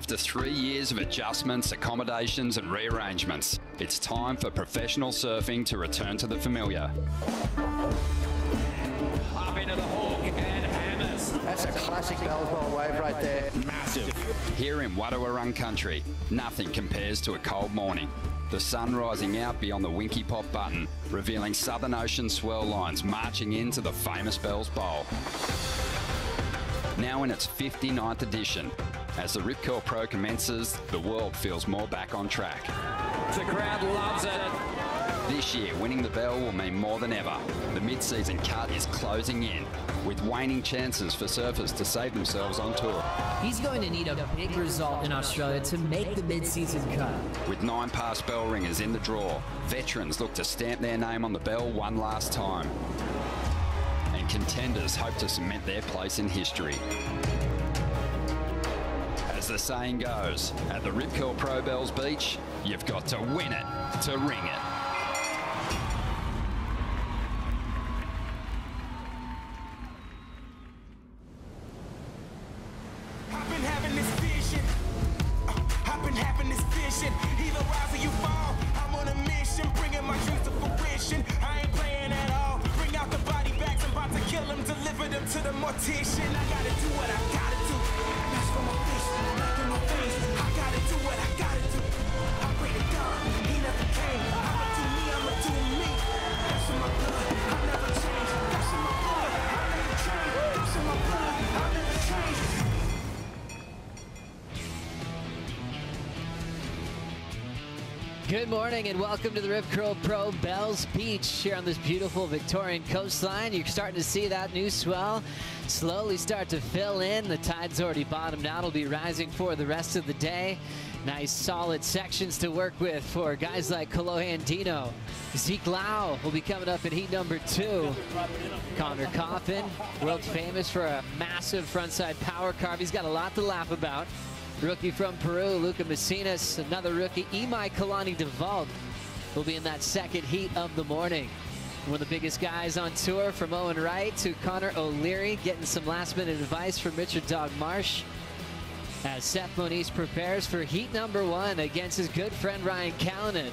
After 3 years of adjustments, accommodations and rearrangements, it's time for professional surfing to return to the familiar. Up into the hawk and hammers. That's a classic Bellsbowl wave right there. Massive. Here in Wadawurrung country, nothing compares to a cold morning. The sun rising out beyond the Winky Pop button, revealing Southern Ocean swell lines marching into the famous Bells Bowl. Now in its 59th edition, as the Rip Curl Pro commences, the world feels more back on track. The crowd loves it. This year, winning the bell will mean more than ever. The mid-season cut is closing in, with waning chances for surfers to save themselves on tour. He's going to need a big result in Australia to make the mid-season cut. With 9 past bell ringers in the draw, veterans look to stamp their name on the bell one last time. And contenders hope to cement their place in history. As the saying goes, at the Rip Curl Pro Bells Beach, you've got to win it to ring it. I've been having this vision. Either rise or you fall. I'm on a mission, bringing my dreams to fruition. I ain't playing at all. Bring out the body bags, I'm about to kill them, deliver them to the mortician. I gotta do what I gotta do. That's for my fish, back in my face. I gotta do what I gotta do. I pray to God, he never came. I'ma do me, I'ma do me. That's in my blood, I'll never change. That's in my blood, I'll never change. That's in my blood, I'll never change. Good morning and welcome to the Rip Curl Pro Bells Beach here on this beautiful Victorian coastline. You're starting to see that new swell slowly start to fill in. The tide's already bottomed out. It'll be rising for the rest of the day. Nice solid sections to work with for guys like Kolohe Andino. Zeke Lau will be coming up in heat number 2. Connor Coffin, world famous for a massive frontside power carve. He's got a lot to laugh about. Rookie from Peru, Luca Macinas, another rookie, Imai Kalani DeVault, will be in that second heat of the morning. One of the biggest guys on tour, from Owen Wright to Connor O'Leary, getting some last-minute advice from Richard Dog Marsh as Seth Moniz prepares for heat number 1 against his good friend Ryan Callanan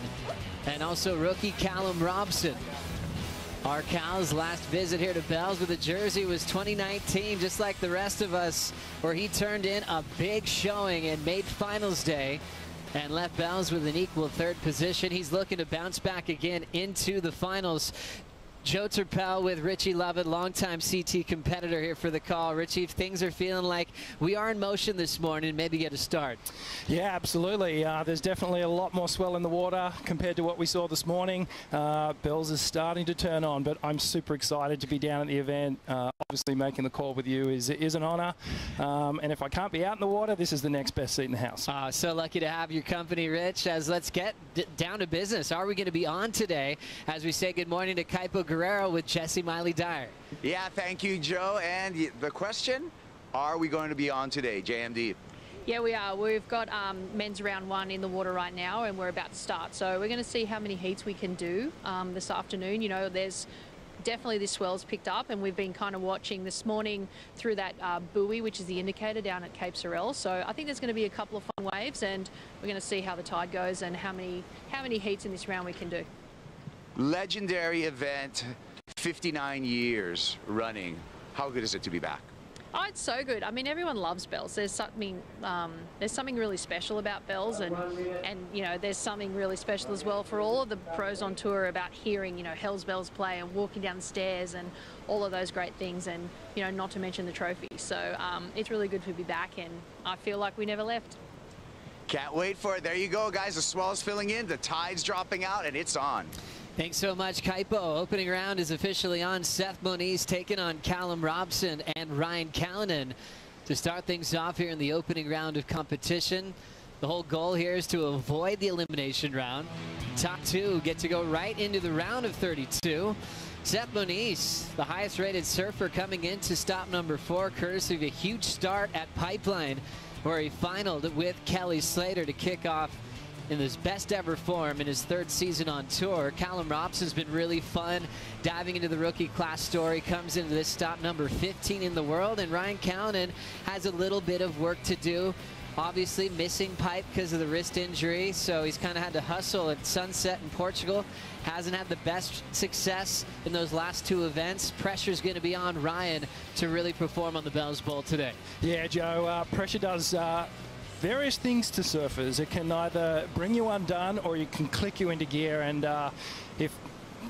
and also rookie Callum Robson. Our Cal's last visit here to Bells with a jersey was 2019, just like the rest of us, where he turned in a big showing and made finals day and left Bells with an equal 3rd position. He's looking to bounce back again into the finals. Joe Turpel with Richie Lovett, longtime CT competitor here for the call. Richie, if things are feeling like we are in motion this morning, maybe get a start. Yeah, absolutely. There's definitely a lot more swell in the water compared to what we saw this morning. Bells is starting to turn on, but I'm super excited to be down at the event. Obviously, making the call with you is an honor. And if I can't be out in the water, this is the next best seat in the house. So lucky to have your company, Rich. As let's get down to business. Are we going to be on today as we say good morning to Kaipo Guerrero with Jesse Miley-Dyer? Yeah, thank you, Joe. And the question, are we going to be on today, JMD? Yeah, we are. We've got men's round 1 in the water right now, and we're about to start. So we're going to see how many heats we can do this afternoon. You know, there's definitely this swell's picked up, and we've been kind of watching this morning through that buoy, which is the indicator down at Cape Sorel. So I think there's going to be a couple of fun waves, and we're going to see how the tide goes and how many heats in this round we can do. Legendary event, 59 years running. How good is it to be back? Oh, it's so good. I mean, everyone loves Bells. There's something really special about Bells, and you know, there's something really special as well for all of the pros on tour about hearing, you know, Hell's Bells play and walking down the stairs and all of those great things, and you know, not to mention the trophy. So it's really good to be back, and I feel like we never left. Can't wait for it. There you go, guys. The swell's filling in, the tide's dropping out, and it's on. Thanks so much, Kaipo. Opening round is officially on. Seth Moniz taking on Callum Robson and Ryan Callanan to start things off here in the opening round of competition. The whole goal here is to avoid the elimination round. Top 2 get to go right into the round of 32. Seth Moniz, the highest rated surfer, coming into stop number 4, courtesy of a huge start at Pipeline, where he finaled with Kelly Slater to kick off in his best ever form in his 3rd season on tour. Callum Robson's been really fun diving into the rookie class story, comes into this stop number 15 in the world, and Ryan Callanan has a little bit of work to do obviously missing pipe because of the wrist injury, so he's kind of had to hustle at Sunset in Portugal. Hasn't had the best success in those last two events. Pressure's going to be on Ryan to really perform on the Bells Bowl today. Yeah, Joe, pressure does various things to surfers. It can either bring you undone or you can click you into gear. And if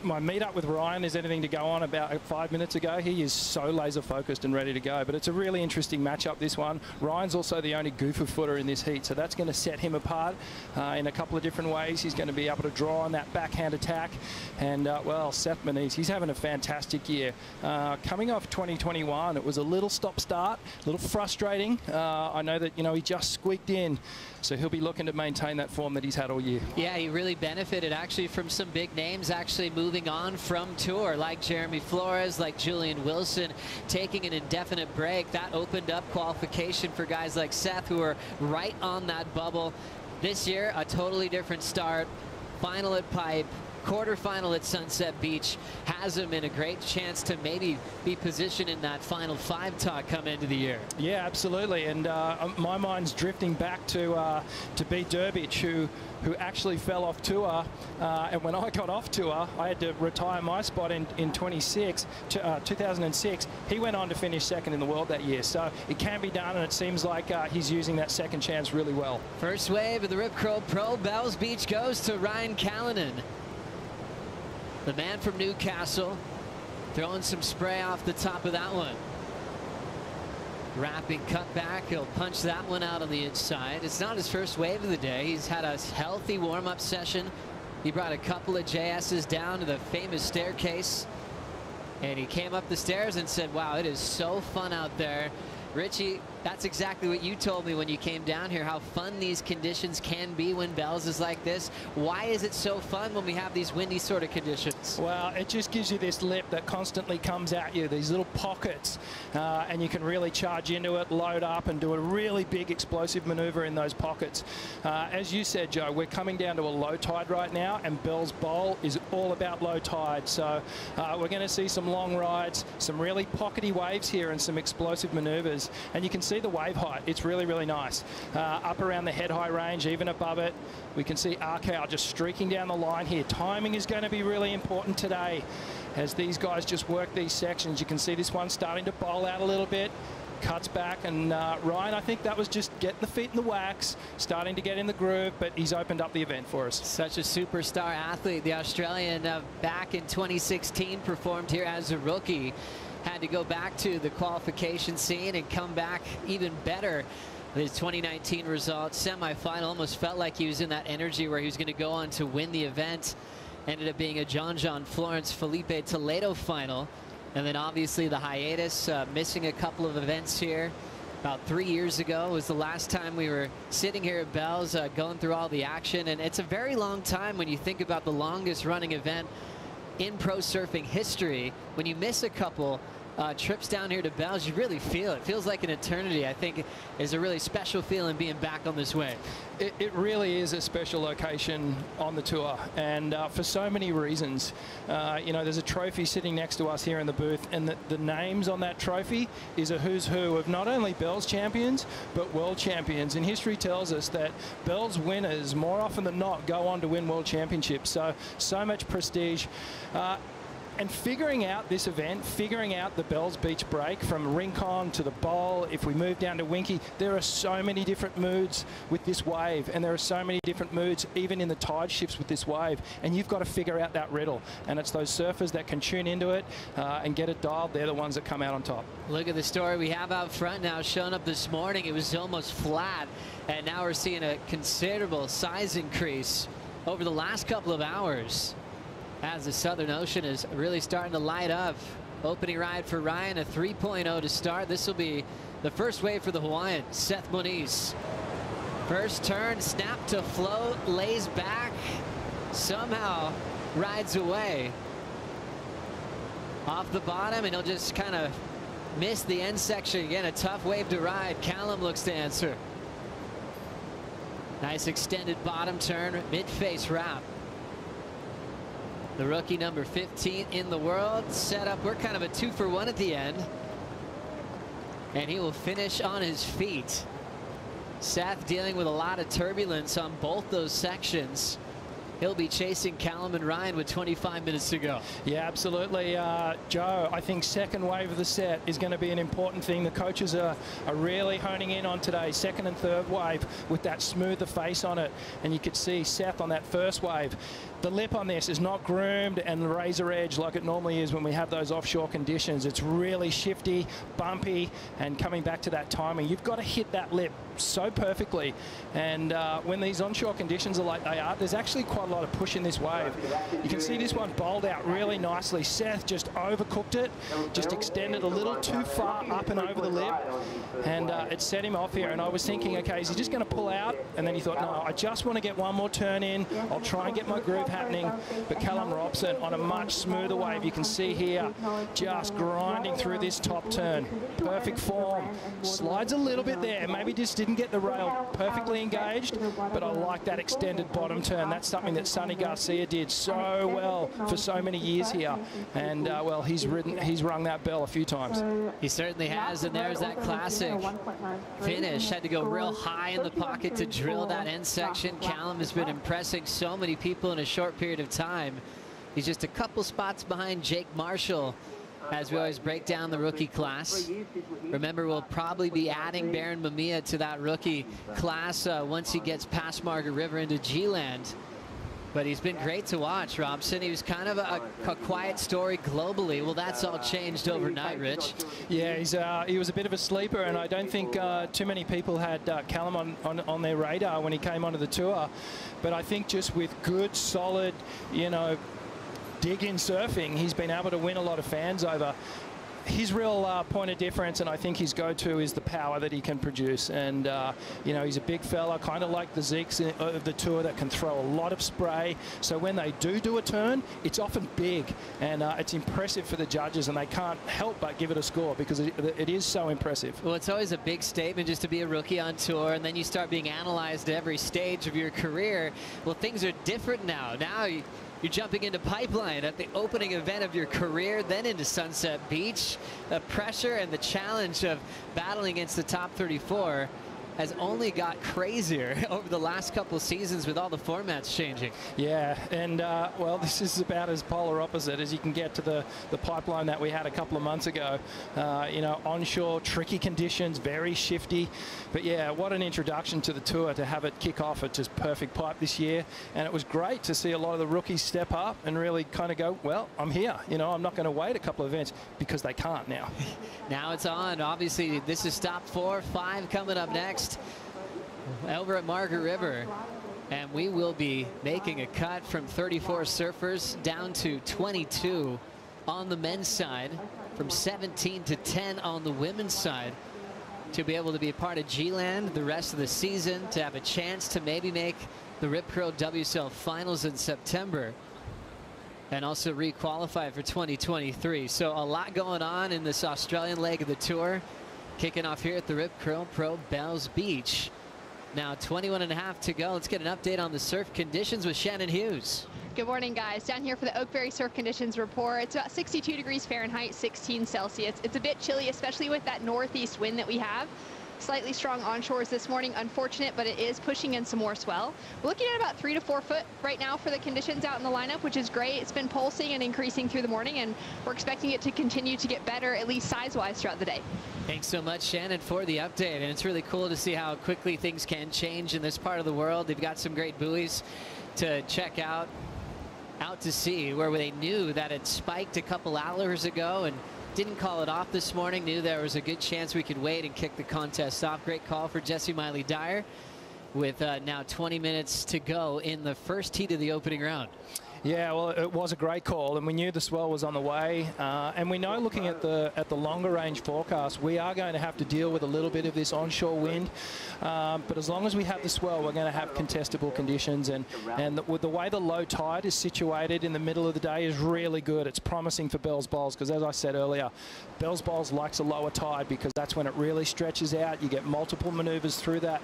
my meet-up with Ryan is anything to go on about 5 minutes ago, he is so laser focused and ready to go. But it's a really interesting matchup, this one. Ryan's also the only goofer footer in this heat, so that's going to set him apart in a couple of different ways. He's going to be able to draw on that backhand attack. And well, Seth Moniz, he's having a fantastic year. Coming off 2021, it was a little stop-start, a little frustrating. I know that, you know, he just squeaked in, so he'll be looking to maintain that form that he's had all year. Yeah, he really benefited actually from some big names actually moving on from tour, like Jeremy Flores, like Julian Wilson, taking an indefinite break. That opened up qualification for guys like Seth, who are right on that bubble. This year, a totally different start. Final at Pipe, quarterfinal at Sunset Beach, has him in a great chance to maybe be positioned in that final five talk come into the year. Yeah, absolutely. And my mind's drifting back to B. Durbich, who actually fell off tour. And when I got off tour, I had to retire my spot in 2006. He went on to finish second in the world that year. So it can be done, and it seems like he's using that second chance really well. First wave of the Rip Curl Pro Bells Beach goes to Ryan Callanan. The man from Newcastle throwing some spray off the top of that one. Wrapping cutback, he'll punch that one out on the inside. It's not his first wave of the day. He's had a healthy warm-up session. He brought a couple of JS's down to the famous staircase, and he came up the stairs and said, wow, it is so fun out there. Richie, that's exactly what you told me when you came down here, how fun these conditions can be when Bells is like this. Why is it so fun when we have these windy sort of conditions? Well, it just gives you this lip that constantly comes at you, these little pockets, and you can really charge into it, load up, and do a really big explosive maneuver in those pockets. As you said, Joe, we're coming down to a low tide right now, and Bells Bowl is all about low tide. So we're going to see some long rides, some really pockety waves here, and some explosive maneuvers. And you can see the wave height. It's really, really nice. Up around the head high range, even above it. We can see RKL just streaking down the line here. Timing is going to be really important today as these guys just work these sections. You can see this one starting to bowl out a little bit. Cuts back, and Ryan, I think that was just getting the feet in the wax, starting to get in the groove, but he's opened up the event for us. Such a superstar athlete. The Australian back in 2016 performed here as a rookie. Had to go back to the qualification scene and come back even better. His 2019 results, semifinal, almost felt like he was in that energy where he was going to go on to win the event. Ended up being a John Florence Felipe Toledo final. And then obviously the hiatus, missing a couple of events here. About 3 years ago was the last time we were sitting here at Bells going through all the action. And it's a very long time when you think about the longest running event in pro surfing history. When you miss a couple trips down here to Bells, you really feel it. It feels like an eternity. I think is a really special feeling being back on this wave. It really is a special location on the tour, and for so many reasons. You know, there's a trophy sitting next to us here in the booth, and the names on that trophy is a who's who of not only Bells champions, but world champions. And history tells us that Bells winners, more often than not, go on to win world championships. So much prestige. And figuring out this event, figuring out the Bells Beach break from Rincon to the bowl, if we move down to Winky, there are so many different moods with this wave, and there are so many different moods even in the tide shifts with this wave, and you've got to figure out that riddle. And it's those surfers that can tune into it and get it dialed. They're the ones that come out on top. Look at the story we have out front now showing up this morning. It was almost flat, and now we're seeing a considerable size increase over the last couple of hours, as the Southern Ocean is really starting to light up. Opening ride for Ryan, a 3.0 to start. This will be the first wave for the Hawaiian, Seth Moniz. First turn, snap to float, lays back, somehow rides away off the bottom, and he'll just kind of miss the end section. Again, a tough wave to ride. Callum looks to answer. Nice extended bottom turn, mid-face wrap. The rookie number 15 in the world set up. We're kind of a 2-for-1 at the end. And he will finish on his feet. Seth dealing with a lot of turbulence on both those sections. He'll be chasing Callum and Ryan with 25 minutes to go. Yeah, absolutely. Joe, I think second wave of the set is going to be an important thing. The coaches are really honing in on today. Second and third wave with that smoother face on it. And you could see Seth on that first wave. The lip on this is not groomed and razor edge like it normally is when we have those offshore conditions. It's really shifty, bumpy, and coming back to that timing. You've got to hit that lip so perfectly. And when these onshore conditions are like they are, there's actually quite a lot of push in this wave. You can see this one bowled out really nicely. Seth just overcooked it, just extended a little too far up and over the lip, and it set him off here. And I was thinking, okay, is he just going to pull out? And then he thought, no, I just want to get one more turn in. I'll try and get my groove happening. But Callum Robson on a much smoother wave. You can see here just grinding through this top turn. Perfect form. Slides a little bit there. Maybe just didn't get the rail perfectly engaged, but I like that extended bottom turn. That's something that Sonny Garcia did so well for so many years here. And well, he's rung that bell a few times. He certainly has, and there's that classic finish. Had to go real high in the pocket to drill that end section. Callum has been impressing so many people in a short period of time. He's just a couple spots behind Jake Marshall as we always break down the rookie class. Remember, we'll probably be adding Baron Mamiya to that rookie class once he gets past Margaret River into G-Land. But he's been great to watch, Robson. He was kind of a quiet story globally. Well, that's all changed overnight, Rich. Yeah, he was a bit of a sleeper, and I don't think too many people had Callum on their radar when he came onto the tour. But I think just with good, solid, you know, dig-in surfing, he's been able to win a lot of fans over. His real point of difference, and I think his go-to, is the power that he can produce. And, you know, he's a big fella, kind of like the Zeeks of the tour that can throw a lot of spray. So when they do a turn, it's often big, and it's impressive for the judges, and they can't help but give it a score because it is so impressive. Well, it's always a big statement just to be a rookie on tour, and then you start being analyzed at every stage of your career. Well, things are different now. Now you're jumping into Pipeline at the opening event of your career, then into Sunset Beach. The pressure and the challenge of battling against the top 34 has only got crazier over the last couple of seasons with all the formats changing. Yeah, and well, this is about as polar opposite as you can get to the Pipeline that we had a couple of months ago. You know, onshore, tricky conditions, very shifty. But yeah, what an introduction to the tour to have it kick off at just perfect pipe this year. And it was great to see a lot of the rookies step up and really kind of go, well, I'm here. You know, I'm not going to wait a couple of events because they can't now. Now it's on. Obviously, this is stop 4, 5 coming up next over at Margaret River. And we will be making a cut from 34 surfers down to 22 on the men's side, from 17 to 10 on the women's side, to be able to be a part of G-Land the rest of the season, to have a chance to maybe make the Rip Curl WSL finals in September, and also re-qualify for 2023. So a lot going on in this Australian leg of the tour, kicking off here at the Rip Curl Pro Bells Beach. Now 21.5 to go. Let's get an update on the surf conditions with Shannon Hughes. Good morning, guys. Down here for the Oakberry Surf Conditions Report. It's about 62 degrees Fahrenheit, 16 Celsius. It's a bit chilly, especially with that northeast wind that we have. Slightly strong onshores this morning, unfortunate, but it is pushing in some more swell. We're looking at about 3 to 4 foot right now for the conditions out in the lineup, which is great. It's been pulsing and increasing through the morning, and we're expecting it to continue to get better, at least size-wise, throughout the day. Thanks so much, Shannon, for the update. And it's really cool to see how quickly things can change in this part of the world. They've got some great buoys to check out to sea, where they knew that it spiked a couple hours ago and didn't call it off this morning. Knew there was a good chance we could wait and kick the contest off. Great call for Jesse Miley Dyer with now 20 minutes to go in the first heat of the opening round. Yeah, well, it was a great call, and we knew the swell was on the way. And we know, looking at the longer range forecast, we are going to have to deal with a little bit of this onshore wind. But as long as we have the swell, we're going to have contestable conditions. And with the way the low tide is situated in the middle of the day is really good. It's promising for Bells Bowls because, as I said earlier, Bells Bowls likes a lower tide because that's when it really stretches out. You get multiple maneuvers through that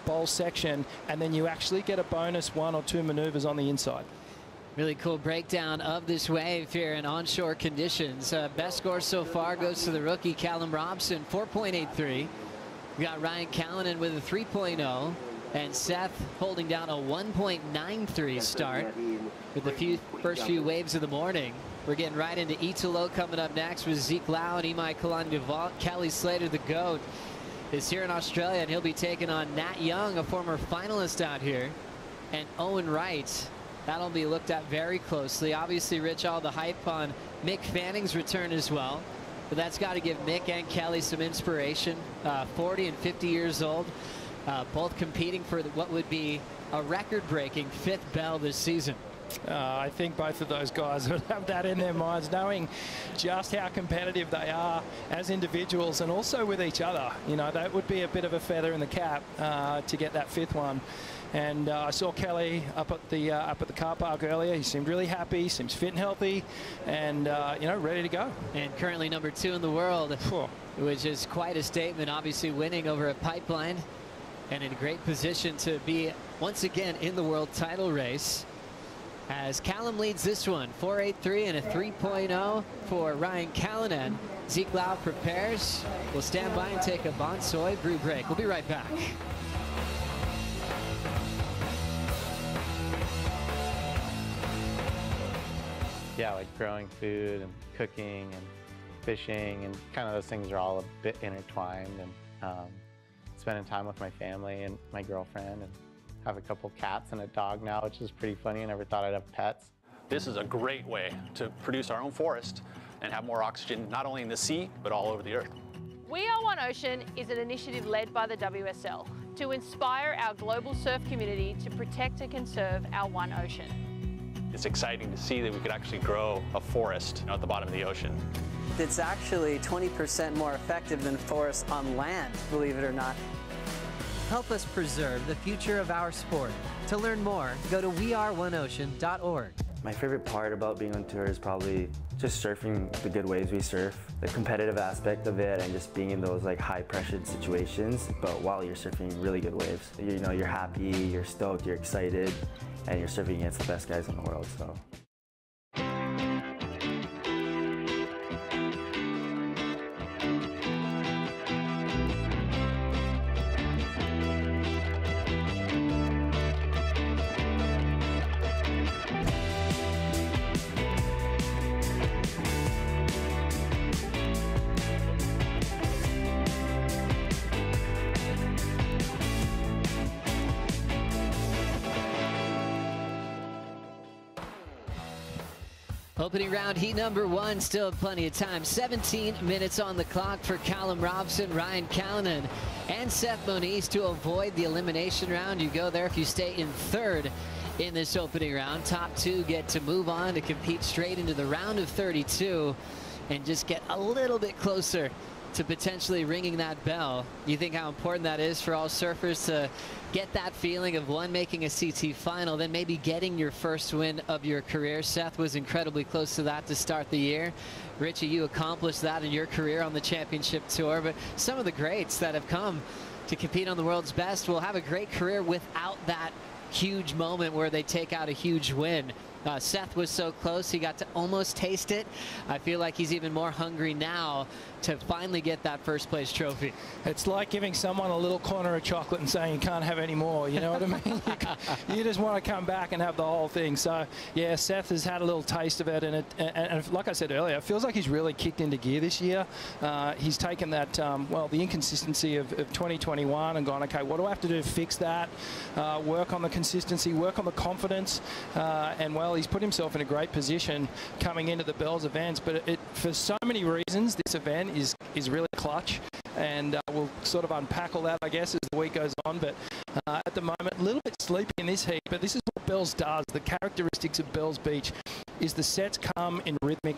bowl section, and then you actually get a bonus 1 or 2 maneuvers on the inside. Really cool breakdown of this wave here in onshore conditions. Best score so far goes to the rookie Callum Robson, 4.83. We got Ryan Callanan with a 3.0 and Seth holding down a 1.93 start with the first few waves of the morning. We're getting right into Italo coming up next with Zeke Lau and Imai Kalani-Devalt. Kelly Slater, the GOAT, is here in Australia, and he'll be taking on Nat Young, a former finalist out here, and Owen Wright. That'll be looked at very closely. Obviously, Rich, all the hype on Mick Fanning's return as well. But that's got to give Mick and Kelly some inspiration. 40 and 50 years old, both competing for what would be a record-breaking 5th bell this season. I think both of those guys would have that in their minds, knowing just how competitive they are as individuals and also with each other. You know, that would be a bit of a feather in the cap to get that 5th one. And I saw Kelly up at the car park earlier. He seemed really happy, seems fit and healthy, and you know, ready to go. And currently number 2 in the world, which is quite a statement. Obviously winning over a Pipeline, and in a great position to be once again in the world title race. As Callum leads this one, 4.83 and a 3.0 for Ryan Callanan. Zeke Lau prepares. We'll stand by and take a Bonsoy brew break. We'll be right back. Yeah, like growing food and cooking and fishing and kind of those things are all a bit intertwined, and spending time with my family and my girlfriend, and have a couple cats and a dog now, which is pretty funny. I never thought I'd have pets. This is a great way to produce our own forest and have more oxygen, not only in the sea, but all over the earth. We Are One Ocean is an initiative led by the WSL to inspire our global surf community to protect and conserve our one ocean. It's exciting to see that we could actually grow a forest at the bottom of the ocean. It's actually 20% more effective than forests on land, believe it or not. Help us preserve the future of our sport. To learn more, go to weareoneocean.org. My favorite part about being on tour is probably just surfing the good waves we surf, the competitive aspect of it, and just being in those like high-pressured situations, but while you're surfing really good waves. You know, you're happy, you're stoked, you're excited, and you're surfing against the best guys in the world, so. Opening round, heat number 1, still plenty of time. 17 minutes on the clock for Callum Robson, Ryan Callanan, and Seth Moniz to avoid the elimination round. You go there if you stay in 3rd in this opening round. Top 2 get to move on to compete straight into the round of 32 and just get a little bit closer to potentially ringing that bell. You think how important that is for all surfers to get that feeling of one, making a CT final, then maybe getting your first win of your career. Seth was incredibly close to that to start the year. Richie, you accomplished that in your career on the championship tour, but some of the greats that have come to compete on the world's best will have a great career without that huge moment where they take out a huge win. Seth was so close, he got to almost taste it. I feel like he's even more hungry now to finally get that first place trophy. It's like giving someone a little corner of chocolate and saying you can't have any more, you know what I mean? You just want to come back and have the whole thing. So yeah, Seth has had a little taste of it, and like I said earlier, it feels like he's really kicked into gear this year. He's taken that, well, the inconsistency of 2021 and gone, okay, what do I have to do to fix that? Work on the consistency, work on the confidence, and well, he's put himself in a great position coming into the Bells events, but for so many reasons, this event is really clutch, and we'll sort of unpack all that, I guess, as the week goes on. But at the moment, a little bit sleepy in this heat, but this is what Bells does. The characteristics of Bells Beach is the sets come in rhythmic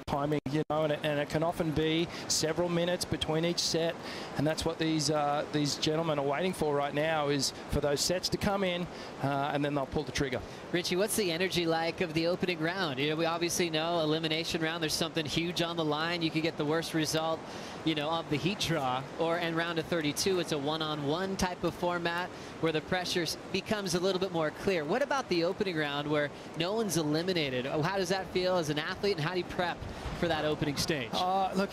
timing, you know, and it can often be several minutes between each set, and that's what these gentlemen are waiting for right now, is for those sets to come in, and then they'll pull the trigger. Richie, what's the energy like of the opening round? You know, we obviously know elimination round, there's something huge on the line. You could get the worst result, you know, of the heat draw, and round of 32, it's a one-on-one type of format where the pressure becomes a little bit more clear. What about the opening round where no one's eliminated? How does that feel as an athlete, and how do you prep for that opening stage? Look,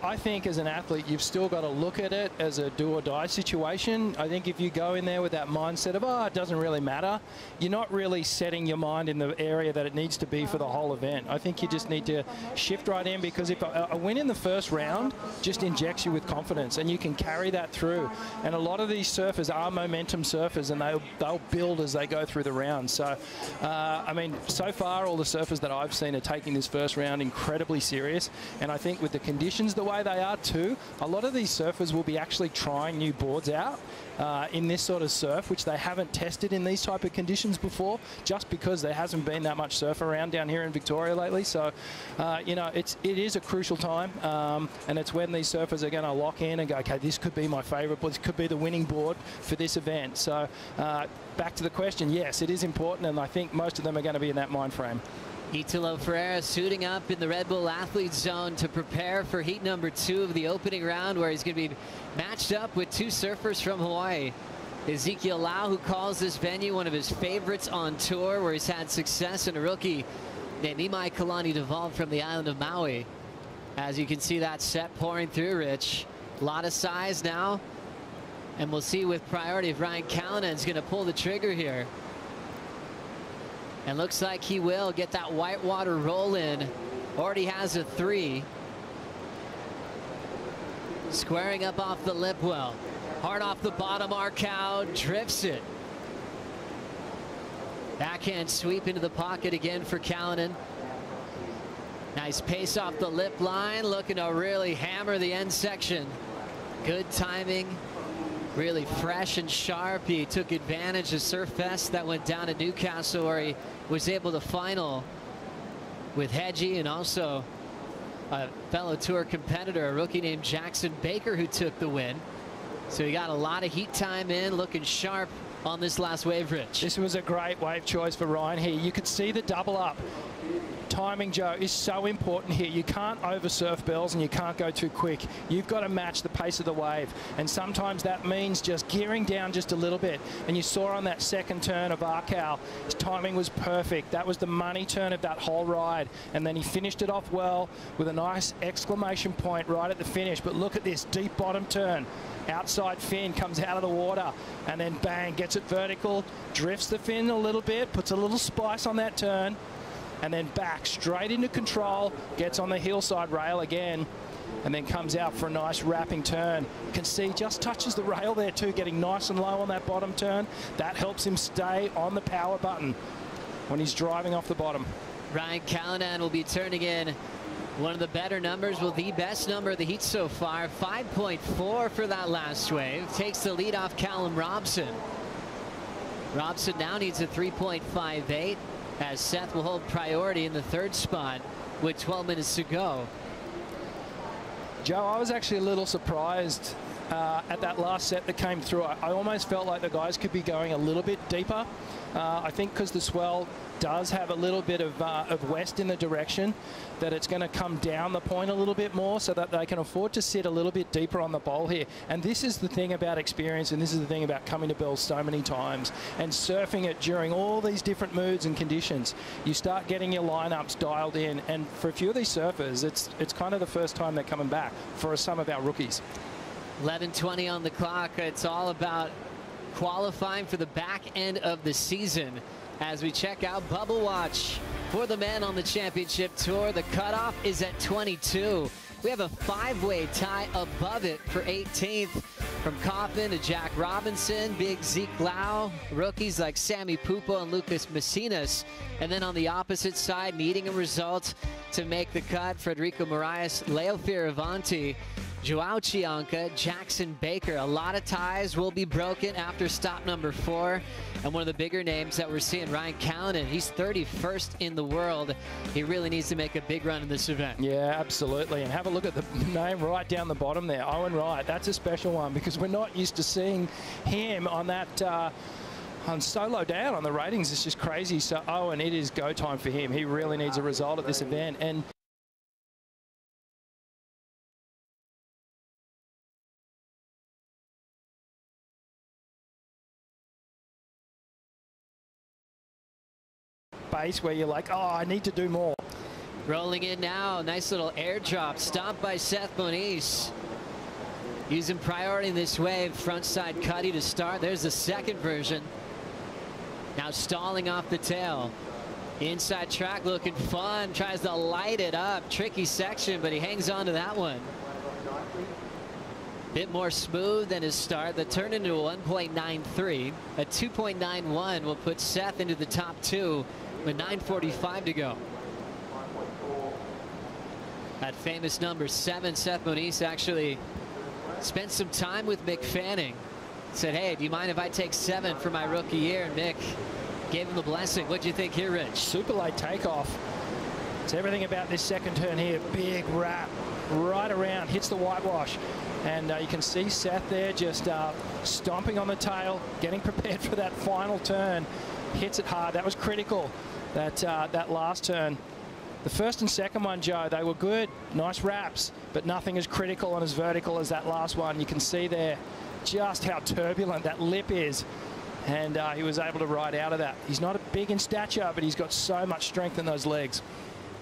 I think as an athlete, you've still got to look at it as a do-or-die situation. I think if you go in there with that mindset of, it doesn't really matter, you're not really setting your mind in the area that it needs to be for the whole event. I think you just need to shift right in, because if a win in the first round just injects you with confidence, and you can carry that through. And a lot of these surfers are momentum surfers, and they'll build as they go through the round. So, I mean, so far, all the surfers that I've seen are taking this first round incredibly serious, and I think with the conditions the way they are too, a lot of these surfers will be actually trying new boards out in this sort of surf, which they haven't tested in these type of conditions before, just because there hasn't been that much surf around down here in Victoria lately. So, you know, it is a crucial time, and it's when these surfers are going to lock in and go, okay, this could be my favourite board, this could be the winning board for this event. So, back to the question, yes, it is important, and I think most of them are going to be in that mind frame. Italo Ferreira suiting up in the Red Bull Athlete Zone to prepare for heat number 2 of the opening round, where he's going to be matched up with 2 surfers from Hawaii. Ezekiel Lau, who calls this venue one of his favorites on tour, where he's had success, and a rookie named Imai Kalani Duvall from the island of Maui. As you can see that set pouring through, Rich. A lot of size now, and we'll see with priority if Ryan Callanan's going to pull the trigger here. And looks like he will get that whitewater roll in. Already has a 3. Squaring up off the lip well. Hard off the bottom, Arcau drifts it. Backhand sweep into the pocket again for Callanan. Nice pace off the lip line, looking to really hammer the end section. Good timing. Really fresh and sharp. He took advantage of Surf Fest that went down in Newcastle, where he was able to final with Hedgie, and also a fellow tour competitor, a rookie named Jackson Baker, who took the win. So he got a lot of heat time in, looking sharp on this last wave, Rich. This was a great wave choice for Ryan here. You could see the double up. Timing, Joe, is so important here. You can't oversurf, Bells, and you can't go too quick. You've got to match the pace of the wave, and sometimes that means just gearing down just a little bit. And you saw on that second turn of Arcau, his timing was perfect. That was the money turn of that whole ride, and then he finished it off well with a nice exclamation point right at the finish. But look at this deep bottom turn. Outside fin comes out of the water, and then bang, gets it vertical, drifts the fin a little bit, puts a little spice on that turn, and then back straight into control, gets on the hillside rail again, and then comes out for a nice wrapping turn. You can see just touches the rail there too, getting nice and low on that bottom turn. That helps him stay on the power button when he's driving off the bottom. Ryan Callanan will be turning in one of the better numbers, well, the best number of the heat so far, 5.4 for that last wave. Takes the lead off Callum Robson. Robson now needs a 3.58, as Seth will hold priority in the 3rd spot with 12 minutes to go. Joe, I was actually a little surprised at that last set that came through. I almost felt like the guys could be going a little bit deeper. I think because the swell does have a little bit of west in the direction, that it's going to come down the point a little bit more, so that they can afford to sit a little bit deeper on the bowl here. And this is the thing about experience, and this is the thing about coming to Bells so many times and surfing it during all these different moods and conditions. You start getting your lineups dialed in, and for a few of these surfers, it's kind of the first time they're coming back for some of our rookies. 11:20 on the clock. It's all about qualifying for the back end of the season as we check out Bubble Watch for the men on the championship tour. The cutoff is at 22. We have a 5-way tie above it for 18th. From Coffin to Jack Robinson, Big Zeke Lau, rookies like Sammy Pupo and Lucas Messinas. And then on the opposite side, needing a result to make the cut, Federico Moraes, Leo Fioravanti, Joao Chianca, Jackson Baker. A lot of ties will be broken after stop number 4. And one of the bigger names that we're seeing, Ryan Callanan. He's 31st in the world. He really needs to make a big run in this event. Yeah, absolutely. And have a look at the name right down the bottom there, Owen Wright. That's a special one, because we're not used to seeing him on that on so low down on the ratings. It's just crazy. So Owen, it is go time for him. He really needs a result at this event. And space where you're like, oh, I need to do more. Rolling in now, nice little airdrop, stopped by Seth Moniz. Using priority in this wave, frontside cutty to start. There's the second version. Now stalling off the tail. Inside track looking fun, tries to light it up. Tricky section, but he hangs on to that one. Bit more smooth than his start. That turned into a 1.93. A 2.91 will put Seth into the top 2 with 9:45 to go. That famous number 7, Seth Moniz actually spent some time with Mick Fanning. Said, hey, do you mind if I take 7 for my rookie year? And Mick gave him the blessing. What'd you think here, Rich? Super late takeoff. It's everything about this second turn here. Big wrap right around, hits the whitewash. And you can see Seth there just stomping on the tail, getting prepared for that final turn. Hits it hard. That was critical, that last turn. The first and second one, Joe, they were good. Nice wraps, but nothing as critical and as vertical as that last one. You can see there just how turbulent that lip is. And he was able to ride out of that. He's not big in stature, but he's got so much strength in those legs.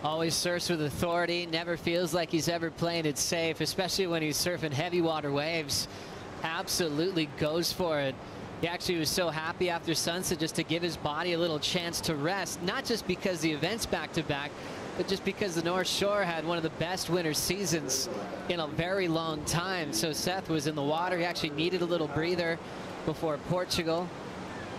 Always surfs with authority, never feels like he's ever playing it safe, especially when he's surfing heavy water waves. Absolutely goes for it. He actually was so happy after sunset just to give his body a little chance to rest, not just because the event's back-to-back, but just because the North Shore had one of the best winter seasons in a very long time. So Seth was in the water. He actually needed a little breather before Portugal.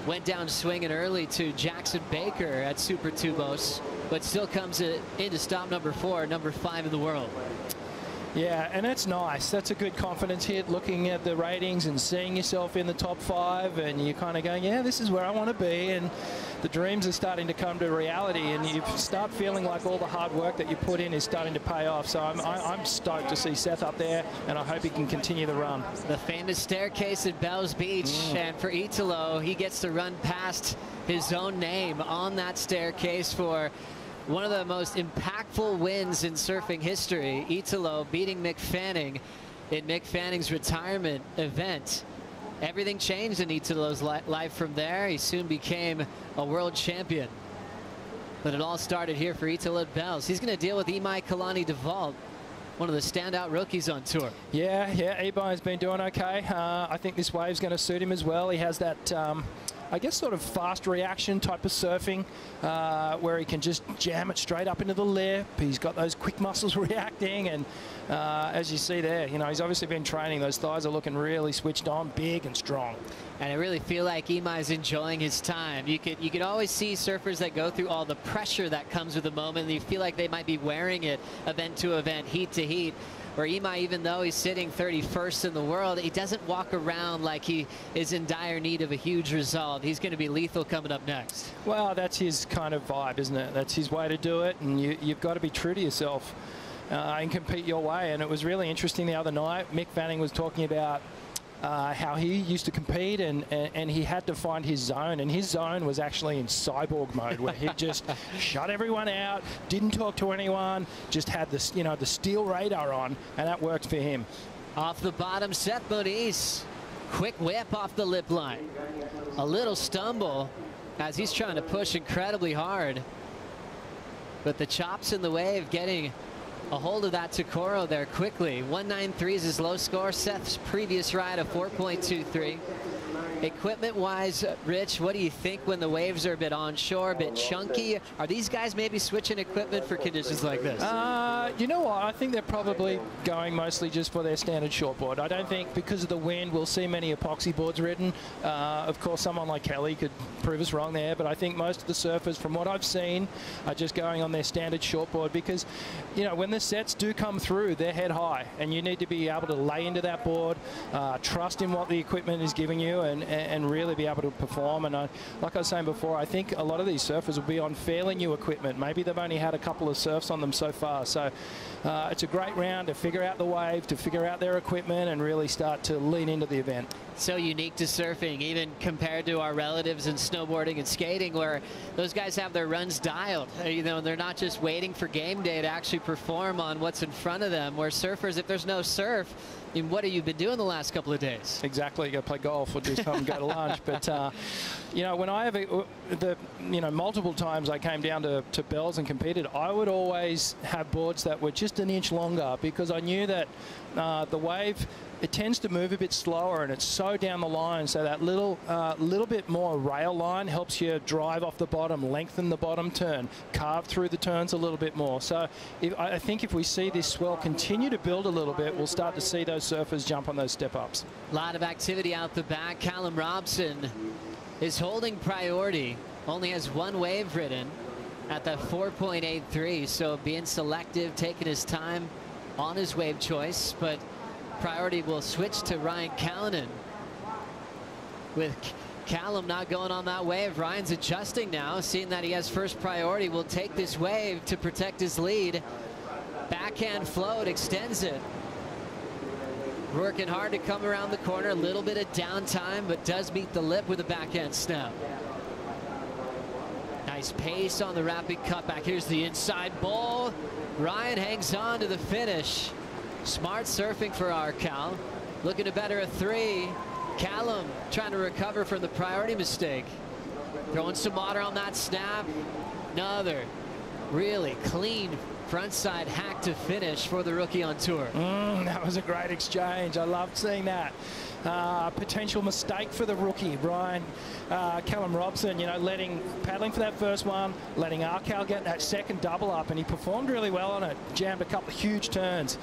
Went down swinging early to Jackson Baker at Super Tubos, but still comes into stop number 4, number 5 in the world. Yeah, and that's nice. That's a good confidence hit, looking at the ratings and seeing yourself in the top 5, and you're kind of going, yeah, this is where I want to be, and the dreams are starting to come to reality, and you start feeling like all the hard work that you put in is starting to pay off. So I'm stoked to see Seth up there, and I hope he can continue the run. The famous staircase at Bells Beach, and for Italo, he gets to run past his own name on that staircase for one of the most impactful wins in surfing history. Italo beating Mick Fanning in Mick Fanning's retirement event. Everything changed in Italo's life from there. He soon became a world champion. But it all started here for Italo at Bells. He's going to deal with Imai Kalani DeVault, one of the standout rookies on tour. Yeah, Imai's been doing okay. I think this wave's going to suit him as well. He has that I guess sort of fast reaction type of surfing where he can just jam it straight up into the lip. He's got those quick muscles reacting, and as you see there, you know, he's obviously been training. Those thighs are looking really switched on, big and strong. And I really feel like Imai's enjoying his time. You could always see surfers that go through all the pressure that comes with the moment, and you feel like they might be wearing it event to event, heat to heat. Where Imai, even though he's sitting 31st in the world, he doesn't walk around like he is in dire need of a huge result. He's going to be lethal coming up next. Well, that's his kind of vibe, isn't it? That's his way to do it, and you've got to be true to yourself and compete your way. And it was really interesting the other night. Mick Fanning was talking about how he used to compete, and he had to find his zone, and his zone was actually in cyborg mode, where he just shut everyone out, didn't talk to anyone, just had this, you know, the steel radar on, and that worked for him. Off the bottom, Seth Moniz, quick whip off the lip line, a little stumble as he's trying to push incredibly hard, but the chops in the wave getting a hold of that Takoro there quickly. 193 is his low score. Seth's previous ride of 4.23. Equipment-wise, Rich, what do you think when the waves are a bit onshore, a bit chunky? Are these guys maybe switching equipment for conditions like this? You know what? I think they're probably going mostly just for their standard shortboard. I don't think because of the wind we'll see many epoxy boards ridden. Of course, someone like Kelly could prove us wrong there, but I think most of the surfers, from what I've seen, are just going on their standard shortboard because, you know, when the sets do come through, they're head high, and you need to be able to lay into that board, trust in what the equipment is giving you, and really be able to perform. And like I was saying before, I think a lot of these surfers will be on fairly new equipment. Maybe they've only had a couple of surfs on them so far. So it's a great round to figure out the wave, to figure out their equipment, and really start to lean into the event. So unique to surfing, even compared to our relatives in snowboarding and skating, where those guys have their runs dialed. You know, they're not just waiting for game day to actually perform on what's in front of them. Where surfers, if there's no surf, I mean, what have you been doing the last couple of days? Exactly. You got to play golf or do something, go to lunch. But, you know, when I have, multiple times I came down to Bells and competed, I would always have boards that were just an inch longer, because I knew that the wave, it tends to move a bit slower, and it's so down the line. So that little bit more rail line helps you drive off the bottom, lengthen the bottom turn, carve through the turns a little bit more. So I think if we see this swell continue to build a little bit, we'll start to see those surfers jump on those step-ups. A lot of activity out the back. Callum Robson is holding priority. Only has one wave ridden at that 4.83. So being selective, taking his time on his wave choice, but priority will switch to Ryan Callanan. With Callum not going on that wave, Ryan's adjusting now, seeing that he has first priority. Will take this wave to protect his lead. Backhand float, extends it. Working hard to come around the corner. A little bit of downtime, but does meet the lip with a backhand snap. Nice pace on the rapid cutback. Here's the inside bowl. Ryan hangs on to the finish. Smart surfing for our Cal. Looking to better a 3. Callum trying to recover from the priority mistake. Throwing some water on that snap. Another really clean frontside hack to finish for the rookie on tour. That was a great exchange. I loved seeing that. Potential mistake for the rookie, Callum Robson, you know, paddling for that first one, letting Arcal get that second double up, and he performed really well on it. Jammed a couple of huge turns.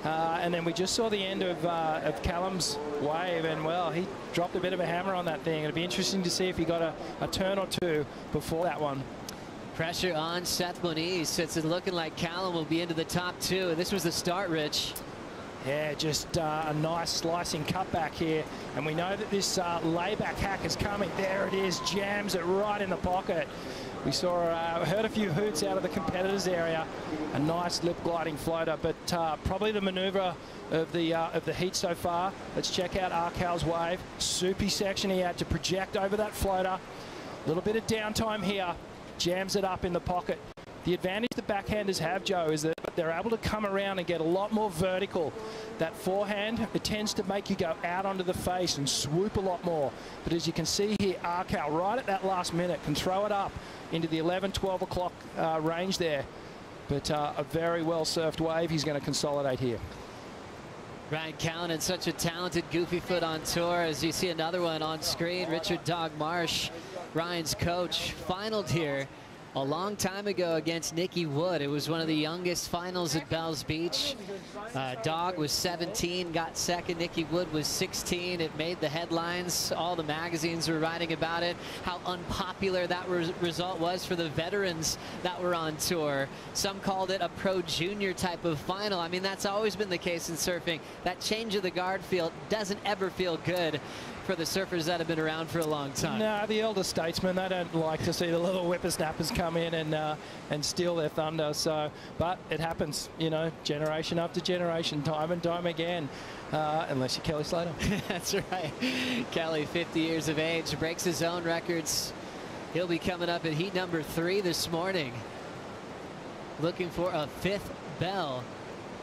And then we just saw the end of Callum's wave, and well, he dropped a bit of a hammer on that thing. It'll be interesting to see if he got a turn or two before that one. Pressure on Seth Moniz. It's looking like Callum will be into the top 2. This was the start, Rich. Yeah, just a nice slicing cutback here, and we know that this layback hack is coming. There it is, jams it right in the pocket. We heard a few hoots out of the competitors area. A nice lip gliding floater, but probably the maneuver of the heat so far. Let's check out Arcal's wave. Soupy section he had to project over that floater. A little bit of downtime here. Jams it up in the pocket. The advantage the backhanders have, Joe, is that they're able to come around and get a lot more vertical. That forehand, it tends to make you go out onto the face and swoop a lot more. But as you can see here, Arcal, right at that last minute, can throw it up into the 11, 12 o'clock range there. But a very well surfed wave. He's going to consolidate here. Ryan Callanan, such a talented goofy foot on tour. As you see another one on screen, Richard Dog Marsh, Ryan's coach, finaled here a long time ago against Nicky Wood. It was one of the youngest finals at Bells Beach. Dog was 17, got second. Nicky Wood was 16. It made the headlines. All the magazines were writing about it, how unpopular that result was for the veterans that were on tour. Some called it a pro junior type of final. I mean, that's always been the case in surfing. That change of the guard field doesn't ever feel good for the surfers that have been around for a long time. No, the elder statesmen, they don't like to see the little whippersnappers come in and steal their thunder. So, but it happens, you know, generation after generation, time and time again, unless you're Kelly Slater. That's right. Kelly, 50 years of age, breaks his own records. He'll be coming up at heat number 3 this morning, looking for a 5th bell.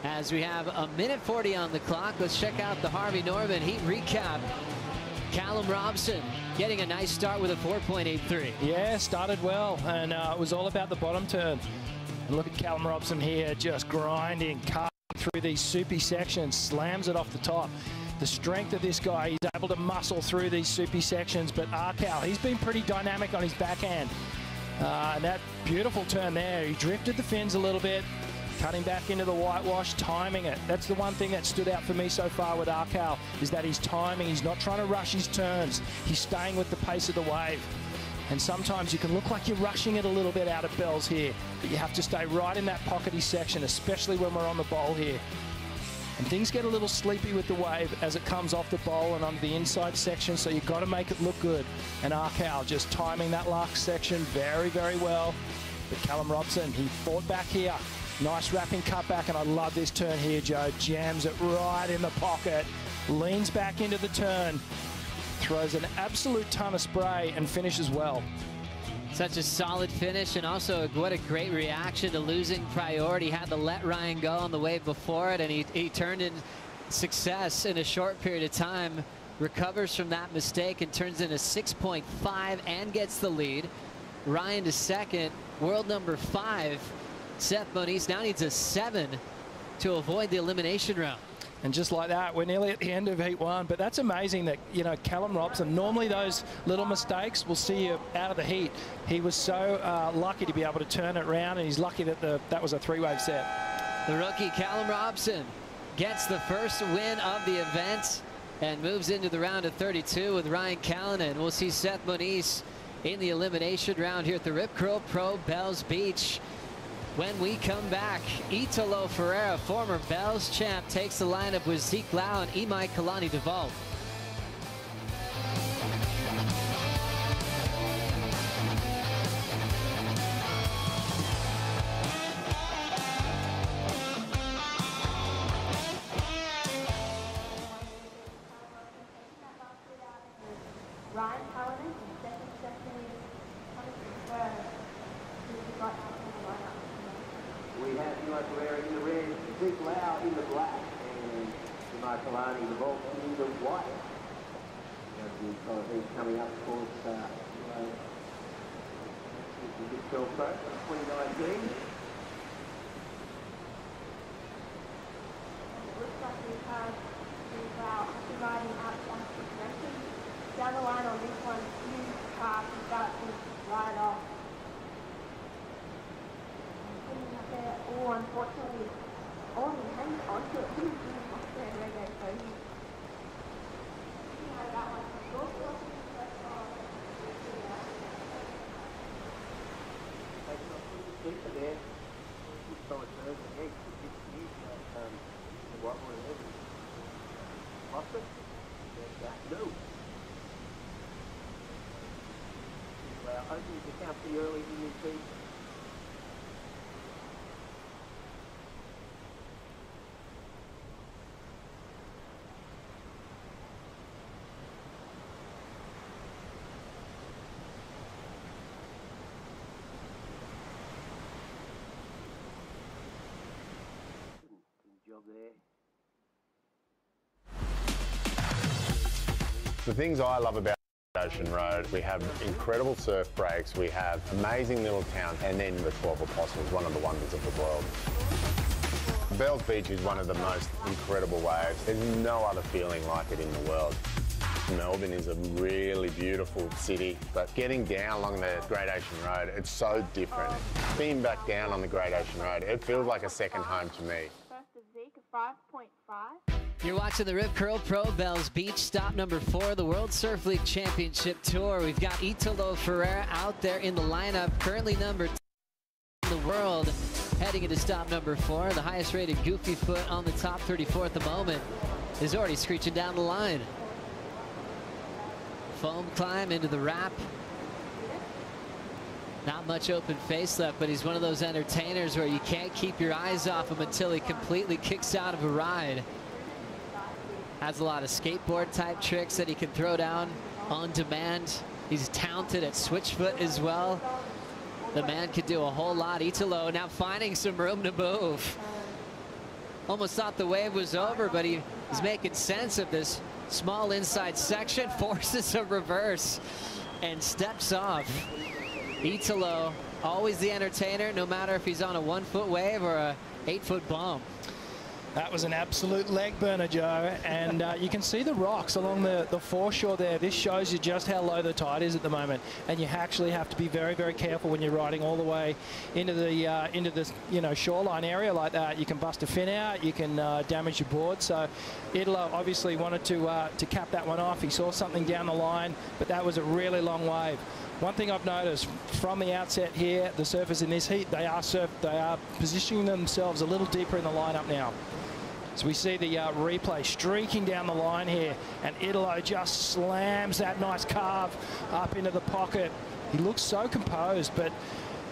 As we have a minute 40 on the clock, let's check out the Harvey Norman heat recap. Callum Robson getting a nice start with a 4.83. Yeah, started well, and it was all about the bottom turn. And look at Callum Robson here, just grinding, cutting through these soupy sections, slams it off the top. The strength of this guy, he's able to muscle through these soupy sections, but Arcal, he's been pretty dynamic on his backhand. And that beautiful turn there, he drifted the fins a little bit, cutting back into the whitewash, timing it. That's the one thing that stood out for me so far with Arcal, is that he's timing. He's not trying to rush his turns. He's staying with the pace of the wave. And sometimes you can look like you're rushing it a little bit out of Bells here, but you have to stay right in that pockety section, especially when we're on the bowl here. And things get a little sleepy with the wave as it comes off the bowl and onto the inside section, so you've got to make it look good. And Arcal just timing that last section very, very well. But Callum Robson, he fought back here. Nice wrapping cutback, and I love this turn here, Joe. Jams it right in the pocket, leans back into the turn, throws an absolute ton of spray and finishes well. Such a solid finish, and also what a great reaction to losing priority. Had to let Ryan go on the wave before it, and he turned in success in a short period of time, recovers from that mistake and turns in a 6.5 and gets the lead. Ryan to second, world number 5. Seth Moniz now needs a 7 to avoid the elimination round. And just like that, we're nearly at the end of heat 1. But that's amazing that, you know, Callum Robson, normally those little mistakes will see you out of the heat. He was so lucky to be able to turn it around, and he's lucky that that was a 3-wave set. The rookie Callum Robson gets the first win of the event and moves into the round of 32 with Ryan Callanan. We'll see Seth Moniz in the elimination round here at the Rip Curl Pro Bells Beach. When we come back, Italo Ferreira, former Bells champ, takes the lineup with Zeke Lau and Imai Kalani Devault. Ryan Callanan and second Stephanie We have Imai Ferreira in the red, Zeke Lau in the black, and Imai Kalani Devault in the white. He's coming up, of course, the Big 12 Pro 2019. Looks like we have Zeke Lau riding out on the direction. Down the line on this one, huge car to start to ride off. Oh, unfortunately, only hangs onto it. He's off there, reggae, so he had that one for sure. There, so it turns the egg to 6 years, the white one and everything. Lost it? No. Opening the count pretty early in the season. Job there. The things I love about Ocean Road, we have incredible surf breaks, we have amazing little towns, and then the 12 Apostles, one of the wonders of the world. Bells Beach is one of the most incredible waves. There's no other feeling like it in the world. Melbourne is a really beautiful city, but getting down along the Great Ocean Road, it's so different. Being back down on the Great Ocean Road, it feels like a second home to me. First of Zeke, 5.5. You're watching the Rip Curl Pro Bells Beach, stop number 4, the World Surf League Championship Tour. We've got Italo Ferreira out there in the lineup, currently number 2 in the world, heading into stop number 4. The highest rated Goofy Foot on the top 34 at the moment is already screeching down the line. Foam climb into the wrap. Not much open face left, but he's one of those entertainers where you can't keep your eyes off him until he completely kicks out of a ride. Has a lot of skateboard type tricks that he can throw down on demand. He's talented at switchfoot as well. The man could do a whole lot. Italo now finding some room to move. Almost thought the wave was over, but he is making sense of this small inside section, forces a reverse and steps off. Italo, always the entertainer, no matter if he's on a 1-foot wave or a 8-foot bomb. That was an absolute leg burner, Joe, and you can see the rocks along the foreshore there. This shows you just how low the tide is at the moment, and you actually have to be very, very careful when you're riding all the way into the shoreline area like that. You can bust a fin out, you can damage your board. So Italo obviously wanted to cap that one off. He saw something down the line, but that was a really long wave. One thing I've noticed from the outset here, the surfers in this heat, they are positioning themselves a little deeper in the lineup now. So we see the replay streaking down the line here, and Italo just slams that nice carve up into the pocket. He looks so composed, but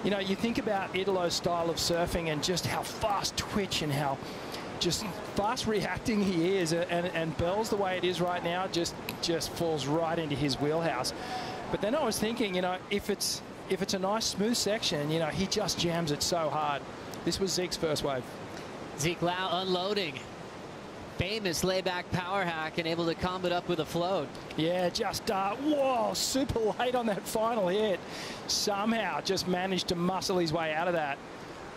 you know, you think about Italo's style of surfing and just how fast twitch and how just fast reacting he is, and Bell's the way it is right now just falls right into his wheelhouse. But then I was thinking, you know, if it's a nice smooth section, you know, he just jams it so hard. This was Zeke's first wave. Zeke Lau unloading. Famous layback power hack and able to comb it up with a float. Yeah, just, whoa, super late on that final hit. Somehow just managed to muscle his way out of that.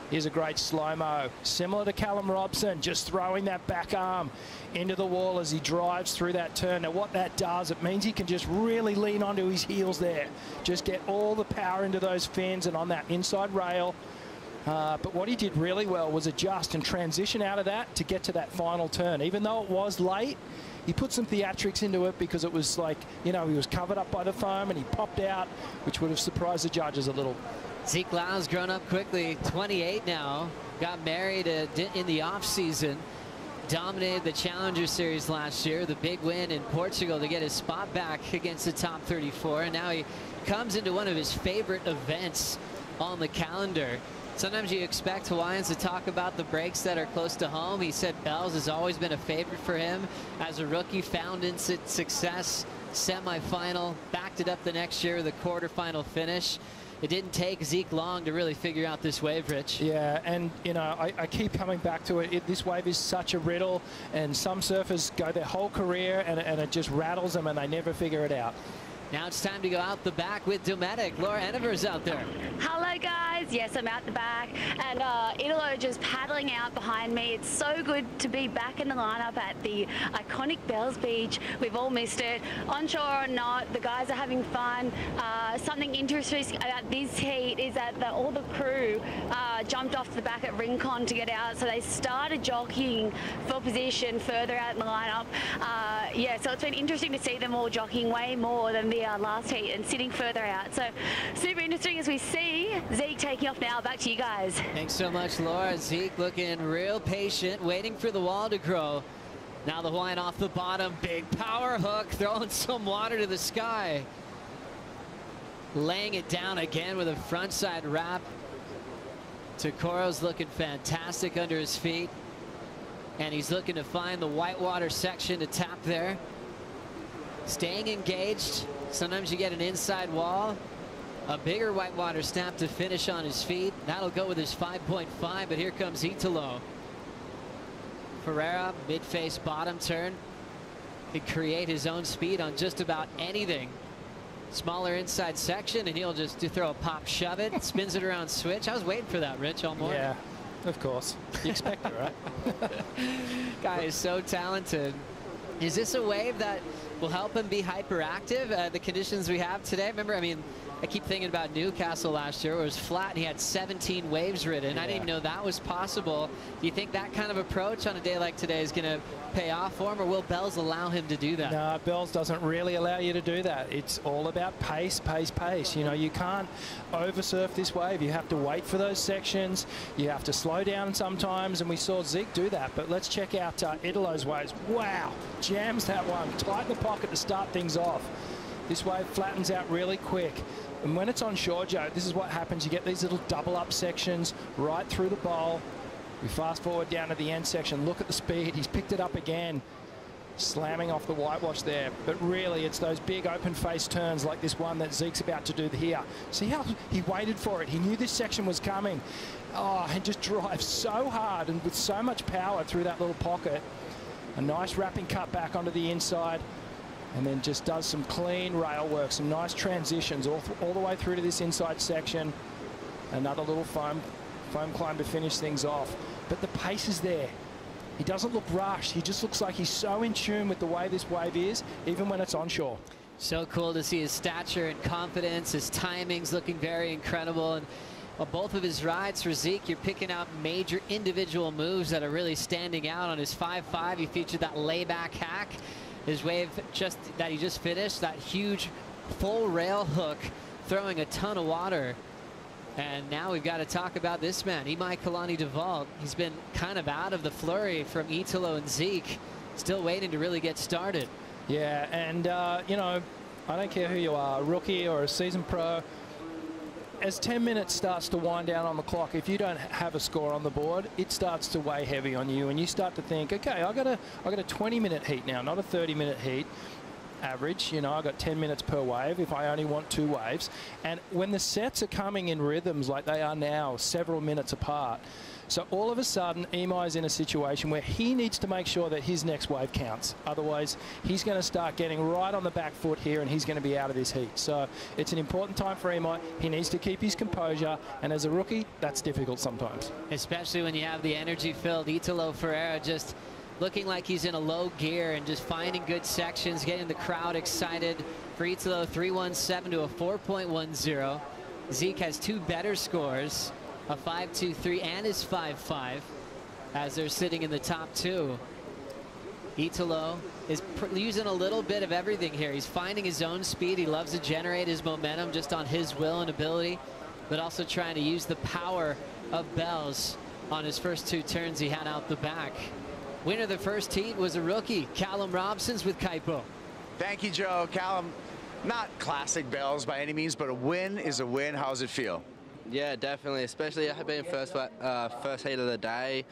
Here's a great slow-mo. Similar to Callum Robson, just throwing that back arm into the wall as he drives through that turn. Now, what that does, it means he can just really lean onto his heels there. Just get all the power into those fins and on that inside rail. But what he did really well was adjust and transition out of that to get to that final turn. Even though it was late, he put some theatrics into it because it was like, you know, he was covered up by the foam and he popped out, which would have surprised the judges a little. Zeke Lau's grown up quickly, 28 now, got married in the off-season, dominated the Challenger Series last year, the big win in Portugal to get his spot back against the top 34, and now he comes into one of his favorite events on the calendar. Sometimes you expect Hawaiians to talk about the breaks that are close to home. He said Bells has always been a favorite for him. As a rookie, found instant success, semifinal, backed it up the next year with a quarterfinal finish. It didn't take Zeke long to really figure out this wave, Rich. Yeah, and, you know, I keep coming back to it. This wave is such a riddle, and some surfers go their whole career, and it just rattles them, and they never figure it out. Now it's time to go out the back with Dometic. Laura Enever's out there. Hello, guys. Yes, I'm out the back. And Italo just paddling out behind me. It's so good to be back in the lineup at the iconic Bells Beach. We've all missed it. Onshore or not, the guys are having fun. Something interesting about this heat is that all the crew jumped off the back at Rincon to get out. So they started jockeying for position further out in the lineup. Yeah, so it's been interesting to see them all jockeying way more than the last heat and sitting further out. So super interesting as we see Zeke taking off now. Back to you guys. Thanks so much, Laura. Zeke looking real patient, waiting for the wall to grow. Now the Hawaiian off the bottom, big power hook, throwing some water to the sky. Laying it down again with a frontside wrap. Takoro's looking fantastic under his feet. And he's looking to find the whitewater section to tap there. Staying engaged. Sometimes you get an inside wall. A bigger whitewater snap to finish on his feet. That'll go with his 5.5, but here comes Italo. Ferreira, mid-face bottom turn. Could create his own speed on just about anything. Smaller inside section, and he'll just throw a pop, shove it, spins it around switch. I was waiting for that, Rich, all morning. Yeah, of course. You expect it, right? Guy is so talented. Is this a wave that will help him be hyperactive? The conditions we have today, remember, I mean, I keep thinking about Newcastle last year where it was flat and he had 17 waves ridden. Yeah. I didn't even know that was possible. Do you think that kind of approach on a day like today is going to pay off for him, or will Bells allow him to do that? No, Bells doesn't really allow you to do that. It's all about pace, pace, pace. You know, you can't oversurf this wave. You have to wait for those sections. You have to slow down sometimes, and we saw Zeke do that. But let's check out Italo's waves. Wow, jams that one. Tighten the pocket to start things off. This wave flattens out really quick. And when it's on shore, Joe, this is what happens. You get these little double up sections right through the bowl. We fast forward down to the end section. Look at the speed. He's picked it up again, slamming off the whitewash there. But really, it's those big open face turns like this one that Zeke's about to do here. See how he waited for it. He knew this section was coming. Oh, and just drives so hard and with so much power through that little pocket. A nice wrapping cut back onto the inside. And then just does some clean rail work, some nice transitions all the way through to this inside section. Another little foam climb to finish things off. But the pace is there. He doesn't look rushed. He just looks like he's so in tune with the way this wave is, even when it's onshore. So cool to see his stature and confidence. His timing's looking very incredible. And well, both of his rides for Zeke, you're picking out major individual moves that are really standing out. On his 5.5, he featured that layback hack. His wave that he just finished, that huge full rail hook, throwing a ton of water. And now we've got to talk about this man, Imai Kalani-Duvall. He's been kind of out of the flurry from Italo and Zeke. Still waiting to really get started. Yeah, and, you know, I don't care who you are, a rookie or a seasoned pro. as 10 minutes starts to wind down on the clock, if you don't have a score on the board, it starts to weigh heavy on you, and you start to think, okay, I got a 20-minute heat now, not a 30-minute heat. Average, you know, I got 10 minutes per wave if I only want 2 waves. And when the sets are coming in rhythms like they are now, several minutes apart, so all of a sudden Imai's in a situation where he needs to make sure that his next wave counts. Otherwise, he's going to start getting right on the back foot here, and he's going to be out of this heat. So it's an important time for Imai. He needs to keep his composure, and as a rookie, that's difficult sometimes. Especially when you have the energy-filled Italo Ferreira just looking like he's in a low gear and just finding good sections, getting the crowd excited. For Italo, 3.17 to a 4.10. Zeke has 2 better scores, a 5.23 and his 5.5, as they're sitting in the top 2. Italo is using a little bit of everything here. He's finding his own speed. He loves to generate his momentum just on his will and ability, but also trying to use the power of Bells on his first 2 turns he had out the back. Winner of the first heat was a rookie, Callum Robson's with Kaipo. Thank you, Joe. Callum, not classic Bells by any means, but a win is a win. How does it feel? Yeah, definitely, especially being first heat of the day,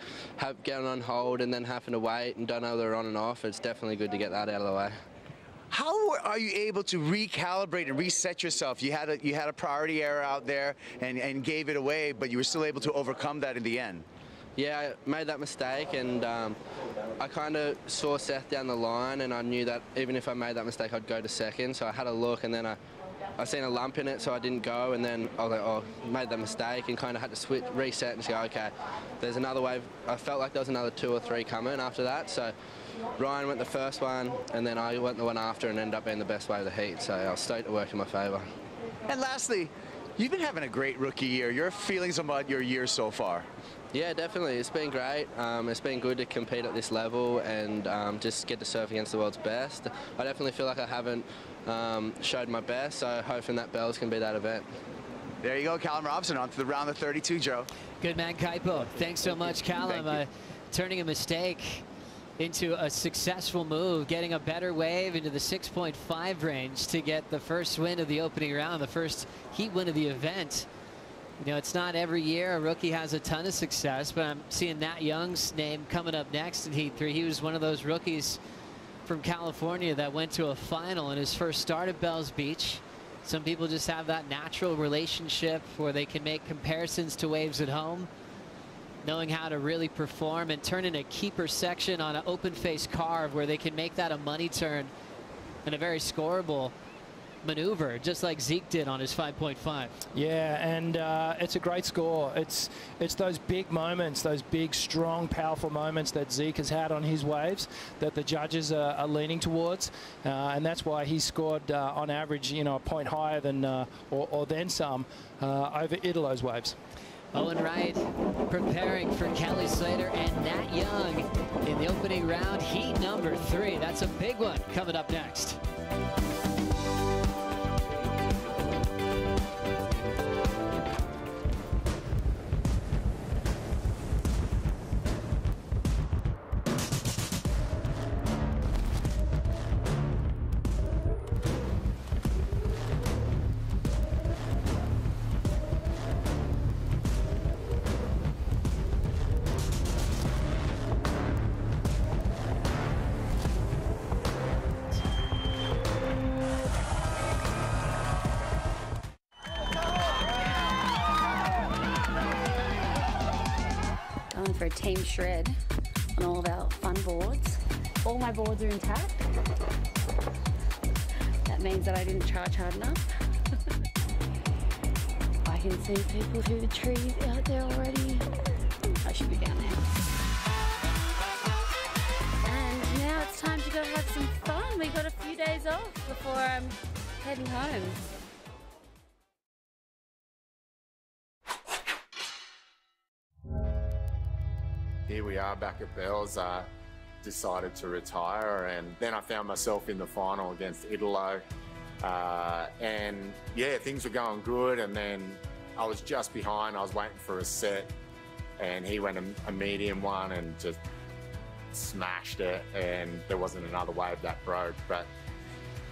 getting on hold and then having to wait and don't know they're on and off. It's definitely good to get that out of the way. How are you able to recalibrate and reset yourself? You had a priority error out there and gave it away, but you were still able to overcome that in the end. Yeah, I made that mistake, and I kind of saw Seth down the line, and I knew that even if I made that mistake, I'd go to second. So I had a look, and then I seen a lump in it, so I didn't go, and then I was like, oh, made that mistake, and kind of had to reset and just go, okay, there's another wave. I felt like there was another 2 or 3 coming after that. So Ryan went the first one, and then I went the one after, and ended up being the best wave of the heat. So I was stoked to work in my favour. And lastly, you've been having a great rookie year. Your feelings about your year so far? Yeah, definitely. It's been great. It's been good to compete at this level and just get to surf against the world's best. I definitely feel like I haven't showed my best, so hoping that Bells can be that event. There you go, Callum Robson on to the round of 32, Joe. Good man, Kaipo. Thanks so much, Callum. Turning a mistake into a successful move, getting a better wave into the 6.5 range to get the first win of the opening round, the first heat win of the event. You know, it's not every year a rookie has a ton of success, but I'm seeing Nat Young's name coming up next in Heat 3. He was one of those rookies from California that went to a final in his first start at Bells Beach. Some people just have that natural relationship where they can make comparisons to waves at home, knowing how to really perform and turn in a keeper section on an open face carve where they can make that a money turn and a very scoreable maneuver, just like Zeke did on his 5.5. Yeah, and it's a great score. It's those big moments, those big, strong, powerful moments that Zeke has had on his waves that the judges are leaning towards, and that's why he scored on average, you know, a point higher than or then some over Italo's waves. Owen Wright preparing for Kelly Slater and Nat Young in the opening round, heat number 3. That's a big one coming up next. For a team shred on all of our fun boards. All my boards are intact. That means that I didn't charge hard enough. I can see people through the trees out there already. I should be down there. And now it's time to go have some fun. We got a few days off before I'm heading home. Here we are back at Bells. Decided to retire, and then I found myself in the final against Italo. And yeah, things were going good, and then I was just behind. I was waiting for a set, and he went a medium one and just smashed it, and there wasn't another wave that broke. But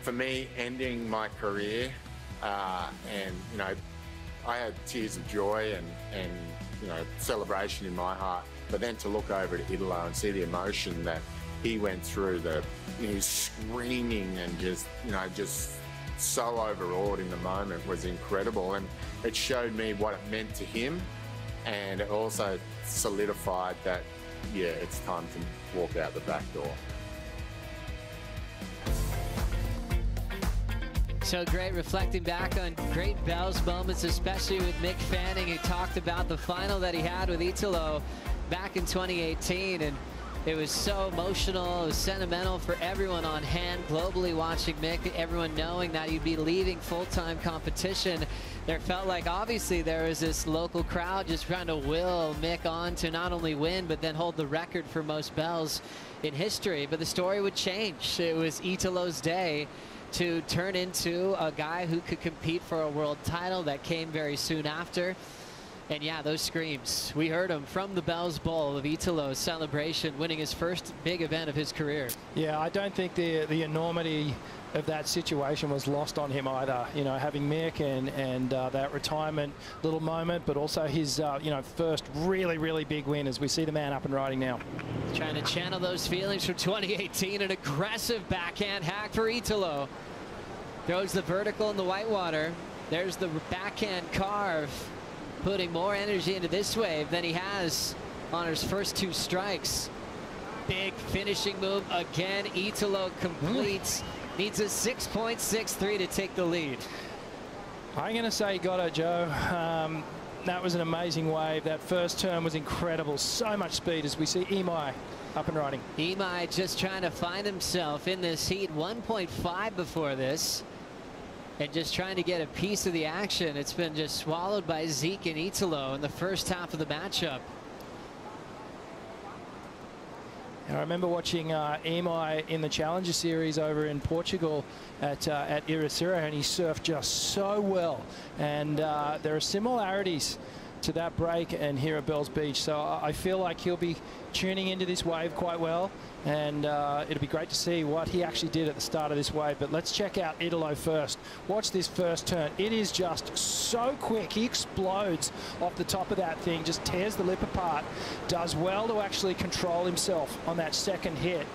for me, ending my career and, you know, I had tears of joy and you know, celebration in my heart. But then to look over to Italo and see the emotion that he went through, he was screaming and just, you know, just so overawed in the moment was incredible. And it showed me what it meant to him. And it also solidified that, yeah, it's time to walk out the back door. So great reflecting back on great Bells moments, especially with Mick Fanning, who talked about the final that he had with Italo back in 2018. And it was so emotional, it was sentimental for everyone on hand globally watching Mick, everyone knowing that he'd be leaving full-time competition. There felt like obviously there was this local crowd just trying to will Mick on to not only win, but then hold the record for most Bells in history. But the story would change. It was Italo's day to turn into a guy who could compete for a world title. That came very soon after. And yeah, those screams, we heard them from the Bells Bowl of Italo's celebration, winning his first big event of his career. Yeah, I don't think the enormity of that situation was lost on him either. You know, having Mick and that retirement little moment, but also his you know, first really big win as we see the man up and riding now. Trying to channel those feelings from 2018, an aggressive backhand hack for Italo. Throws the vertical in the whitewater. There's the backhand carve, putting more energy into this wave than he has on his first two strikes. Big finishing move again. Italo completes. Needs a 6.63 to take the lead. I'm going to say got it, Joe. That was an amazing wave. That first turn was incredible. So much speed as we see Imai up and riding. Imai just trying to find himself in this heat. 1.5 before this. And just trying to get a piece of the action. It's been just swallowed by Zeke and Italo in the first half of the matchup. I remember watching Imai in the Challenger Series over in Portugal at Ericeira, and he surfed just so well. And there are similarities to that break and here at Bells Beach. So I feel like he'll be tuning into this wave quite well. And it'll be great to see what he actually did at the start of this wave. But let's check out Italo first. Watch this first turn. It is just so quick. He explodes off the top of that thing, just tears the lip apart. Does well to actually control himself on that second hit.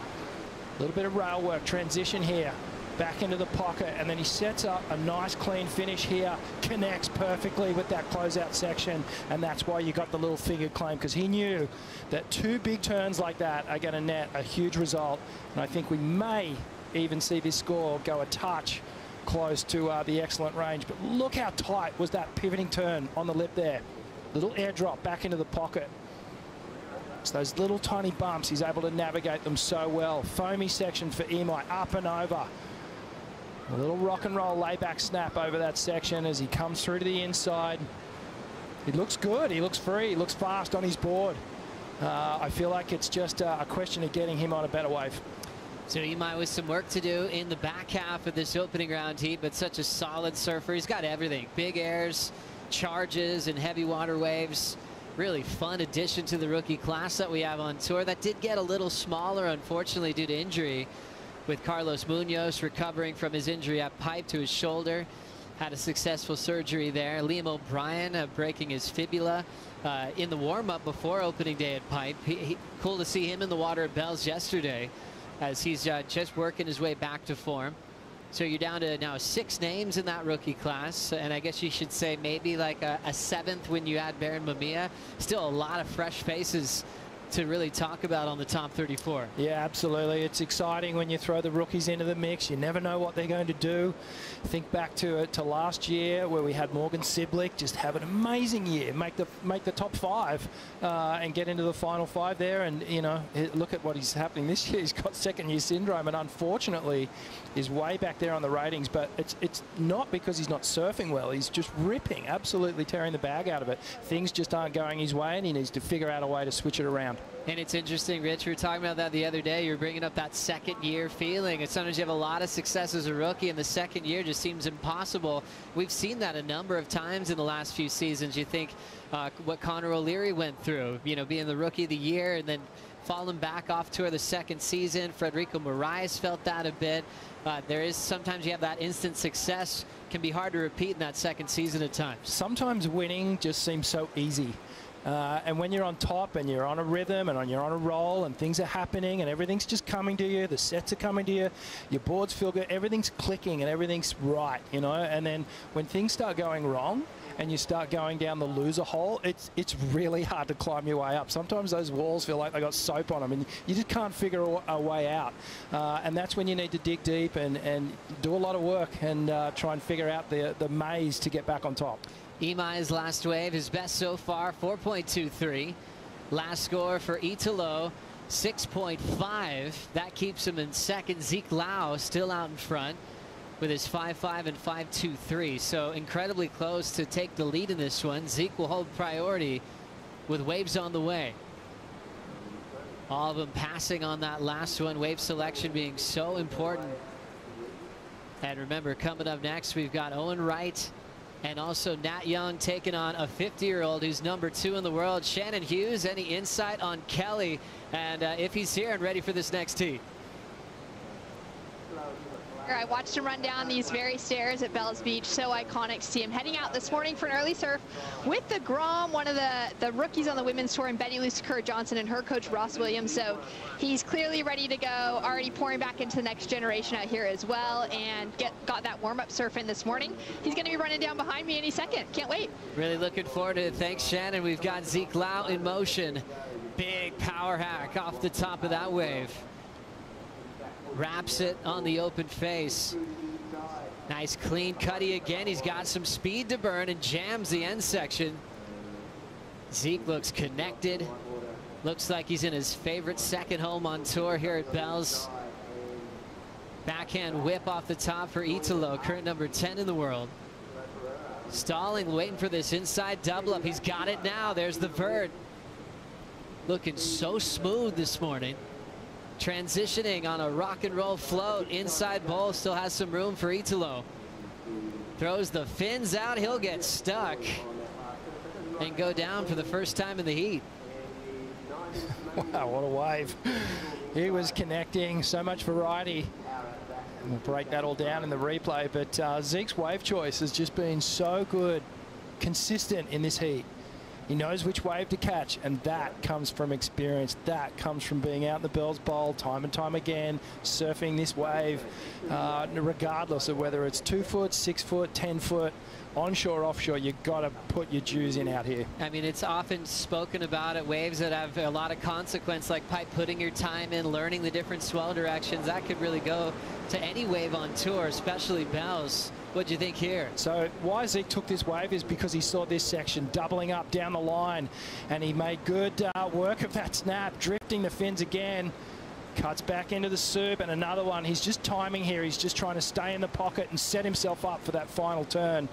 A little bit of rail work, transition here. Back into the pocket, and then he sets up a nice clean finish here, connects perfectly with that closeout section, and that's why you got the little fingered claim, because he knew that two big turns like that are going to net a huge result. And I think we may even see this score go a touch close to the excellent range. But look how tight was that pivoting turn on the lip there. Little airdrop back into the pocket. It's those little tiny bumps, he's able to navigate them so well. Foamy section for Imai, up and over. A little rock and roll layback snap over that section as he comes through to the inside. He looks good. He looks free. He looks fast on his board. I feel like it's just a question of getting him on a better wave. So Imai with some work to do in the back half of this opening round heat, but such a solid surfer. He's got everything. Big airs, charges, and heavy water waves. Really fun addition to the rookie class that we have on tour. That did get a little smaller, unfortunately, due to injury, with Carlos Munoz recovering from his injury at pipe to his shoulder. Had a successful surgery there. Liam O'Brien breaking his fibula in the warm-up before opening day at pipe. Cool to see him in the water at Bells yesterday as he's just working his way back to form. So you're down to now 6 names in that rookie class, and I guess you should say maybe like a 7th when you add Baron Mamiya. Still a lot of fresh faces to really talk about on the top 34. Yeah, absolutely. It's exciting when you throw the rookies into the mix. You never know what they're going to do. Think back to last year where we had Morgan Siblick just have an amazing year, make the top 5 and get into the final 5 there. And you know, look at what is happening this year. He's got second-year syndrome, and unfortunately, is way back there on the ratings. But it's not because he's not surfing well. He's just ripping, absolutely tearing the bag out of it. Things just aren't going his way, and he needs to figure out a way to switch it around. And it's interesting, Rich, we were talking about that the other day. You're bringing up that second-year feeling. And sometimes you have a lot of success as a rookie, and the second year just seems impossible. We've seen that a number of times in the last few seasons. You think what Connor O'Leary went through, you know, being the rookie of the year and then fallen back off tour the second season. Federico Moraes felt that a bit. There is sometimes you have that instant success, can be hard to repeat in that second season at times. Sometimes winning just seems so easy. And when you're on top and you're on a rhythm and you're on a roll and things are happening and everything's just coming to you, the sets are coming to you, your boards feel good, everything's clicking and everything's right, you know. And then when things start going wrong and you start going down the loser hole, it's really hard to climb your way up. Sometimes those walls feel like they got soap on them and you just can't figure a way out. And that's when you need to dig deep and do a lot of work and try and figure out the maze to get back on top. Imai's last wave, his best so far, 4.23. Last score for Italo, 6.5. That keeps him in second. Zeke Lau still out in front with his 5.5 and 5.23. So incredibly close to take the lead in this one. Zeke will hold priority with waves on the way. All of them passing on that last one. Wave selection being so important. And remember, coming up next, we've got Owen Wright and also Nat Young taking on a 50-year-old who's #2 in the world. Shannon Hughes, any insight on Kelly and if he's here and ready for this next tee? I watched him run down these very stairs at Bells Beach. So iconic to see him heading out this morning for an early surf with the Grom, one of the rookies on the women's tour, and Benny Luce Johnson and her coach Ross Williams. So he's clearly ready to go, already pouring back into the next generation out here as well, and got that warm-up surf in this morning. He's going to be running down behind me any second. Can't wait. Really looking forward to it. Thanks, Shannon. We've got Zeke Lau in motion. Big power hack off the top of that wave. Wraps it on the open face. Nice clean cutty again. He's got some speed to burn and jams the end section. Zeke looks connected. Looks like he's in his favorite second home on tour here at Bells. Backhand whip off the top for Italo, current #10 in the world. Stalling, waiting for this inside double up. He's got it now. There's the vert. Looking so smooth this morning. Transitioning on a rock and roll float. Inside bowl still has some room for Italo. Throws the fins out. He'll get stuck and go down for the first time in the heat. Wow, what a wave. He was connecting, so much variety. We'll break that all down in the replay, but Zeke's wave choice has just been so good, consistent in this heat. He knows which wave to catch, and that comes from experience. That comes from being out in the Bells Bowl time and time again, surfing this wave, regardless of whether it's 2 foot, 6 foot, 10 foot, onshore, offshore. You've got to put your dues in out here. I mean, it's often spoken about at waves that have a lot of consequence, like putting your time in, learning the different swell directions. That could really go to any wave on tour, especially Bells. What do you think here? So why Zeke took this wave is because he saw this section doubling up down the line, and he made good work of that snap, drifting the fins again. Cuts back into the soup, and another one. He's just timing here. He's just trying to stay in the pocket and set himself up for that final turn.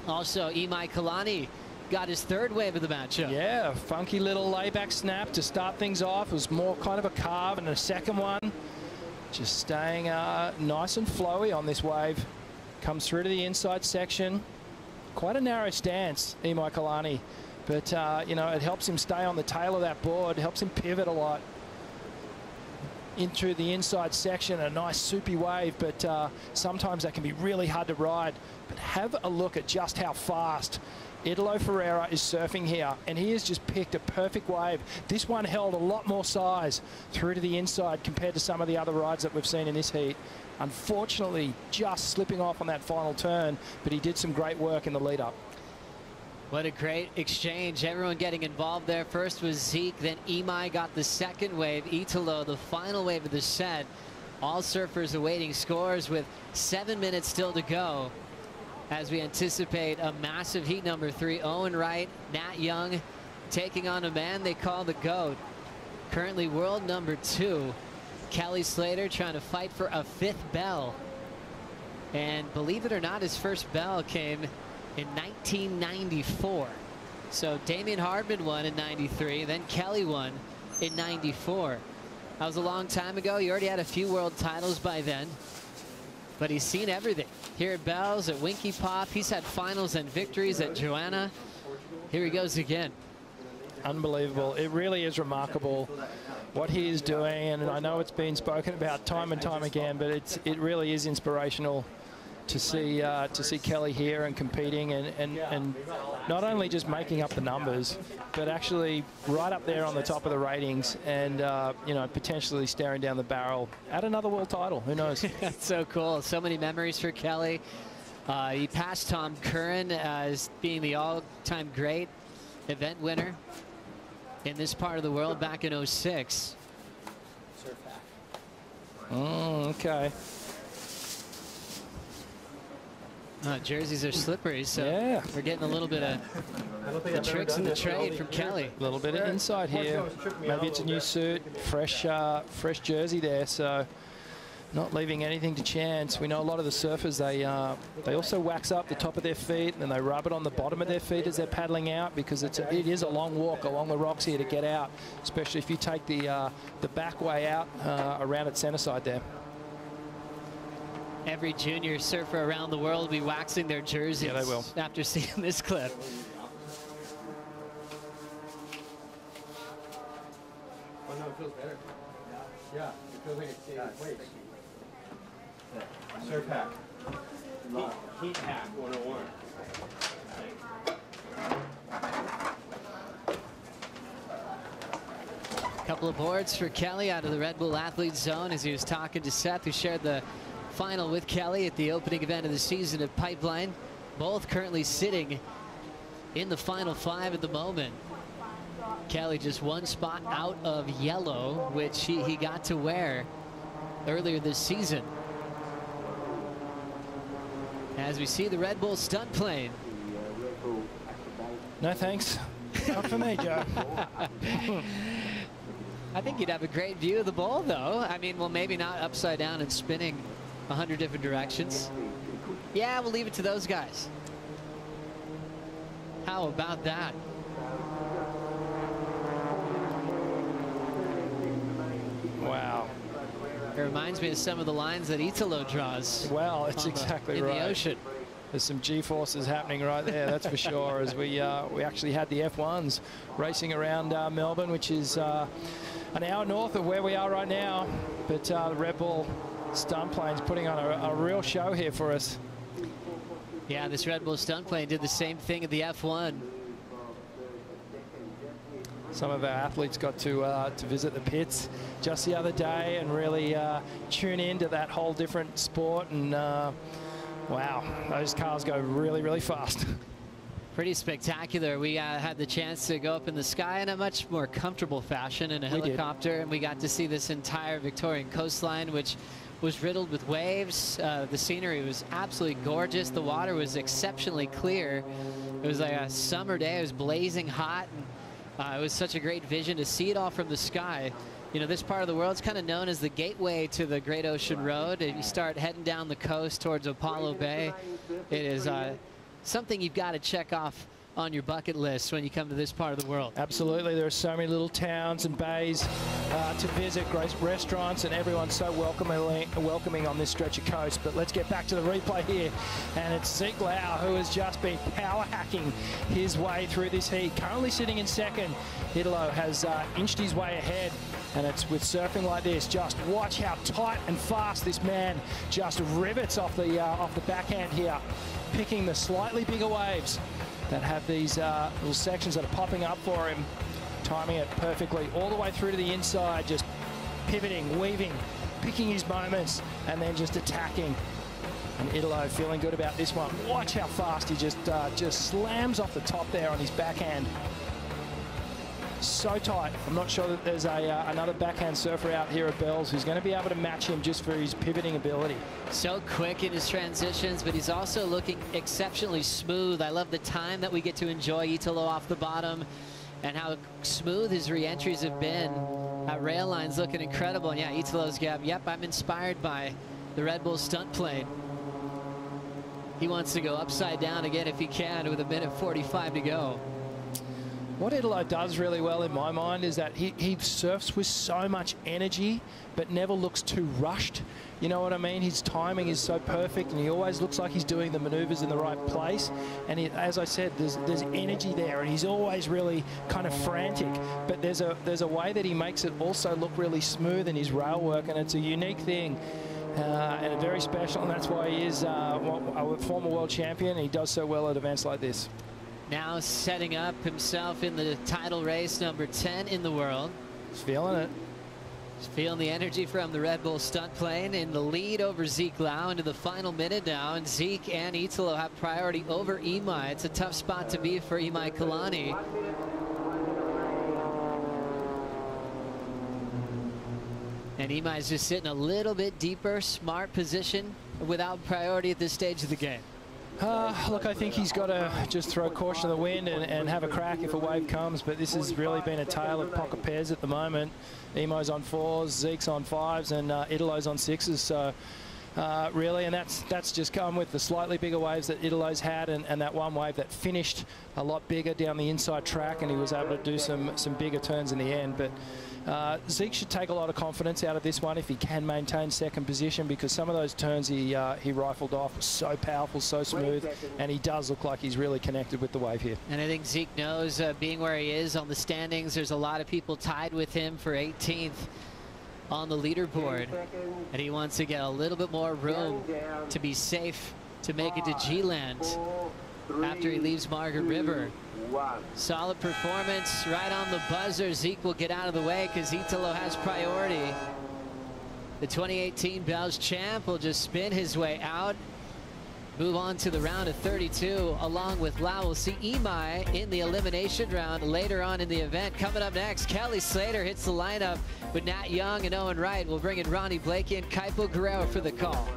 Also, Imai Kalani got his third wave of the matchup. Yeah, funky little layback snap to start things off. It was more kind of a carve, and a second one. Just staying nice and flowy on this wave. Comes through to the inside section. Quite a narrow stance, Imai Kalani. But, you know, it helps him stay on the tail of that board. Helps him pivot a lot. Into the inside section, a nice soupy wave. But sometimes that can be really hard to ride. But have a look at just how fast Italo Ferreira is surfing here, and he has just picked a perfect wave. This one held a lot more size through to the inside compared to some of the other rides that we've seen in this heat. Unfortunately, just slipping off on that final turn, but he did some great work in the lead up. What a great exchange. Everyone getting involved there. First was Zeke, then Imai got the second wave. Italo, the final wave of the set. All surfers awaiting scores with 7 minutes still to go, as we anticipate a massive heat #3. Owen Wright, Nat Young taking on a man they call the GOAT. Currently world #2. Kelly Slater trying to fight for a 5th bell. And believe it or not, his first bell came in 1994. So Damien Hardman won in 93, then Kelly won in 94. That was a long time ago. He already had a few world titles by then. But he's seen everything here at Bells, at Winky Pop. He's had finals and victories at Joanna. Here he goes again. unbelievable. It really is remarkable what he is doing, and I know it's been spoken about time and time again, but it really is inspirational to see Kelly here and competing and not only just making up the numbers, but actually right up there on the top of the ratings and you know, potentially staring down the barrel at another world title. Who knows? That's so cool. So many memories for Kelly. He passed Tom Curran as being the all-time great event winner in this part of the world back in '06. Okay. Jerseys are slippery, so yeah, we're getting a little bit of the tricks in the trade from Kelly. A little bit of insight here. Maybe it's a new suit, fresh jersey there, so not leaving anything to chance. We know a lot of the surfers, they also wax up the top of their feet and then they rub it on the bottom of their feet as they're paddling out, because it is a long walk along the rocks here to get out, especially if you take the back way out around at center side there. Every junior surfer around the world will be waxing their jerseys. Yeah, they will. After seeing this clip. Oh no, it feels better. Yeah, it feels like it's weight. Surf hack. Heat hack 101. Couple of boards for Kelly out of the Red Bull Athlete Zone as he was talking to Seth, who shared the final with Kelly at the opening event of the season at Pipeline. Both currently sitting in the final 5 at the moment. Kelly just one spot out of yellow, which he got to wear earlier this season. As we see the Red Bull stunt plane. No thanks. Not for me, Joe. I think you'd have a great view of the ball, though. I mean, well, maybe not upside down and spinning 100 different directions. Yeah, we'll leave it to those guys. How about that? Wow. It reminds me of some of the lines that Italo draws. Well, it's exactly in right. the ocean. There's some G-forces happening right there, that's for sure, as we actually had the F1s racing around Melbourne, which is an hour north of where we are right now. But the Red Bull stunt plane's putting on a real show here for us. Yeah, this Red Bull stunt plane did the same thing at the F1. Some of our athletes got to visit the pits just the other day and really tune into that whole different sport. And wow, those cars go really, really fast. Pretty spectacular. We had the chance to go up in the sky in a much more comfortable fashion in a helicopter, and we got to see this entire Victorian coastline, which was riddled with waves. The scenery was absolutely gorgeous. The water was exceptionally clear. It was like a summer day. It was blazing hot, and it was such a great vision to see it all from the sky. You know, this part of the world is kind of known as the gateway to the Great Ocean Road. If you start heading down the coast towards Apollo Bay, it is something you've got to check off on your bucket list when you come to this part of the world. Absolutely. There are so many little towns and bays to visit, great restaurants, and everyone's so welcoming on this stretch of coast. But let's get back to the replay here. And it's Zeke Lau, who has just been power hacking his way through this heat. Currently sitting in second. Italo has inched his way ahead. And it's with surfing like this, just watch how tight and fast this man just rivets off the backhand here, picking the slightly bigger waves that have these little sections that are popping up for him, timing it perfectly all the way through to the inside, just pivoting, weaving, picking his moments, and then just attacking. And Italo feeling good about this one. Watch how fast he just slams off the top there on his backhand. So tight. I'm not sure that there's another backhand surfer out here at Bells who's going to be able to match him just for his pivoting ability. So quick in his transitions, but he's also looking exceptionally smooth. I love the time that we get to enjoy Italo off the bottom and how smooth his re-entries have been. That rail line's looking incredible. And yeah, Italo's gap. Yep, I'm inspired by the Red Bull stunt plane. He wants to go upside down again if he can with a minute 45 to go. What Idolo does really well in my mind is that he surfs with so much energy, but never looks too rushed. You know what I mean? His timing is so perfect, and he always looks like he's doing the maneuvers in the right place. And as I said, there's energy there, and he's always really kind of frantic. But there's a way that he makes it also look really smooth in his rail work, and it's a unique thing. And very special, and that's why he is a former world champion, and he does so well at events like this. Now setting up himself in the title race, number 10 in the world. He's feeling it. He's feeling the energy from the Red Bull stunt plane, in the lead over Zeke Lau into the final minute now, and Zeke and Italo have priority over Imai. It's a tough spot to be for Imai Kalani. And Imai's just sitting a little bit deeper, smart position, without priority at this stage of the game. Look, I think he's got to just throw caution to the wind and have a crack if a wave comes, but this has really been a tale of pocket pairs at the moment. Imo's on 4s, Zeke's on 5s, and Italo's on 6s, so really, and that's just come with the slightly bigger waves that Italo's had, and that one wave that finished a lot bigger down the inside track, and he was able to do some bigger turns in the end. But Zeke should take a lot of confidence out of this one if he can maintain second position, because some of those turns he rifled off were so powerful, so smooth, and he does look like he's really connected with the wave here. And I think Zeke knows, being where he is on the standings, there's a lot of people tied with him for 18th on the leaderboard, and he wants to get a little bit more room to be safe to make it to G-Land after he leaves Margaret River. Solid performance right on the buzzer. Zeke will get out of the way because Italo has priority. The 2018 Bells champ will just spin his way out, move on to the round of 32 along with Lau. We'll see Imai in the elimination round later on in the event. Coming up next, Kelly Slater hits the lineup with Nat Young and Owen Wright. We'll bring in Ronnie Blakey and Kaipo Guerrero for the call.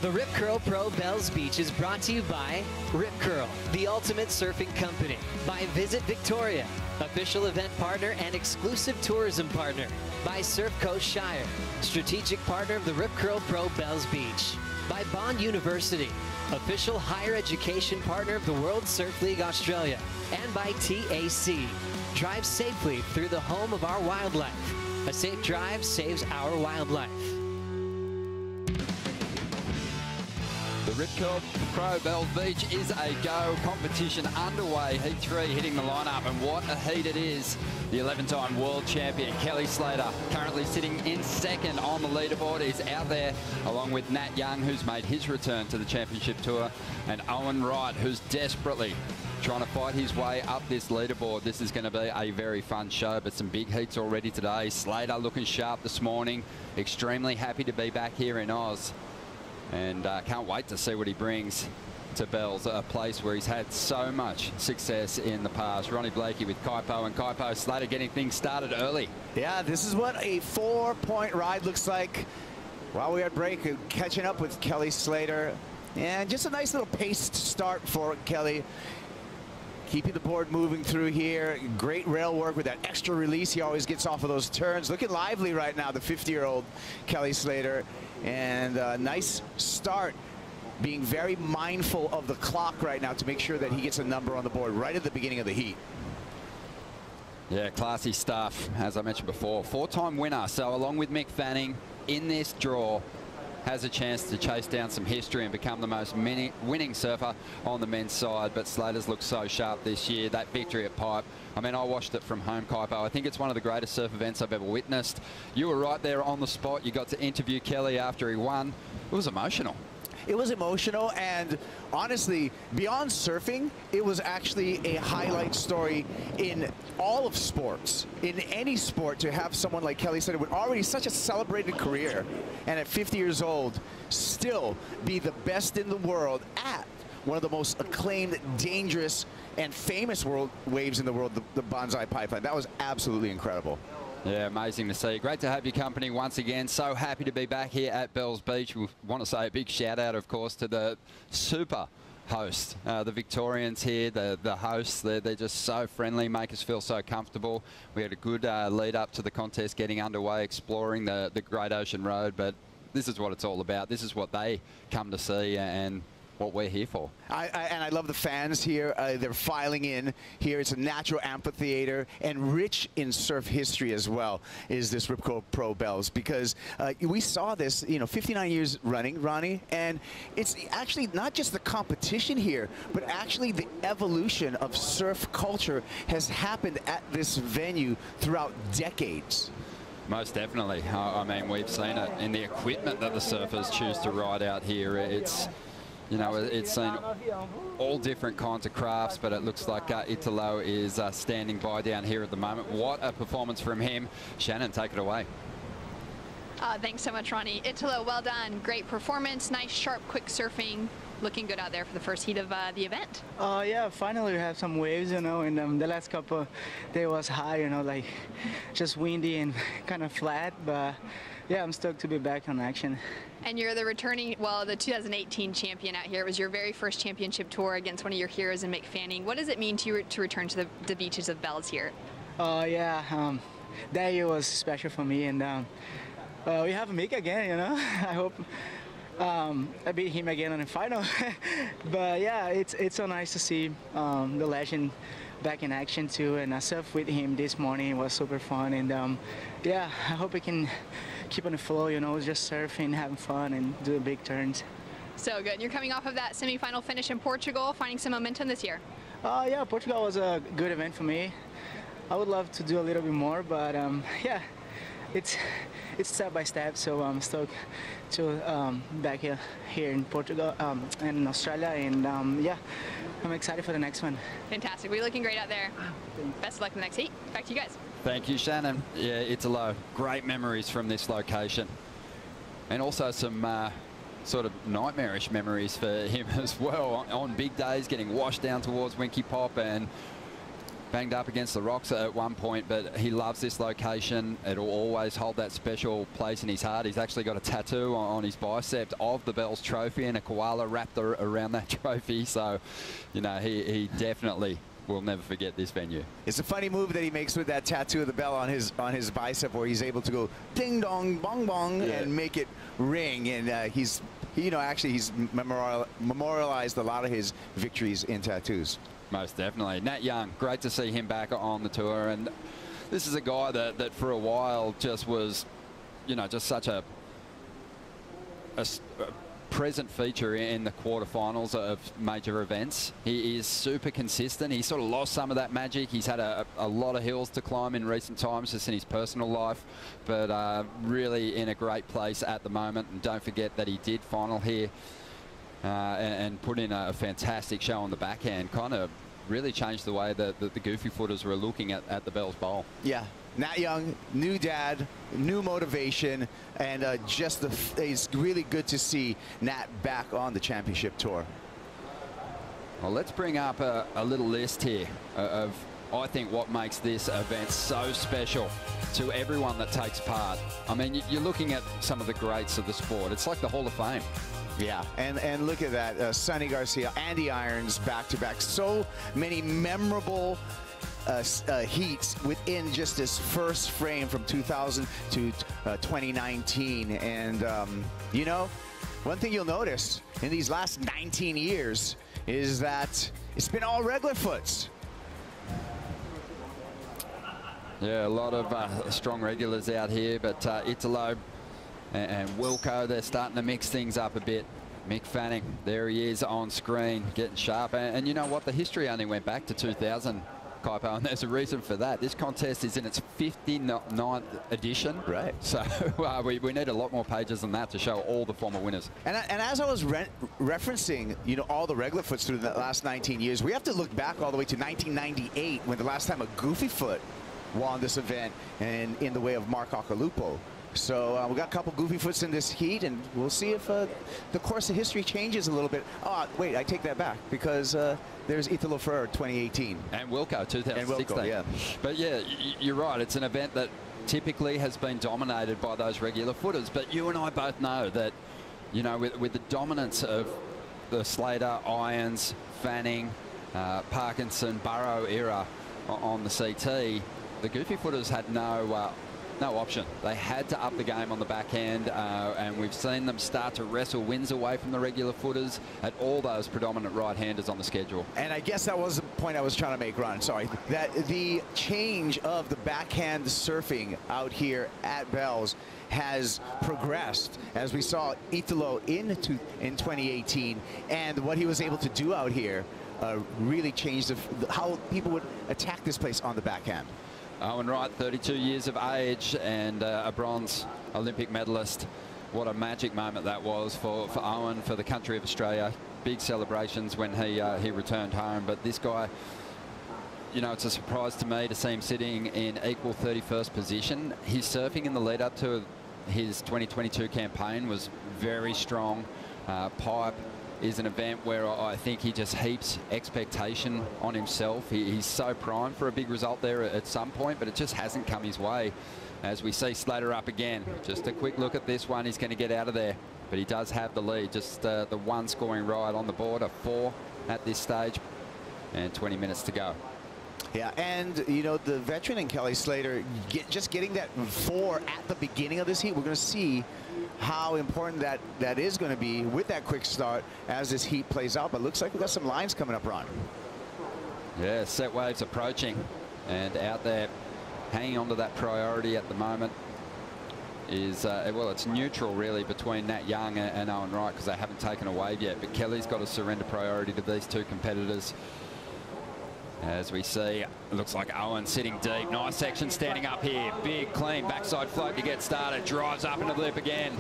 The Rip Curl Pro Bells Beach is brought to you by Rip Curl, the ultimate surfing company. By Visit Victoria, official event partner and exclusive tourism partner. By Surf Coast Shire, strategic partner of the Rip Curl Pro Bells Beach. By Bond University, official higher education partner of the World Surf League Australia. And by TAC, drive safely through the home of our wildlife. A safe drive saves our wildlife. The Rip Curl Pro Bells Beach is a go. Competition underway. Heat 3 hitting the lineup, and what a heat it is. The 11-time world champion Kelly Slater, currently sitting in second on the leaderboard, is out there along with Nat Young, who's made his return to the championship tour, and Owen Wright, who's desperately trying to fight his way up this leaderboard. This is going to be a very fun show, but some big heats already today. Slater looking sharp this morning. Extremely happy to be back here in Oz. And can't wait to see what he brings to Bells, a place where he's had so much success in the past. Ronnie Blakey with Kaipo, and Kaipo Slater getting things started early. Yeah, this is what a 4-point ride looks like. While we are at break, catching up with Kelly Slater. And just a nice little paced start for Kelly. Keeping the board moving through here. Great rail work with that extra release he always gets off of those turns. Looking lively right now, the 50-year-old Kelly Slater. And a nice start, being very mindful of the clock right now to make sure that he gets a number on the board right at the beginning of the heat. Yeah, classy stuff, as I mentioned before. 4-time winner, so along with Mick Fanning in this draw, has a chance to chase down some history and become the most winning surfer on the men's side. But Slater's looked so sharp this year. That victory at Pipe, I mean, I watched it from home, Kaipo. I think it's one of the greatest surf events I've ever witnessed. You were right there on the spot. You got to interview Kelly after he won. It was emotional. It was emotional, and honestly, beyond surfing, it was actually a highlight story in all of sports, in any sport, to have someone like Kelly Slater with already such a celebrated career, and at 50 years old, still be the best in the world at one of the most acclaimed, dangerous, and famous world waves in the world, the Bonsai Pipeline. That was absolutely incredible. Yeah, amazing to see. Great to have your company once again. So happy to be back here at Bells Beach. We want to say a big shout out, of course, to the super host, the Victorians here, the hosts. They're just so friendly, make us feel so comfortable. We had a good lead up to the contest getting underway, exploring the Great Ocean Road, but this is what it's all about. This is what they come to see and what we're here for. And I love the fans here. They're filing in here. It's a natural amphitheater, and rich in surf history as well is this Rip Curl Pro Bells, because we saw this, 59 years running, Ronnie, and it's actually not just the competition here, but actually the evolution of surf culture has happened at this venue throughout decades. Most definitely. I mean, we've seen it in the equipment that the surfers choose to ride out here. It's it's seen all different kinds of crafts, but it looks like Italo is standing by down here at the moment. What a performance from him. Shannon, take it away. Thanks so much, Ronnie. Italo, well done. Great performance. Nice, sharp, quick surfing. Looking good out there for the first heat of the event. Yeah, finally we have some waves, and the last couple days was high, like just windy and kind of flat, but yeah, I'm stoked to be back on action. And you're the returning, the 2018 champion out here. It was your very first championship tour against one of your heroes in Mick Fanning. What does it mean to you to return to the beaches of Bells here? Yeah, that year was special for me, and we have Mick again, I hope I beat him again in the final. But yeah, it's so nice to see the legend back in action too, and I surfed with him this morning. It was super fun, and yeah, I hope we can keep on the flow, just surfing, having fun, and do big turns. So good. You're coming off of that semi-final finish in Portugal, finding some momentum this year. Yeah, Portugal was a good event for me. I would love to do a little bit more, but yeah, it's step by step. So I'm stoked to back here in Portugal and in Australia, and yeah, I'm excited for the next one. Fantastic. We're looking great out there. Best of luck in the next heat. Back to you guys. Thank you, Shannon. Yeah, Italo, great memories from this location. And also some sort of nightmarish memories for him as well. On big days, getting washed down towards Winky Pop and banged up against the rocks at one point, but he loves this location. It'll always hold that special place in his heart. He's actually got a tattoo on his bicep of the Bells trophy and a koala wrapped around that trophy. So, he definitely will never forget this venue. It's a funny move that he makes with that tattoo of the bell on his bicep, where he's able to go ding dong bong bong and make it ring. And he's memorialized a lot of his victories in tattoos. Most definitely. Nat Young, great to see him back on the tour, and this is a guy that for a while just was, just such a present feature in the quarterfinals of major events. He is super consistent. He sort of lost some of that magic. He's had a lot of hills to climb in recent times, just in his personal life, but really in a great place at the moment. And don't forget that he did final here and put in a fantastic show on the backhand. Kind of really changed the way that the goofy footers were looking at the Bells Bowl. Yeah. Nat Young, new dad, new motivation, and it's really good to see Nat back on the championship tour. Well, let's bring up a little list here of, I think, what makes this event so special to everyone that takes part. I mean, you're looking at some of the greats of the sport. It's like the Hall of Fame. Yeah, and look at that. Sonny Garcia, Andy Irons back-to-back. So many memorable heats within just this first frame from 2000 to 2019. And, you know, one thing you'll notice in these last 19 years is that it's been all regular foots. Yeah, a lot of strong regulars out here, but Italo and Wilco, they're starting to mix things up a bit. Mick Fanning, there he is on screen, getting sharp. And you know what? The history only went back to 2000, Kaipo, and there's a reason for that. This contest is in its 59th edition. Right. So we need a lot more pages than that to show all the former winners. And as I was referencing, you know, all the regular foots through the last 19 years, we have to look back all the way to 1998 when the last time a goofy foot won this event, and in the way of Mark Occhilupo. So we got a couple goofy foots in this heat, and we'll see if the course of history changes a little bit. Oh, wait, I take that back, because there's Italo Ferrer 2018. And Wilco 2016. And Wilco, yeah. But yeah, you're right. It's an event that typically has been dominated by those regular footers. But you and I both know that, you know, with the dominance of the Slater, Irons, Fanning, Parkinson, Burrow era on the CT, the goofy footers had no option. They had to up the game on the backhand, and we've seen them start to wrestle wins away from the regular footers at all those predominant right-handers on the schedule. And I guess that was the point I was trying to make, Ron. Sorry. That the change of the backhand surfing out here at Bells has progressed, as we saw Italo in 2018, and what he was able to do out here really changed how people would attack this place on the backhand. Owen Wright, 32 years of age and a bronze Olympic medalist. What a magic moment that was for Owen, for the country of Australia. Big celebrations when he returned home. But this guy, you know, it's a surprise to me to see him sitting in equal 31st position. His surfing in the lead up to his 2022 campaign was very strong. Pipe is an event where I think he just heaps expectation on himself. He's so primed for a big result there at some point, but it just hasn't come his way. As we see Slater up again. Just a quick look at this one. He's going to get out of there, but he does have the lead. Just the one scoring ride on the board, a 4 at this stage, and 20 minutes to go. Yeah, and, you know, the veteran and Kelly Slater, just getting that 4 at the beginning of this heat, we're going to see how important that is going to be with that quick start as this heat plays out. But looks like we've got some lines coming up, Ron. Yeah, set waves approaching, and out there hanging on to that priority at the moment is, well, it's neutral really between Nat Young and Owen Wright, because they haven't taken a wave yet. But Kelly's got to surrender priority to these two competitors. As we see, it looks like Owen sitting deep. Nice section standing up here. Big, clean backside float to get started. Drives up into the lip again.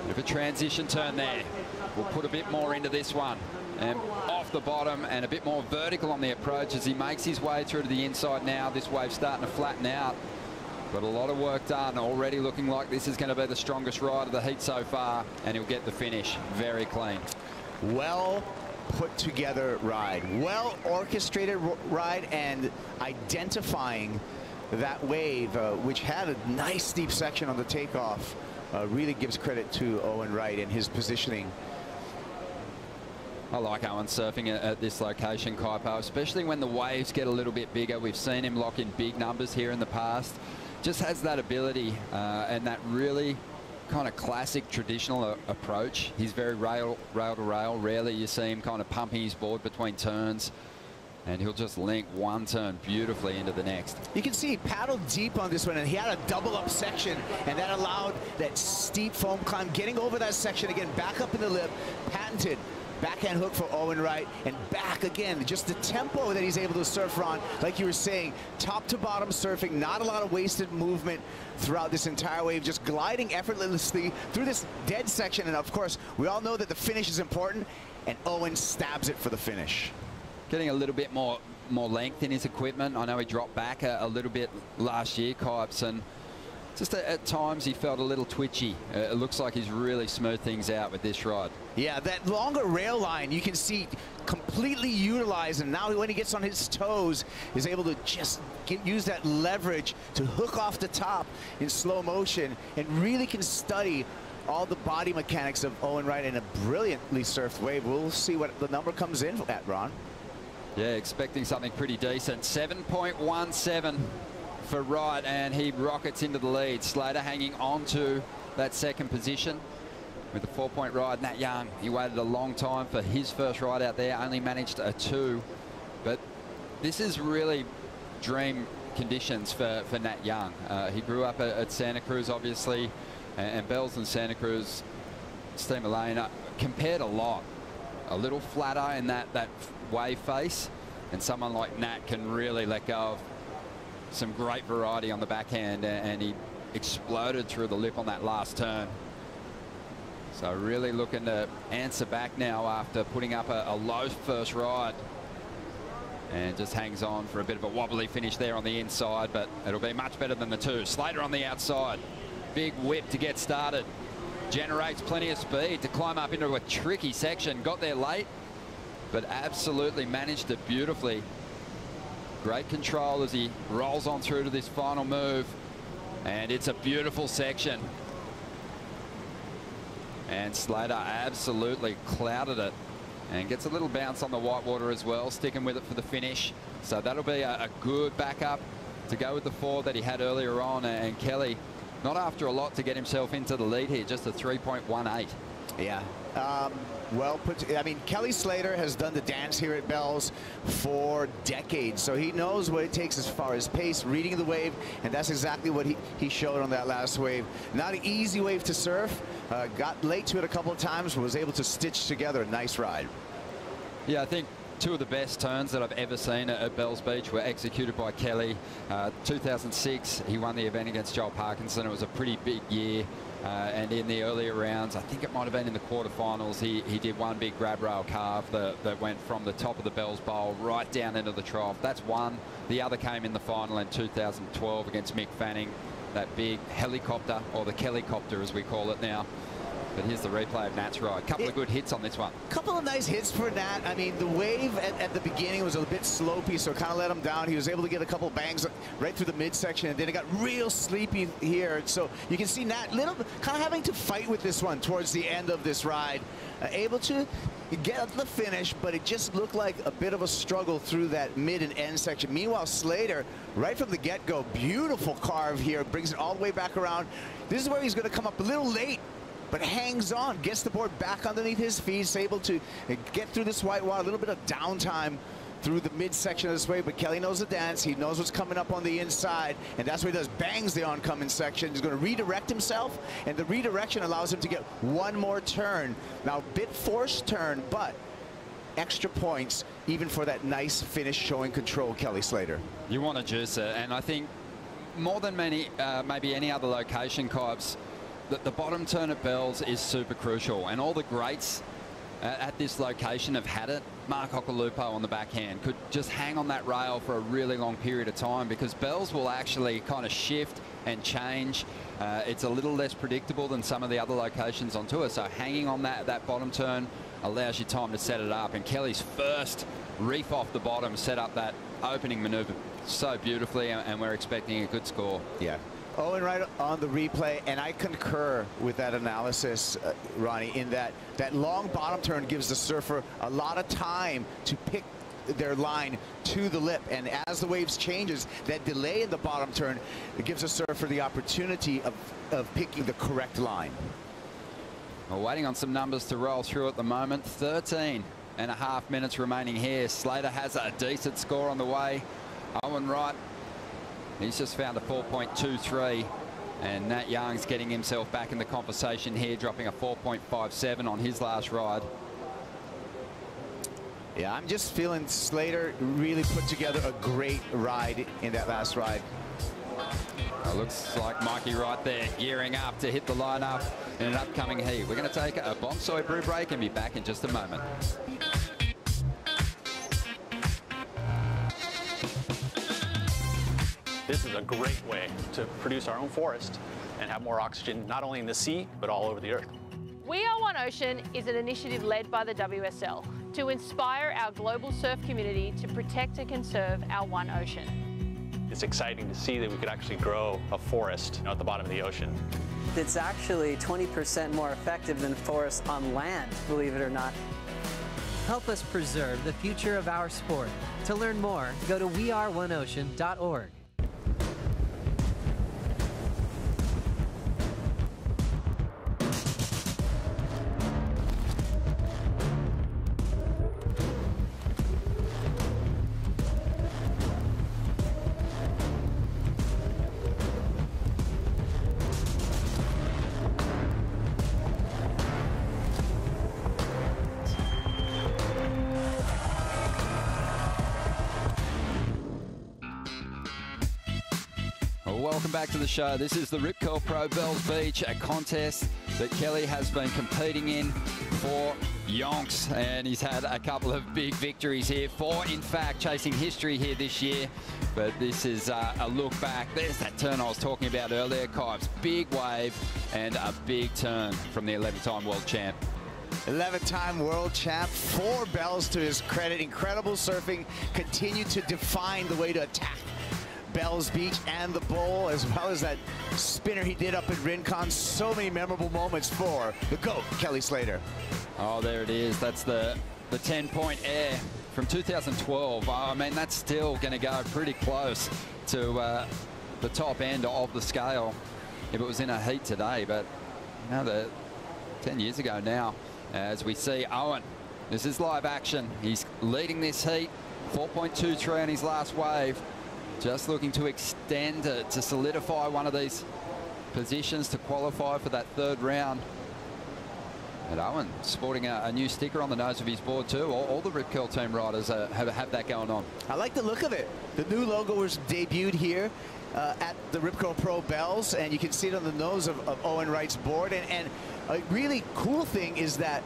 Bit of a transition turn there. We'll put a bit more into this one. And off the bottom and a bit more vertical on the approach as he makes his way through to the inside now. This wave's starting to flatten out. But a lot of work done. Already looking like this is going to be the strongest ride of the heat so far. And he'll get the finish. Very clean. Well put together ride, well orchestrated ride, and identifying that wave, which had a nice steep section on the takeoff, really gives credit to Owen Wright and his positioning. I like Owen surfing at this location, Kaipo, especially when the waves get a little bit bigger. We've seen him lock in big numbers here in the past. Just has that ability and that really kind of classic traditional approach. He's very rail to rail. Rarely you see him kind of pumping his board between turns, and he'll just link one turn beautifully into the next. You can see he paddled deep on this one, and he had a double up section, and that allowed that steep foam climb, getting over that section again, back up in the lip, patented backhand hook for Owen Wright, and back again. Just the tempo that he's able to surf on, like you were saying, top to bottom surfing, not a lot of wasted movement throughout this entire wave, just gliding effortlessly through this dead section. And of course, we all know that the finish is important, and Owen stabs it for the finish. Getting a little bit more length in his equipment. I know he dropped back a little bit last year, Kipes, and Just at times he felt a little twitchy. It looks like he's really smoothed things out with this ride. Yeah, that longer rail line you can see completely utilized, and now when he gets on his toes, he's able to just use that leverage to hook off the top in slow motion, and really can study all the body mechanics of Owen Wright in a brilliantly surfed wave. We'll see what the number comes in at, Ron. Yeah, expecting something pretty decent. 7.17 for Wright, and he rockets into the lead. Slater hanging on to that second position with a 4-point ride. Nat Young, he waited a long time for his first ride out there, only managed a 2. But this is really dream conditions for Nat Young. He grew up at Santa Cruz, obviously, and Bells and Santa Cruz, Steamer Lane, compared a lot. A little flatter in that wave face, and someone like Nat can really let go of some great variety on the backhand, and he exploded through the lip on that last turn. So really looking to answer back now after putting up a low first ride, and just hangs on for a bit of a wobbly finish there on the inside, but it'll be much better than the 2. Slater on the outside, big whip to get started, generates plenty of speed to climb up into a tricky section. Got there late, but absolutely managed it beautifully. Great control as he rolls on through to this final move, and it's a beautiful section. And Slater absolutely clouded it, and gets a little bounce on the whitewater as well, sticking with it for the finish. So that'll be a good backup to go with the 4 that he had earlier on, and Kelly not after a lot to get himself into the lead here, just a 3.18. Yeah. Well put. I mean, Kelly Slater has done the dance here at Bells for decades, so he knows what it takes as far as pace, reading the wave, and that's exactly what he showed on that last wave. Not an easy wave to surf. Got late to it a couple of times, was able to stitch together a nice ride. Yeah, I think 2 of the best turns that I've ever seen at Bells Beach were executed by Kelly. 2006, he won the event against Joel Parkinson. It was a pretty big year. And in the earlier rounds, I think it might have been in the quarterfinals, he did one big grab rail carve that went from the top of the Bells Bowl right down into the trough. That's one. The other came in the final in 2012 against Mick Fanning, that big helicopter, or the Kellycopter as we call it now. But here's the replay of Nat's ride. Couple of good hits on this one. Couple of nice hits for Nat. I mean, the wave at the beginning was a bit slopey, so it kind of let him down. He was able to get a couple bangs right through the midsection, and then it got real sleepy here. So you can see Nat kind of having to fight with this one towards the end of this ride. Able to get the finish, but it just looked like a bit of a struggle through that mid and end section. Meanwhile, Slater, right from the get-go, beautiful carve here, brings it all the way back around. This is where he's going to come up a little late, but hangs on, gets the board back underneath his feet, is able to get through this whitewater, a little bit of downtime through the midsection of this wave, but Kelly knows the dance. He knows what's coming up on the inside, and that's what he does. Bangs the oncoming section. He's going to redirect himself, and the redirection allows him to get one more turn. Now, bit forced turn, but extra points, even for that nice finish showing control, Kelly Slater. You want to juice it, and I think more than maybe any other location, Cobbs, the bottom turn at Bells is super crucial, and all the greats at this location have had it. Mark Occhilupo on the backhand could just hang on that rail for a really long period of time, because Bells will actually kind of shift and change. It's a little less predictable than some of the other locations on tour, so hanging on that bottom turn allows you time to set it up, and Kelly's first reef off the bottom set up that opening maneuver so beautifully, and we're expecting a good score. Yeah. Owen Wright on the replay, and I concur with that analysis, Ronnie, in that long bottom turn gives the surfer a lot of time to pick their line to the lip, and as the waves changes, that delay in the bottom turn, it gives the surfer the opportunity of picking the correct line. We're waiting on some numbers to roll through at the moment. 13.5 minutes remaining here. Slater has a decent score on the way. Owen Wright, he's just found a 4.23, and Nat Young's getting himself back in the conversation here, dropping a 4.57 on his last ride. Yeah, I'm just feeling Slater really put together a great ride in that last ride. It looks like Mikey Wright there gearing up to hit the lineup in an upcoming heat. We're going to take a Bonsai brew break and be back in just a moment. This is a great way to produce our own forest and have more oxygen, not only in the sea, but all over the earth. We Are One Ocean is an initiative led by the WSL to inspire our global surf community to protect and conserve our one ocean. It's exciting to see that we could actually grow a forest at the bottom of the ocean. It's actually 20% more effective than forests on land, believe it or not. Help us preserve the future of our sport. To learn more, go to weareoneocean.org. Welcome back to the show. This is the Rip Curl Pro Bells Beach, a contest that Kelly has been competing in for yonks, and he's had a couple of big victories here. 4, in fact, chasing history here this year. But this is a look back. There's that turn I was talking about earlier, Kibes. Big wave and a big turn from the 11-time world champ. 11-time world champ, 4 bells to his credit. Incredible surfing, continued to define the way to attack Bells Beach and the bowl, as well as that spinner he did up at Rincon. So many memorable moments for the GOAT, Kelly Slater. Oh, there it is. That's the 10-point air from 2012. I mean, that's still going to go pretty close to the top end of the scale if it was in a heat today. But you know, 10 years ago now, as we see Owen, this is live action. He's leading this heat, 4.23 on his last wave. Just looking to extend to solidify one of these positions to qualify for that 3rd round. And Owen sporting a new sticker on the nose of his board too. All the Rip Curl team riders have that going on. I like the look of it. The new logo was debuted here at the Rip Curl Pro Bells, and you can see it on the nose of Owen Wright's board. And a really cool thing is that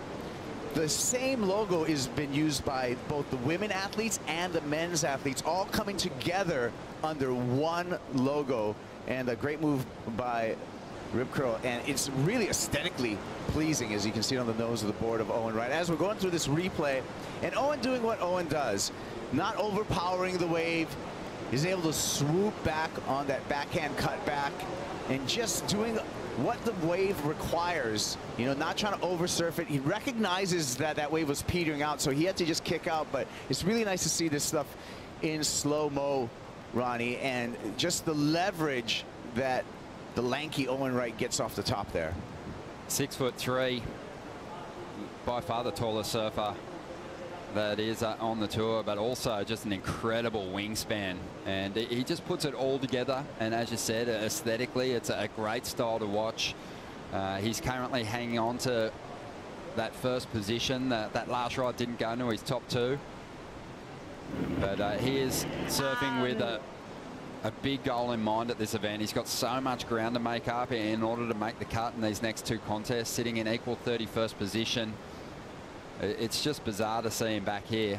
the same logo has been used by both the women athletes and the men's athletes, all coming together under one logo. And a great move by Rip Curl, and it's really aesthetically pleasing, as you can see on the nose of the board of Owen Wright. As we're going through this replay, and Owen doing what Owen does, not overpowering the wave, is able to swoop back on that backhand cutback and just doing what the wave requires, you know, not trying to oversurf it. He recognizes that that wave was petering out, so he had to just kick out. But it's really nice to see this stuff in slow-mo, Ronnie, and just the leverage that the lanky Owen Wright gets off the top there. 6'3", by far the tallest surfer that is on the tour, but also just an incredible wingspan, and he just puts it all together. And as you said, aesthetically, it's a great style to watch. He's currently hanging on to that first position. That last ride didn't go into his top 2, but he is surfing with a big goal in mind at this event. He's got so much ground to make up in order to make the cut in these next 2 contests, sitting in equal 31st position. It's just bizarre to see him back here.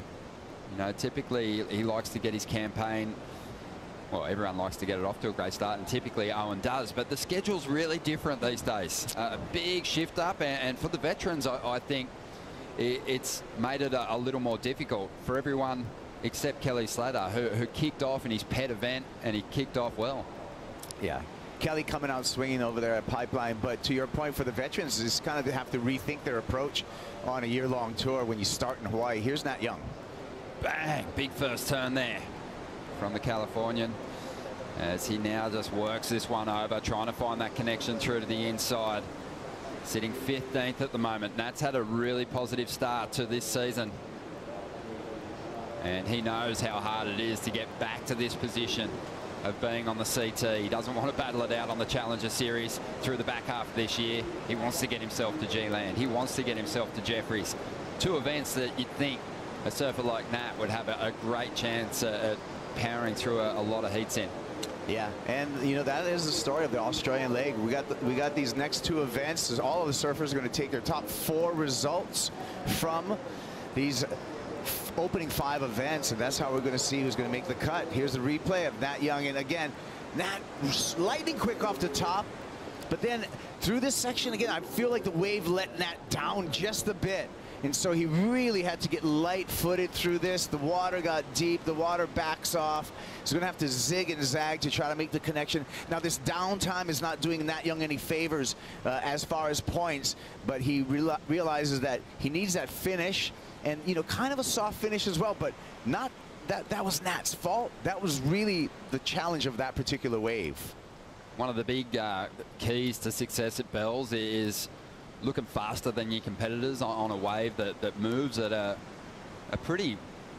You know, typically he likes to get his campaign, well, everyone likes to get it off to a great start, and typically Owen does, but the schedule's really different these days. A big shift up, and for the veterans, I think it's made it a little more difficult for everyone except Kelly Slater, who kicked off in his pet event, and he kicked off well. Yeah. Kelly coming out swinging over there at Pipeline, but to your point, for the veterans, is kind of have to rethink their approach on a year-long tour when you start in Hawaii. Here's Nat Young. Bang! Big first turn there from the Californian, as he now just works this one over, trying to find that connection through to the inside. Sitting 15th at the moment. Nat's had a really positive start to this season, and he knows how hard it is to get back to this position of being on the CT. He doesn't want to battle it out on the Challenger Series through the back half of this year. He wants to get himself to G-Land. He wants to get himself to Jeffries. 2 events that you'd think a surfer like Nat would have a great chance at powering through a lot of heats in. Yeah, and you know, that is the story of the Australian leg. We got these next 2 events. All of the surfers are going to take their top 4 results from these opening 5 events, and that's how we're going to see who's going to make the cut. Here's the replay of Nat Young, and again, Nat lightning quick off the top, but then through this section again, I feel like the wave let Nat down just a bit. And so he really had to get light-footed through this. The water got deep. The water backs off. He's going to have to zig and zag to try to make the connection. Now, this downtime is not doing Nat Young any favors as far as points, but he realizes that he needs that finish and, you know, kind of a soft finish as well, but not that was Nat's fault. That was really the challenge of that particular wave. One of the big keys to success at Bells is looking faster than your competitors on a wave that moves at a pretty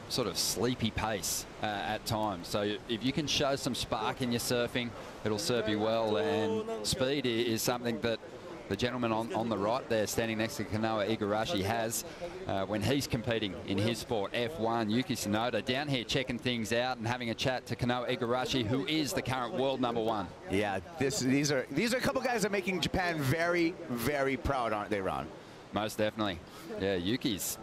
sort of sleepy pace at times. So if you can show some spark in your surfing, it'll serve you well. And speed is something that the gentleman on the right there standing next to Kanoa Igarashi has when he's competing in his sport, F1. Yuki Tsunoda down here checking things out and having a chat to Kanoa Igarashi, who is the current world #1. Yeah, these are a couple guys that are making Japan very, very proud, aren't they, Ron? Most definitely. Yeah, Yuki's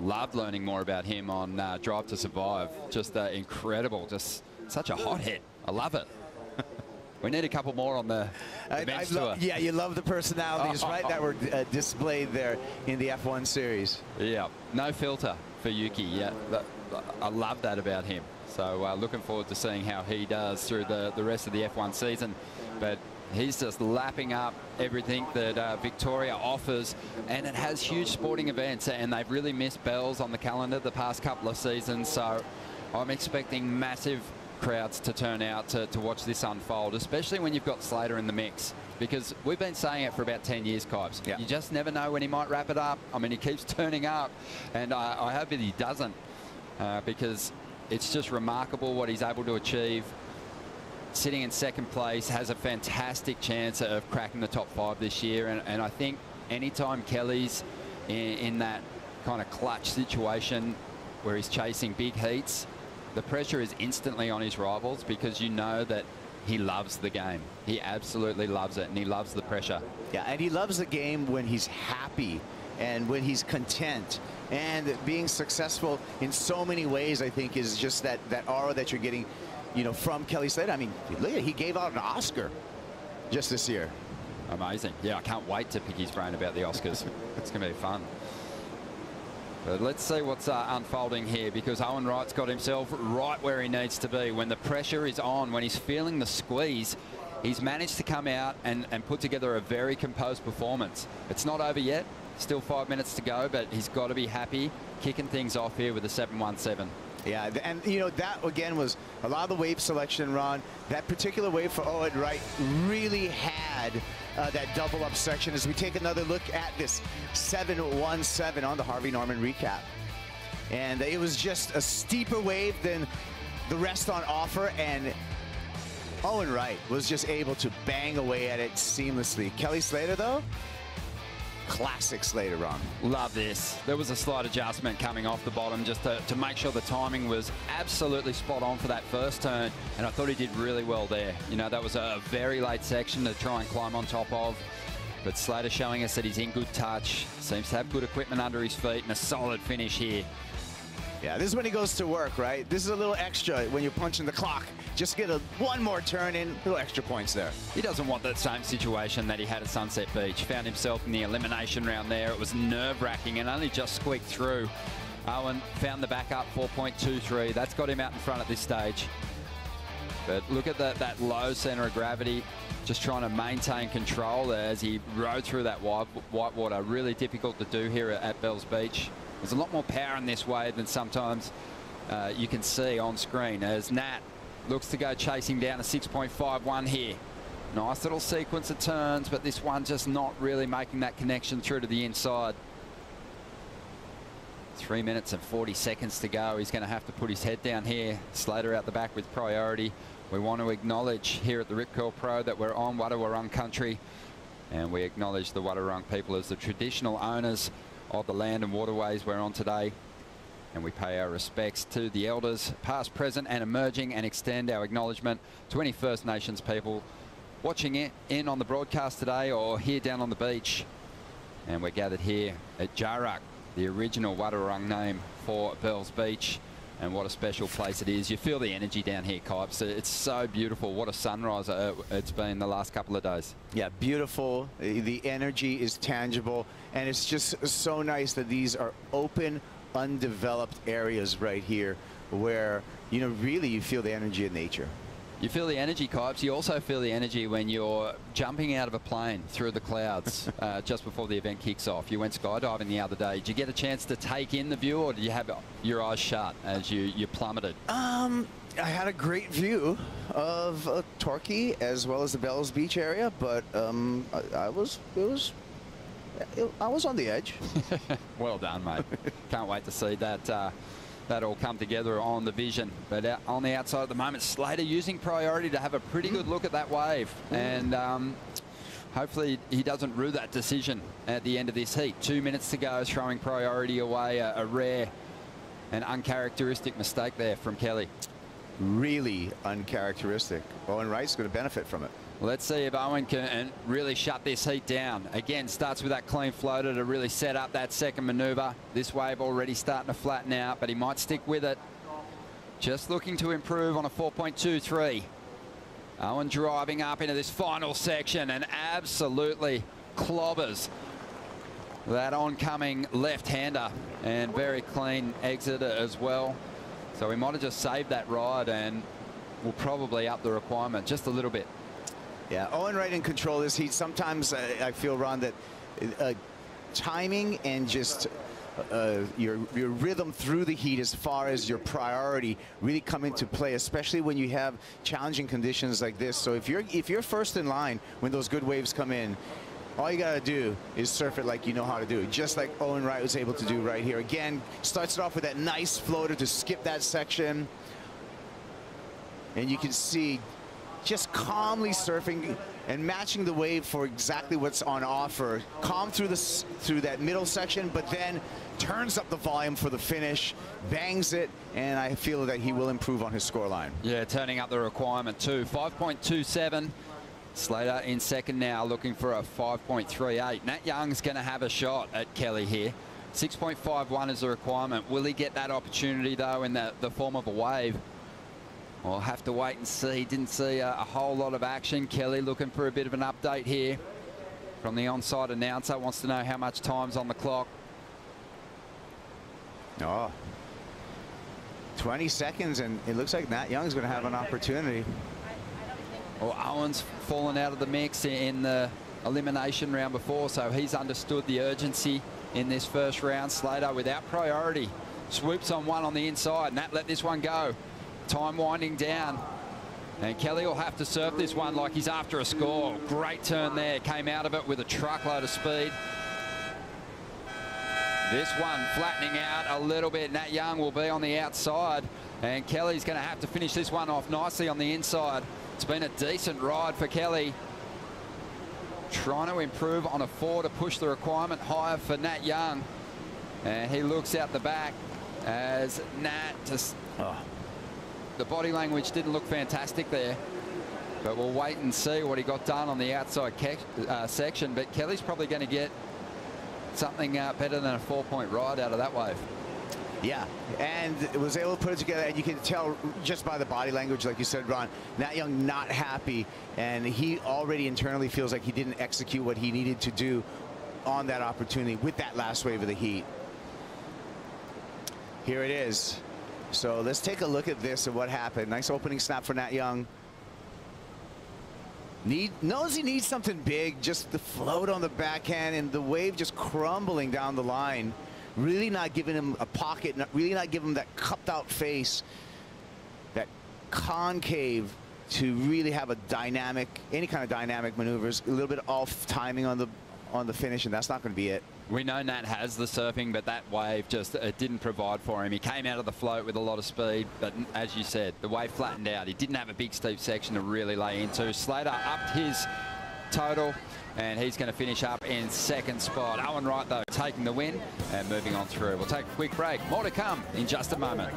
loved learning more about him on Drive to Survive. Just incredible, just such a hothead. I love it. We need a couple more on the men's tour. Yeah, you love the personalities, right, that were displayed there in the F1 series. Yeah, no filter for Yuki. Yeah, I love that about him. So looking forward to seeing how he does through the rest of the F1 season. But he's just lapping up everything that Victoria offers, and it has huge sporting events, and they've really missed Bells on the calendar the past couple of seasons. So I'm expecting massive crowds to turn out to watch this unfold, especially when you've got Slater in the mix, because we've been saying it for about 10 years, Kipes. Yeah. You just never know when he might wrap it up. I mean, he keeps turning up, and I hope that he doesn't, because it's just remarkable what he's able to achieve. Sitting in second place, has a fantastic chance of cracking the top 5 this year, and I think anytime Kelly's in that kind of clutch situation where he's chasing big heats, the pressure is instantly on his rivals, because you know that he loves the game. He absolutely loves it, and he loves the pressure. Yeah, and he loves the game when he's happy and when he's content. And being successful in so many ways, I think, is just that aura that you're getting, you know, from Kelly Slater. I mean, look at it, he gave out an Oscar just this year. Amazing. Yeah, I can't wait to pick his brain about the Oscars. It's going to be fun. But let's see what's unfolding here, because Owen Wright's got himself right where he needs to be. When the pressure is on, when he's feeling the squeeze, he's managed to come out and put together a very composed performance. It's not over yet. Still 5 minutes to go, but he's got to be happy kicking things off here with a 717. Yeah, and you know, that again was a lot of the wave selection, Ron. That particular wave for Owen Wright really had that double up section. As we take another look at this 717 on the Harvey Norman recap. And it was just a steeper wave than the rest on offer, and Owen Wright was just able to bang away at it seamlessly. Kelly Slater, though, classic Slater run. Love this. There was a slight adjustment coming off the bottom just to make sure the timing was absolutely spot on for that first turn, and I thought he did really well there. You know, that was a very late section to try and climb on top of, but Slater showing us that he's in good touch, seems to have good equipment under his feet, and a solid finish here. Yeah, this is when he goes to work, right? This is a little extra when you're punching the clock. Just get one more turn in, little extra points there. He doesn't want that same situation that he had at Sunset Beach. Found himself in the elimination round there. It was nerve-wracking and only just squeaked through. Owen found the backup, 4.23. That's got him out in front at this stage. But look at that low center of gravity, just trying to maintain control as he rode through that white water. Really difficult to do here at Bells Beach. There's a lot more power in this wave than sometimes you can see on screen, as Nat looks to go chasing down a 6.51 here. Nice little sequence of turns, but this one just not really making that connection through to the inside. 3 minutes and 40 seconds to go. He's going to have to put his head down here. Slater out the back with priority. We want to acknowledge here at the Rip Curl Pro that we're on Wadawurrung country, and we acknowledge the Wadawurrung people as the traditional owners of the land and waterways we're on today, and we pay our respects to the elders past, present and emerging, and extend our acknowledgement to any First Nations people watching it in on the broadcast today or here down on the beach. And we're gathered here at Jaruk, the original Wadawurrung name for Bells Beach, and what a special place it is. You feel the energy down here, Kipes. It's so beautiful. What a sunrise it's been the last couple of days. Yeah, beautiful. The energy is tangible, and it's just so nice that these are open, undeveloped areas right here where, you know, really you feel the energy of nature. You feel the energy, Kipes. You also feel the energy when you're jumping out of a plane through the clouds just before the event kicks off. You went skydiving the other day. Did you get a chance to take in the view, or did you have your eyes shut as you plummeted? I had a great view of Torquay as well as the Bells Beach area, but I was on the edge. Well done, mate. Can't wait to see that. That all come together on the vision. But on the outside at the moment, Slater using priority to have a pretty good look at that wave. And hopefully he doesn't rue that decision at the end of this heat. 2 minutes to go, throwing priority away. A rare and uncharacteristic mistake there from Kelly. Really uncharacteristic. Owen Wright's going to benefit from it. Let's see if Owen can really shut this heat down. Again, starts with that clean floater to really set up that second manoeuvre. This wave already starting to flatten out, but he might stick with it. Just looking to improve on a 4.23. Owen driving up into this final section and absolutely clobbers that oncoming left-hander, and very clean exit as well. So we might have just saved that ride, and we'll probably up the requirement just a little bit. Yeah, Owen Wright in control of this heat. Sometimes I feel, Ron, that timing and just your rhythm through the heat as far as your priority really come into play, especially when you have challenging conditions like this. So if you're first in line when those good waves come in, all you got to do is surf it like you know how to do it, just like Owen Wright was able to do right here. Again, starts it off with that nice floater to skip that section. And you can see just calmly surfing and matching the wave for exactly what's on offer. Calm through that middle section, but then turns up the volume for the finish, bangs it, and I feel that he will improve on his scoreline. Yeah, turning up the requirement too. 5.27. Slater in second now, looking for a 5.38. Nat Young's going to have a shot at Kelly here. 6.51 is the requirement. Will he get that opportunity, though, in the form of a wave? We'll have to wait and see. Didn't see a whole lot of action. Kelly looking for a bit of an update here from the onside announcer. Wants to know how much time's on the clock. Oh, 20 seconds, and it looks like Nat Young's going to have an opportunity. Well, Owen's fallen out of the mix in the elimination round before, so he's understood the urgency in this first round. Slater without priority. Swoops on one on the inside. Nat let this one go. Time winding down, and Kelly will have to surf this one like he's after a score. Great turn there, came out of it with a truckload of speed. This one flattening out a little bit. Nat Young will be on the outside, and Kelly's going to have to finish this one off nicely on the inside. It's been a decent ride for Kelly. Trying to improve on a 4 to push the requirement higher for Nat Young, and he looks out the back as Nat just... The body language didn't look fantastic there, but we'll wait and see what he got done on the outside section. But Kelly's probably going to get something better than a 4-point ride out of that wave. Yeah, and was able to put it together, and you can tell just by the body language, like you said, Ron, Nat Young not happy, and he already internally feels like he didn't execute what he needed to do on that opportunity with that last wave of the heat. Here it is. So let's take a look at this and what happened. Nice opening snap for Nat Young. Knows he needs something big, just the float on the backhand and the wave just crumbling down the line. Really not giving him a pocket, really not giving him that cupped out face, that concave to really have a dynamic, any kind of dynamic maneuvers. A little bit off timing on the finish, and that's not going to be it. We know Nat has the surfing, but that wave just didn't provide for him. He came out of the float with a lot of speed, but as you said, the wave flattened out. He didn't have a big steep section to really lay into. Slater upped his total, and he's going to finish up in second spot. Owen Wright, though, taking the win and moving on through. We'll take a quick break. More to come in just a moment.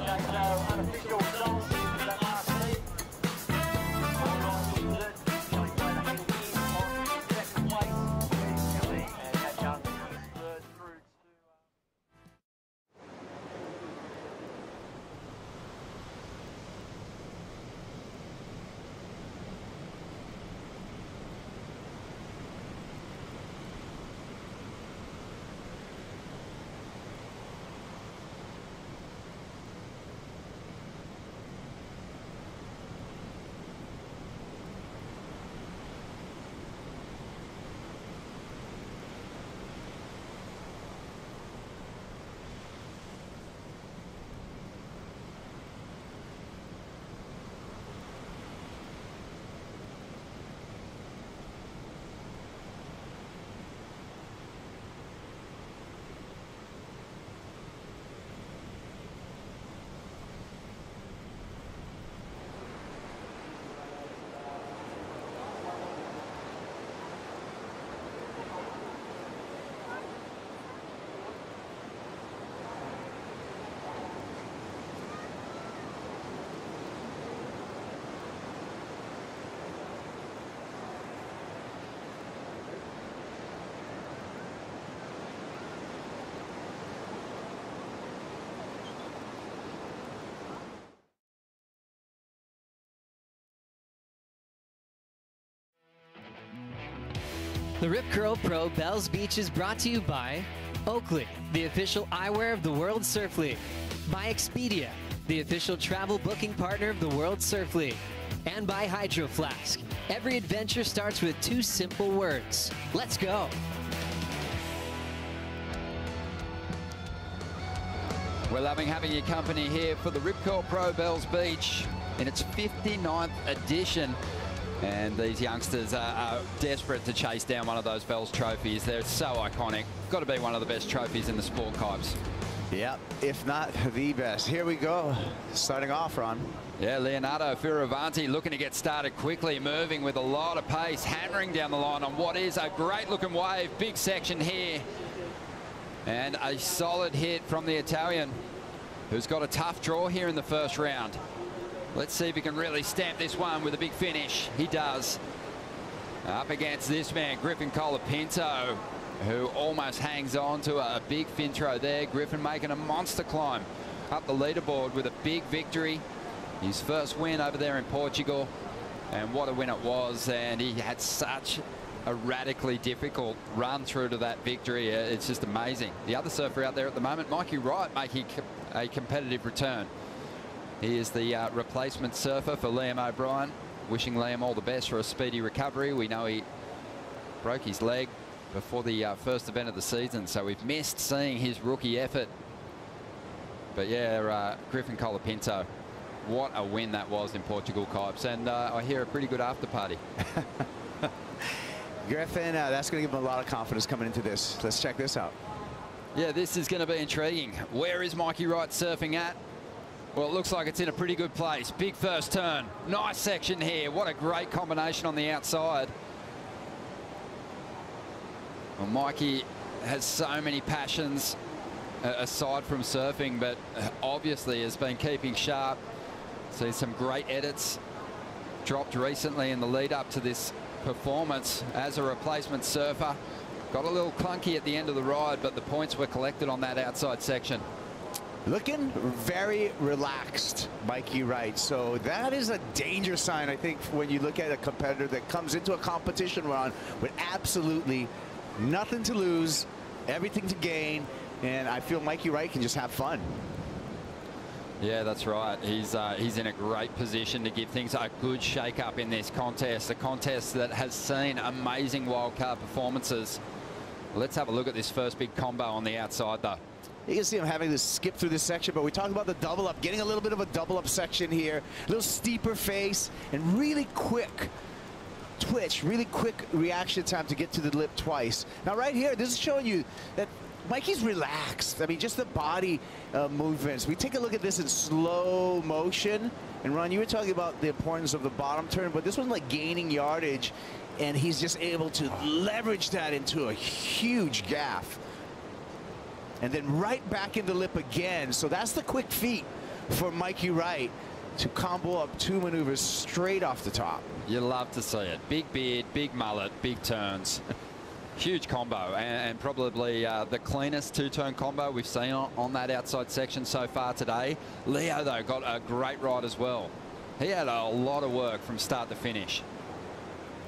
The Rip Curl Pro Bells Beach is brought to you by Oakley, the official eyewear of the World Surf League, by Expedia, the official travel booking partner of the World Surf League, and by Hydro Flask. Every adventure starts with 2 simple words. Let's go. We're loving having your company here for the Rip Curl Pro Bells Beach in its 59th edition. And these youngsters are desperate to chase down one of those Bells trophies. They're so iconic. Got to be one of the best trophies in the sport, Kibes. Yep, if not the best. Here we go. Starting off, Ron. Yeah, Leonardo Fioravanti looking to get started quickly, moving with a lot of pace, hammering down the line on what is a great-looking wave. Big section here. And a solid hit from the Italian, who's got a tough draw here in the first round. Let's see if he can really stamp this one with a big finish. He does. Up against this man, Griffin Colapinto, who almost hangs on to a big fin throw there. Griffin making a monster climb up the leaderboard with a big victory. His first win over there in Portugal. And what a win it was. And he had such a radically difficult run through to that victory. It's just amazing. The other surfer out there at the moment, Mikey Wright, making a competitive return. He is the replacement surfer for Liam O'Brien. Wishing Liam all the best for a speedy recovery. We know he broke his leg before the first event of the season, so we've missed seeing his rookie effort. But yeah, Griffin Colapinto, what a win that was in Portugal, Kibes. And I hear a pretty good after party. Griffin, that's going to give him a lot of confidence coming into this. Let's check this out. Yeah, this is going to be intriguing. Where is Mikey Wright surfing at? Well, it looks like it's in a pretty good place. Big first turn. Nice section here. What a great combination on the outside. Well, Mikey has so many passions aside from surfing, but obviously has been keeping sharp. See some great edits dropped recently in the lead up to this performance as a replacement surfer. Got a little clunky at the end of the ride, but the points were collected on that outside section. Looking very relaxed, Mikey Wright. So that is a danger sign, I think, when you look at a competitor that comes into a competition run with absolutely nothing to lose, everything to gain. And I feel Mikey Wright can just have fun. Yeah, that's right. He's in a great position to give things a good shake-up in this contest, a contest that has seen amazing wildcard performances. Let's have a look at this first big combo on the outside, though. You can see him having to skip through this section, but we talk about the double up, getting a little bit of a double up section here, a little steeper face, and really quick twitch, really quick reaction time to get to the lip twice. Now right here, this is showing you that Mikey's relaxed. I mean, just the body movements. We take a look at this in slow motion. And Ron, you were talking about the importance of the bottom turn, but this one's like gaining yardage, and he's just able to leverage that into a huge gaff. And then right back in the lip again. So that's the quick feat for Mikey Wright to combo up 2 maneuvers straight off the top. You love to see it. Big beard, big mullet, big turns. Huge combo, and probably the cleanest 2-turn combo we've seen on that outside section so far today. Leo, though, got a great ride as well. He had a lot of work from start to finish.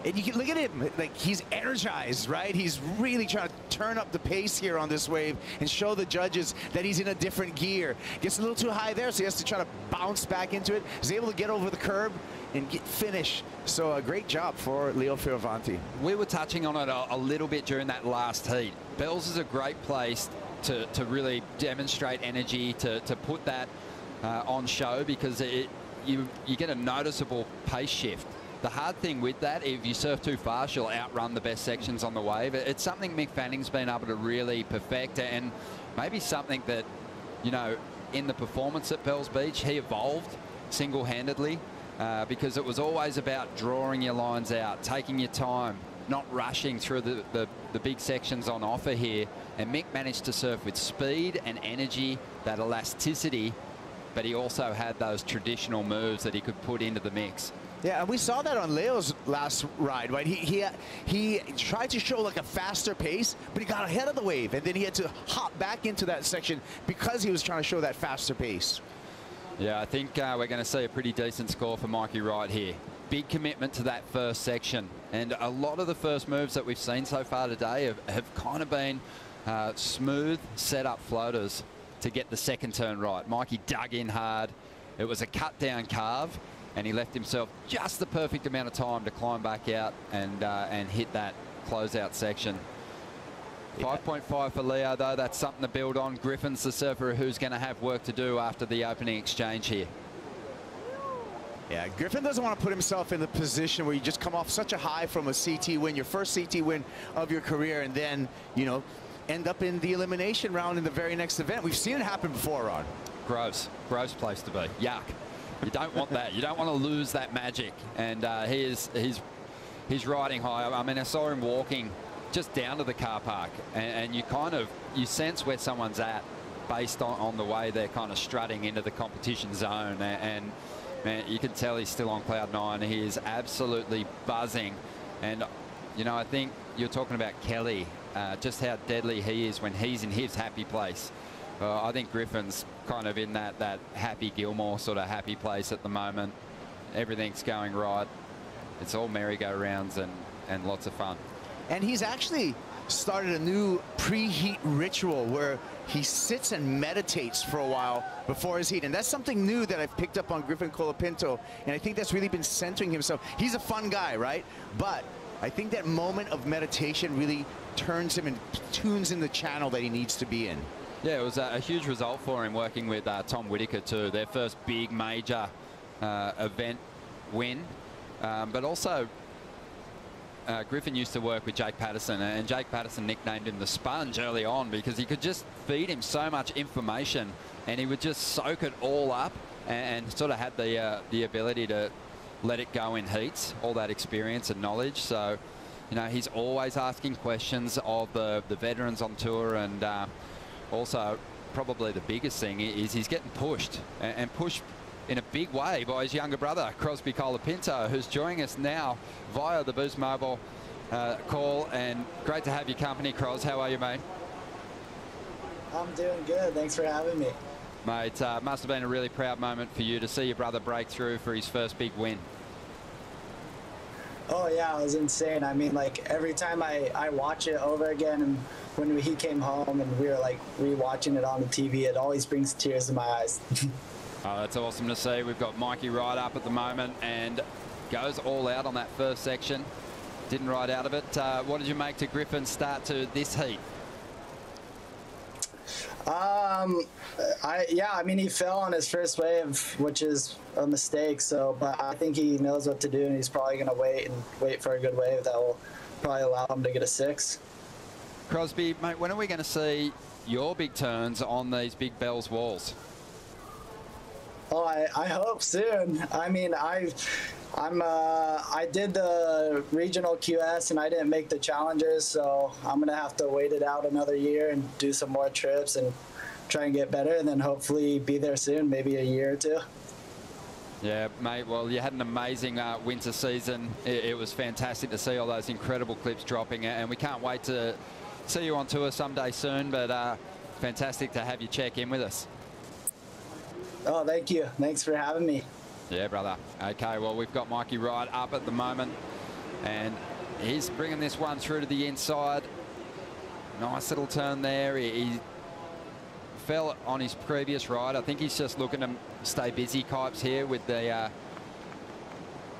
And you can look at him, like he's energized, right? He's really trying to turn up the pace here on this wave and show the judges that he's in a different gear. Gets a little too high there, so he has to try to bounce back into it. He's able to get over the curb and finish. So a great job for Leo Fioravanti. We were touching on it a little bit during that last heat. Bells is a great place to really demonstrate energy, to put that on show, because you get a noticeable pace shift. The hard thing with that, if you surf too fast, you'll outrun the best sections on the wave. It's something Mick Fanning's been able to really perfect, and maybe something that, you know, in the performance at Bells Beach, he evolved single-handedly, because it was always about drawing your lines out, taking your time, not rushing through the big sections on offer here. And Mick managed to surf with speed and energy, that elasticity, but he also had those traditional moves that he could put into the mix. Yeah, and we saw that on Leo's last ride, right? He tried to show like a faster pace, but he got ahead of the wave, and then he had to hop back into that section because he was trying to show that faster pace. Yeah, I think we're going to see a pretty decent score for Mikey Wright here. big commitment to that first section. And a lot of the first moves that we've seen so far today have kind of been smooth set-up floaters to get the second turn right. Mikey dug in hard. It was a cut-down carve, and he left himself just the perfect amount of time to climb back out and hit that closeout section. 5.5 for Leo, though. That's something to build on. Griffin's the surfer who's going to have work to do after the opening exchange here. Yeah, Griffin doesn't want to put himself in the position where you just come off such a high from a CT win, your first CT win of your career, and then, you know, end up in the elimination round in the very next event. We've seen it happen before, Ron. Gross place to be. Yuck. You don't want that. You don't want to lose that magic. And he's riding high. I mean, I saw him walking just down to the car park, and you sense where someone's at based on the way they're kind of strutting into the competition zone. And man, you can tell he's still on cloud nine. He is absolutely buzzing. And, you know, I think you're talking about Kelly, just how deadly he is when he's in his happy place. I think Griffin's kind of in that Happy Gilmore sort of happy place at the moment. Everything's going right. It's all merry-go-rounds and lots of fun. And he's actually started a new preheat ritual where he sits and meditates for a while before his heat. And that's something new that I've picked up on Griffin Colapinto. And I think that's really been centering himself. He's a fun guy, right? But I think that moment of meditation really turns him and tunes in the channel that he needs to be in. Yeah, it was a huge result for him working with Tom Whitaker too. Their first big major event win. But also, Griffin used to work with Jake Patterson, and Jake Patterson nicknamed him the Sponge early on because he could just feed him so much information and he would just soak it all up and sort of had the ability to let it go in heats, all that experience and knowledge. So, you know, he's always asking questions of the veterans on tour, and also probably the biggest thing is he's getting pushed and pushed in a big way by his younger brother, Crosby Colapinto, who's joining us now via the Boost Mobile call. And great to have your company, Cros. How are you, mate? I'm doing good. Thanks for having me. Mate, must have been a really proud moment for you to see your brother break through for his first big win. Oh, yeah, it was insane. I mean, like, every time I watch it over again, and when he came home and we were, like, rewatching it on the TV, it always brings tears to my eyes. Oh, that's awesome to see. We've got Mikey Wright up at the moment and goes all out on that first section. Didn't ride out of it. What did you make to Griffin's start to this heat? I mean, he fell on his first wave, which is a mistake. So, but I think he knows what to do, and he's probably going to wait for a good wave that will probably allow him to get a 6. Crosby, mate, when are we going to see your big turns on these big Bells walls? Oh, I hope soon. I mean, I did the regional QS and I didn't make the challengers, so I'm gonna have to wait it out another year and do some more trips and try and get better, and then hopefully be there soon, maybe a year or 2. Yeah, mate, well, you had an amazing winter season. It was fantastic to see all those incredible clips dropping, and we can't wait to see you on tour someday soon, but fantastic to have you check in with us. Oh, thank you. Thanks for having me. Yeah, brother. Okay, well, we've got Mikey Wright up at the moment, and he's bringing this one through to the inside. Nice little turn there. He fell on his previous ride. I think he's just looking to stay busy, Kipes, here with the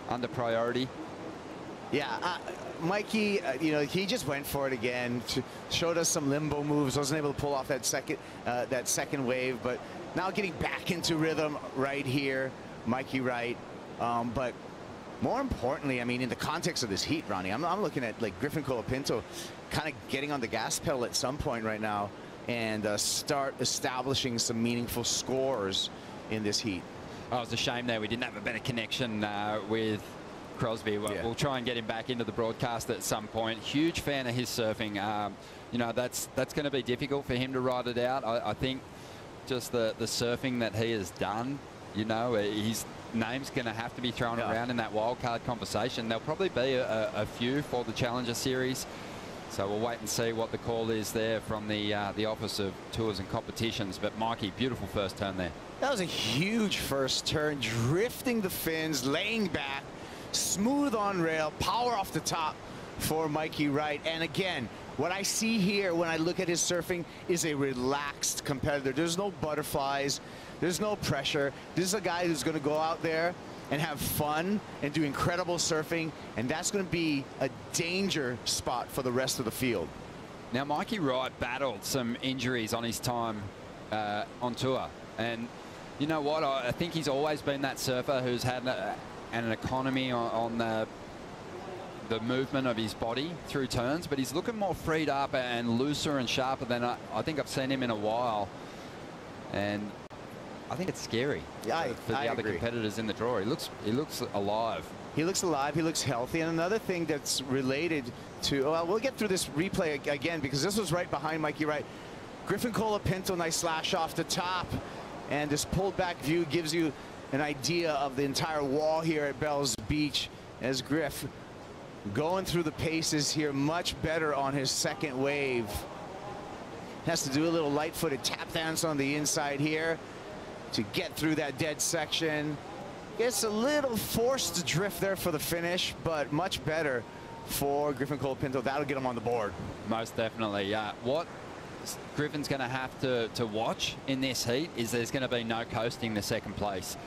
under priority. Yeah, Mikey, you know, he just went for it again. Showed us some limbo moves. Wasn't able to pull off that second wave, but now getting back into rhythm right here, Mikey Wright. But more importantly, I mean, in the context of this heat, Ronnie, I'm looking at like Griffin Colapinto kind of getting on the gas pedal at some point right now and start establishing some meaningful scores in this heat. Oh, it's a shame there we didn't have a better connection with Crosby. We'll try and get him back into the broadcast at some point. Huge fan of his surfing. You know, that's going to be difficult for him to ride it out. I think just the surfing that he has done, you know, his name's going to have to be thrown around in that wildcard conversation. There'll probably be a few for the Challenger Series. So we'll wait and see what the call is there from the Office of Tours and Competitions. But Mikey, beautiful first turn there. That was a huge first turn, drifting the fins, laying back, Smooth on rail, power off the top for Mikey Wright. And again, what I see here when I look at his surfing is a relaxed competitor. There's no butterflies. There's no pressure. This is a guy who's going to go out there and have fun and do incredible surfing, and that's going to be a danger spot for the rest of the field. Now, Mikey Wright battled some injuries on his time on tour, and you know what? I think he's always been that surfer who's had an economy on the movement of his body through turns, but he's looking more freed up and looser and sharper than I think I've seen him in a while. And I think it's scary for the other competitors in the draw. He looks alive. He looks alive. He looks healthy. And another thing that's related to, well, we'll get through this replay again because this was right behind Mikey Wright. Griffin Colapinto, nice slash off the top. And this pulled back view gives you an idea of the entire wall here at Bells Beach as Griff going through the paces here much better on his second wave. Has to do a little light-footed tap dance on the inside here to get through that dead section. Gets a little forced to drift there for the finish, but much better for Griffin Colapinto. That'll get him on the board. Most definitely, yeah. What Griffin's going to have to watch in this heat is there's going to be no coasting the second place.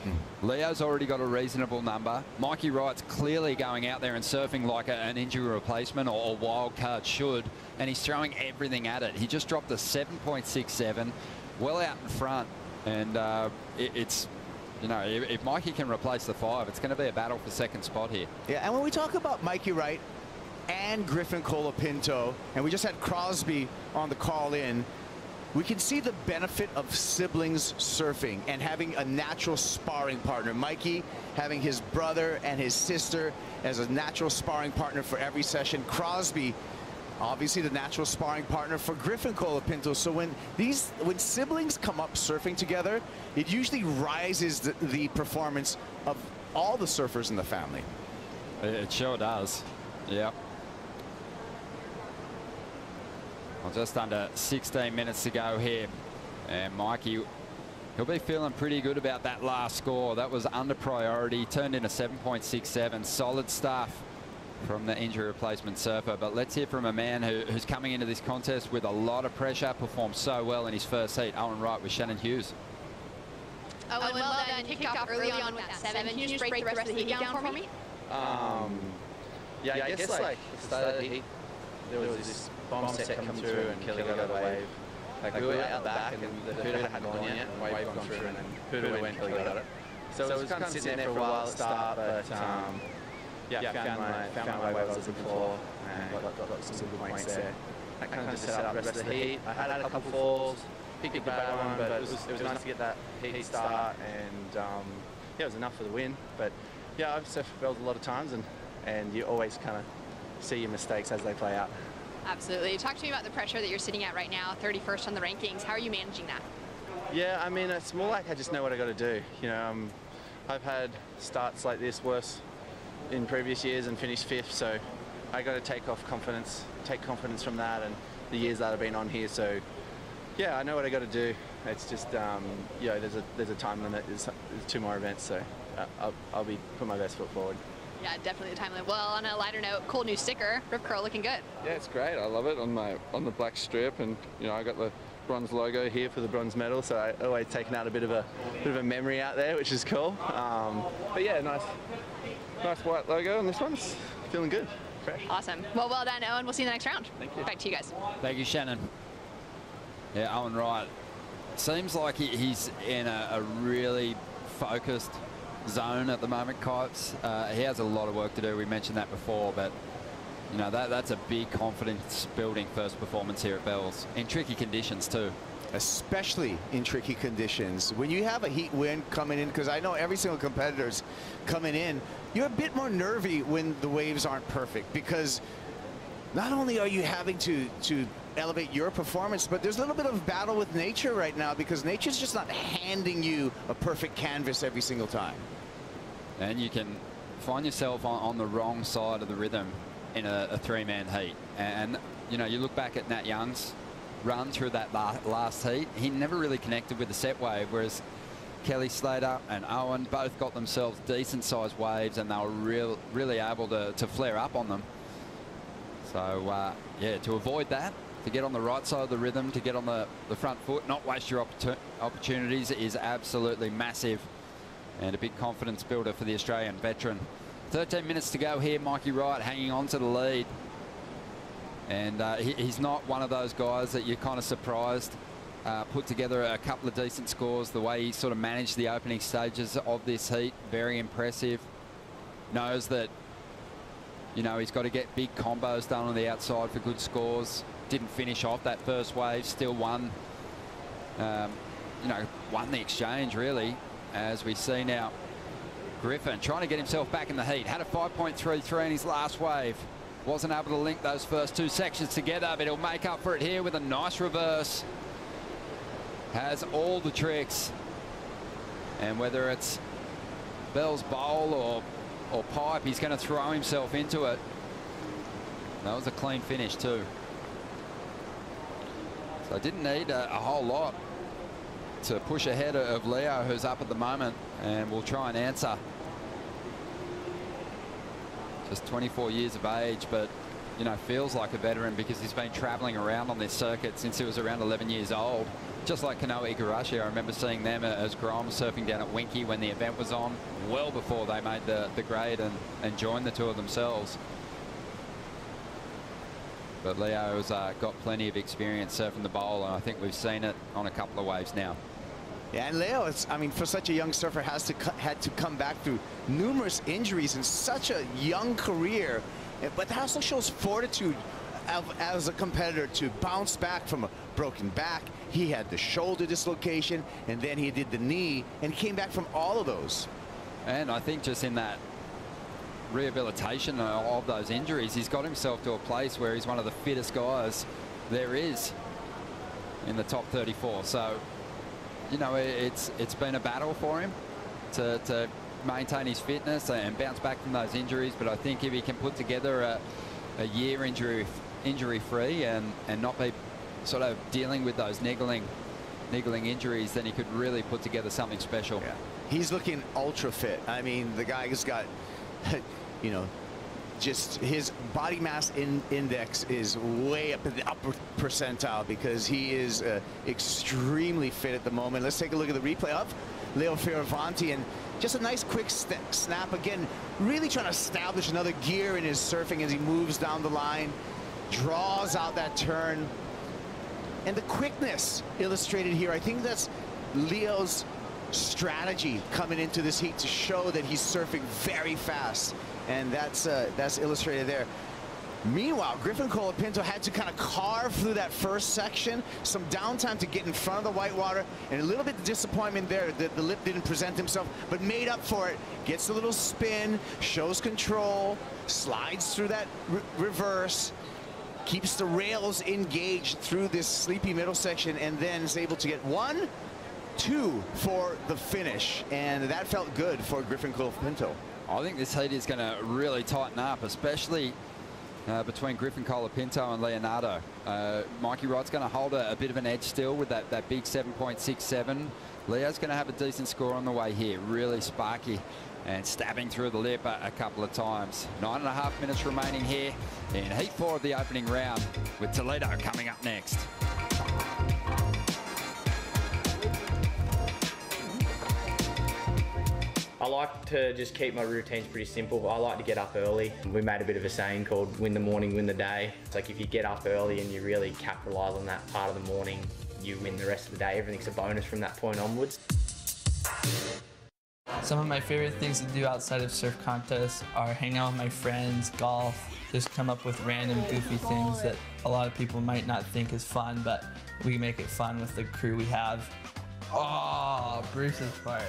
Leo's already got a reasonable number. Mikey Wright's clearly going out there and surfing like an injury replacement or wild card should, and he's throwing everything at it. He just dropped a 7.67, well out in front, and it's, you know, if Mikey can replace the 5, it's going to be a battle for second spot here. Yeah, and when we talk about Mikey Wright and Griffin Colapinto, and we just had Crosby on the call in, we can see the benefit of siblings surfing and having a natural sparring partner. Mikey having his brother and his sister as a natural sparring partner for every session. Crosby, obviously the natural sparring partner for Griffin Colapinto. So when siblings come up surfing together, it usually rises the performance of all the surfers in the family. It sure does. Yep. Well, just under 16 minutes to go here. And Mikey, he'll be feeling pretty good about that last score. That was under priority, turned in a 7.67. Solid stuff from the injury replacement surfer. But let's hear from a man who's coming into this contest with a lot of pressure, performed so well in his first heat. Owen Wright with Shannon Hughes. Owen, well done. You kicked off early on with that 7. Can you just break the rest of the heat down for me? Yeah, I guess like the start of the heat, there was this bomb set come through and Kelly got a wave. Like we were out the back and the Huda hadn't gone yet, and wave gone through and then Huda went, Kelly got it. So it was kind of sitting there for a while at the start, but yeah, found my wave I was looking for and got some good points there. That kind of just set up the rest of the heat. I had a couple falls, picked a bad one, but it was nice to get that heat start, and yeah, it was enough for the win. But yeah, I've surfed Bells a lot of times, and you always kind of see your mistakes as they play out. Absolutely. Talk to me about the pressure that you're sitting at right now, 31st on the rankings. How are you managing that? Yeah, I mean, it's more like I just know what I got to do. You know, I've had starts like this worse in previous years and finished 5th, so I got to take confidence from that and the years that I've been on here. So yeah, I know what I got to do. It's just you know, there's a time limit. There's 2 more events, so I'll be putting my best foot forward. Yeah, definitely the time limit. Well, on a lighter note, cool new sticker, Rip Curl looking good. Yeah, it's great. I love it on the black strip, and you know, I got the bronze logo here for the bronze medal, so I always taken out a bit of a memory out there, which is cool. But yeah, nice white logo, and this one's feeling good, fresh. Awesome. Well done, Owen. We'll see you in the next round. Thank you. Back to you guys. Thank you, Shannon. Yeah, Owen Wright seems like he's in a really focused zone at the moment, Kipes. He has a lot of work to do. We mentioned that before, but you know, that's a big confidence building first performance here at Bells in tricky conditions too. Especially in tricky conditions. When you have a heat wind coming in, because I know every single competitor's coming in, you're a bit more nervy when the waves aren't perfect, because not only are you having to elevate your performance, but there's a little bit of battle with nature right now, because nature's just not handing you a perfect canvas every single time. And you can find yourself on the wrong side of the rhythm in a 3-man heat. And you know, you look back at Nat Young's run through that last heat, he never really connected with the set wave, whereas Kelly Slater and Owen both got themselves decent-sized waves, and they were really able to flare up on them. So, yeah, to avoid that, to get on the right side of the rhythm, to get on the front foot, not waste your opportunities is absolutely massive, and a big confidence builder for the Australian veteran. 13 minutes to go here. Mikey Wright hanging on to the lead. And he's not one of those guys that you're kind of surprised. Put together a couple of decent scores. The way he sort of managed the opening stages of this heat, very impressive. Knows that, you know, he's got to get big combos done on the outside for good scores. Didn't finish off that first wave, still won, you know, won the exchange really, as we see now. Griffin trying to get himself back in the heat. Had a 5.33 in his last wave. Wasn't able to link those first two sections together, but he'll make up for it here with a nice reverse. Has all the tricks. And whether it's Bell's bowl or pipe, he's going to throw himself into it. That was a clean finish too. So didn't need a whole lot to push ahead of Leo, who's up at the moment, and we'll try and answer. Just 24 years of age, but, you know, feels like a veteran because he's been traveling around on this circuit since he was around 11 years old. Just like Kanoa Igarashi, I remember seeing them as Grom surfing down at Winky when the event was on, well before they made the grade and joined the tour themselves. But Leo's got plenty of experience surfing the bowl, and I think we've seen it on a couple of waves now. Yeah, and Leo, I mean, for such a young surfer, had to come back through numerous injuries in such a young career. But that also shows fortitude as a competitor to bounce back from a broken back. He had the shoulder dislocation, and then he did the knee, and came back from all of those. And I think just in that rehabilitation of those injuries, he's got himself to a place where he's one of the fittest guys there is in the top 34. So, you know, it's been a battle for him to maintain his fitness and bounce back from those injuries. But I think if he can put together a year injury-free and not be sort of dealing with those niggling injuries, then he could really put together something special. Yeah. He's looking ultra fit. I mean, the guy's got, you know, just his body mass index is way up in the upper percentile because he is extremely fit at the moment. Let's take a look at the replay of Leo Fioravanti, and just a nice quick snap again, really trying to establish another gear in his surfing as he moves down the line, draws out that turn. And the quickness illustrated here, I think that's Leo's strategy coming into this heat to show that he's surfing very fast. And that's illustrated there. Meanwhile, Griffin Colapinto had to kind of carve through that first section, some downtime to get in front of the whitewater, and a little bit of disappointment there that the lip didn't present himself, but made up for it. Gets a little spin, shows control, slides through that reverse, keeps the rails engaged through this sleepy middle section, and then is able to get 1, 2 for the finish. And that felt good for Griffin Colapinto. I think this heat is going to really tighten up, especially between Griffin Colapinto and Leonardo. Mikey Wright's going to hold a bit of an edge still with that big 7.67. Leo's going to have a decent score on the way here. Really sparky and stabbing through the lip a couple of times. 9.5 minutes remaining here in Heat 4 of the opening round, with Toledo coming up next. I like to just keep my routines pretty simple. I like to get up early. We made a bit of a saying called win the morning, win the day. It's like if you get up early and you really capitalise on that part of the morning, you win the rest of the day. Everything's a bonus from that point onwards. Some of my favorite things to do outside of surf contests are hang out with my friends, golf, just come up with random goofy things that a lot of people might not think is fun, but we make it fun with the crew we have. Oh, Bruce's part.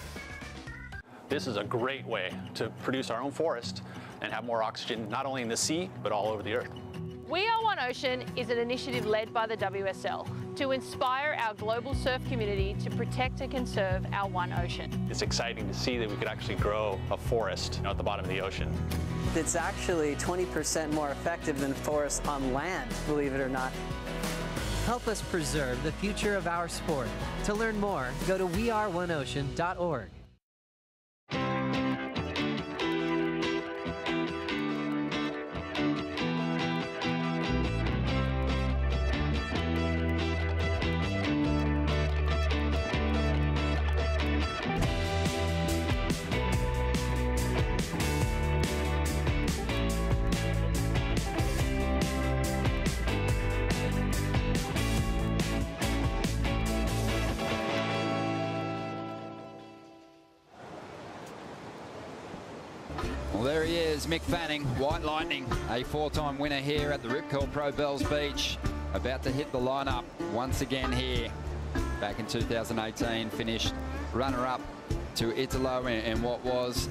This is a great way to produce our own forest and have more oxygen, not only in the sea, but all over the earth. We Are One Ocean is an initiative led by the WSL to inspire our global surf community to protect and conserve our one ocean. It's exciting to see that we could actually grow a forest at the bottom of the ocean. It's actually 20% more effective than forests on land, believe it or not. Help us preserve the future of our sport. To learn more, go to weareoneocean.org. Well, there he is, Mick Fanning, White Lightning, a 4-time winner here at the Rip Curl Pro Bells Beach. About to hit the lineup once again here. Back in 2018, finished runner-up to Italo in what was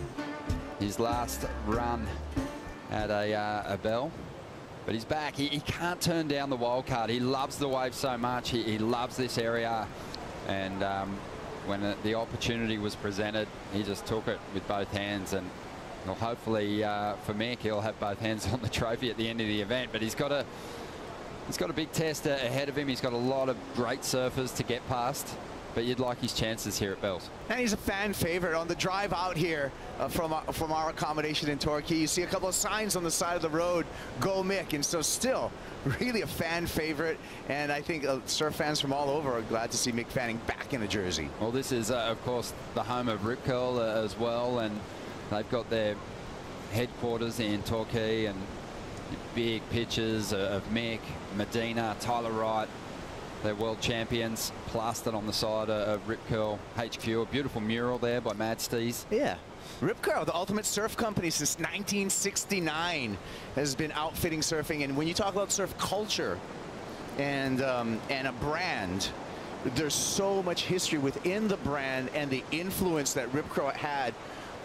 his last run at a bell. But he's back. He can't turn down the wild card. He loves the wave so much. He loves this area. And when the opportunity was presented, he just took it with both hands. And well, hopefully for Mick, he'll have both hands on the trophy at the end of the event. But he's got a big test ahead of him. He's got a lot of great surfers to get past. But you'd like his chances here at Bells. And he's a fan favorite. On the drive out here from our accommodation in Torquay, you see a couple of signs on the side of the road, "Go Mick," and so still really a fan favorite. And I think surf fans from all over are glad to see Mick Fanning back in a jersey. Well, this is of course the home of Rip Curl as well, and they've got their headquarters in Torquay, and big pictures of Mick, Medina, Tyler Wright. They're world champions, plastered on the side of Rip Curl HQ. A beautiful mural there by Mad Steez. Yeah. Rip Curl, the ultimate surf company since 1969, has been outfitting surfing. And when you talk about surf culture and a brand, there's so much history within the brand and the influence that Rip Curl had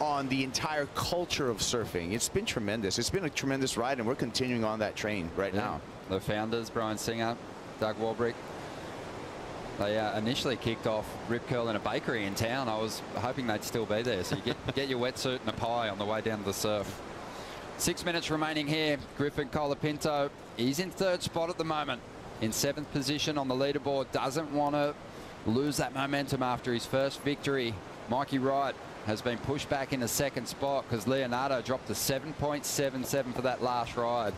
on the entire culture of surfing. It's been tremendous. It's been a tremendous ride, and we're continuing on that train right now. The founders, Brian Singer, Doug Warbrick, they initially kicked off Rip Curl in a bakery in town. I was hoping they'd still be there, so you get your wetsuit and a pie on the way down to the surf. 6 minutes remaining here. Griffin Colapinto, he's in third spot at the moment, in 7th position on the leaderboard. Doesn't want to lose that momentum after his first victory. Mikey Wright has been pushed back in the 2nd spot because Leonardo dropped to 7.77 for that last ride,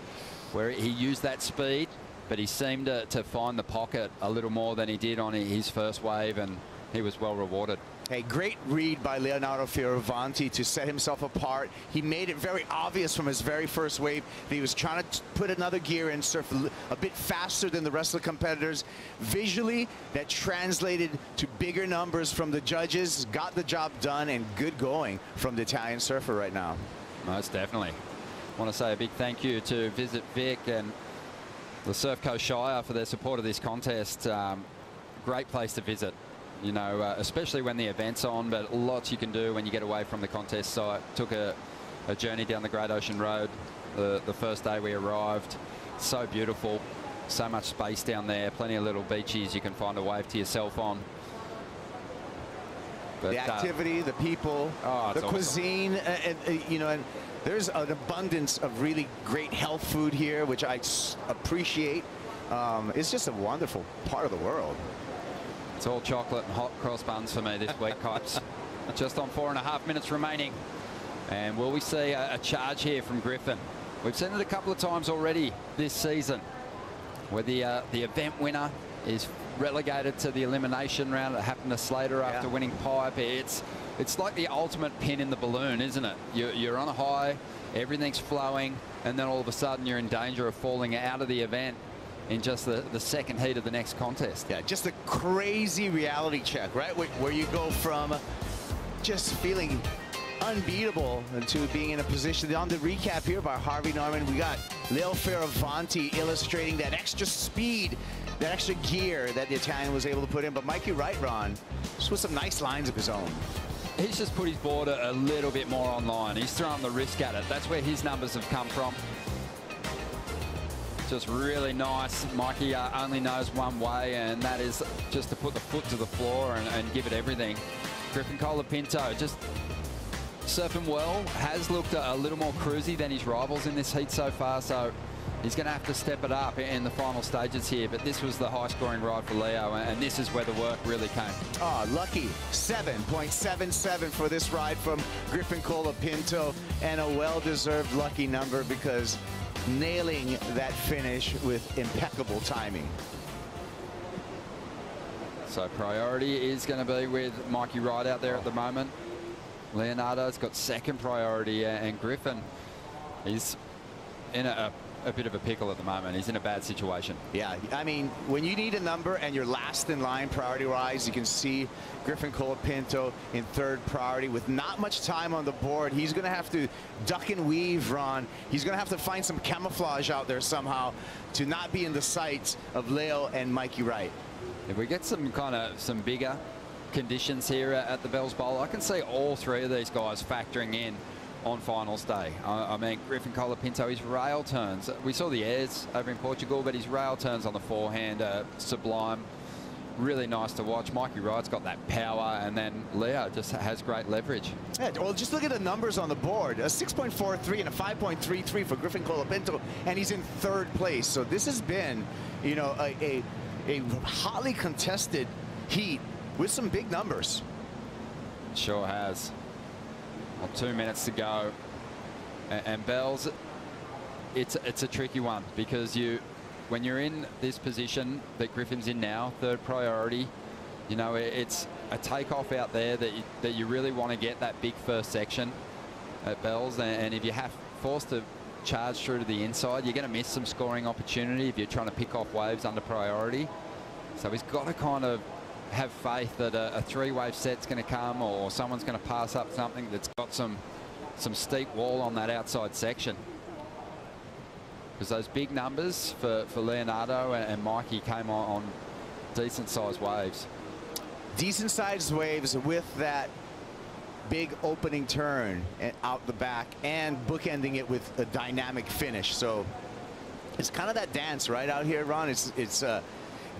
where he used that speed, but he seemed to find the pocket a little more than he did on his first wave, and he was well rewarded. A great read by Leonardo Fioravanti to set himself apart. He made it very obvious from his very first wave that he was trying to put another gear in, surf a bit faster than the rest of the competitors. Visually, that translated to bigger numbers from the judges, got the job done, and good going from the Italian surfer right now. Most definitely. I want to say a big thank you to Visit Vic and the Surf Coast Shire for their support of this contest. Great place to visit, you know, especially when the event's on, but lots you can do when you get away from the contest site. Took a journey down the Great Ocean Road the first day we arrived. So beautiful, so much space down there, plenty of little beaches you can find a wave to yourself on. But, the activity, the people, the cuisine, you know, and there's an abundance of really great health food here, which I appreciate. It's just a wonderful part of the world. It's all chocolate and hot cross buns for me this week, Kipes. Just on 4.5 minutes remaining. And will we see a charge here from Griffin? We've seen it a couple of times already this season, where the event winner is relegated to the elimination round. It happened to Slater after winning Pipe. It's like the ultimate pin in the balloon, isn't it? You're on a high, everything's flowing, and then all of a sudden you're in danger of falling out of the event in just the second heat of the next contest. Yeah, just a crazy reality check, right? Where you go from just feeling unbeatable to being in a position. On the recap here by Harvey Norman, we got Leo Fioravanti illustrating that extra speed, that extra gear that the Italian was able to put in. But Mikey Wright, Ron, just with some nice lines of his own. He's just put his board a little bit more online. He's thrown the risk at it. That's where his numbers have come from. Just really nice. Mikey only knows one way, and that is just to put the foot to the floor and give it everything. Griffin Colapinto just surfing well, has looked a little more cruisy than his rivals in this heat so far, so He's going to have to step it up in the final stages here, but this was the high-scoring ride for Leo, and this is where the work really came. Oh, lucky 7.77 for this ride from Griffin Colapinto, and a well-deserved lucky number because nailing that finish with impeccable timing. So priority is going to be with Mikey Wright out there at the moment. Leonardo's got second priority, and Griffin is in a bit of a pickle at the moment. He's in a bad situation. Yeah, I mean, when you need a number and you're last in line priority-wise, you can see Griffin Colapinto in third priority with not much time on the board. He's going to have to duck and weave, Ron. He's going to have to find some camouflage out there somehow to not be in the sights of Leo and Mikey Wright. If we get some bigger conditions here at the Bells Bowl, I can see all three of these guys factoring in on finals day. I mean, Griffin Colapinto, his rail turns, we saw the airs over in Portugal, but his rail turns on the forehand are sublime. Really nice to watch. Mikey Wright's got that power, and then Leo just has great leverage. Yeah, well, just look at the numbers on the board. A 6.43 and a 5.33 for Griffin Colapinto, and he's in third place. So this has been, you know, a hotly contested heat with some big numbers. Sure has. Well, 2 minutes to go, and Bells, it's a tricky one because when you're in this position that Griffin's in now, third priority, you know, it's a takeoff out there that you really want to get that big first section at Bells, and if you have forced to charge through to the inside, you're going to miss some scoring opportunity if you're trying to pick off waves under priority. So he's got to kind of have faith that a three-wave set's going to come, or someone's going to pass up something that's got some steep wall on that outside section. Because those big numbers for Leonardo and Mikey came on decent-sized waves. Decent-sized waves with that big opening turn out the back and bookending it with a dynamic finish. So it's kind of that dance right out here, Ron. It's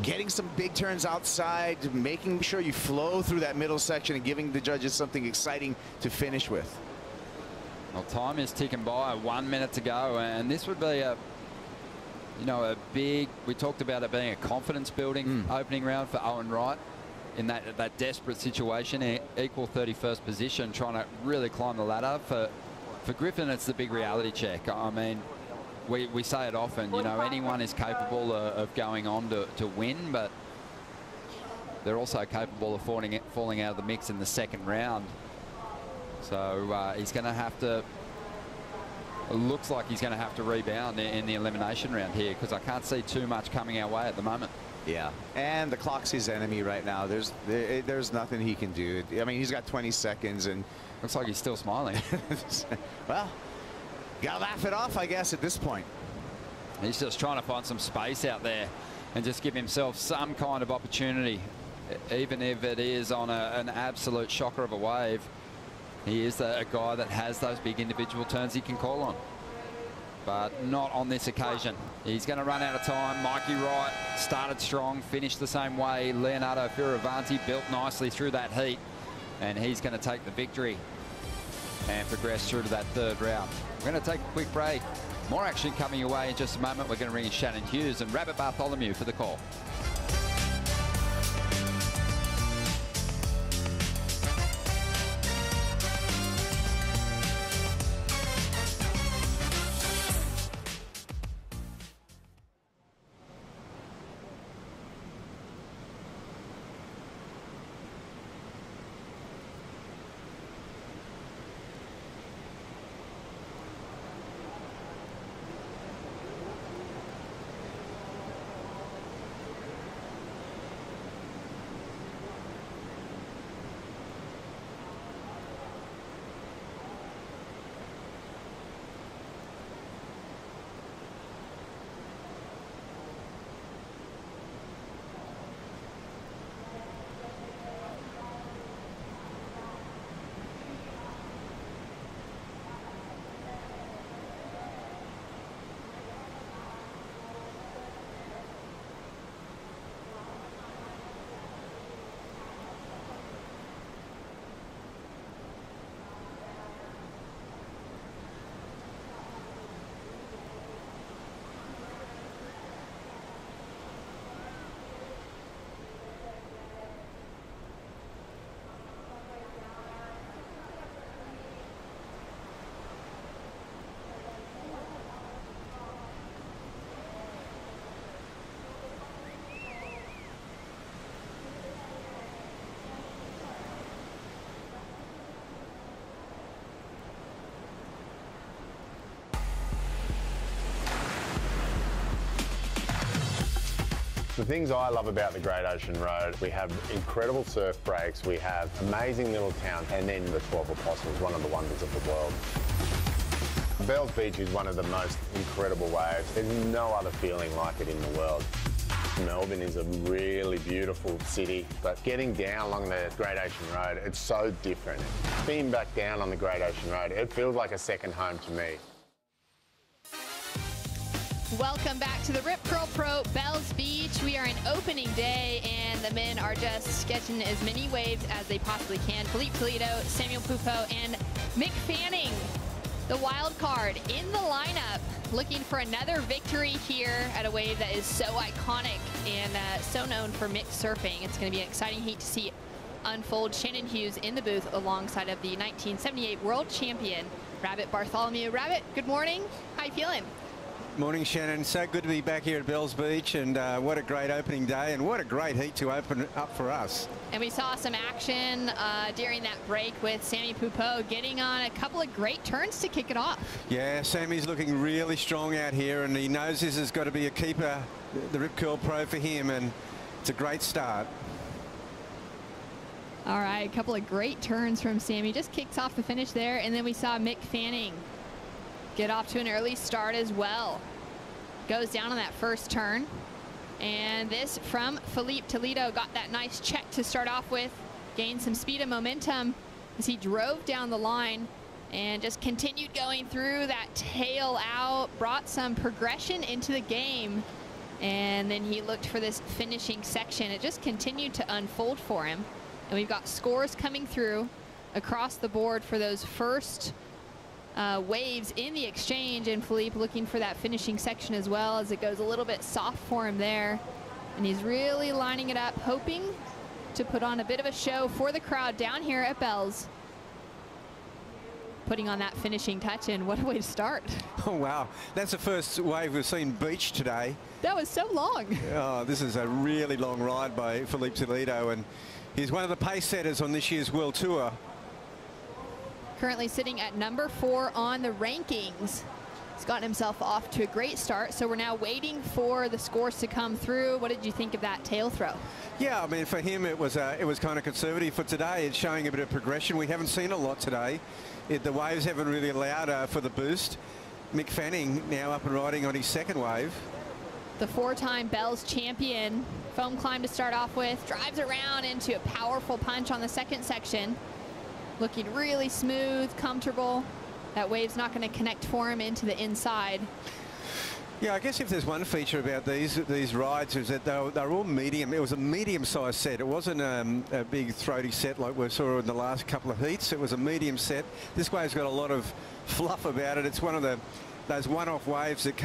getting some big turns outside, making sure you flow through that middle section and giving the judges something exciting to finish with. Well, time is ticking by, 1 minute to go, and this would be a big, we talked about it being a confidence building opening round for Owen Wright in that desperate situation, equal 31st position, trying to really climb the ladder. For Griffin, it's the big reality check. I mean, we say it often, you know, anyone is capable of going on to win, but they're also capable of falling out of the mix in the second round. So he's going to have to, it looks like he's going to have to rebound in the elimination round here, because I can't see too much coming our way at the moment. Yeah, and the clock's his enemy right now. There's nothing he can do. I mean, he's got 20 seconds, and looks like he's still smiling. Well, gotta laugh it off, I guess, at this point. He's just trying to find some space out there and just give himself some kind of opportunity, even if it is on an absolute shocker of a wave. He is a guy that has those big individual turns he can call on, but not on this occasion. He's going to run out of time. Mikey Wright started strong, finished the same way. Leonardo Fioravanti built nicely through that heat, and he's going to take the victory and progress through to that third round. We're going to take a quick break. More action coming your way in just a moment. We're going to bring in Shannon Hughes and Rabbit Bartholomew for the call. The things I love about the Great Ocean Road, we have incredible surf breaks, we have amazing little towns, and then the 12 Apostles, one of the wonders of the world. Bells Beach is one of the most incredible waves. There's no other feeling like it in the world. Melbourne is a really beautiful city, but getting down along the Great Ocean Road, it's so different. Being back down on the Great Ocean Road, it feels like a second home to me. Welcome back to the Rip Curl Pro Bells Beach. We are in opening day, and the men are just sketching as many waves as they possibly can. Felipe Toledo, Samuel Pupo, and Mick Fanning, the wild card, in the lineup, looking for another victory here at a wave that is so iconic and so known for mixed surfing. It's going to be an exciting heat to see unfold. Shannon Hughes in the booth alongside of the 1978 world champion, Rabbit Bartholomew. Rabbit, good morning. How you feeling? Morning, Shannon. So good to be back here at Bells Beach, and what a great opening day, and what a great heat to open up for us. And we saw some action during that break with Sammy Pupo getting on a couple of great turns to kick it off. Yeah, Sammy's looking really strong out here, and he knows this has got to be a keeper, the Rip Curl Pro for him, and it's a great start. All right, a couple of great turns from Sammy. Just kicks off the finish there, and then we saw Mick Fanning get off to an early start as well. Goes down on that first turn. And this from Felipe Toledo, got that nice check to start off with. Gained some speed and momentum as he drove down the line and just continued going through that tail out, brought some progression into the game. And then he looked for this finishing section. It just continued to unfold for him. And we've got scores coming through across the board for those first waves in the exchange, and Felipe looking for that finishing section as well, as it goes a little bit soft for him there. And he's really lining it up, hoping to put on a bit of a show for the crowd down here at Bells. Putting on that finishing touch, and what a way to start. Oh, wow. That's the first wave we've seen beach today. That was so long. Oh, this is a really long ride by Felipe Toledo, and he's one of the pace setters on this year's World Tour. Currently sitting at number 4 on the rankings. He's gotten himself off to a great start, so we're now waiting for the scores to come through. What did you think of that tail throw? Yeah, I mean, for him it was kind of conservative. For today, it's showing a bit of progression. We haven't seen a lot today. The waves haven't really allowed for the boost. Mick Fanning now up and riding on his second wave. The 4-time Bells champion, foam climb to start off with, drives around into a powerful punch on the second section. Looking really smooth, comfortable. That wave's not going to connect for him into the inside. Yeah, I guess if there's one feature about these rides is that they're all medium. It was a medium-sized set. It wasn't a big throaty set like we saw in the last couple of heats. It was a medium set. This wave's got a lot of fluff about it. It's one of those one-off waves that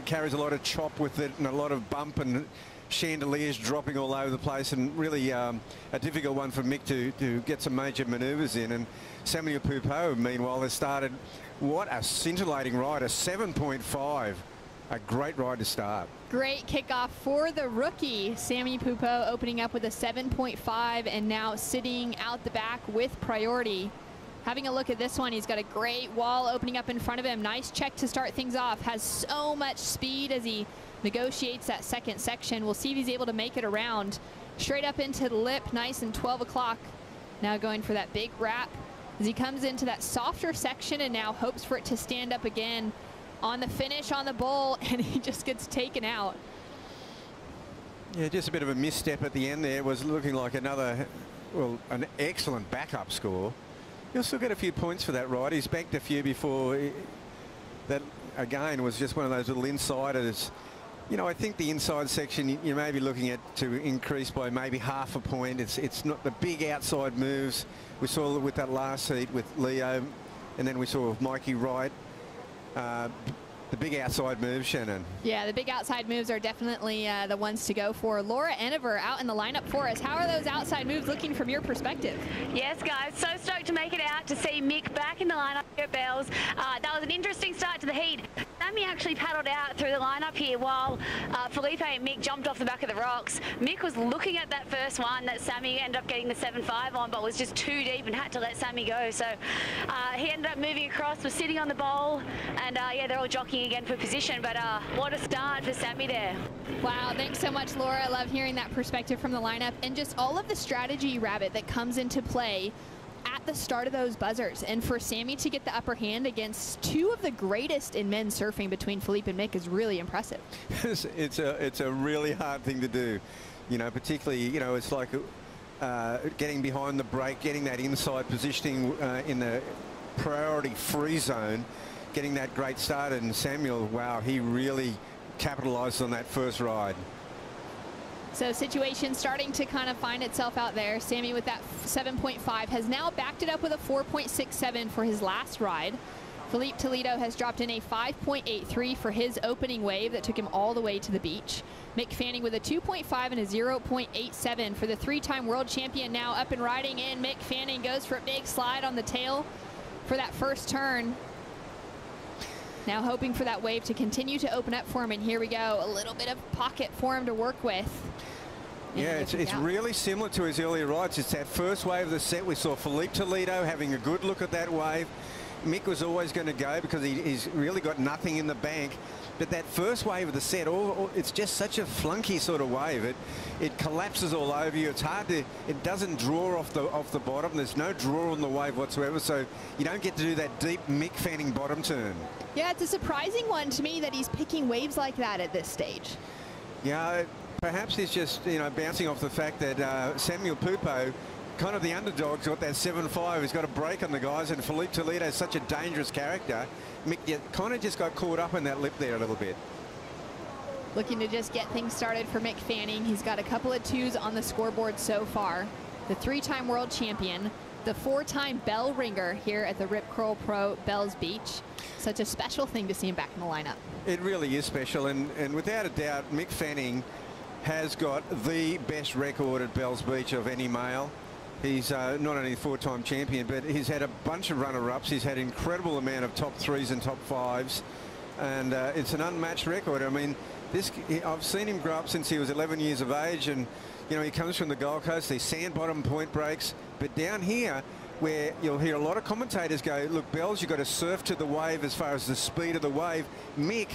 carries a lot of chop with it and a lot of bump and chandeliers dropping all over the place, and really a difficult one for Mick to get some major manoeuvres in. And Samuel Pupo, meanwhile, has started what a scintillating ride, a 7.5. A great ride to start. Great kickoff for the rookie, Sammy Pupo, opening up with a 7.5 and now sitting out the back with priority. Having a look at this one, he's got a great wall opening up in front of him. Nice check to start things off. Has so much speed as he negotiates that second section. We'll see if he's able to make it around. Straight up into the lip, nice and 12 o'clock. Now going for that big wrap as he comes into that softer section and now hopes for it to stand up again on the finish on the bowl, and he just gets taken out. Yeah, just a bit of a misstep at the end there. It was looking like an excellent backup score. He'll still get a few points for that ride. He's banked a few before. That, again, was just one of those little insiders. You know, I think the inside section you may be looking at to increase by maybe half a point. It's not the big outside moves. We saw with that last heat with Leo, and then we saw with Mikey Wright. The big outside moves, Shannon. Yeah, the big outside moves are definitely the ones to go for. Laura Enever out in the lineup for us. How are those outside moves looking from your perspective? Yes, guys, so stoked to make it out to see Mick back in the lineup at Bells. That was an interesting start to the heat. Sammy actually paddled out through the lineup here while Felipe and Mick jumped off the back of the rocks. Mick was looking at that first one that Sammy ended up getting the 7.5 on, but was just too deep and had to let Sammy go. So he ended up moving across, was sitting on the bowl, and yeah, they're all jockeying again for position. But what a start for Sammy there. Wow, thanks so much, Laura. I love hearing that perspective from the lineup and just all of the strategy, Rabbit, that comes into play at the start of those buzzers. And for Sammy to get the upper hand against two of the greatest in men's surfing between Felipe and Mick is really impressive. It's a really hard thing to do, you know, particularly, you know, it's like getting behind the break, getting that inside positioning in the priority free zone, getting that great start. And Samuel, wow, he really capitalized on that first ride. So situation starting to kind of find itself out there. Sammy with that 7.5 has now backed it up with a 4.67 for his last ride. Felipe Toledo has dropped in a 5.83 for his opening wave that took him all the way to the beach. Mick Fanning with a 2.5 and a 0.87 for the three-time world champion now up and riding in. Mick Fanning goes for a big slide on the tail for that first turn. Now hoping for that wave to continue to open up for him, and here we go. A little bit of pocket for him to work with. Yeah, it's really similar to his earlier rides. It's that first wave of the set. We saw Felipe Toledo having a good look at that wave. Mick was always going to go because he's really got nothing in the bank. But that first wave of the set, it's just such a flunky sort of wave. It collapses all over you. It's hard to, it doesn't draw off the bottom. There's no draw on the wave whatsoever, so you don't get to do that deep Mick Fanning bottom turn. Yeah, it's a surprising one to me that he's picking waves like that at this stage. Yeah, perhaps he's just, you know, bouncing off the fact that Samuel Pupo, kind of the underdog's got that 7.5. He's got a break on the guys, and Felipe Toledo is such a dangerous character. Mick kind of just got caught up in that lip there a little bit. Looking to just get things started for Mick Fanning. He's got a couple of twos on the scoreboard so far. The three-time world champion, the four-time bell ringer here at the Rip Curl Pro Bells Beach. Such a special thing to see him back in the lineup. It really is special, and without a doubt, Mick Fanning has got the best record at Bells Beach of any male. He's not only a four-time champion, but he's had a bunch of runner-ups. He's had an incredible amount of top threes and top fives, and it's an unmatched record. I mean, I've seen him grow up since he was 11 years of age, and you know, he comes from the Gold Coast, these sand bottom point breaks, but down here, where you'll hear a lot of commentators go, look, Bells, you've got to surf to the wave as far as the speed of the wave. Mick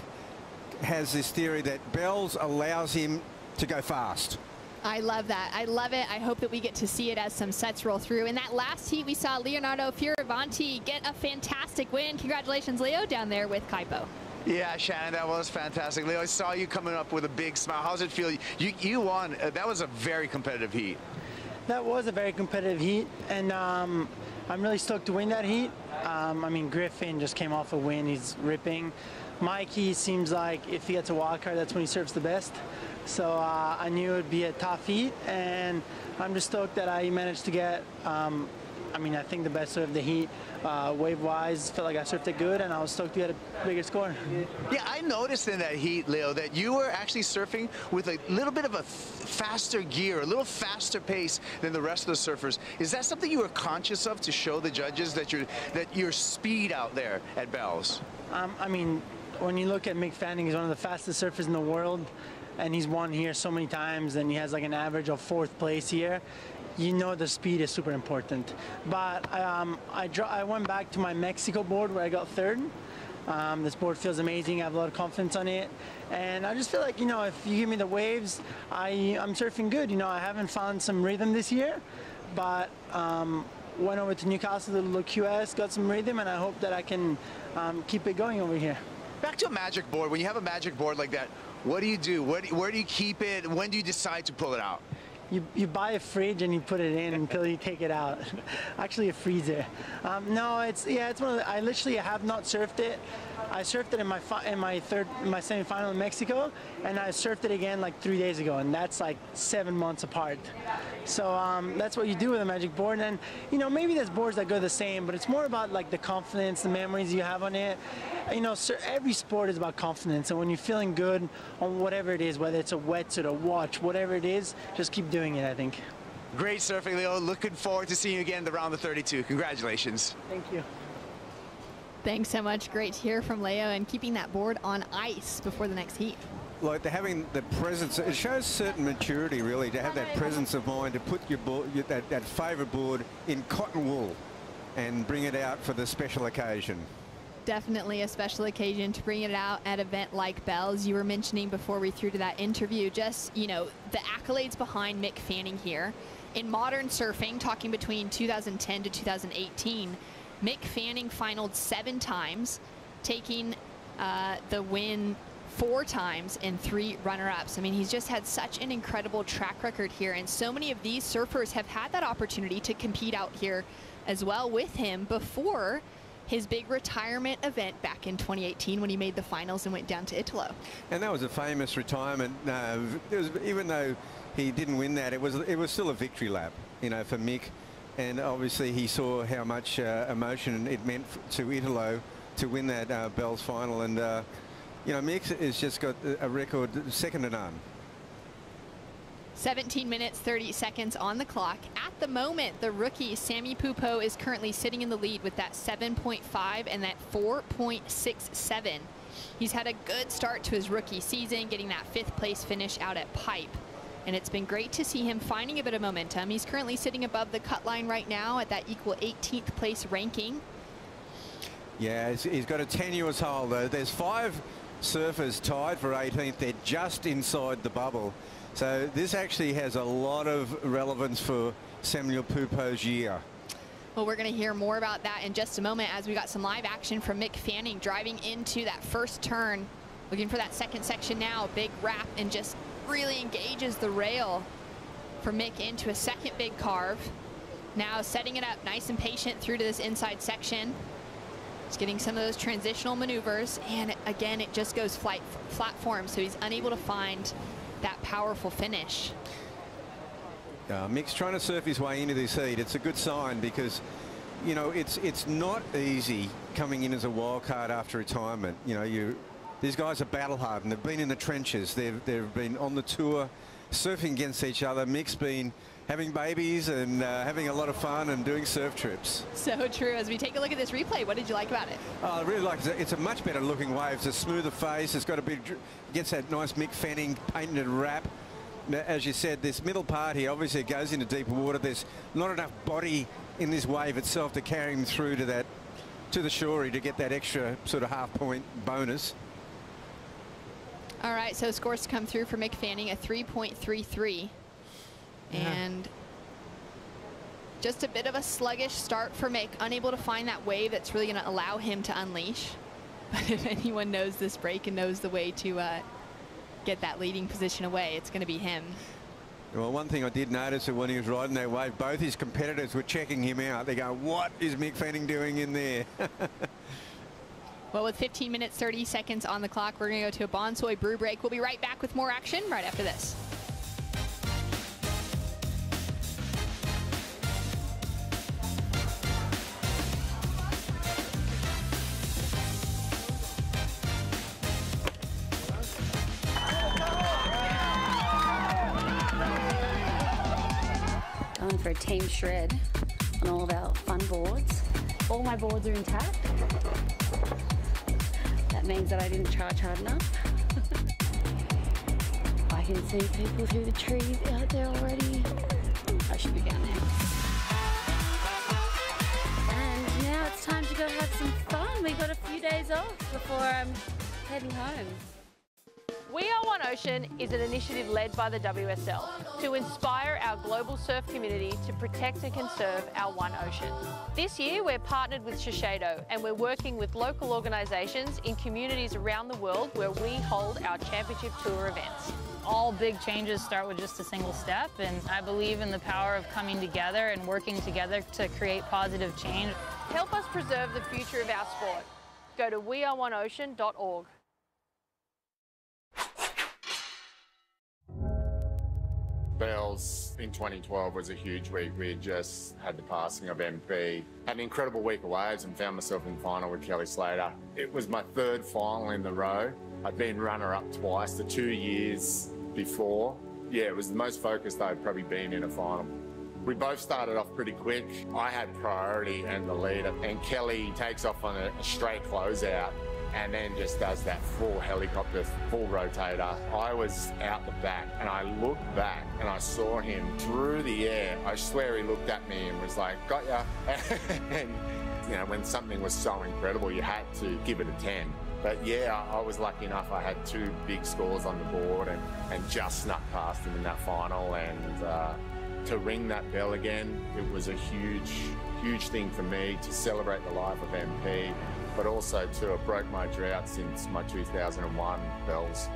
has this theory that Bells allows him to go fast. I love that. I love it. I hope that we get to see it as some sets roll through. In that last heat, we saw Leonardo Fioravanti get a fantastic win. Congratulations, Leo, down there with Kaipo. Yeah, Shannon, that was fantastic. Leo, I saw you coming up with a big smile. How's it feel? You won. That was a very competitive heat. That was a very competitive heat, and I'm really stoked to win that heat. I mean, Griffin just came off a win. He's ripping. Mikey seems like if he gets a wild card, that's when he surfs the best. So I knew it would be a tough heat, and I'm just stoked that I managed to get, I mean, I think the best surf of the heat. Wave-wise, felt like I surfed it good, and I was stoked to get a bigger score. Yeah, I noticed in that heat, Leo, that you were actually surfing with a little bit of a faster gear, a little faster pace than the rest of the surfers. Is that something you were conscious of to show the judges that your speed out there at Bells? I mean, when you look at Mick Fanning, he's one of the fastest surfers in the world, and he's won here so many times, and he has like an average of 4th place here. You know the speed is super important. But I went back to my Mexico board where I got 3rd. This board feels amazing. I have a lot of confidence on it. And I just feel like, you know, if you give me the waves, I'm surfing good. You know, I haven't found some rhythm this year, but went over to Newcastle, the little QS, got some rhythm, and I hope that I can keep it going over here. Back to a magic board. When you have a magic board like that, what do you do? Where do you keep it? When do you decide to pull it out? You buy a fridge and you put it in until you take it out. Actually, a freezer. No, it's one of the, I literally have not surfed it. I surfed it in my semifinal in Mexico, and I surfed it again like 3 days ago, and that's like 7 months apart. So that's what you do with a magic board. And you know, maybe there's boards that go the same, but it's more about like the confidence, the memories you have on it. You know, every sport is about confidence, and when you're feeling good on whatever it is, whether it's a wetsuit, a watch, whatever it is, just keep doing it, I think. Great surfing, Leo. Looking forward to seeing you again at the round of 32. Congratulations. Thank you. Thanks so much. Great to hear from Leo, and keeping that board on ice before the next heat. Like having the presence, it shows certain maturity really to have that presence of mind to put your board, that favourite board in cotton wool and bring it out for the special occasion. Definitely a special occasion to bring it out at an event like Bell's. You were mentioning before we threw to that interview, just, you know, the accolades behind Mick Fanning here. In modern surfing, talking between 2010 to 2018, Mick Fanning finaled 7 times, taking the win 4 times and 3 runner-ups. I mean, he's just had such an incredible track record here, and so many of these surfers have had that opportunity to compete out here as well with him before his big retirement event back in 2018 when he made the finals and went down to Italo. And that was a famous retirement. Even though he didn't win that, it was still a victory lap, you know, for Mick. And obviously he saw how much emotion it meant to Italo to win that Bell's final. And you know, Mick has just got a record second to none. 17 minutes, 30 seconds on the clock. At the moment, the rookie, Sammy Pupo, is currently sitting in the lead with that 7.5 and that 4.67. He's had a good start to his rookie season, getting that 5th place finish out at Pipe. And it's been great to see him finding a bit of momentum. He's currently sitting above the cut line right now at that equal 18th place ranking. Yeah, he's got a tenuous hole though. There's 5 surfers tied for 18th. They're just inside the bubble. So this actually has a lot of relevance for Samuel Pupo's year. Well, we're going to hear more about that in just a moment as we got some live action from Mick Fanning driving into that first turn, looking for that second section now. Big wrap and just really engages the rail for Mick into a second big carve. Now setting it up nice and patient through to this inside section. Just getting some of those transitional maneuvers, and again, it just goes flat for him, so he's unable to find that powerful finish. Mick's trying to surf his way into this heat. It's a good sign because, you know, it's not easy coming in as a wild card after retirement. You know, these guys are battle hardened. They've been in the trenches. They've been on the tour, surfing against each other. Mick's been having babies and having a lot of fun and doing surf trips. So true. As we take a look at this replay, what did you like about it? I really like it. It's a much better looking wave. It's a smoother face. It's got a big, gets that nice Mick Fanning painted wrap. Now, as you said, this middle part here, obviously it goes into deeper water. There's not enough body in this wave itself to carry him through to the shorey to get that extra sort of half-point bonus. All right, so scores to come through for Mick Fanning, a 3.33. And just a bit of a sluggish start for Mick, unable to find that wave that's really going to allow him to unleash. But if anyone knows this break and knows the way to get that leading position away, it's going to be him. Well, one thing I did notice that when he was riding that wave, both his competitors were checking him out. They go, what is Mick Fanning doing in there? Well, with 15 minutes, 30 seconds on the clock, we're going to go to a Bonsoy brew break. We'll be right back with more action right after this. Going for a team shred on all of our fun boards. All my boards are intact. That means that I didn't charge hard enough. I can see people through the trees out there already. I should be down there. And now it's time to go have some fun. We've got a few days off before I'm heading home. We Are One Ocean is an initiative led by the WSL to inspire our global surf community to protect and conserve our one ocean. This year, we're partnered with Shiseido and we're working with local organisations in communities around the world where we hold our championship tour events. All big changes start with just a single step, and I believe in the power of coming together and working together to create positive change. Help us preserve the future of our sport. Go to weareoneocean.org. Bells in 2012 was a huge week. We had just had the passing of MP. Had an incredible week of waves and found myself in the final with Kelly Slater. It was my 3rd final in the row. I'd been runner-up twice, the 2 years before. Yeah, it was the most focused I'd probably been in a final. We both started off pretty quick. I had priority and the lead, and Kelly takes off on a straight closeout and then just does that full helicopter, full rotator. I was out the back and I looked back and I saw him through the air. I swear he looked at me and was like, got ya. And you know, when something was so incredible, you had to give it a 10. But yeah, I was lucky enough. I had 2 big scores on the board and just snuck past him in that final. And to ring that bell again, it was a huge thing for me to celebrate the life of MP, but also to have broke my drought since my 2001 bells.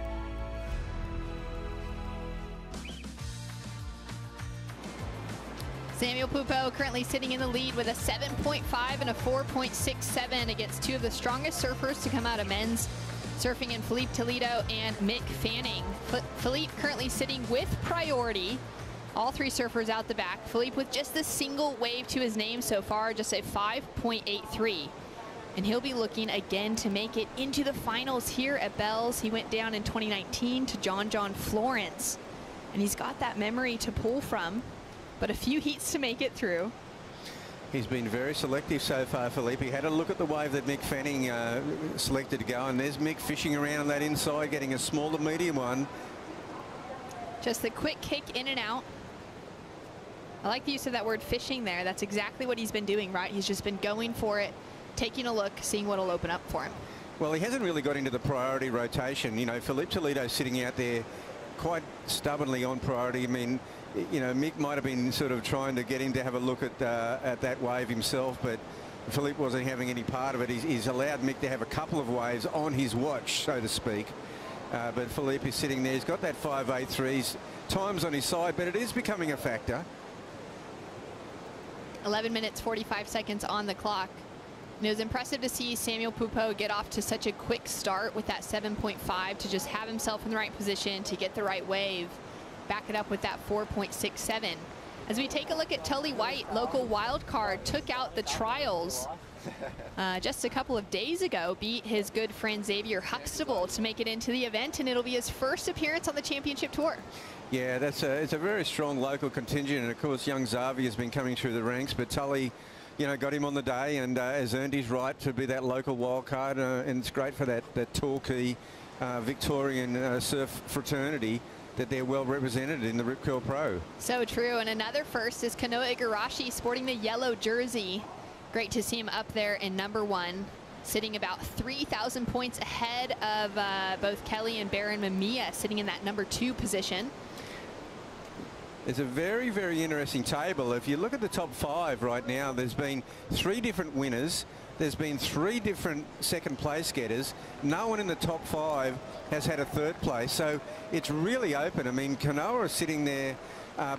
Samuel Pupo currently sitting in the lead with a 7.5 and a 4.67 against 2 of the strongest surfers to come out of men's surfing in Philippe Toledo and Mick Fanning. Philippe currently sitting with priority. All 3 surfers out the back. Philippe with just the single wave to his name so far, just a 5.83. And he'll be looking again to make it into the finals here at Bells. He went down in 2019 to John Florence. And he's got that memory to pull from, but a few heats to make it through. He's been very selective so far, Philippe. He had a look at the wave that Mick Fanning selected to go, and there's Mick fishing around on that inside, getting a small to medium one. Just the quick kick in and out. I like the use of that word fishing there. That's exactly what he's been doing, right? He's just been going for it, taking a look, seeing what'll open up for him. Well, he hasn't really got into the priority rotation. You know, Philippe Toledo sitting out there quite stubbornly on priority. I mean, you know, Mick might have been sort of trying to get him to have a look at that wave himself, but Philippe wasn't having any part of it. He's allowed Mick to have a couple of waves on his watch, so to speak. But Philippe is sitting there. He's got that 5.83s. Time's on his side, but it is becoming a factor. 11 minutes, 45 seconds on the clock. And it was impressive to see Samuel Pupo get off to such a quick start with that 7.5 to just have himself in the right position to get the right wave. Back it up with that 4.67. As we take a look at Tully White, local wild card, took out the trials just a couple of days ago, beat his good friend Xavier Huxtable to make it into the event, and it'll be his first appearance on the championship tour. Yeah, it's a very strong local contingent, and of course young Xavier has been coming through the ranks, but Tully, you know, got him on the day and has earned his right to be that local wild card, and it's great for that Torquay Victorian surf fraternity that they're well represented in the Rip Curl Pro. So true. And another first is Kanoa Igarashi sporting the yellow jersey. Great to see him up there in #1, sitting about 3,000 points ahead of both Kelly and Baron Mamiya, sitting in that #2 position. It's a very, very interesting table. If you look at the top 5 right now, there's been 3 different winners. There's been 3 different second place getters. No one in the top 5 has had a 3rd place. So it's really open. I mean, Kanoa is sitting there.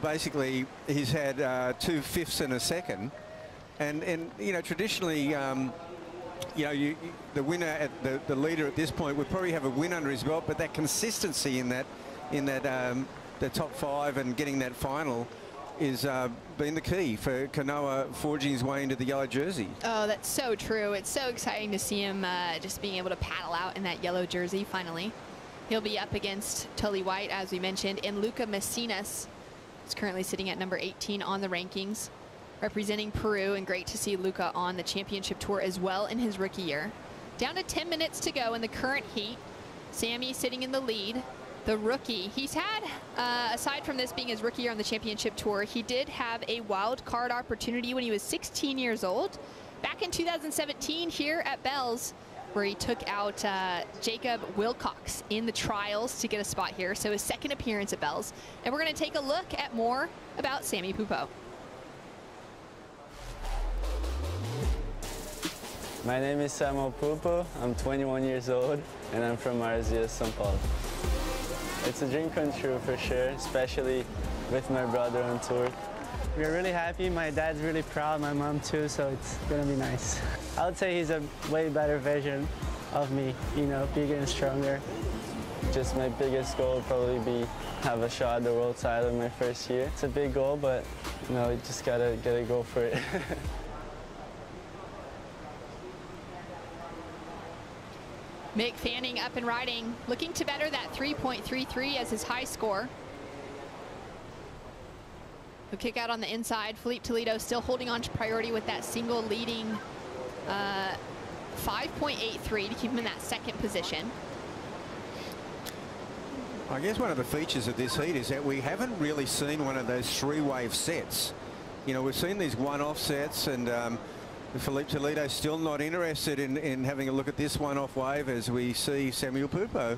Basically, he's had 2 5ths and a 2nd. And you know, traditionally, you know, the winner at the leader at this point would probably have a win under his belt, but that consistency in that the top 5 and getting that final is been the key for Kanoa forging his way into the yellow jersey. Oh, that's so true. It's so exciting to see him just being able to paddle out in that yellow jersey finally. He'll be up against Tully White, as we mentioned, and Luca Messinas is currently sitting at #18 on the rankings, representing Peru, and great to see Luca on the championship tour as well in his rookie year. Down to 10 minutes to go in the current heat. Sammy sitting in the lead. The rookie, he's had, aside from this being his rookie year on the championship tour, he did have a wild card opportunity when he was 16 years old, back in 2017 here at Bells, where he took out Jacob Wilcox in the trials to get a spot here. So his 2nd appearance at Bells. And we're going to take a look at more about Sammy Pupo. My name is Samuel Pupo. I'm 21 years old, and I'm from Marzia, São Paulo. It's a dream come true for sure, especially with my brother on tour. We're really happy. My dad's really proud, my mom too, so it's gonna be nice. I would say he's a way better version of me, you know, bigger and stronger. Just my biggest goal would probably be have a shot at the world title in my first year. It's a big goal, but you know, you just gotta go for it. Mick Fanning up and riding, looking to better that 3.33 as his high score. He'll kick out on the inside. Felipe Toledo still holding on to priority with that single leading 5.83 to keep him in that second position. I guess one of the features of this heat is that we haven't really seen one of those three-wave sets. You know, we've seen these one-off sets, and Felipe Toledo still not interested in having a look at this one-off wave as we see Samuel Pupo.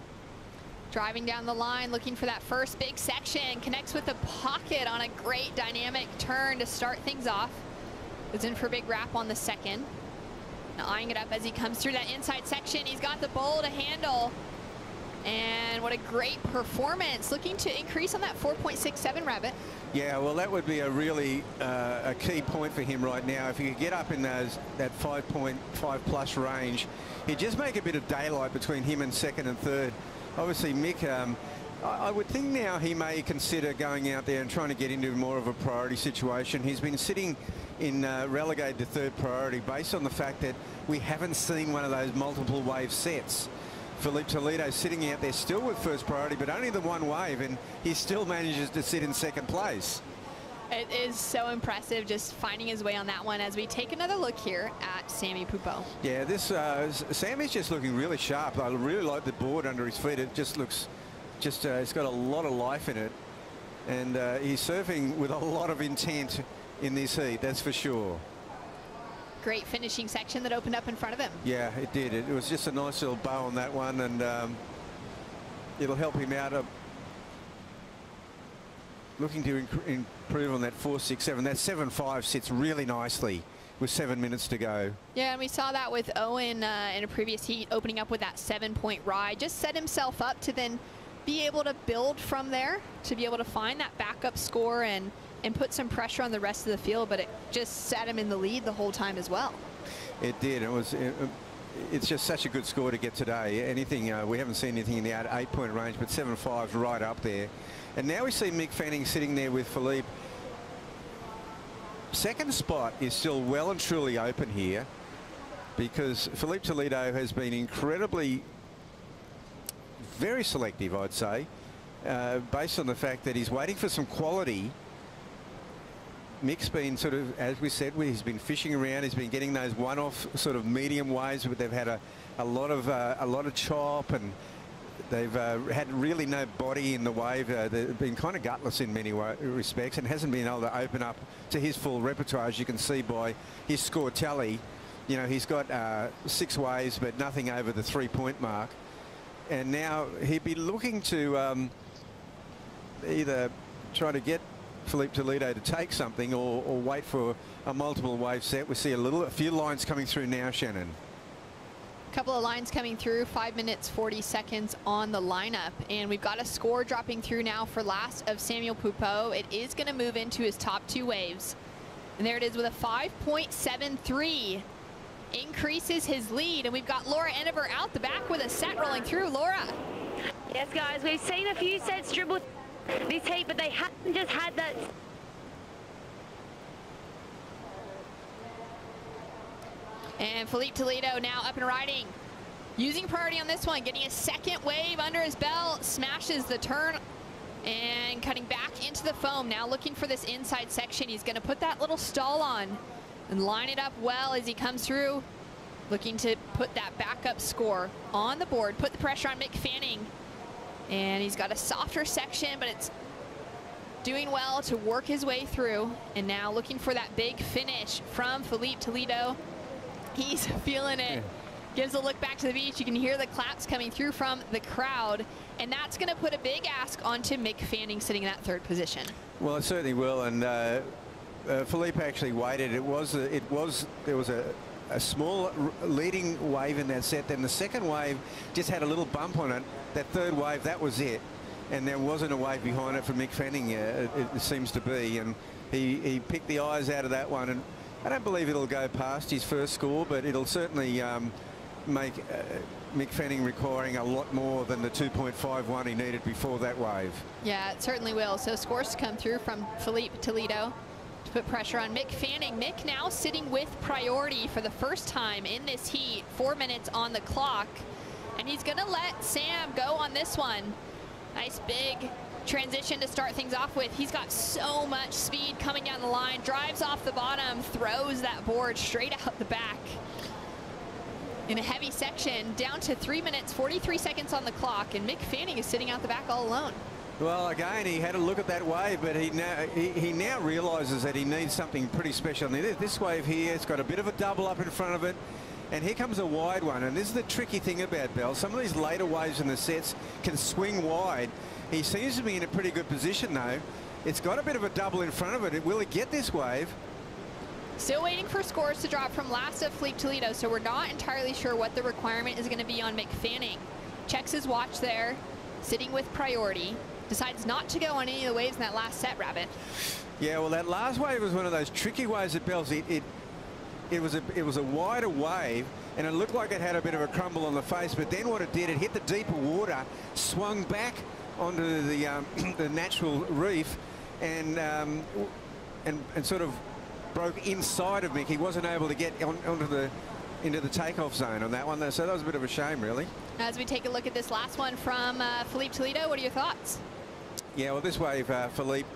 Driving down the line, looking for that first big section. Connects with the pocket on a great dynamic turn to start things off. Goes in for a big wrap on the second. Now eyeing it up as he comes through that inside section. He's got the bowl to handle. And what a great performance. Looking to increase on that 4.67 rabbit. Yeah, well, that would be a really a key point for him right now. If he could get up in that 5.5 plus range, he'd just make a bit of daylight between him and second and third. Obviously, Mick, I would think now he may consider going out there and trying to get into more of a priority situation. He's been sitting in relegated to third priority based on the fact that we haven't seen one of those multiple wave sets. Felipe Toledo sitting out there still with first priority, but only the one wave, and he still manages to sit in second place. It is so impressive just finding his way on that one as we take another look here at Sammy Pupo. Yeah, this Sammy's just looking really sharp. I really like the board under his feet. It just looks, it's got a lot of life in it. And he's surfing with a lot of intent in this heat, that's for sure. Great finishing section that opened up in front of him. Yeah, it did. It was just a nice little bow on that one, and it'll help him out. Looking to improve on that 4.67. That 7.5 sits really nicely with 7 minutes to go. Yeah, and we saw that with Owen in a previous heat, opening up with that 7-point ride. Just set himself up to then be able to build from there, to be able to find that backup score and put some pressure on the rest of the field, but it just set him in the lead the whole time as well. It did. It's just such a good score to get today. Anything, we haven't seen anything in the 8-point range, but 7.5's right up there. And now we see Mick Fanning sitting there with Felipe. Second spot is still well and truly open here because Felipe Toledo has been incredibly, very selective, I'd say, based on the fact that he's waiting for some quality. Mick's been sort of, as we said, he's been fishing around. He's been getting those one-off sort of medium waves, but they've had a lot of chop, and they've had really no body in the wave. They've been kind of gutless in many respects, and hasn't been able to open up to his full repertoire, as you can see by his score tally. You know, he's got 6 waves, but nothing over the 3-point mark. And now he'd be looking to either try to get Felipe Toledo to take something or wait for a multiple wave set. We see a few lines coming through now, Shannon. A couple of lines coming through, 5 minutes 40 seconds on the lineup, and we've got a score dropping through now for last of Samuel Pupo. It is going to move into his top 2 waves, and there it is with a 5.73. Increases his lead, and we've got Laura Enever out the back with a set rolling through. Laura. Yes, guys, we've seen a few sets dribble this heat, but they haven't just had that. And Felipe Toledo now up and riding, using priority on this one, getting a second wave under his belt, smashes the turn and cutting back into the foam. Now looking for this inside section. He's going to put that little stall on and line it up well as he comes through, looking to put that backup score on the board, put the pressure on Mick Fanning. And he's got a softer section, but it's doing well to work his way through. And now looking for that big finish from Felipe Toledo. He's feeling it. Gives a look back to the beach. You can hear the claps coming through from the crowd. And that's going to put a big ask onto Mick Fanning sitting in that 3rd position. Well, it certainly will. And Felipe actually waited. There was a small leading wave in that set. Then the second wave just had a little bump on it. That 3rd wave, that was it. And there wasn't a wave behind it for Mick Fanning, it seems to be. And he picked the eyes out of that one. And I don't believe it'll go past his first score, but it'll certainly make Mick Fanning requiring a lot more than the 2.51 he needed before that wave. Yeah, it certainly will. So scores to come through from Felipe Toledo to put pressure on Mick Fanning. Mick now sitting with priority for the first time in this heat, 4 minutes on the clock. And he's going to let Sam go on this one. Nice big transition to start things off with. He's got so much speed coming down the line, drives off the bottom, throws that board straight out the back. In a heavy section, down to 3 minutes, 43 seconds on the clock, and Mick Fanning is sitting out the back all alone. Well, again, he had a look at that wave, but he now realises that he needs something pretty special. This wave here, it's got a bit of a double up in front of it, and here comes a wide one. And this is the tricky thing about Bell. Some of these later waves in the sets can swing wide. He seems to be in a pretty good position, though. It's got a bit of a double in front of it. Will it get this wave? Still waiting for scores to drop from last of Philippe Toledo, so we're not entirely sure what the requirement is going to be on Mick Fanning. Checks his watch there, sitting with priority. Decides not to go on any of the waves in that last set, Rabbit. Yeah, well, that last wave was one of those tricky waves at Bells. It was a wider wave, and it looked like it had a bit of a crumble on the face, but then what it did, it hit the deeper water, swung back onto the natural reef, and sort of broke inside of Mick. He wasn't able to get into the takeoff zone on that one, so that was a bit of a shame, really. As we take a look at this last one from Philippe Toledo, what are your thoughts? Yeah, well, this wave, Philippe,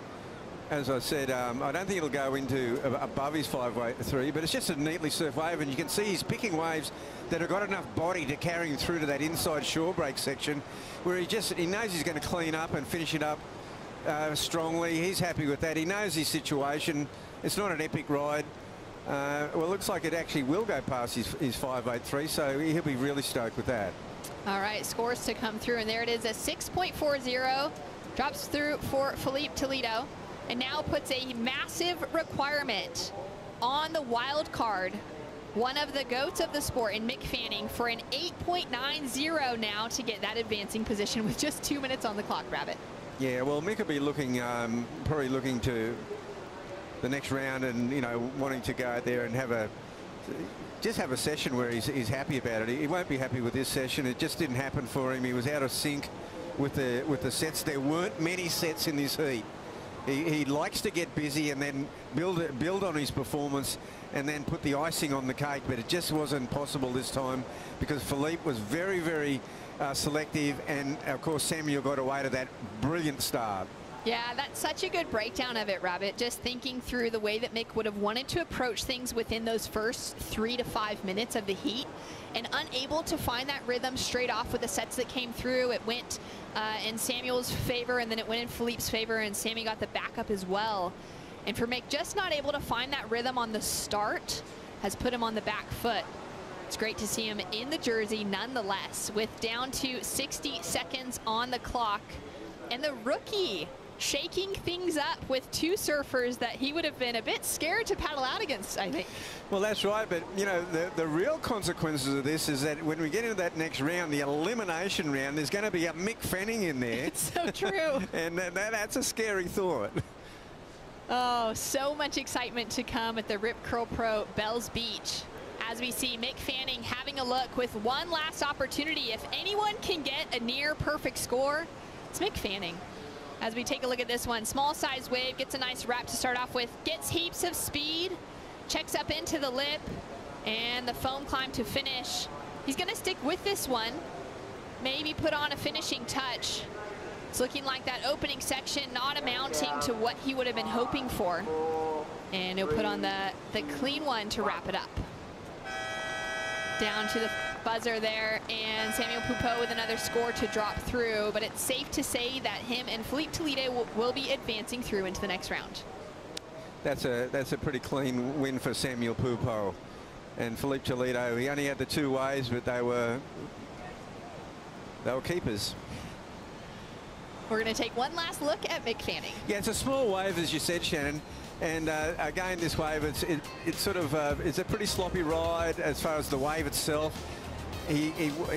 as I said, I don't think it'll go into above his 5-3, but it's just a neatly surfed wave, and you can see he's picking waves that have got enough body to carry him through to that inside shore break section, where he knows he's going to clean up and finish it up strongly. He's happy with that. He knows his situation. It's not an epic ride. Well, it looks like it actually will go past his 5.83, so he'll be really stoked with that. All right, scores to come through, and there it is, a 6.40. Drops through for Philippe Toledo, and now puts a massive requirement on the wild card. One of the GOATs of the sport in Mick Fanning for an 8.90 now to get that advancing position with just 2 minutes on the clock, Rabbit. Yeah, well, Mick will be looking, probably looking to the next round and, you know, wanting to go out there and just have a session where he's happy about it. He won't be happy with this session. It just didn't happen for him. He was out of sync with the sets. There weren't many sets in this heat. He likes to get busy and then build on his performance and then put the icing on the cake, but it just wasn't possible this time because Philippe was very, very selective, and of course Samuel got away to that brilliant start. Yeah, that's such a good breakdown of it, Rabbit. Just thinking through the way that Mick would have wanted to approach things within those first 3 to 5 minutes of the heat, and unable to find that rhythm straight off with the sets that came through. It went in Samuel's favor, and then it went in Philippe's favor, and Sammy got the backup as well. And for Mick, just not able to find that rhythm on the start has put him on the back foot. It's great to see him in the jersey nonetheless, with down to 60 seconds on the clock. And the rookie shaking things up with two surfers that he would have been a bit scared to paddle out against, I think. Well, that's right, but you know, the real consequences of this is that when we get into that next round, the elimination round, there's going to be a Mick Fanning in there. It's so true. And that's a scary thought. Oh, so much excitement to come at the Rip Curl Pro Bells Beach, as we see Mick Fanning having a look with one last opportunity. If anyone can get a near perfect score, it's Mick Fanning. As we take a look at this one, small size wave, gets a nice wrap to start off with, gets heaps of speed, checks up into the lip, and the foam climb to finish. He's gonna stick with this one, maybe put on a finishing touch. It's looking like that opening section not amounting to what he would have been hoping for. And he'll put on the clean one to wrap it up. Down to the buzzer there, and Samuel Pupo with another score to drop through, but it's safe to say that him and Philippe Toledo will be advancing through into the next round. That's a pretty clean win for Samuel Pupo. And Philippe Toledo, he only had the two waves, but they were keepers. We're going to take one last look at Mick Fanning. Yeah, it's a small wave, as you said, Shannon. And again, this wave, it's sort of it's a pretty sloppy ride as far as the wave itself. He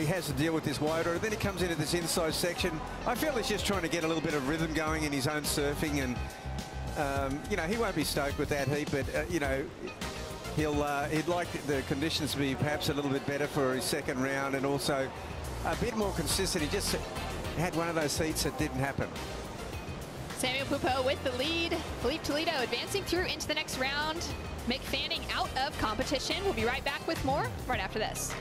has to deal with this wider, and then he comes into this inside section. I feel he's just trying to get a little bit of rhythm going in his own surfing, and you know, he won't be stoked with that heat, but you know, he'd like the conditions to be perhaps a little bit better for his second round, and also a bit more consistent. He just had one of those heats that didn't happen. Samuel Pupo with the lead. Philippe Toledo advancing through into the next round. Mick Fanning out of competition. We'll be right back with more right after this.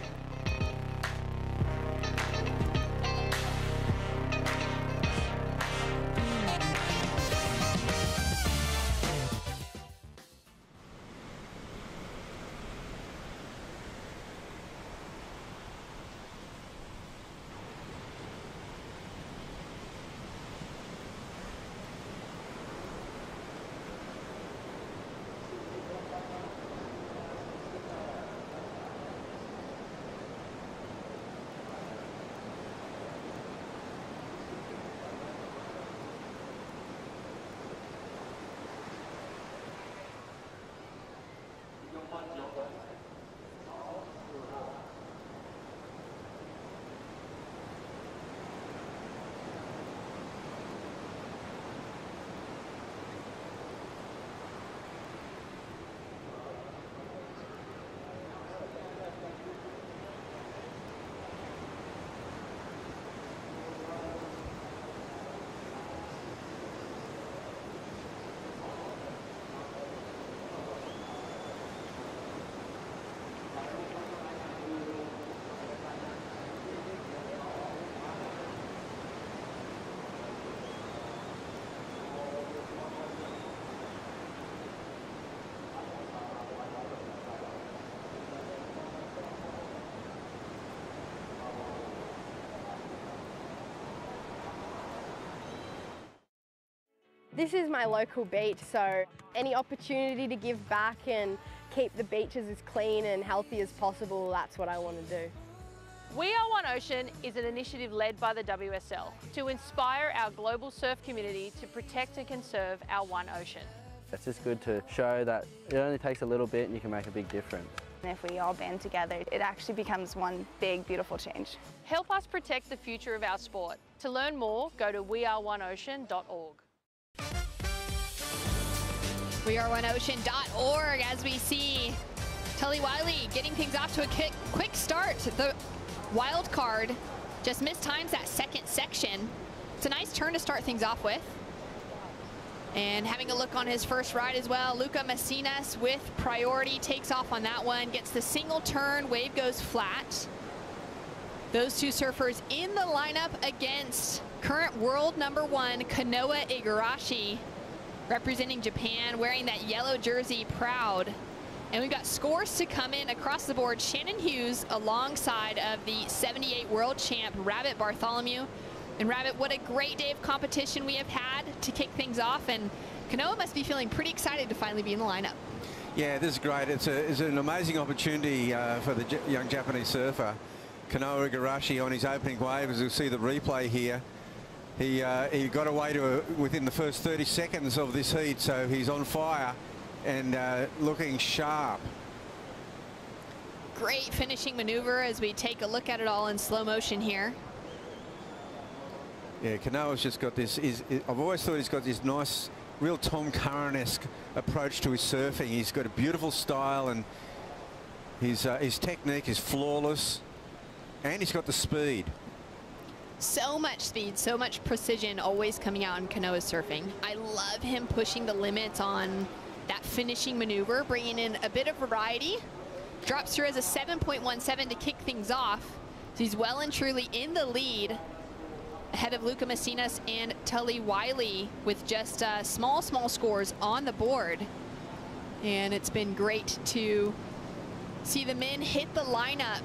This is my local beach, so any opportunity to give back and keep the beaches as clean and healthy as possible, that's what I want to do. We Are One Ocean is an initiative led by the WSL to inspire our global surf community to protect and conserve our one ocean. It's just good to show that it only takes a little bit and you can make a big difference. And if we all band together, it actually becomes one big, beautiful change. Help us protect the future of our sport. To learn more, go to weareoneocean.org. weareoneocean.org as we see Tully Wiley getting things off to a quick start. The wild card just mistimes that second section. It's a nice turn to start things off with. And having a look on his first ride as well, Luca Messinas with priority takes off on that one, gets the single turn, wave goes flat. Those two surfers in the lineup against current world #1 Kanoa Igarashi, representing Japan, wearing that yellow jersey, proud. And we've got scores to come in across the board. Shannon Hughes alongside of the 78 world champ Rabbit Bartholomew. And Rabbit, what a great day of competition we have had to kick things off, and Kanoa must be feeling pretty excited to finally be in the lineup. Yeah, this is great. It's an amazing opportunity for the young Japanese surfer. Kanoa Igarashi on his opening wave, as you'll see the replay here. He got away to within the first 30 seconds of this heat, so he's on fire and looking sharp. Great finishing maneuver as we take a look at it all in slow motion here. Yeah, Kanoa's just got this. I've always thought he's got this nice, real Tom Curran-esque approach to his surfing. He's got a beautiful style, and his technique is flawless, and he's got the speed. So much speed, so much precision always coming out in Kanoa's surfing. I love him pushing the limits on that finishing maneuver, bringing in a bit of variety. Drops through as a 7.17 to kick things off. So he's well and truly in the lead, ahead of Luca Messinas and Tully Wiley with just small scores on the board. And it's been great to see the men hit the lineup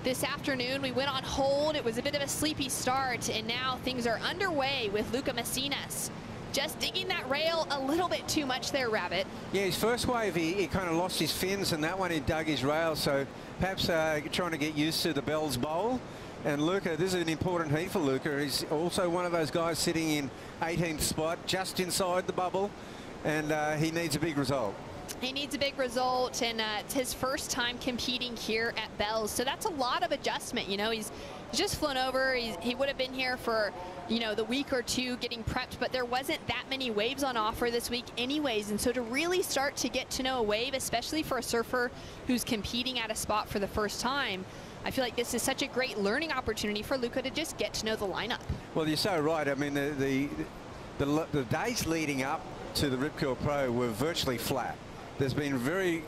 this afternoon. We went on hold. It was a bit of a sleepy start, and now things are underway with Luca Messinas. Just digging that rail a little bit too much there, Rabbit. Yeah, his first wave, he kind of lost his fins, and that one he dug his rail, so perhaps trying to get used to the Bell's Bowl. And Luca, this is an important heat for Luca. He's also one of those guys sitting in 18th spot, just inside the bubble, and he needs a big result. He needs a big result, and it's his first time competing here at Bell's, so that's a lot of adjustment. You know, he's just flown over. He would have been here for, you know, the week or two getting prepped, but there wasn't that many waves on offer this week anyways, and so to really start to get to know a wave, especially for a surfer who's competing at a spot for the first time, I feel like this is such a great learning opportunity for Luca to just get to know the lineup. Well, you're so right. I mean, the days leading up to the Rip Curl Pro were virtually flat. There's been very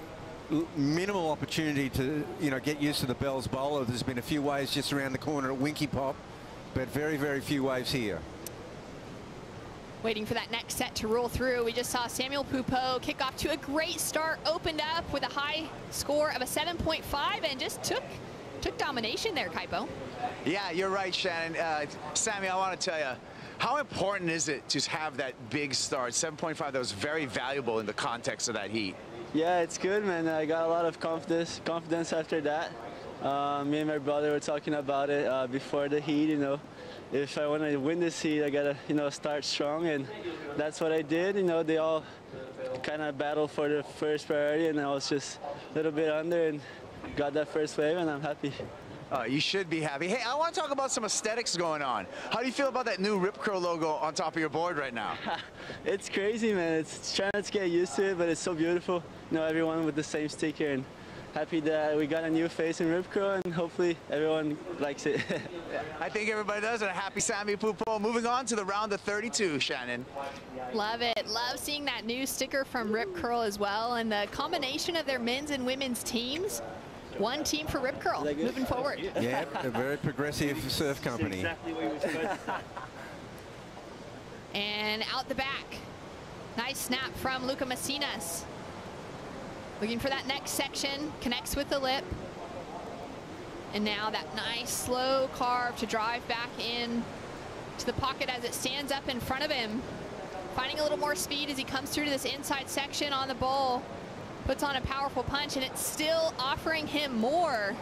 minimal opportunity to, you know, get used to the Bell's Bowler. There's been a few waves just around the corner at Winky Pop, but very, very few waves here. Waiting for that next set to roll through. We just saw Samuel Pupo kick off to a great start, opened up with a high score of a 7.5 and just took domination there, Kaipo. Yeah, you're right, Shannon. Sammy, I want to tell you, how important is it to have that big start? 7.5, that was very valuable in the context of that heat. Yeah, it's good, man. I got a lot of confidence after that. Me and my brother were talking about it before the heat, you know. If I want to win this heat, I got to, you know, start strong, and that's what I did. You know, they all kind of battled for the first priority, and I was just a little bit under and got that first wave, and I'm happy. You should be happy. Hey, I want to talk about some aesthetics going on. How do you feel about that new Rip Curl logo on top of your board right now? It's crazy, man. It's trying to get used to it, but it's so beautiful. You know, everyone with the same sticker, and happy that we got a new face in Rip Curl, and hopefully everyone likes it. I think everybody does, and a happy Sammy Pupo. Moving on to the round of 32, Shannon. Love it. Love seeing that new sticker from Rip Curl as well, and the combination of their men's and women's teams. One team for Rip Curl moving forward. Yeah, a very progressive surf company. Exactly what we said. And out the back. Nice snap from Luca Messinas. Looking for that next section, connects with the lip. And now that nice slow carve to drive back in to the pocket as it stands up in front of him. Finding a little more speed as he comes through to this inside section on the bowl. Puts on a powerful punch, and it's still offering him more.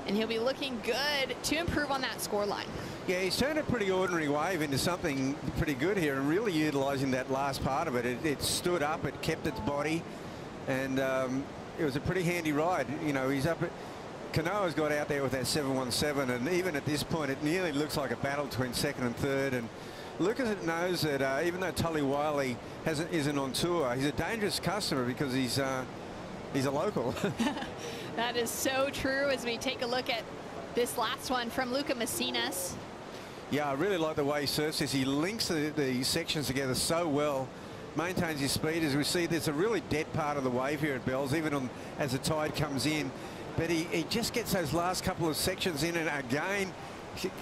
And he'll be looking good to improve on that score line. Yeah, he's turned a pretty ordinary wave into something pretty good here, and really utilising that last part of it. It stood up, it kept its body, and it was a pretty handy ride. You know, he's up at... Kanoa's got out there with that 717, and even at this point, it nearly looks like a battle between second and third. And Lucas knows that even though Tully Wiley isn't on tour, he's a dangerous customer because he's a local. That is so true as we take a look at this last one from Luca Messinas. Yeah, I really like the way he surfs this. He links the sections together so well, maintains his speed. As we see, there's a really dead part of the wave here at Bells, even as the tide comes in. But he just gets those last couple of sections in, and again,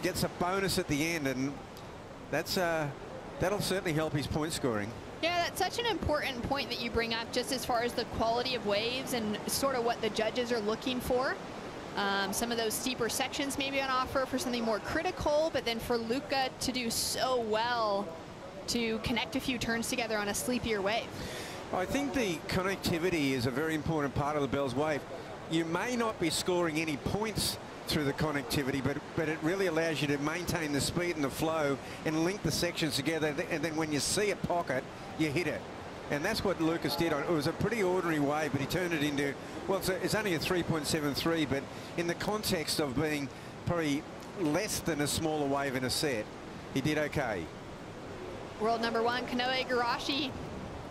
gets a bonus at the end, and that'll certainly help his point scoring. Yeah, that's such an important point that you bring up, just as far as the quality of waves and sort of what the judges are looking for. Some of those steeper sections maybe on offer for something more critical, but then for Luca to do so well to connect a few turns together on a sleepier wave. I think the connectivity is a very important part of the Bells wave. You may not be scoring any points through the connectivity, but it really allows you to maintain the speed and the flow and link the sections together, and then when you see a pocket, you hit it. And that's what Lucas did. It was a pretty ordinary wave, but he turned it into, well, it's only a 3.73, but in the context of being probably less than a smaller wave in a set, he did okay. World number one, Kanoa Igarashi,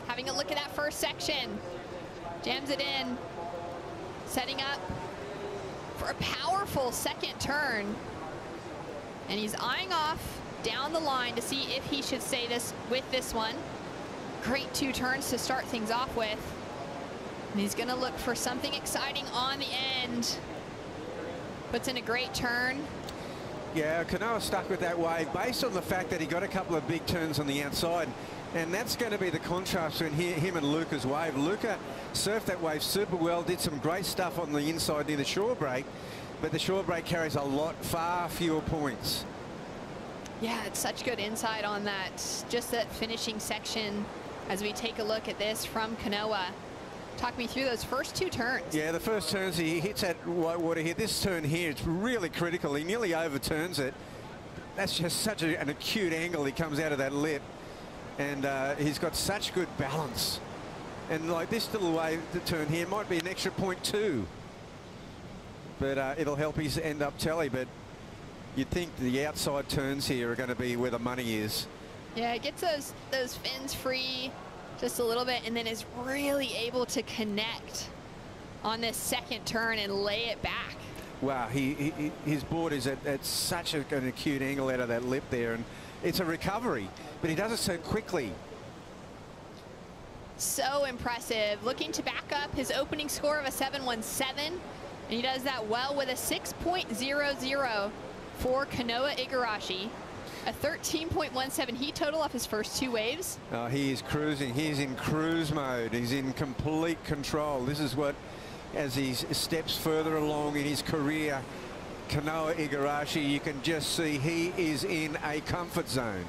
having a look at that first section. Jams it in, setting up for a powerful second turn. And he's eyeing off down the line to see if he should stay with this one. Great two turns to start things off with. And he's going to look for something exciting on the end. Puts in a great turn. Yeah, Kanoa stuck with that wave based on the fact that he got a couple of big turns on the outside. And that's going to be the contrast between him and Luca's wave. Luca surfed that wave super well, did some great stuff on the inside near the shore break, but the shore break carries far fewer points. Yeah, it's such good insight on that, just that finishing section as we take a look at this from Kanoa. Talk me through those first two turns. Yeah, the first turns, he hits that white water here. This turn here, it's really critical. He nearly overturns it. That's just such an acute angle. He comes out of that lip. And he's got such good balance. And like this little wave, the turn here might be an extra 0.2. But it'll help his end up tally. But you'd think the outside turns here are going to be where the money is. Yeah, it gets those fins free just a little bit, and then is really able to connect on this second turn and lay it back. Wow, his board is at such an acute angle out of that lip there, and it's a recovery, but he does it so quickly. So impressive. Looking to back up his opening score of a 717, and he does that well with a 6.00 for Kanoa Igarashi. A 13.17 heat total off his first two waves. He is cruising. He's in cruise mode. He's in complete control. This is what, as he steps further along in his career, Kanoa Igarashi, you can just see he is in a comfort zone.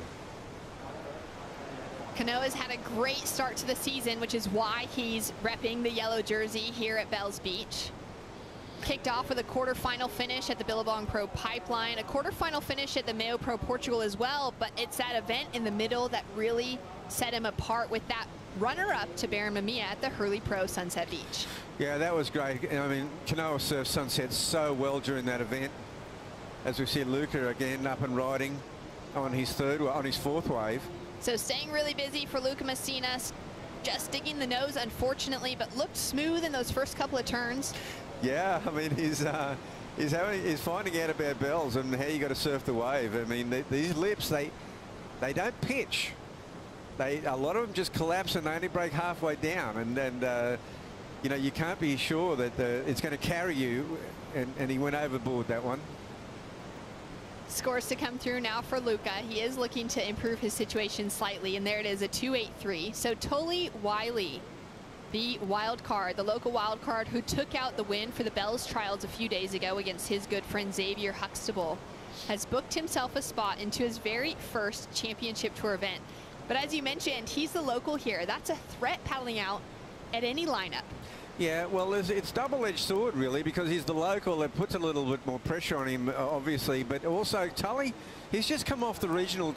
Kanoa's had a great start to the season, which is why he's repping the yellow jersey here at Bells Beach. Kicked off with a quarterfinal finish at the Billabong Pro Pipeline, a quarterfinal finish at the Mayo Pro Portugal as well, but it's that event in the middle that really set him apart with that runner-up to Baron Mamiya at the Hurley Pro Sunset Beach. Yeah, that was great. I mean, Kanoa surfed Sunset so well during that event. As we see Luca again up and riding on his fourth wave. So staying really busy for Luca Messinas, just digging the nose, unfortunately, but looked smooth in those first couple of turns. Yeah, I mean, he's finding out about bells and how you got to surf the wave. I mean, these lips, they don't pitch. A lot of them just collapse and they only break halfway down, and you know, you can't be sure that it's going to carry you, and he went overboard that one. Scores to come through now for Luca. He is looking to improve his situation slightly, and there it is, a 2.83. So Tully Wiley, the wild card, the local wild card who took out the win for the Bells Trials a few days ago against his good friend Xavier Huxtable. has booked himself a spot into his very first championship tour event. But as you mentioned, he's the local here. That's a threat paddling out at any lineup. Yeah, well, it's double-edged sword, really, because he's the local. It puts a little bit more pressure on him, obviously. But also, Tully, he's just come off the regional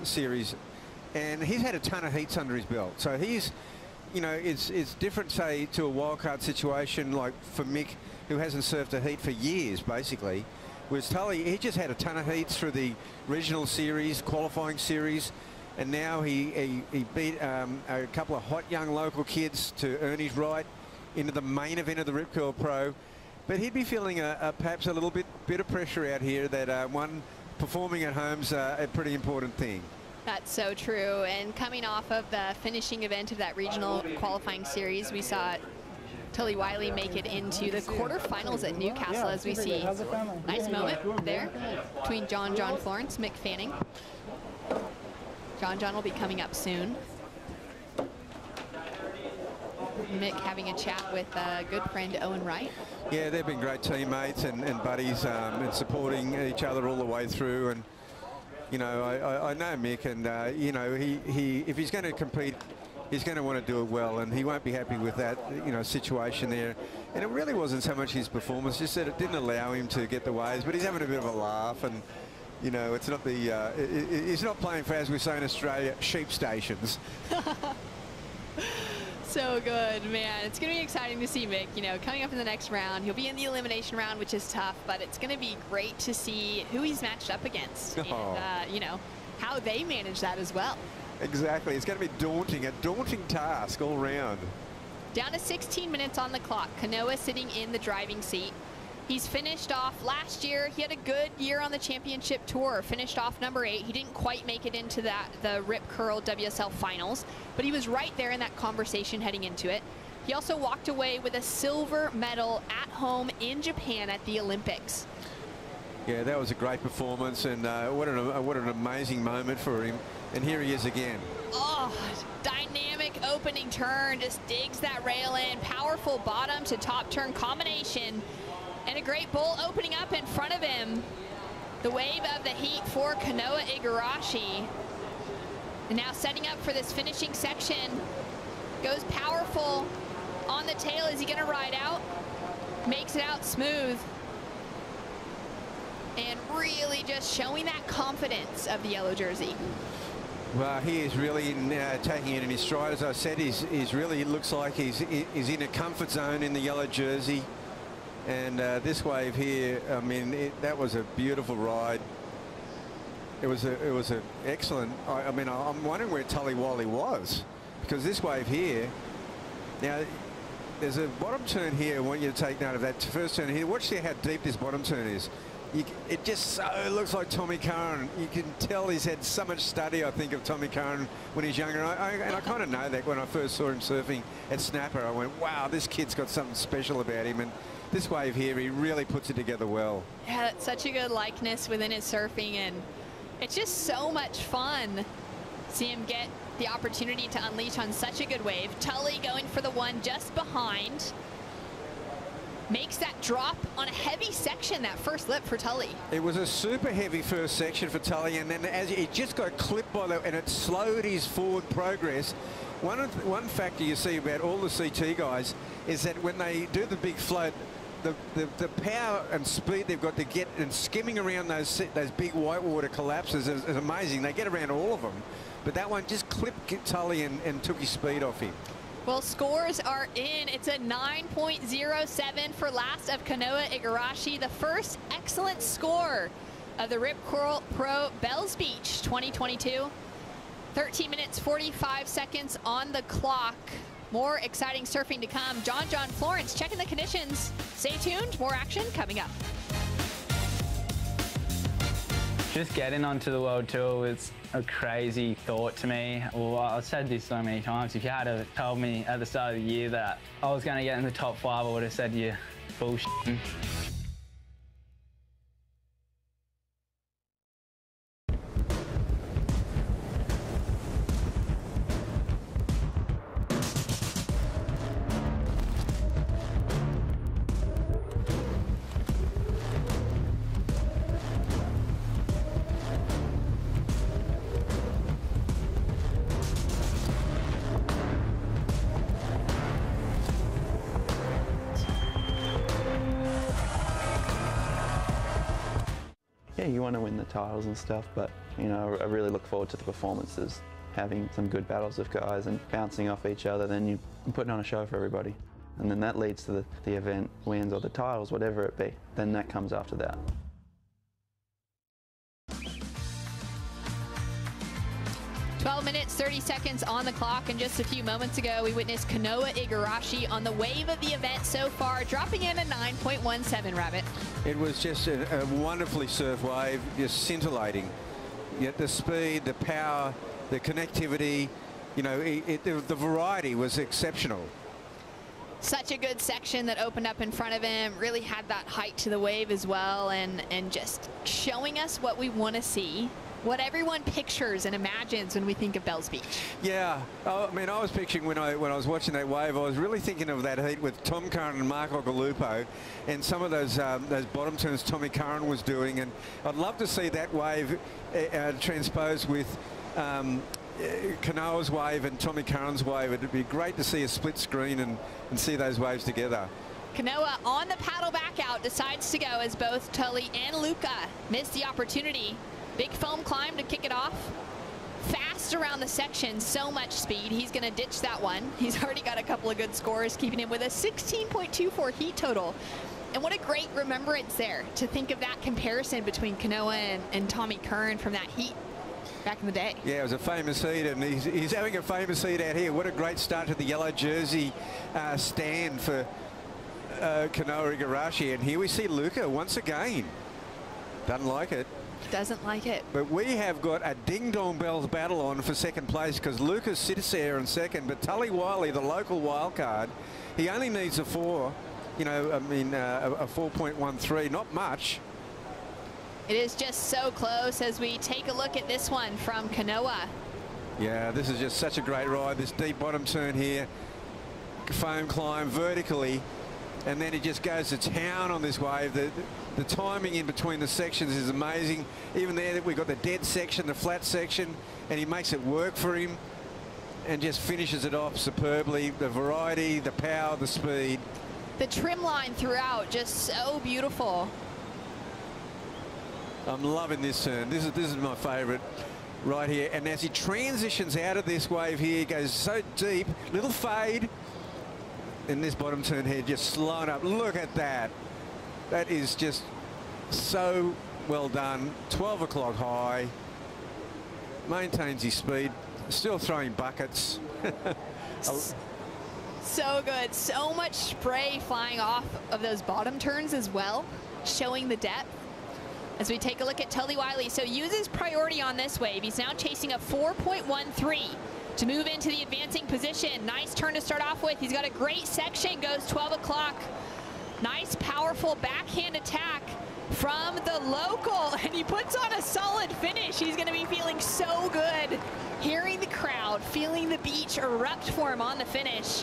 series, and he's had a ton of heats under his belt. So he's, you know, it's different, say, to a wildcard situation like for Mick, who hasn't surfed a heat for years, basically. Whereas Tully, he just had a ton of heats through the regional series, qualifying series, and now he beat a couple of hot young local kids to earn his right into the main event of the Rip Curl Pro. But he'd be feeling perhaps a little bit of pressure out here that one, performing at home's a pretty important thing. That's so true. And coming off of the finishing event of that regional qualifying series, we saw Tully Wiley make it into the quarterfinals at Newcastle, as we see. Nice moment there between John Florence, Mick Fanning. John will be coming up soon. Mick having a chat with good friend Owen Wright. Yeah, they've been great teammates and buddies and supporting each other all the way through. And, you know, I know Mick, and, you know, if he's going to compete, he's going to want to do it well, and he won't be happy with that, you know, situation there. And it really wasn't so much his performance, just that it didn't allow him to get the waves, but he's having a bit of a laugh. And, you know, it's not the, he's not playing for, as we say in Australia, sheep stations. So good, man. It's going to be exciting to see Mick, you know, coming up in the next round. He'll be in the elimination round, which is tough, but it's going to be great to see who he's matched up against and, you know, how they manage that as well. Exactly. It's going to be daunting, a daunting task all round. Down to 16 minutes on the clock. Kanoa sitting in the driving seat. He's finished off last year. He had a good year on the championship tour. Finished off number 8. He didn't quite make it into the Rip Curl WSL finals, but he was right there in that conversation heading into it. He also walked away with a silver medal at home in Japan at the Olympics. Yeah, that was a great performance, and what an amazing moment for him. And here he is again. Oh, dynamic opening turn, just digs that rail in. Powerful bottom to top turn combination. And a great bowl opening up in front of him. The wave of the heat for Kanoa Igarashi. And now setting up for this finishing section. Goes powerful on the tail. Is he going to ride out? Makes it out smooth. And really just showing that confidence of the yellow jersey. Well, he is really taking it in his stride. As I said, he's really, it looks like he's in a comfort zone in the yellow jersey. And this wave here, I mean, that was a beautiful ride. It was a excellent. I mean, I'm wondering where Tully Wiley was, because this wave here. Now, there's a bottom turn here. I want you to take note of that first turn here. Watch how deep this bottom turn is. It just so looks like Tommy Curran. You can tell he's had so much study, I think, of Tommy Curran when he's younger. And I kind of know that when I first saw him surfing at Snapper. I went, wow, this kid's got something special about him. And this wave here, he really puts it together well. Yeah, that's such a good likeness within his surfing, and it's just so much fun. See him get the opportunity to unleash on such a good wave. Tully going for the one just behind. Makes that drop on a heavy section, that first lip for Tully. It was a super heavy first section for Tully, and then as it just got clipped by and it slowed his forward progress. One factor you see about all the CT guys is that when they do the big float, the power and speed they've got to get and skimming around those big whitewater collapses is amazing. They get around all of them, but that one just clipped Tully and took his speed off him. Well, scores are in. It's a 9.07 for last of Kanoa Igarashi, the first excellent score of the Rip Curl Pro Bells Beach 2022. 13 minutes, 45 seconds on the clock. More exciting surfing to come. John Florence checking the conditions. Stay tuned, more action coming up. Just getting onto the World Tour was a crazy thought to me. Well, I've said this so many times. If you had told me at the start of the year that I was going to get in the top 5, I would have said you're bullshitting. yeah, you want to win the titles and stuff, but you know, I really look forward to the performances, having some good battles of guys and bouncing off each other. Then you're putting on a show for everybody, and then that leads to the event wins or the titles, whatever it be. Then that comes after that. 12 minutes, 30 seconds on the clock, and just a few moments ago, we witnessed Kanoa Igarashi on the wave of the event so far, dropping in a 9.17, Rabbit. It was just a wonderfully surfed wave, just scintillating. Yet the speed, the power, the connectivity, you know, the variety was exceptional. Such a good section that opened up in front of him, really had that height to the wave as well, and just showing us what we want to see. What everyone pictures and imagines when we think of Bells Beach. Yeah, I mean, I was picturing when I was watching that wave, I was really thinking of that heat with Tom Curran and Mark Ogalupo, and some of those bottom turns Tommy Curran was doing, and I'd love to see that wave transposed with Kanoa's wave and Tommy Curran's wave. It'd be great to see a split screen and see those waves together. Kanoa on the paddle back out, decides to go as both Tully and Luca miss the opportunity. Big foam climb to kick it off. Fast around the section, so much speed. He's going to ditch that one. He's already got a couple of good scores, keeping him with a 16.24 heat total. And what a great remembrance there to think of that comparison between Kanoa and Tommy Curran from that heat back in the day. Yeah, it was a famous heat, and he's having a famous heat out here. What a great start to the yellow jersey stand for Kanoa Igarashi. And here we see Luca once again. Doesn't like it. Doesn't like it. But we have got a ding-dong bells battle on for second place, because Lucas sits there in second, but Tully Wiley, the local wild card, he only needs a 4, you know, I mean, a 4.13, not much. It is just so close as we take a look at this one from Kanoa. Yeah, this is just such a great ride. This deep bottom turn here, foam climb vertically, and then it just goes to town on this wave. The timing in between the sections is amazing. Even there, we've got the dead section, the flat section, and he makes it work for him and just finishes it off superbly. The variety, the power, the speed. The trim line throughout, just so beautiful. I'm loving this turn. This is my favorite right here. And as he transitions out of this wave here, he goes so deep, little fade. And this bottom turn here just slowing up. Look at that. That is just so well done. 12 o'clock high. Maintains his speed. Still throwing buckets. So good. So much spray flying off of those bottom turns as well, showing the depth. As we take a look at Tully Wiley. So uses priority on this wave. He's now chasing a 4.13 to move into the advancing position. Nice turn to start off with. He's got a great section. Goes 12 o'clock. Nice, powerful backhand attack from the local, and he puts on a solid finish. He's going to be feeling so good, hearing the crowd, feeling the beach erupt for him on the finish.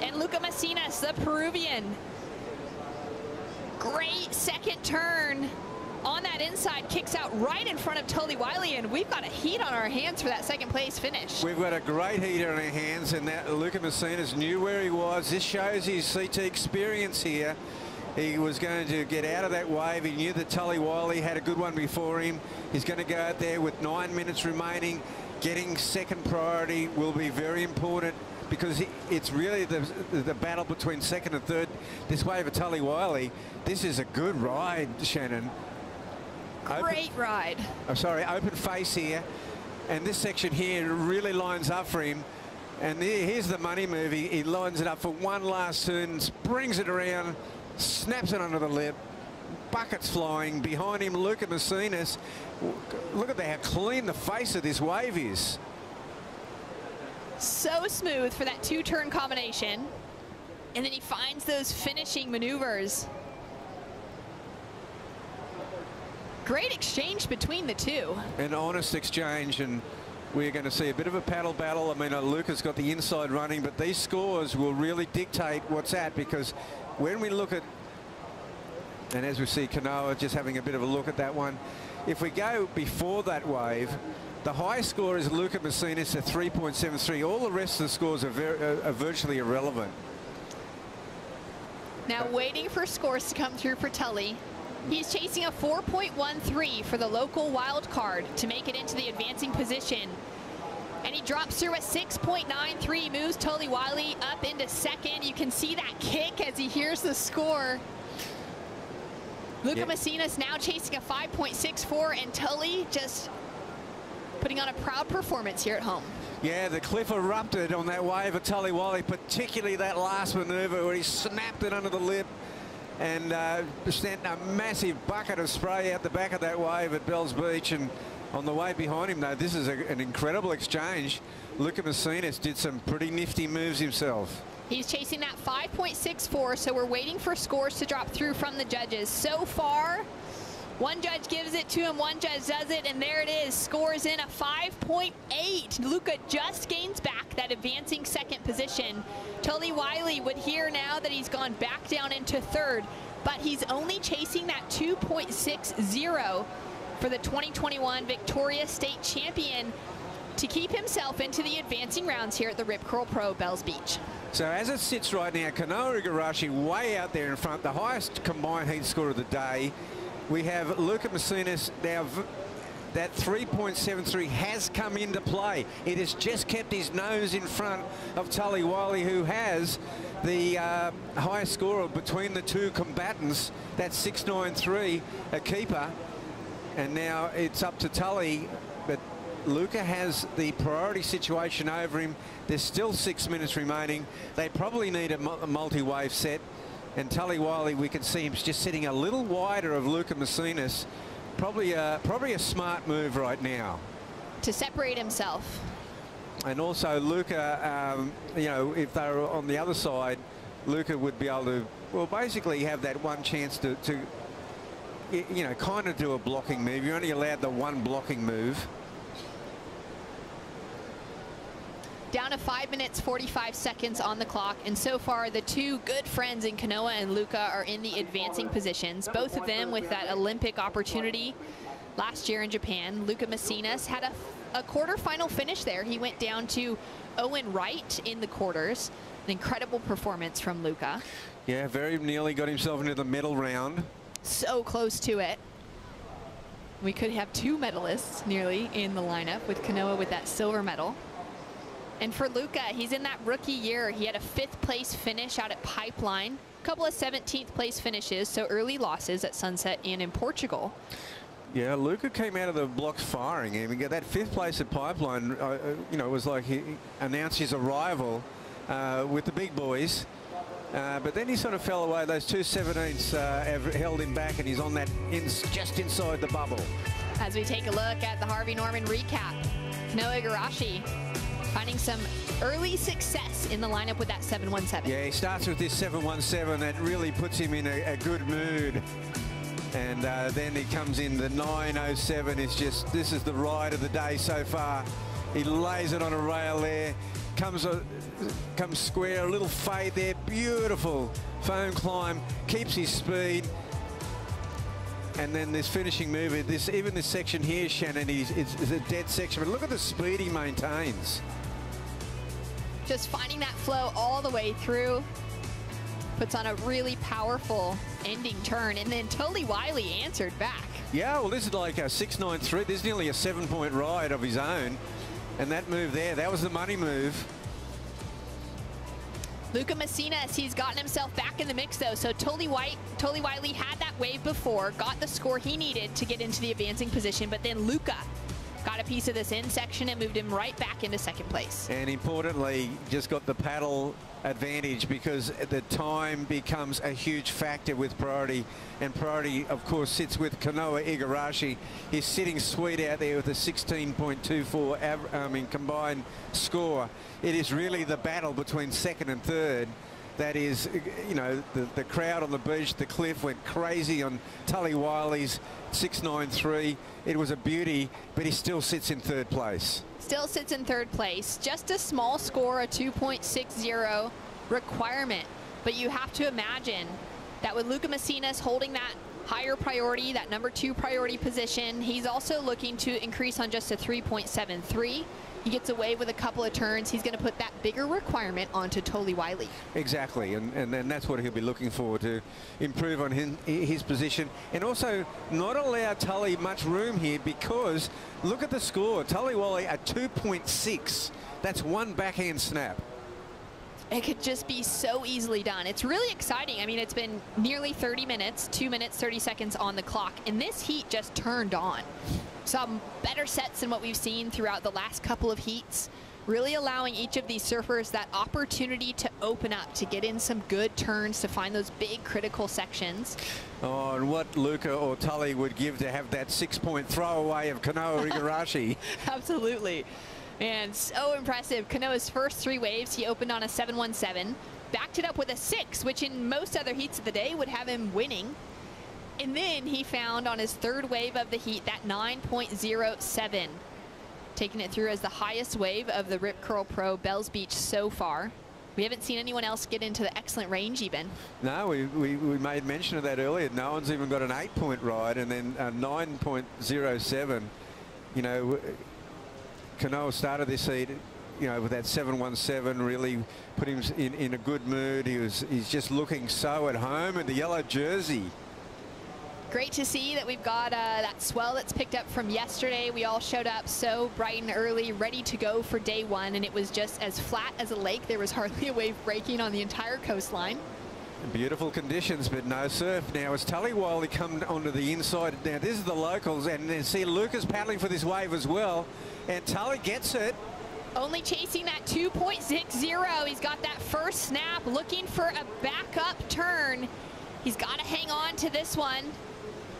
And Luca Macinas, the Peruvian, great second turn on that inside, kicks out right in front of Tully Wiley, and we've got a heat on our hands for that second place finish. We've got a great heat on our hands, and that Luca Macinas knew where he was. This shows his CT experience here. He was going to get out of that wave. He knew that Tully Wiley had a good one before him. He's going to go out there with 9 minutes remaining. Getting second priority will be very important, because it's really the battle between second and third. This wave of Tully Wiley, this is a good ride, Shannon. Great ride. I'm sorry, open face here. And this section here really lines up for him. And here's the money move. He lines it up for one last turn, brings it around, snaps it under the lip. Buckets flying. Behind him, Luca Macinas. Look at how clean the face of this wave is. So smooth for that two-turn combination. And then he finds those finishing maneuvers. Great exchange between the two. An honest exchange, and we're going to see a bit of a paddle battle. I mean, Luca's got the inside running, but these scores will really dictate what's at, because when we look at, and as we see Kanoa just having a bit of a look at that one, if we go before that wave, the high score is Luca Macinas at 3.73. All the rest of the scores are virtually irrelevant. Now waiting for scores to come through for Tully. He's chasing a 4.13 for the local wild card to make it into the advancing position. And he drops through a 6.93, moves Tully Wiley up into second. You can see that kick as he hears the score. Luca Messinas now chasing a 5.64, and Tully just putting on a proud performance here at home. Yeah, the cliff erupted on that wave of Tully Wiley, particularly that last maneuver where he snapped it under the lip and sent a massive bucket of spray out the back of that wave at Bells Beach. And on the way behind him, though, this is an incredible exchange. Luca Messinas did some pretty nifty moves himself. He's chasing that 5.64, so we're waiting for scores to drop through from the judges. So far, one judge gives it to him, one judge does it, and there it is. Scores in a 5.8. Luca just gains back that advancing second position. Tully Wiley would hear now that he's gone back down into third, but he's only chasing that 2.60 for the 2021 Victoria State Champion to keep himself into the advancing rounds here at the Rip Curl Pro Bells Beach. So as it sits right now, Kanoa Igarashi way out there in front, the highest combined heat score of the day. We have Luca Messinas now. That 3.73 has come into play. It has just kept his nose in front of Tully Wiley, who has the highest score between the two combatants. That's 6.93, a keeper. And now it's up to Tully, but Luca has the priority situation over him. There's still 6 minutes remaining. They probably need a multi-wave set. And Tully Wiley, we can see him just sitting a little wider of Luca Messinas. Probably a smart move right now. To separate himself. And also Luca, you know, if they were on the other side, Luca would be able to, well, basically have that one chance to you know, kind of do a blocking move. You're only allowed the one blocking move. Down to 5 minutes, 45 seconds on the clock. And so far, the two good friends in Kanoa and Luca are in the advancing positions. Both of them with that Olympic opportunity last year in Japan. Luca Messinas had a quarterfinal finish there. He went down to Owen Wright in the quarters. An incredible performance from Luca. Yeah, very nearly got himself into the medal round. So close to it. We could have two medalists nearly in the lineup, with Kanoa with that silver medal. And for Luca, he's in that rookie year. He had a 5th place finish out at Pipeline, a couple of 17th place finishes, so early losses at Sunset and in Portugal. Yeah, Luca came out of the blocks firing. I mean, that 5th place at Pipeline, you know, it was like he announced his arrival with the big boys. But then he sort of fell away. Those 2.17s have held him back, and he's on that just inside the bubble. As we take a look at the Harvey Norman recap, Kanoa Igarashi finding some early success in the lineup with that 717. Yeah, he starts with this 717 that really puts him in a good mood. And then he comes in the 907. It's just, this is the ride of the day so far. He lays it on a rail there, comes square, a little fade there, beautiful foam climb, keeps his speed. And then this finishing move, even this section here, Shannon, it's a dead section, but look at the speed he maintains. Just finding that flow all the way through. Puts on a really powerful ending turn, and then Tully Wiley answered back. Yeah, well, this is like a 6.93. This is nearly a 7-point ride of his own. And that move there, that was the money move. Luca Messinas, he's gotten himself back in the mix, though. So Tully Wiley had that wave before, got the score he needed to get into the advancing position, but then Luca got a piece of this end section and moved him right back into 2nd place. And importantly, just got the paddle advantage, because the time becomes a huge factor with priority. And priority, of course, sits with Kanoa Igarashi. He's sitting sweet out there with a 16.24 combined score. It is really the battle between 2nd and 3rd. That is, you know, the crowd on the beach, the cliff went crazy on Tully Wiley's 6.93. It was a beauty, but he still sits in 3rd place. Still sits in 3rd place. Just a small score, a 2.60 requirement. But you have to imagine that with Luca Messinas holding that higher priority, that number 2 priority position, he's also looking to increase on just a 3.73. he gets away with a couple of turns, he's going to put that bigger requirement onto Tully Wiley. Exactly, and that's what he'll be looking for, to improve on his position and also not allow Tully much room here, because look at the score. Tully Wiley at 2.6. That's one backhand snap. It could just be so easily done. It's really exciting. I mean, it's been nearly 30 minutes, 2 minutes, 30 seconds on the clock, and this heat just turned on. Some better sets than what we've seen throughout the last couple of heats, really allowing each of these surfers that opportunity to open up, to get in some good turns, to find those big critical sections. Oh, and what Luca or Tully would give to have that 6-point throwaway of Kanoa Igarashi. Absolutely. And so impressive. Kanoa's first 3 waves, he opened on a 7-1-7, backed it up with a 6, which in most other heats of the day would have him winning. And then he found on his 3rd wave of the heat that 9.07, taking it through as the highest wave of the Rip Curl Pro Bells Beach so far. We haven't seen anyone else get into the excellent range even. No, we made mention of that earlier. No one's even got an 8-point ride, and then a 9.07. You know, Kanoa started this heat, you know, with that 7-1-7, really put him in a good mood. He's just looking so at home in the yellow jersey. Great to see that we've got that swell that's picked up from yesterday. We all showed up so bright and early, ready to go for day 1, and it was just as flat as a lake. There was hardly a wave breaking on the entire coastline. Beautiful conditions, but no surf. Now, as Tully Wiley come onto the inside, now this is the locals, and then see Lucas paddling for this wave as well, and Tully gets it. Only chasing that 2.60. He's got that first snap, looking for a backup turn. He's got to hang on to this one.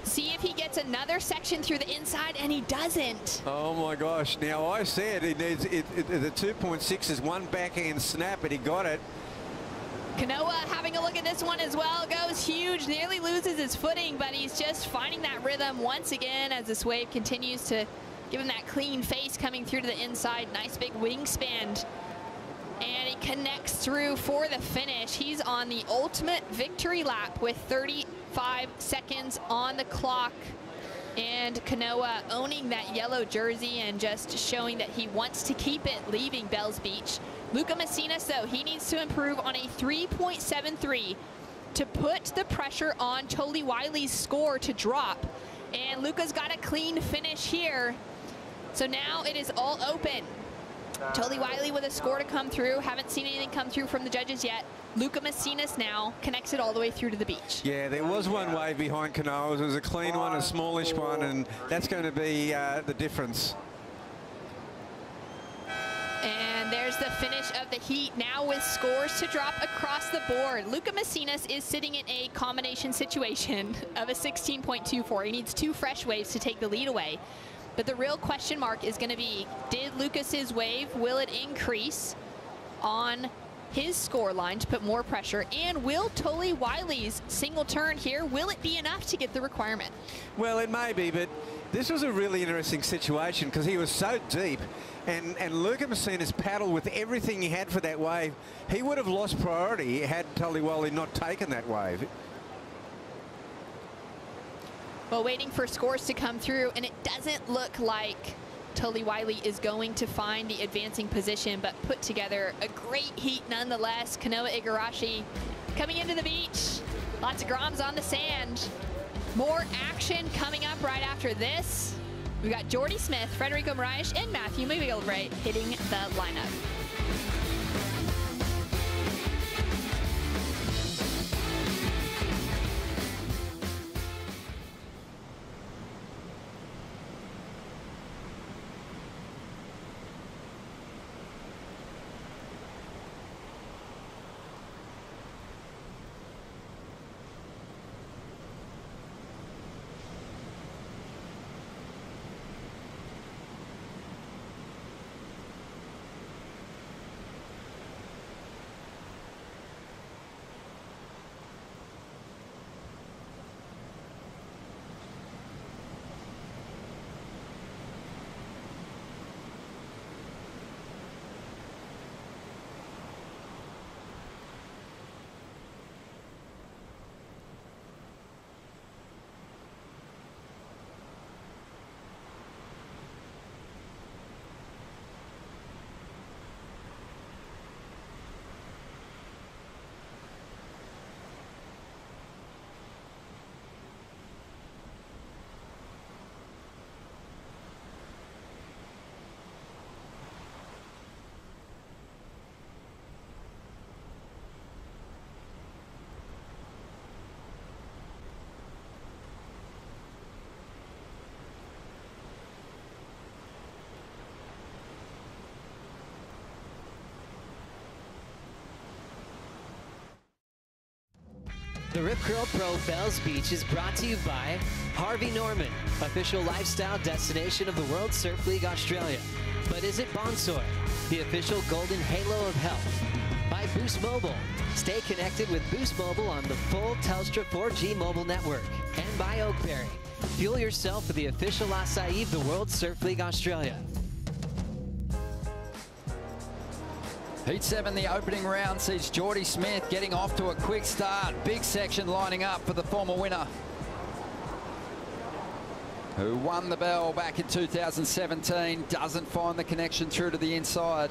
See if he gets another section through the inside, and he doesn't. Oh my gosh. Now, I said he needs the 2.6 is one backhand snap, and he got it. Kanoa having a look at this one as well, goes huge, nearly loses his footing, but he's just finding that rhythm once again as this wave continues to give him that clean face coming through to the inside. Nice big wingspan. And he connects through for the finish. He's on the ultimate victory lap with 35 seconds on the clock. And Kanoa owning that yellow jersey and just showing that he wants to keep it leaving Bells Beach. Luca Messinas, though, he needs to improve on a 3.73 to put the pressure on Tully Wiley's score to drop. And Luca's got a clean finish here. So now it is all open. Tully Wiley with a score to come through. Haven't seen anything come through from the judges yet. Luca Messinas now connects it all the way through to the beach. Yeah, there was one wave behind Kanoa. It was a clean one, a smallish one, and that's going to be the difference. And there's the finish of the heat now with scores to drop across the board. Luca Messinas is sitting in a combination situation of a 16.24. He needs 2 fresh waves to take the lead away. But the real question mark is going to be, did Lucas's wave, will it increase on his score line to put more pressure? And will Tully Wiley's single turn here, will it be enough to get the requirement? Well, it may be, but this was a really interesting situation because he was so deep, and Luca Messinas paddled with everything he had for that wave. He would have lost priority had Tully Wiley not taken that wave. Well, waiting for scores to come through, and it doesn't look like Tully Wiley is going to find the advancing position, but put together a great heat nonetheless. Kanoa Igarashi coming into the beach. Lots of groms on the sand. More action coming up right after this. We've got Jordy Smith, Federico Moraes, and Matthew McGillivray hitting the lineup. The Rip Curl Pro Bells Beach is brought to you by Harvey Norman, official lifestyle destination of the World Surf League Australia. But is it Bonsoy, the official golden halo of health? By Boost Mobile. Stay connected with Boost Mobile on the full Telstra 4G mobile network. And by Oakberry. Fuel yourself with the official acai of the World Surf League Australia. Heat 7, the opening round, sees Geordie Smith getting off to a quick start. Big section lining up for the former winner, who won the Bell back in 2017. Doesn't find the connection through to the inside.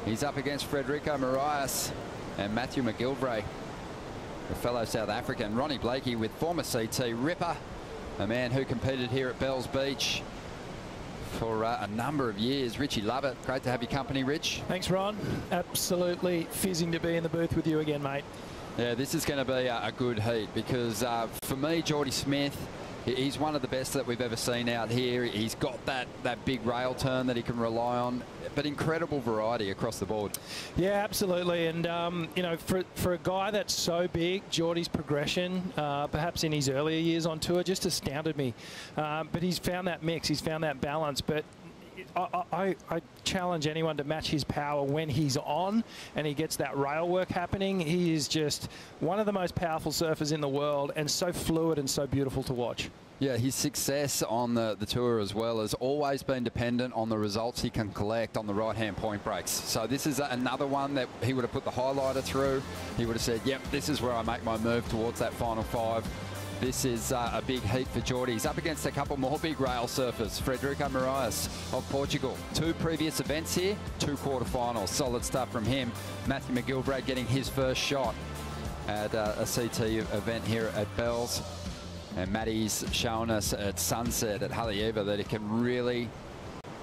He's up against Frederico Moraes and Matthew McGilvray, a fellow South African. Ronnie Blakey with former CT Ripper, a man who competed here at Bells Beach for a number of years. Richie Lovett, great to have your company, Rich. Thanks, Ron. Absolutely fizzing to be in the booth with you again, mate. Yeah, this is going to be a good heat because for me, Geordie Smith, he's one of the best that we've ever seen out here. He's got that big rail turn that he can rely on, but incredible variety across the board. Yeah, absolutely. And, you know, for a guy that's so big, Geordie's progression, perhaps in his earlier years on tour, just astounded me. But he's found that mix. He's found that balance. But I challenge anyone to match his power when he's on and he gets that rail work happening. He is just one of the most powerful surfers in the world and so fluid and so beautiful to watch. Yeah, his success on the tour as well has always been dependent on the results he can collect on the right-hand point breaks. So this is another one that he would have put the highlighter through. He would have said, yep, this is where I make my move towards that final five. This is a big heat for Geordie. He's up against a couple more big rail surfers. Frederico Moraes of Portugal. 2 previous events here, 2 quarterfinals. Solid stuff from him. Matthew McGilvray getting his first shot at a CT event here at Bells. And Matty's shown us at Sunset at Haleiwa that he can really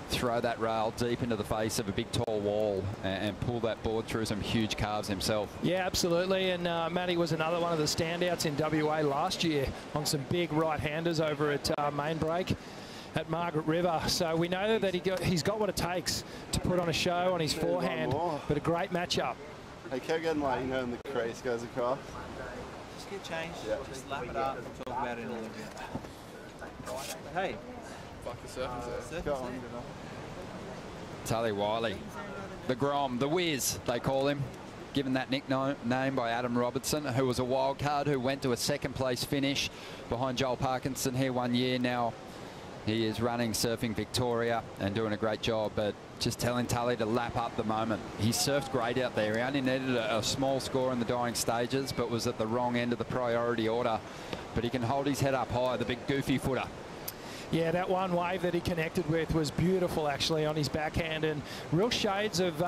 throw that rail deep into the face of a big tall wall and pull that board through some huge carves himself. Yeah, absolutely. And Matty was another one of the standouts in WA last year on some big right-handers over at Main Break at Margaret River. So we know that he's got what it takes to put on a show on his forehand, but a great matchup. Hey, keep getting like, you know, when the crease goes across. Just get changed, just lap it up and talk about it in a little bit. Hey. Fuck the surfers there. Go on. Tully Wiley, the Grom, the Whiz, they call him, given that nickname by Adam Robertson, who was a wild card, who went to a second-place finish behind Joel Parkinson here one year. Now he is running Surfing Victoria and doing a great job, but just telling Tully to lap up the moment. He surfed great out there. He only needed a small score in the dying stages, but was at the wrong end of the priority order. But he can hold his head up high, the big goofy footer. Yeah, that one wave that he connected with was beautiful, actually, on his backhand, and real shades of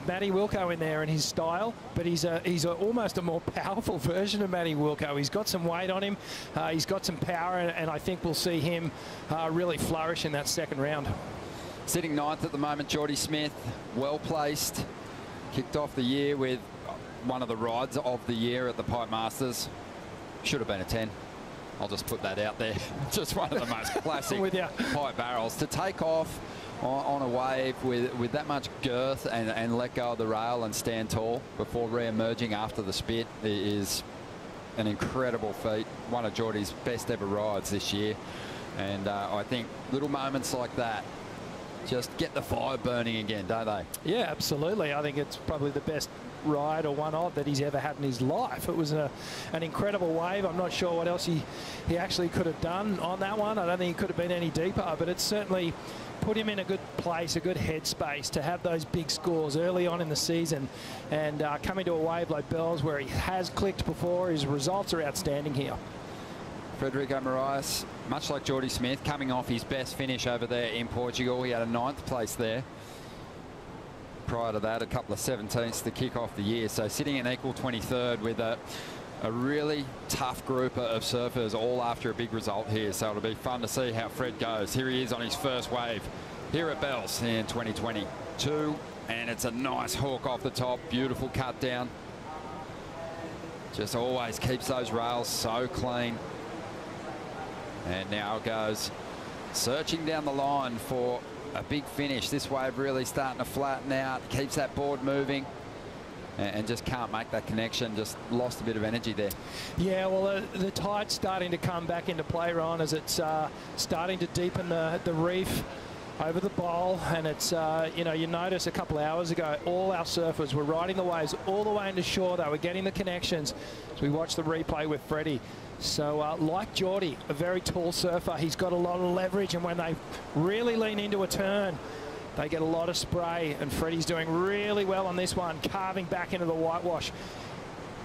Matty Wilco in there in his style, but he's almost a more powerful version of Matty Wilco. He's got some weight on him, he's got some power, and I think we'll see him really flourish in that second round. Sitting 9th at the moment, Geordie Smith, well placed, kicked off the year with one of the rides of the year at the Pipe Masters. Should have been a 10. I'll just put that out there. Just one of the most classic pipe barrels. To take off on a wave with that much girth and let go of the rail and stand tall before re-emerging after the spit is an incredible feat. One of Geordie's best ever rides this year. And I think little moments like that just get the fire burning again, don't they? Yeah, absolutely. I think it's probably the best ride, or one of, that he's ever had in his life. It was an incredible wave. I'm not sure what else he actually could have done on that one. I don't think he could have been any deeper, but it certainly put him in a good place, a good headspace to have those big scores early on in the season, and coming to a wave like Bells where he has clicked before. His results are outstanding here. Frederico Moraes, much like Geordie Smith, coming off his best finish over there in Portugal. He had a 9th place there. Prior to that, a couple of 17ths to kick off the year. So sitting in equal 23rd with a really tough group of surfers, all after a big result here. So it'll be fun to see how Fred goes. Here he is on his first wave here at Bells in 2022. And it's a nice hook off the top. Beautiful cut down. Just always keeps those rails so clean. And now goes searching down the line for a big finish. This wave really starting to flatten out. Keeps that board moving. and just can't make that connection. Just lost a bit of energy there. Yeah, well, the tide's starting to come back into play, Ron, as it's starting to deepen the reef over the bowl, and it's, you know, you notice a couple of hours ago, all our surfers were riding the waves all the way into shore. They were getting the connections as we watched the replay with Freddie. So like Geordie, a very tall surfer, he's got a lot of leverage, and when they really lean into a turn, they get a lot of spray, and Freddie's doing really well on this one, carving back into the whitewash.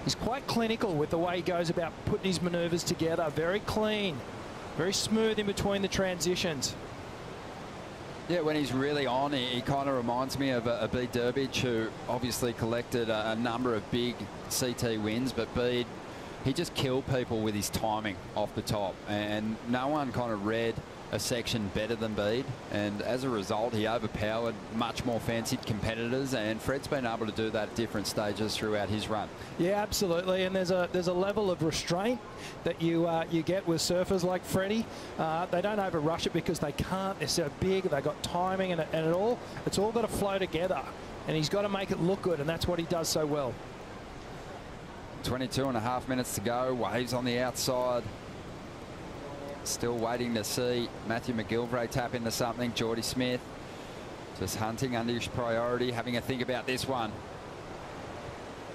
He's quite clinical with the way he goes about putting his maneuvers together. Very clean, very smooth in between the transitions. Yeah, when he's really on, he kind of reminds me of a Bede Durbidge, who obviously collected a number of big CT wins, but Bede, he just killed people with his timing off the top, and no one kind of read a section better than Bede, and as a result he overpowered much more fancied competitors, and Fred's been able to do that at different stages throughout his run. Yeah, absolutely, and there's a level of restraint that you get with surfers like Freddie. They don't overrush it because they can't. They're so big, they've got timing, and it's all got to flow together, and he's got to make it look good, and that's what he does so well. 22.5 minutes to go, waves on the outside. Still waiting to see Matthew McGilvray tap into something. Geordie Smith just hunting under his priority, having a think about this one.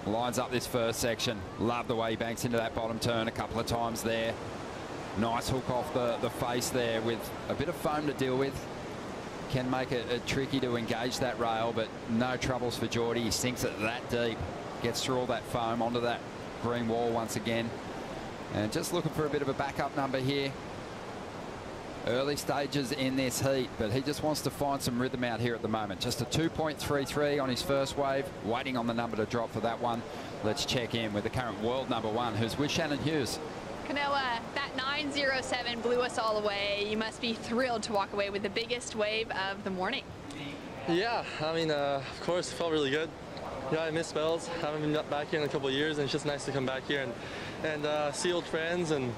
Lines up this first section. Love the way he banks into that bottom turn a couple of times there. Nice hook off the face there with a bit of foam to deal with. Can make it tricky to engage that rail, but no troubles for Geordie. He sinks it that deep, gets through all that foam onto that green wall once again. And just looking for a bit of a backup number here. Early stages in this heat, but he just wants to find some rhythm out here at the moment. Just a 2.33 on his first wave, waiting on the number to drop for that one. Let's check in with the current world number one, who's with Shannon Hughes. Kanoa, that 907 blew us all away. You must be thrilled to walk away with the biggest wave of the morning. Yeah, I mean, of course, it felt really good. Yeah, I missed spells. Haven't been back here in a couple of years, and it's just nice to come back here and see old friends and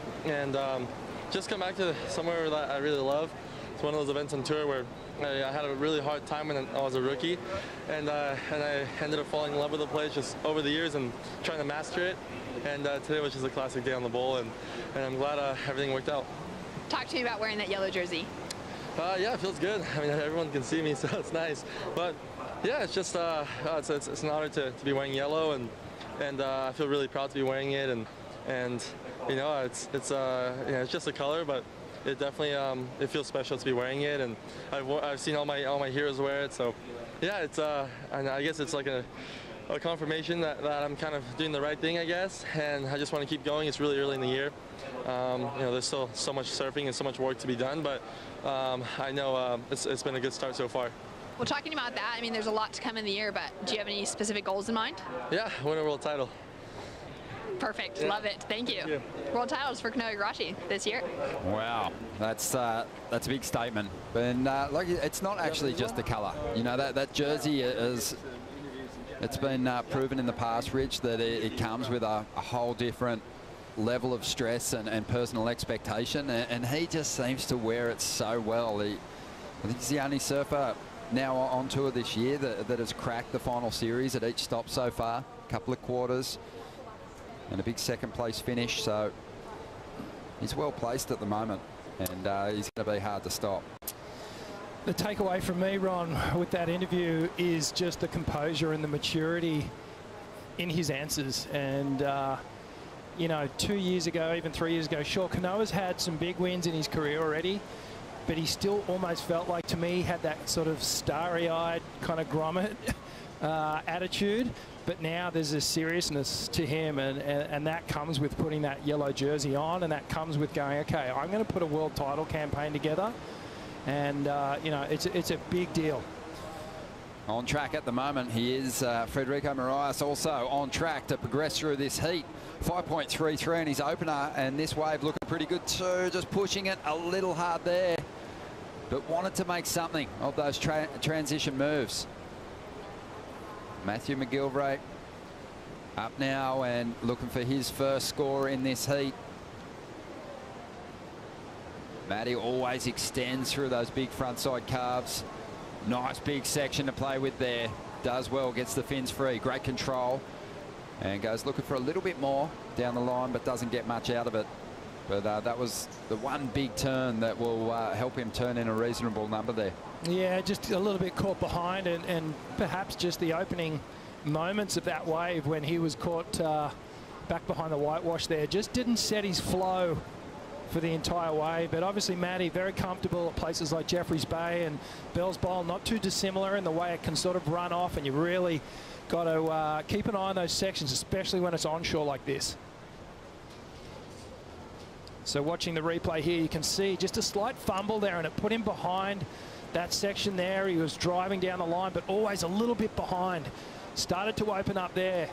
just come back to somewhere that I really love. It's one of those events on tour where I had a really hard time when I was a rookie, and I ended up falling in love with the place just over the years and trying to master it. And today was just a classic day on the bowl, and I'm glad everything worked out. Talk to me about wearing that yellow jersey. Yeah, it feels good. I mean, everyone can see me, so it's nice. But yeah, it's just it's an honor to be wearing yellow, and I feel really proud to be wearing it, and you know, it's just a color, but it definitely it feels special to be wearing it, and I've seen all my heroes wear it, so yeah, it's and I guess it's like a confirmation that I'm kind of doing the right thing, I guess, and I just want to keep going. It's really early in the year. You know, there's still so much surfing and so much work to be done, but I know it's been a good start so far. Well, talking about that, I mean, there's a lot to come in the year, but do you have any specific goals in mind? Yeah, win a world title. Perfect. Yeah. Love it. Thank you. World titles for Kanoa Igarashi this year. Wow, that's a big statement. And like, it's not actually just the colour. You know, that jersey is. It's been proven in the past, Rich, that it comes with a whole different level of stress and personal expectation, and he just seems to wear it so well. I think he's the only surfer now on tour this year that has cracked the final series at each stop so far. A couple of quarters and a big second place finish, so he's well placed at the moment, and he's going to be hard to stop. The takeaway from me, Ron, with that interview is just the composure and the maturity in his answers. And, you know, 2 years ago, even 3 years ago, sure, Kanoa's had some big wins in his career already, but he still almost felt like, to me, had that sort of starry-eyed kind of grommet attitude. But now there's a seriousness to him, and that comes with putting that yellow jersey on, and that comes with going, okay, I'm going to put a world title campaign together. And, you know, it's a big deal. On track at the moment, he is Federico Moraes, also on track to progress through this heat. 5.33 in his opener, and this wave looking pretty good too, just pushing it a little hard there, but wanted to make something of those transition moves. Matthew McGilvray up now and looking for his first score in this heat. Matty always extends through those big frontside carves. Nice big section to play with there. does well, gets the fins free, great control, and goes looking for a little bit more down the line, but doesn't get much out of it. But that was the one big turn that will help him turn in a reasonable number there. Yeah, just a little bit caught behind, and perhaps just the opening moments of that wave when he was caught back behind the whitewash there just didn't set his flow for the entire wave. But obviously Matty very comfortable at places like Jeffreys Bay, and Bell's Bowl not too dissimilar in the way it can sort of run off, and you really got to keep an eye on those sections, especially when it's onshore like this. So watching the replay here, you can see just a slight fumble there, and it put him behind that section there. He was driving down the line, but always a little bit behind. Started to open up there.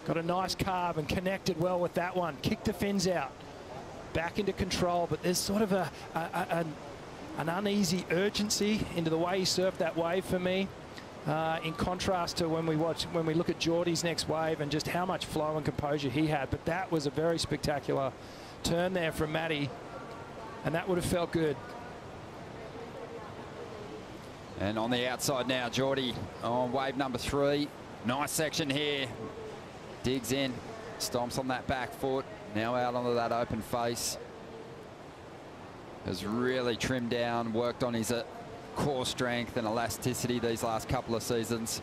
Got a nice carve and connected well with that one. Kicked the fins out. Back into control, but there's sort of an uneasy urgency into the way he surfed that wave for me. In contrast to when we look at Geordie's next wave and just how much flow and composure he had. But that was a very spectacular turn there from Matty, and that would have felt good. And on the outside now, Geordie on wave number 3. Nice section here. Digs in, stomps on that back foot. Now out onto that open face. Has really trimmed down, worked on his core strength and elasticity these last couple of seasons.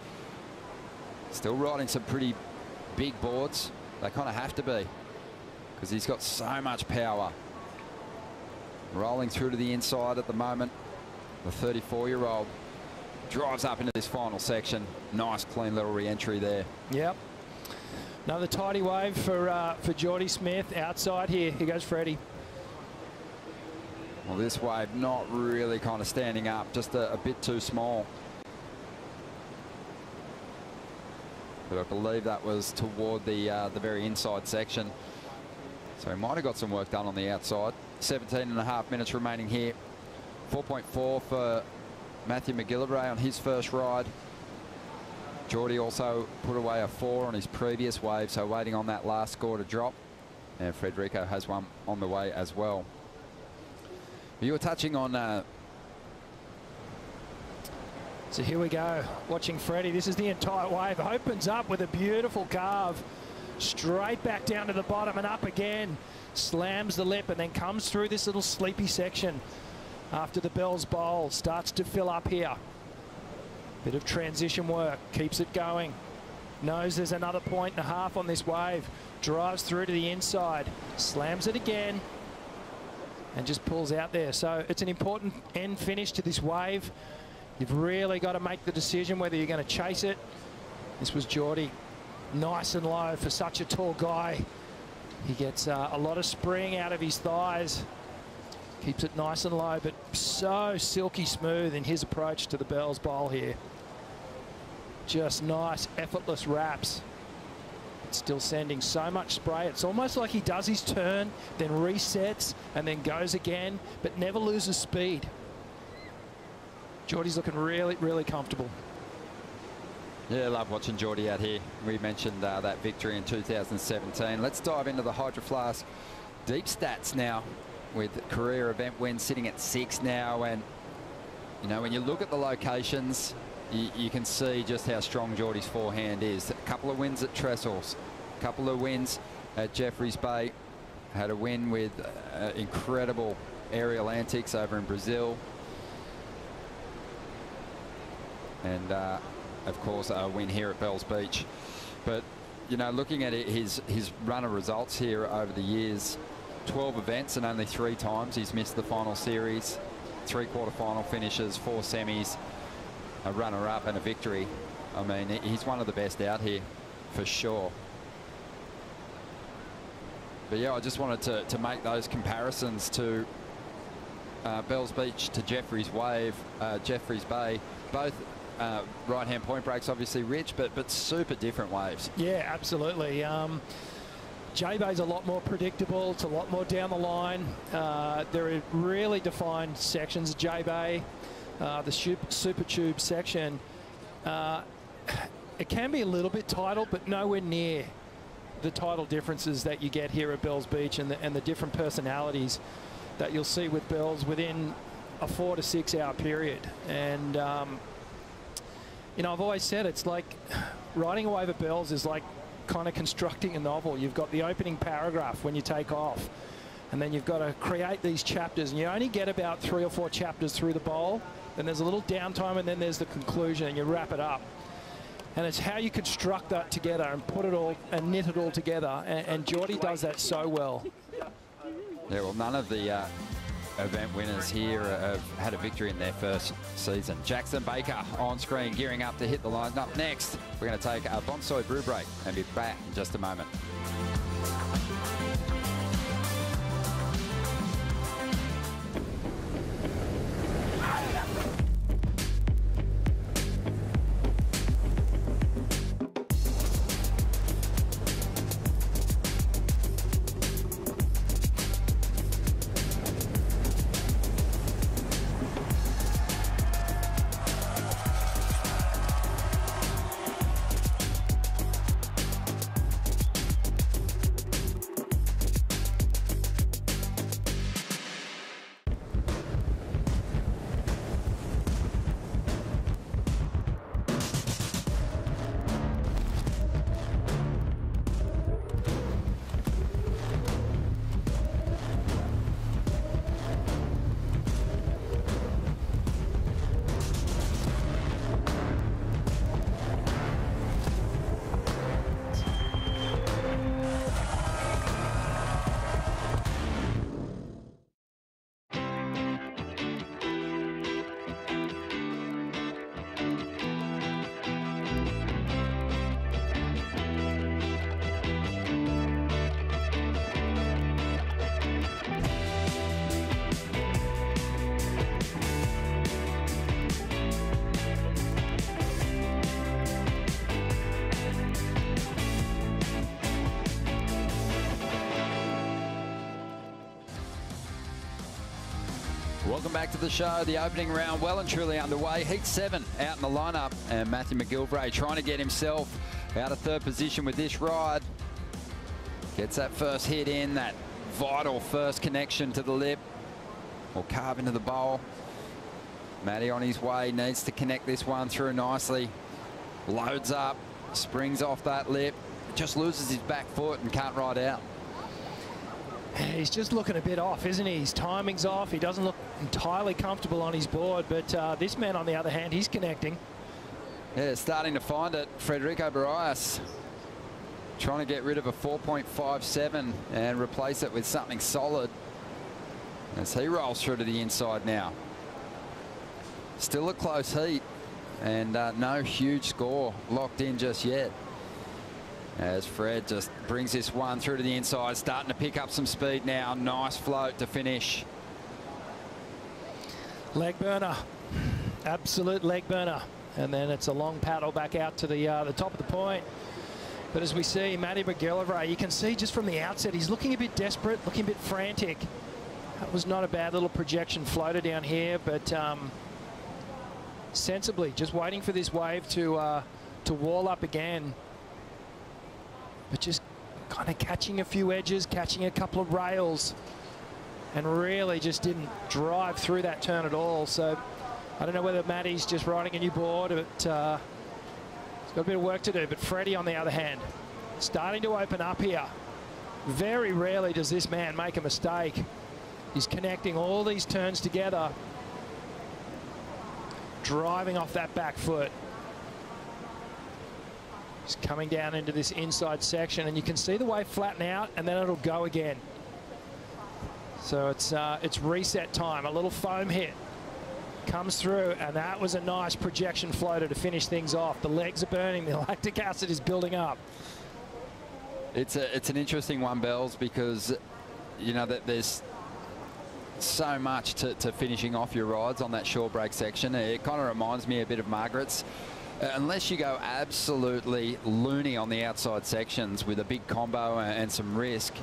Still riding some pretty big boards. They kind of have to be, because he's got so much power. Rolling through to the inside at the moment. The 34-year-old drives up into this final section. Nice clean little re-entry there. Yep. Another tidy wave for Geordie Smith outside here. Here goes Freddie. Well, this wave not really kind of standing up, just a bit too small. But I believe that was toward the very inside section. So he might have got some work done on the outside. 17.5 minutes remaining here. 4.4 for Matthew McGillivray on his first ride. Geordie also put away a 4 on his previous wave, so waiting on that last score to drop. And Frederico has one on the way as well. You were touching on... So here we go, watching Freddie. This is the entire wave. Opens up with a beautiful carve. Straight back down to the bottom and up again. Slams the lip and then comes through this little sleepy section after the Bell's Bowl. Starts to fill up here. Bit of transition work, keeps it going. Knows there's another 1.5 points on this wave. Drives through to the inside. Slams it again. And just pulls out there. So it's an important end finish to this wave. You've really got to make the decision whether you're going to chase it. This was Geordie. Nice and low for such a tall guy. He gets a lot of spring out of his thighs. Keeps it nice and low, but so silky smooth in his approach to the Bell's Bowl here. Just nice, effortless wraps. Still sending so much spray. It's almost like he does his turn, then resets, and then goes again, but never loses speed. Geordie's looking really, really comfortable. Yeah, I love watching Geordie out here. We mentioned that victory in 2017. Let's dive into the Hydro Flask deep stats now, with career event wins sitting at 6 now. And, you know, when you look at the locations, you can see just how strong Geordie's forehand is. A couple of wins at Trestles, a couple of wins at Jeffreys Bay. Had a win with incredible aerial antics over in Brazil. And, of course, a win here at Bells Beach. But, you know, looking at it, his run of results here over the years, 12 events and only 3 times he's missed the final series, 3 quarterfinal finishes, 4 semis, a runner-up and a victory. I mean, he's one of the best out here for sure. But yeah, I just wanted to make those comparisons to Bells Beach to Jeffreys Bay. Both right-hand point breaks, obviously rich, but super different waves. Yeah, absolutely. J-Bay's a lot more predictable. It's a lot more down the line. There are really defined sections. J-Bay, the Super Tube section, it can be a little bit tidal, but nowhere near the tidal differences that you get here at Bells Beach, and the different personalities that you'll see with Bells within a 4 to 6 hour period. And You know, I've always said it's like riding a wave of bells is like kind of constructing a novel. You've got the opening paragraph when you take off, and then you've got to create these chapters, and you only get about 3 or 4 chapters through the bowl. Then there's a little downtime, and then there's the conclusion, and you wrap it up. And it's how you construct that together and put it all and knit it all together. And Geordie does that so well. Yeah, well, none of the event winners here have had a victory in their first season. Jackson Baker on screen, gearing up to hit the line. Up next, we're going to take a bonsai brew break and be back in just a moment. Welcome back to the show. The opening round well and truly underway. Heat 7 out in the lineup, and Matthew McGilvray trying to get himself out of third position with this ride. Gets that first hit in, that vital first connection to the lip or carve into the bowl. Matty on his way, needs to connect this one through nicely. Loads up, springs off that lip, just loses his back foot and can't ride out. He's just looking a bit off, isn't he? His timing's off. He doesn't look entirely comfortable on his board, but this man, on the other hand, he's connecting. Yeah, starting to find it. Frederico Barrias trying to get rid of a 4.57 and replace it with something solid as he rolls through to the inside now. Still a close heat, and no huge score locked in just yet, as Fred just brings this one through to the inside, starting to pick up some speed now. Nice float to finish. Leg burner, absolute leg burner. And then it's a long paddle back out to the top of the point. But as we see, Matty McGillivray, you can see just from the outset, he's looking a bit desperate, looking a bit frantic. That was not a bad little projection floater down here, but sensibly, just waiting for this wave to wall up again. But just kind of catching a few edges, catching a couple of rails, and really just didn't drive through that turn at all. So I don't know whether Matty's just riding a new board, but he's got a bit of work to do. But Freddie, on the other hand, starting to open up here. Very rarely does this man make a mistake. He's connecting all these turns together, driving off that back foot. Just coming down into this inside section, and you can see the wave flatten out, and then it'll go again. So it's reset time. A little foam hit comes through, and that was a nice projection floater to finish things off. The legs are burning, the lactic acid is building up. It's an interesting one, Bells, because you know that there's so much to finishing off your rides on that shore break section. It kind of reminds me a bit of Margaret's. Unless you go absolutely loony on the outside sections with a big combo and some risk,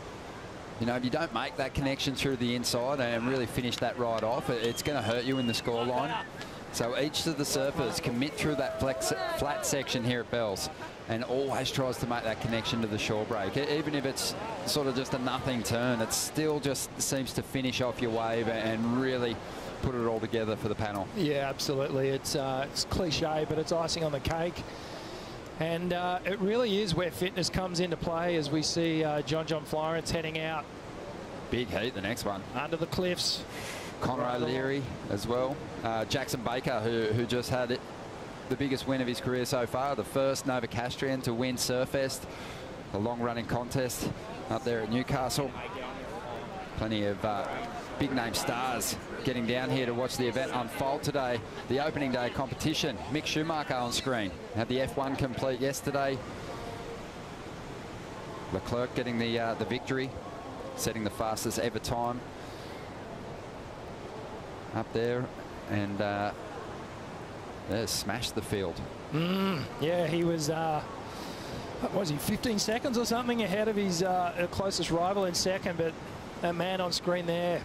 you know, if you don't make that connection through the inside and really finish that ride off, it's going to hurt you in the scoreline. So each of the surfers commit through that flat section here at Bells and always tries to make that connection to the shore break. Even if it's sort of just a nothing turn, it still just seems to finish off your wave and really put it all together for the panel. Yeah, absolutely. It's cliche, but it's icing on the cake. And it really is where fitness comes into play as we see John Florence heading out. Big heat, the next one. Under the cliffs. Conor O'Leary as well. Jackson Baker, who just had the biggest win of his career so far, the first Novocastrian to win Surfest, a long-running contest up there at Newcastle. Plenty of big-name stars getting down here to watch the event unfold today. The opening day competition. Mick Schumacher on screen. Had the F1 complete yesterday. Leclerc getting the victory, setting the fastest ever time up there, and smashed the field. Yeah, he was, what was he, 15 seconds or something ahead of his closest rival in second, but that man on screen there,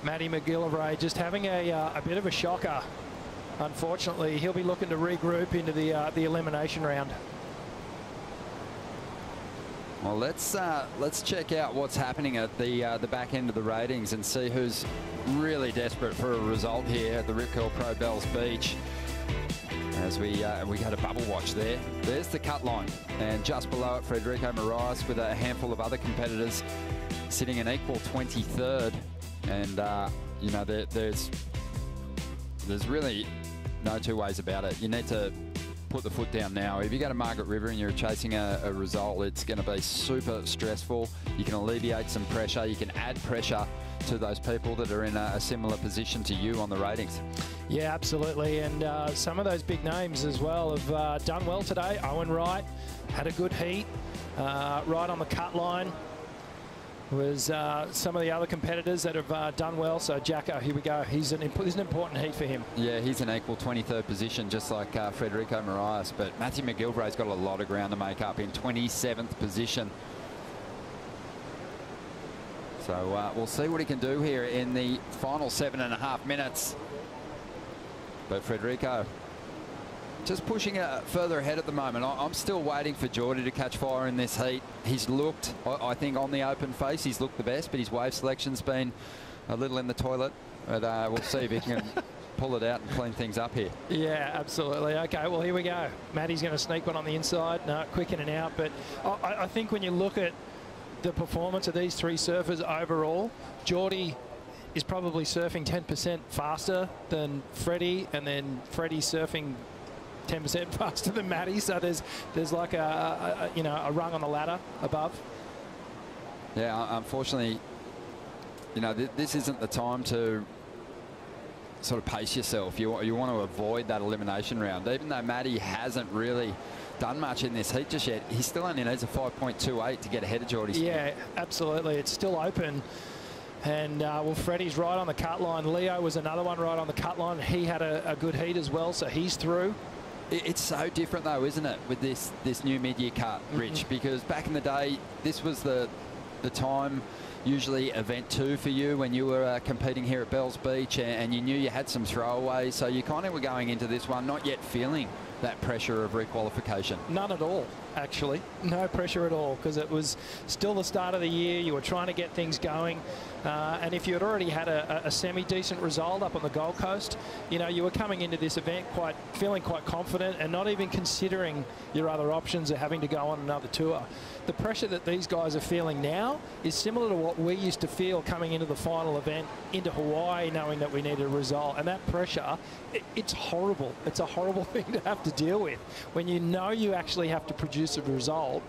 Matty McGillivray, just having a bit of a shocker. Unfortunately, he'll be looking to regroup into the elimination round. Well, let's check out what's happening at the back end of the ratings and see who's really desperate for a result here at the Rip Curl Pro Bells Beach. As we got a bubble watch there. There's the cut line, and just below it, Federico Moraes with a handful of other competitors sitting in equal 23rd. And you know, there's really no two ways about it. You need to put the foot down now. If you go to Margaret River and you're chasing a result, it's going to be super stressful. You can alleviate some pressure. You can add pressure to those people that are in a similar position to you on the ratings. Yeah, absolutely. And some of those big names as well have done well today. Owen Wright had a good heat, right on the cut line. Was some of the other competitors that have done well. So Jacko, here we go. He's an important heat for him. Yeah, he's an equal 23rd position, just like Federico Moraes. But Matthew McGillivray's got a lot of ground to make up in 27th position. So we'll see what he can do here in the final 7.5 minutes. But Federico just pushing further ahead at the moment. I'm still waiting for Geordie to catch fire in this heat. He's looked, I think, on the open face, he's looked the best, but his wave selection's been a little in the toilet. But we'll see if he can pull it out and clean things up here. Yeah, absolutely. Okay, well, here we go. Matty's going to sneak one on the inside. No, quick in and out. But I think when you look at the performance of these three surfers overall, Geordie is probably surfing 10% faster than Freddie, and then Freddie surfing 10% faster than Matty. So there's like a rung on the ladder above. Yeah, unfortunately, you know, this isn't the time to sort of pace yourself. You want to avoid that elimination round. Even though Matty hasn't really done much in this heat just yet, he still only needs a 5.28 to get ahead of Geordie. Yeah, absolutely. It's still open. And well, Freddie's right on the cut line. Leo was another one right on the cut line. He had a good heat as well, so he's through. It's so different though, isn't it, with this new mid-year cut, Rich? Because back in the day, this was the time, usually event 2 for you when you were competing here at Bells Beach, and you knew you had some throwaways, so you kind of were going into this one not yet feeling that pressure of requalification. None at all, actually. No pressure at all, because it was still the start of the year. You were trying to get things going. And if you had already had a semi-decent result up on the Gold Coast, you know, you were coming into this event feeling quite confident and not even considering your other options of having to go on another tour. The pressure that these guys are feeling now is similar to what we used to feel coming into the final event into Hawaii, knowing that we needed a result. And that pressure, it's horrible. It's a horrible thing to have to deal with when you know you actually have to produce a result.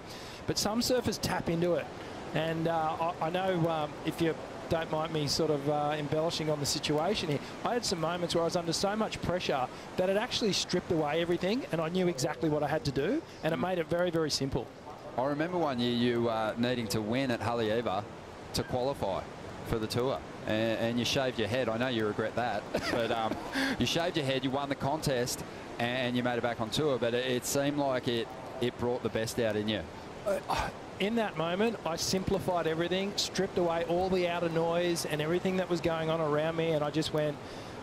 But some surfers tap into it. And I know if you don't mind me sort of embellishing on the situation here, I had some moments where I was under so much pressure that it actually stripped away everything, and I knew exactly what I had to do, and it made it very, very simple. I remember one year you needing to win at Haleiwa to qualify for the tour, and you shaved your head. I know you regret that, but you shaved your head, you won the contest, and you made it back on tour, but it seemed like it brought the best out in you. In that moment, I simplified everything, stripped away all the outer noise and everything that was going on around me, and I just went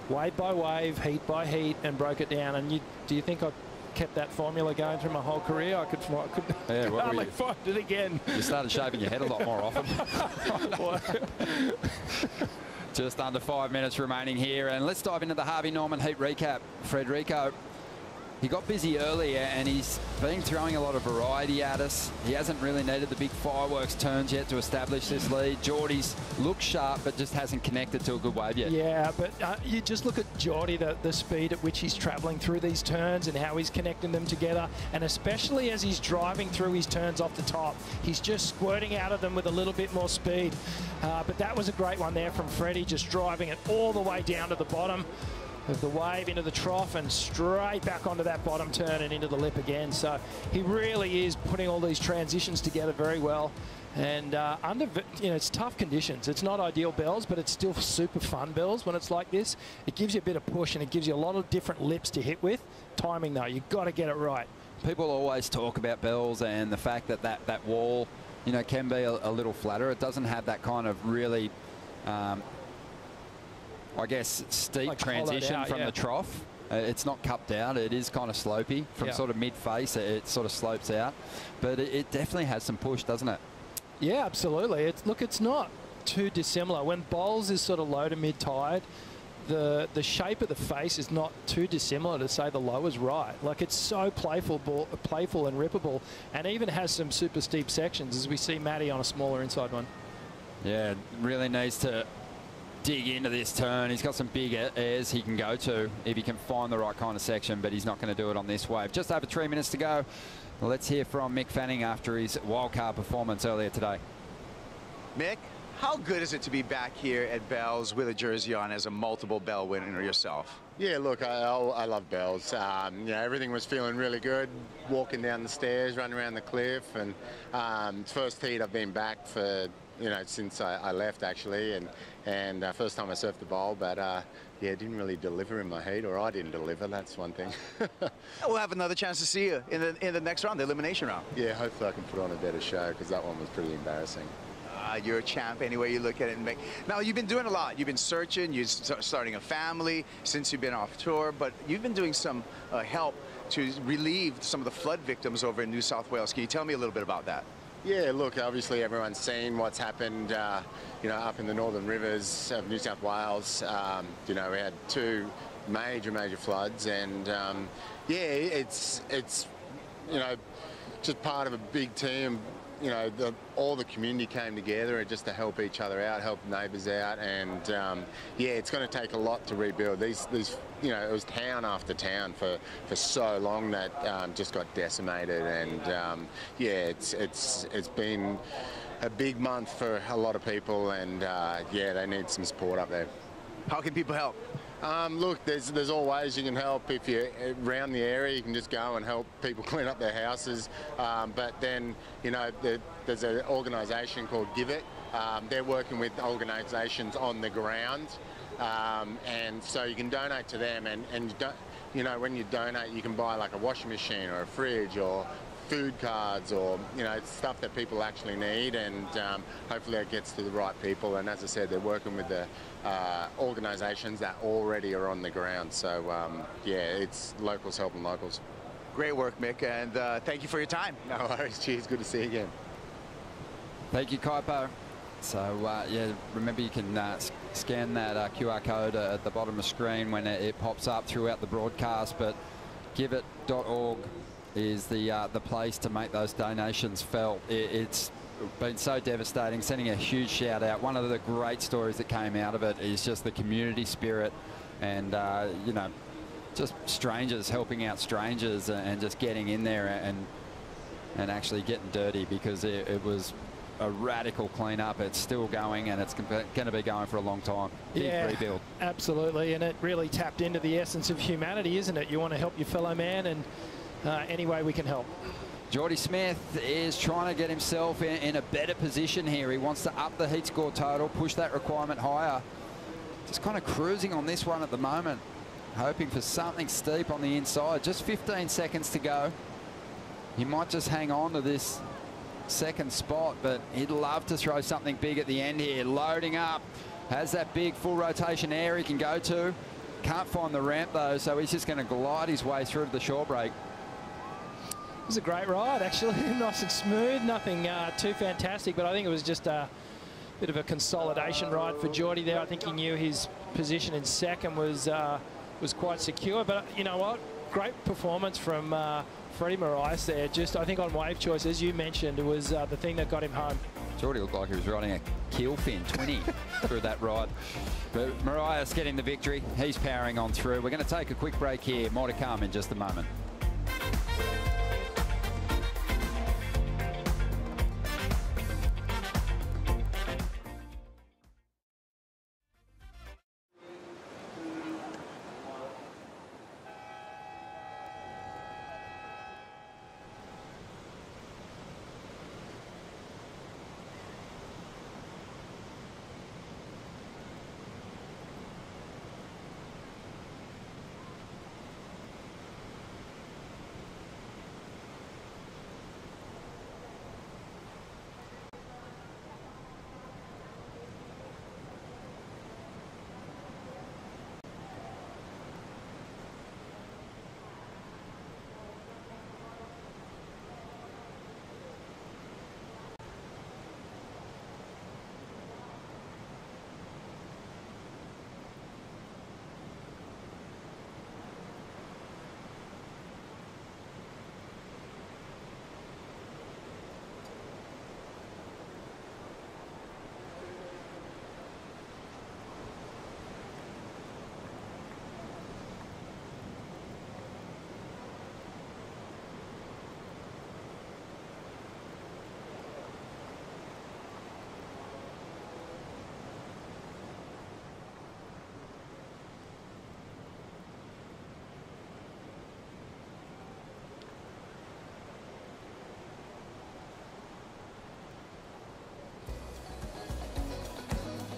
wave by wave, heat by heat, and broke it down. And do you think I kept that formula going through my whole career? I could hardly find it again. You started shaving your head a lot more often. Just under 5 minutes remaining here, and let's dive into the Harvey Norman heat recap. Frederico, he got busy earlier and he's been throwing a lot of variety at us. He hasn't really needed the big fireworks turns yet to establish this lead. Geordie's looks sharp but just hasn't connected to a good wave yet. Yeah, but you just look at Geordie, the speed at which he's travelling through these turns and how he's connecting them together, and especially as he's driving through his turns off the top, he's just squirting out of them with a little bit more speed. But that was a great one there from Freddie, just driving it all the way down to the bottom of the wave into the trough and straight back onto that bottom turn and into the lip again. So he really is putting all these transitions together very well. And it's tough conditions. It's not ideal bells, but it's still super fun bells when it's like this. It gives you a bit of push and it gives you a lot of different lips to hit with. Timing though, you've got to get it right. People always talk about bells and the fact that that wall, can be a little flatter. It doesn't have that kind of really I guess steep like transition from the trough. It's not cupped out. It is kind of slopey from sort of mid-face. It sort of slopes out, but it definitely has some push, doesn't it? Yeah, absolutely. It's not too dissimilar. When bowls is sort of low to mid-tide, the shape of the face is not too dissimilar to say the low is right. Like, it's so playful and rippable, and even has some super steep sections, as we see Matty on a smaller inside one. Yeah, really needs to dig into this turn. He's got some big airs he can go to if he can find the right kind of section, but he's not going to do it on this wave. Just over 3 minutes to go. Let's hear from Mick Fanning after his wildcard performance earlier today. Mick, how good is it to be back here at Bells with a jersey on as a multiple bell winner yourself? Yeah, look, I love bells. Everything was feeling really good, walking down the stairs, running around the cliff, and first heat I've been back for since I left actually, and first time I surfed the bowl, but didn't really deliver in my heat, or I didn't deliver. That's one thing. We'll have another chance to see you in the next round, the elimination round. Yeah, hopefully I can put on a better show, because that one was pretty embarrassing. You're a champ any way you look at it. Now, you've been doing a lot. You've been searching, you're starting a family since you've been off tour, but you've been doing some help to relieve some of the flood victims over in New South Wales. Can you tell me a little bit about that? Yeah, look, obviously everyone's seen what's happened, up in the northern rivers of New South Wales. We had two major floods, and it's just part of a big team. All the community came together just to help each other out, help neighbours out, and it's going to take a lot to rebuild. These it was town after town for so long that just got decimated, and it's been a big month for a lot of people, and they need some support up there. How can people help? Look, there's all ways you can help. If you're around the area, you can just go and help people clean up their houses. But then, there's an organisation called Give It. They're working with organisations on the ground, and so you can donate to them. And when you donate, you can buy like a washing machine or a fridge or food cards, or stuff that people actually need, and hopefully it gets to the right people. And as I said, they're working with the organisations that already are on the ground. So it's locals helping locals. Great work, Mick, and thank you for your time. No worries. Cheers. Good to see you again. Thank you, Kaipo. So remember you can scan that QR code at the bottom of the screen when it pops up throughout the broadcast, but giveit.org is the place to make those donations felt. It's been so devastating. Sending a huge shout out. One of the great stories that came out of it is just the community spirit, and just strangers helping out strangers, and just getting in there and actually getting dirty, because it was a radical cleanup. It's still going, and it's going to be going for a long time. Big rebuild. Absolutely, and it really tapped into the essence of humanity, isn't it? You want to help your fellow man, and any way we can help. Geordie Smith is trying to get himself in a better position here. He wants to up the heat score total, push that requirement higher. Just kind of cruising on this one at the moment, hoping for something steep on the inside. Just 15 seconds to go. He might just hang on to this second spot, but he'd love to throw something big at the end here. Loading up, has that big full rotation air he can go to. Can't find the ramp though, so he's just going to glide his way through to the shore break. It was a great ride, actually. Nice and smooth, nothing too fantastic, but I think it was just bit of a consolidation ride for Geordie there. I think he knew his position in second was quite secure. But you know what? Great performance from Freddie Morais there. Just, I think, on wave choice, as you mentioned, it was the thing that got him home. Geordie looked like he was riding a keel fin 20 through that ride. But Morais getting the victory. He's powering on through. We're going to take a quick break here. More to come in just a moment.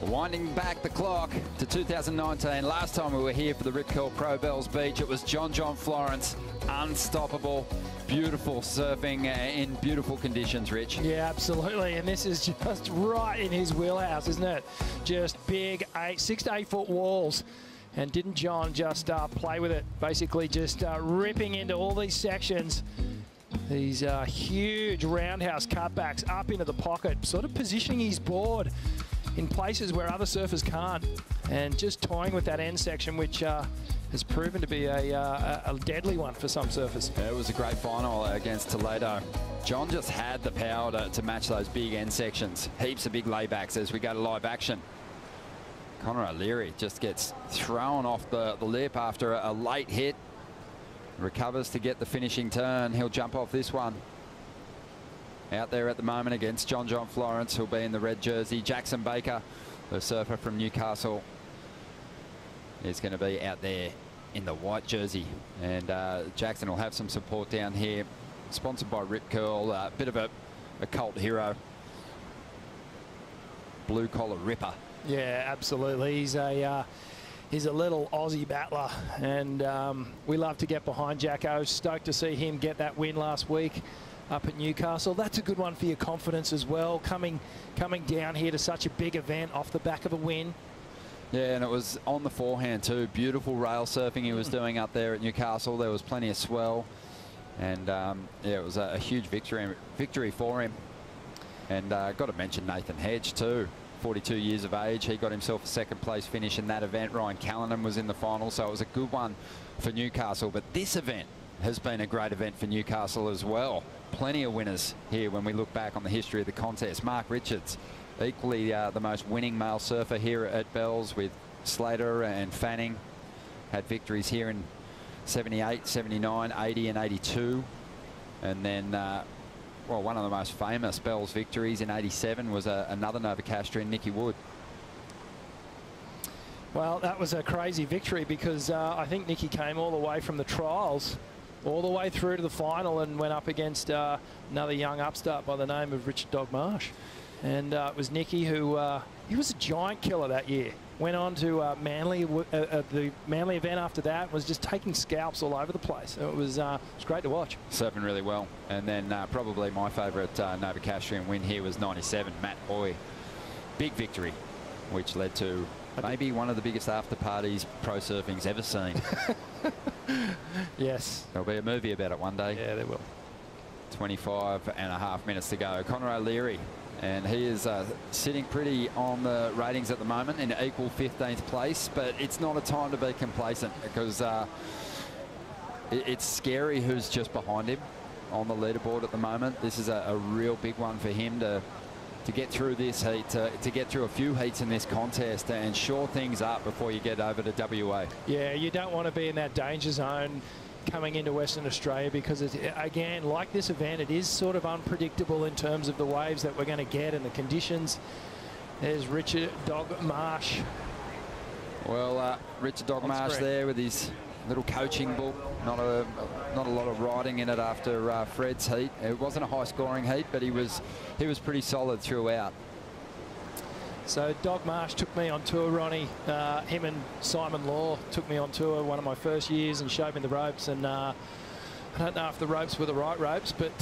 Winding back the clock to 2019. Last time we were here for the Rip Curl Pro Bells Beach, it was John Florence. Unstoppable, beautiful surfing in beautiful conditions, Rich. Yeah, absolutely. And this is just right in his wheelhouse, isn't it? Just big 6 to 8 foot walls. And didn't John just play with it? Basically just ripping into all these sections. These huge roundhouse cutbacks up into the pocket, sort of positioning his board in places where other surfers can't, and just toying with that end section, which has proven to be a deadly one for some surfers. Yeah, it was a great final against Toledo. John just had the power to match those big end sections. Heaps of big laybacks as we go to live action. Connor O'Leary just gets thrown off the lip after a late hit. Recovers to get the finishing turn. He'll jump off this one. Out there at the moment against John Florence, who'll be in the red jersey. Jackson Baker, the surfer from Newcastle, is going to be out there in the white jersey. And Jackson will have some support down here. Sponsored by Rip Curl, a bit of a cult hero. Blue collar ripper. Yeah, absolutely. He's a little Aussie battler, and we love to get behind Jacko. Stoked to see him get that win last week up at Newcastle. That's a good one for your confidence as well, coming down here to such a big event off the back of a win. Yeah, and it was on the forehand too. Beautiful rail surfing he was doing up there at Newcastle. There was plenty of swell, and yeah, it was a huge victory for him. And got to mention Nathan Hedge too. 42 years of age. He got himself a second place finish in that event. Ryan Callanan was in the final, so it was a good one for Newcastle. But this event has been a great event for Newcastle as well. Plenty of winners here when we look back on the history of the contest. Mark Richards, equally the most winning male surfer here at Bells, with Slater and Fanning. Had victories here in 78, 79, 80 and 82. And then well, one of the most famous Bells victories in 87 was another Novocastrian, Nicky Wood. Well, that was a crazy victory because I think Nicky came all the way from the trials all the way through to the final and went up against another young upstart by the name of Richard Dog Marsh. And it was Nicky who, he was a giant killer that year. Went on to Manly, the Manly event after that, was just taking scalps all over the place. It was great to watch. Surfing really well. And then probably my favourite Novocastrian win here was 97, Matt Hoy. Big victory, which led to maybe one of the biggest after parties pro surfing's ever seen. Yes. There'll be a movie about it one day. Yeah, there will. 25.5 minutes to go. Connor O'Leary And he is sitting pretty on the ratings at the moment in equal 15th place, but it's not a time to be complacent because it's scary who's just behind him on the leaderboard at the moment. This is a real big one for him to get through this heat, to get through a few heats in this contest and shore things up before you get over to WA. Yeah, you don't want to be in that danger zone coming into Western Australia because, it's, again, like this event, it is sort of unpredictable in terms of the waves that we're going to get and the conditions. There's Richard Dog Marsh. Well, Richard Dog Marsh there with his little coaching book. Not a lot of riding in it after Fred's heat. It wasn't a high-scoring heat, but he was pretty solid throughout. So Dog Marsh took me on tour, Ronnie. Him and Simon Law took me on tour one of my first years and showed me the ropes. And I don't know if the ropes were the right ropes, but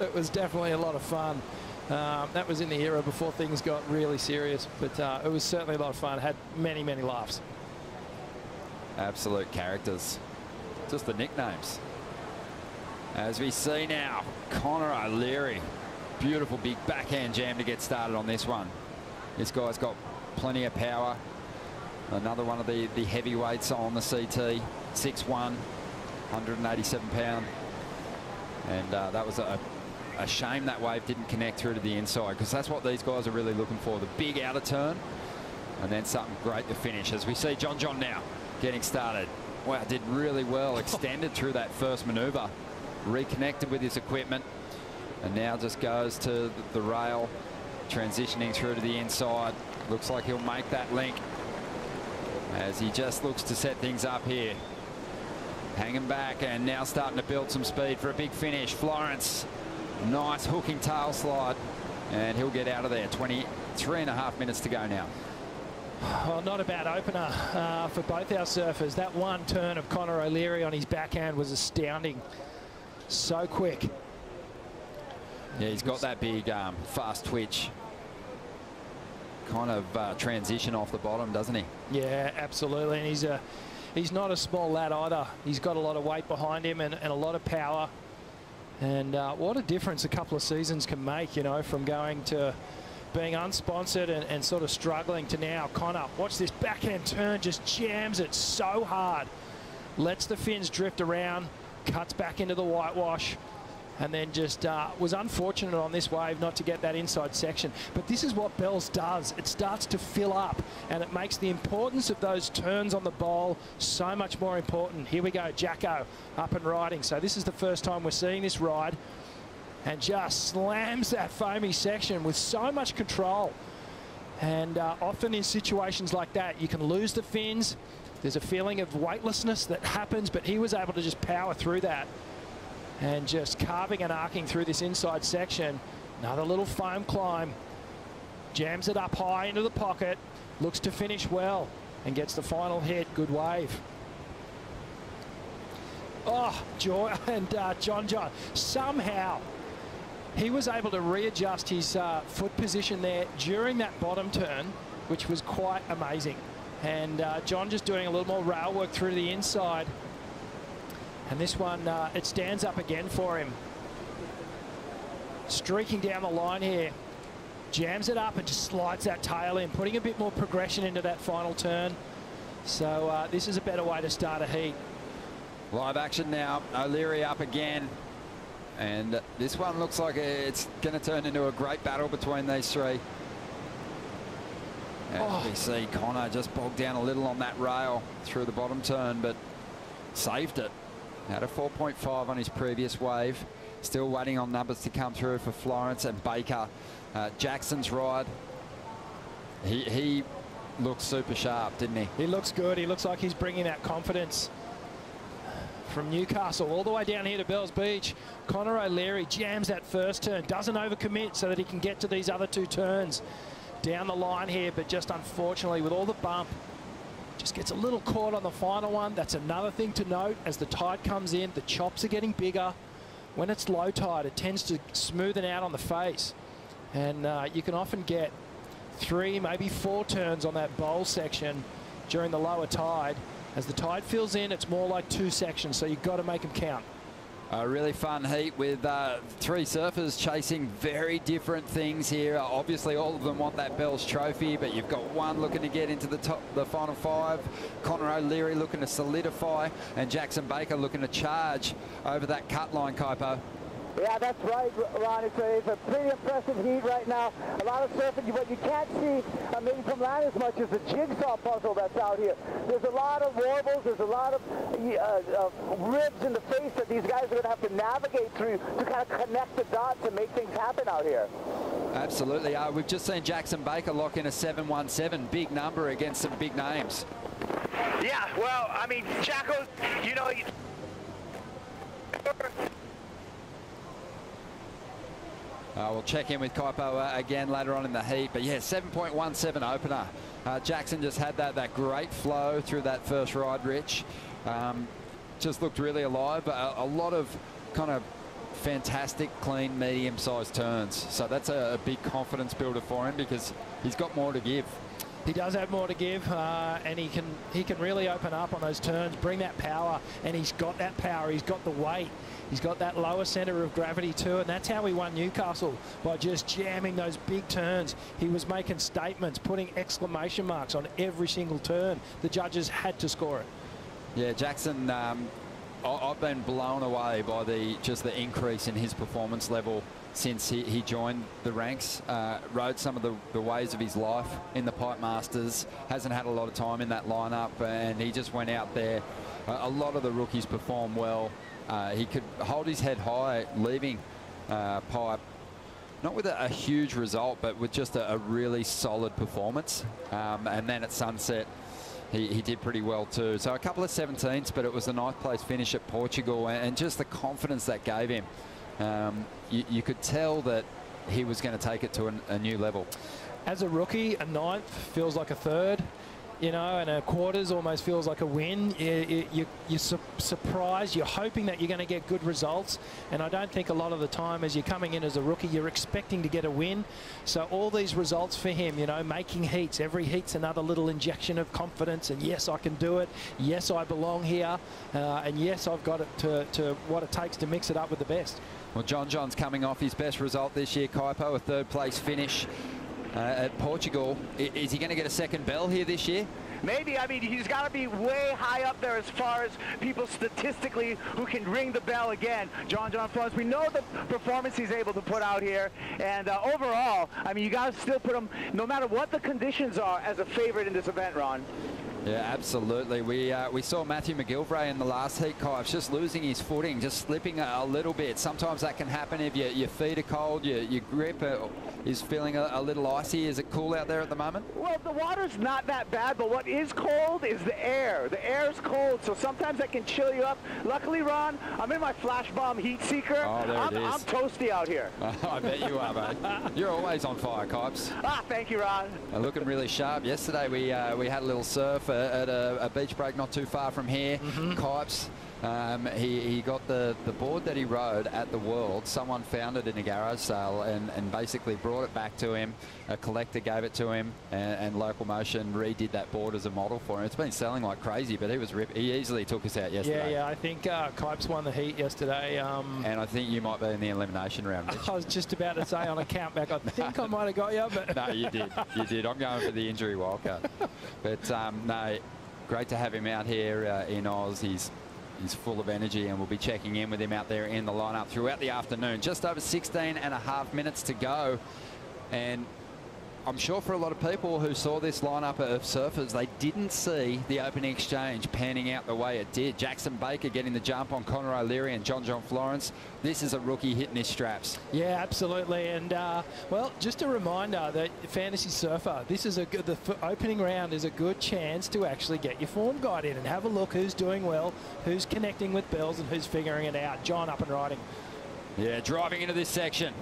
it was definitely a lot of fun. That was in the era before things got really serious, but it was certainly a lot of fun. Had many, many laughs. Absolute characters. Just the nicknames. As we see now, Connor O'Leary. Beautiful big backhand jam to get started on this one. This guy's got plenty of power. Another one of the heavyweights on the CT. 6'1", 187 pound. And that was a shame that wave didn't connect through to the inside, because that's what these guys are really looking for. The big outer turn and then something great to finish. As we see John now getting started. Wow, did really well. Extended through that first maneuver. Reconnected with his equipment. And now just goes to the rail, transitioning through to the inside. Looks like he'll make that link as he just looks to set things up here. Hanging back and now starting to build some speed for a big finish. Florence, nice hooking tail slide, and he'll get out of there. 23.5 minutes to go now. Well, not a bad opener for both our surfers. That one turn of Connor O'Leary on his backhand was astounding. So quick. Yeah, he's got that big fast twitch kind of transition off the bottom, doesn't he? Yeah, absolutely. And he's not a small lad either. He's got a lot of weight behind him and a lot of power. And what a difference a couple of seasons can make, you know, from going to being unsponsored and sort of struggling to now. Connor, watch this backhand turn, just jams it so hard. Lets the fins drift around, cuts back into the whitewash. And then just was unfortunate on this wave not to get that inside section. But this is what Bells does. It starts to fill up, and it makes the importance of those turns on the bowl so much more important. Here we go, Jacko up and riding. So this is the first time we're seeing this ride, and just slams that foamy section with so much control. And often in situations like that, you can lose the fins. There's a feeling of weightlessness that happens, but he was able to just power through that. And just carving and arcing through this inside section. Another little foam climb. Jams it up high into the pocket. Looks to finish well and gets the final hit. Good wave. Oh, Joy and John. Somehow he was able to readjust his foot position there during that bottom turn, which was quite amazing. And John just doing a little more rail work through the inside. And this one, it stands up again for him. Streaking down the line here. Jams it up and just slides that tail in, putting a bit more progression into that final turn. So this is a better way to start a heat. Live action now. O'Leary up again. And this one looks like it's going to turn into a great battle between these three. And we see Connor just bogged down a little on that rail through the bottom turn, but saved it. Had a 4.5 on his previous wave. Still waiting on numbers to come through for Florence and Baker. Jackson's ride. He looks super sharp, didn't he? He looks good. He looks like he's bringing that confidence from Newcastle all the way down here to Bells Beach. Connor O'Leary jams that first turn, doesn't overcommit so that he can get to these other two turns down the line here, but just unfortunately with all the bump, just gets a little caught on the final one. That's another thing to note. As the tide comes in, the chops are getting bigger. When it's low tide, it tends to smoothen out on the face. And you can often get 3, maybe 4 turns on that bowl section during the lower tide. As the tide fills in, it's more like 2 sections, so you've got to make them count. A really fun heat with 3 surfers chasing very different things here. Obviously, all of them want that Bell's Trophy, but you've got one looking to get into the final 5. Connor O'Leary looking to solidify, and Jackson Baker looking to charge over that cut line, Kaipo. Yeah, that's right, Ron. It's a pretty impressive heat right now. A lot of surfing. What you can't see maybe from land as much as the jigsaw puzzle that's out here. There's a lot of warbles. There's a lot of ribs in the face that these guys are going to have to navigate through to kind of connect the dots and make things happen out here. Absolutely. We've just seen Jackson Baker lock in a 717. Big number against some big names. Yeah, well, I mean, Jacko, you know... We'll check in with Kaipo again later on in the heat. But yeah, 7.17 opener. Jackson just had that great flow through that first ride, Rich. Just looked really alive. A lot of kind of fantastic, clean, medium-sized turns. So that's a big confidence builder for him because he's got more to give. He does have more to give, and he can really open up on those turns, bring that power, and he's got that power. He's got the weight. He's got that lower centre of gravity too, and that's how he won Newcastle, by just jamming those big turns. He was making statements, putting exclamation marks on every single turn. The judges had to score it. Yeah, Jackson, I've been blown away by the increase in his performance level since he joined the ranks. Rode some of the waves of his life in the Pipe Masters. Hasn't had a lot of time in that lineup, and he just went out there. A lot of the rookies perform well. He could hold his head high leaving Pipe, not with a huge result, but with just a really solid performance. And then at Sunset, he did pretty well too. So a couple of 17s, but it was the 9th place finish at Portugal, and just the confidence that gave him. You could tell that he was going to take it to a new level. As a rookie, a 9th feels like a 3rd. You know, and a quarters almost feels like a win. You're surprised. You're hoping that you're going to get good results. And I don't think a lot of the time as you're coming in as a rookie, you're expecting to get a win. So all these results for him, you know, making heats. Every heat's another little injection of confidence. And yes, I can do it. Yes, I belong here. And yes, I've got it to what it takes to mix it up with the best. Well, John's coming off his best result this year, Kaipo, a 3rd place finish at Portugal. Is he going to get a second bell here this year? Maybe. I mean, he's got to be way high up there as far as people statistically who can ring the bell again. John Florence, we know the performance he's able to put out here. And overall, I mean, you got to still put him, no matter what the conditions are, as a favorite in this event, Ron. Yeah, absolutely. We saw Matthew McGilvray in the last heat, Kai's just losing his footing, just slipping a little bit. Sometimes that can happen if your feet are cold, your grip is feeling a little icy. Is it cool out there at the moment? Well, the water's not that bad, but what is cold is the air. The air's cold, so sometimes that can chill you up. Luckily, Ron, I'm in my Flash Bomb Heat Seeker. Oh, there it is. I'm toasty out here. I bet you are, mate. You're always on fire, Kipes. Thank you, Ron. Looking really sharp. Yesterday we had a little surf at a beach break not too far from here. Kipes, he got the board that he rode at the World. Someone found it in a garage sale and basically brought it back to him. A collector gave it to him, and Local Motion redid that board as a model for him. It's been selling like crazy, but he was he easily took us out yesterday. Yeah, I think Kipes won the heat yesterday. And I think you might be in the elimination round, Rich. I was just about to say on a countback, I think I might have got you, but no, you did. You did. I'm going for the injury wildcard. But no, great to have him out here in Oz. He's full of energy, and we'll be checking in with him out there in the lineup throughout the afternoon. Just over 16.5 minutes to go, and I'm sure for a lot of people who saw this lineup of surfers, they didn't see the opening exchange panning out the way it did. Jackson Baker getting the jump on Connor O'Leary and John Florence. This is a rookie hitting his straps. Yeah, absolutely. And well, just a reminder that Fantasy Surfer, this is the opening round is a good chance to actually get your form guide in and have a look who's doing well, who's connecting with bells, and who's figuring it out. John up and riding. Yeah, driving into this section.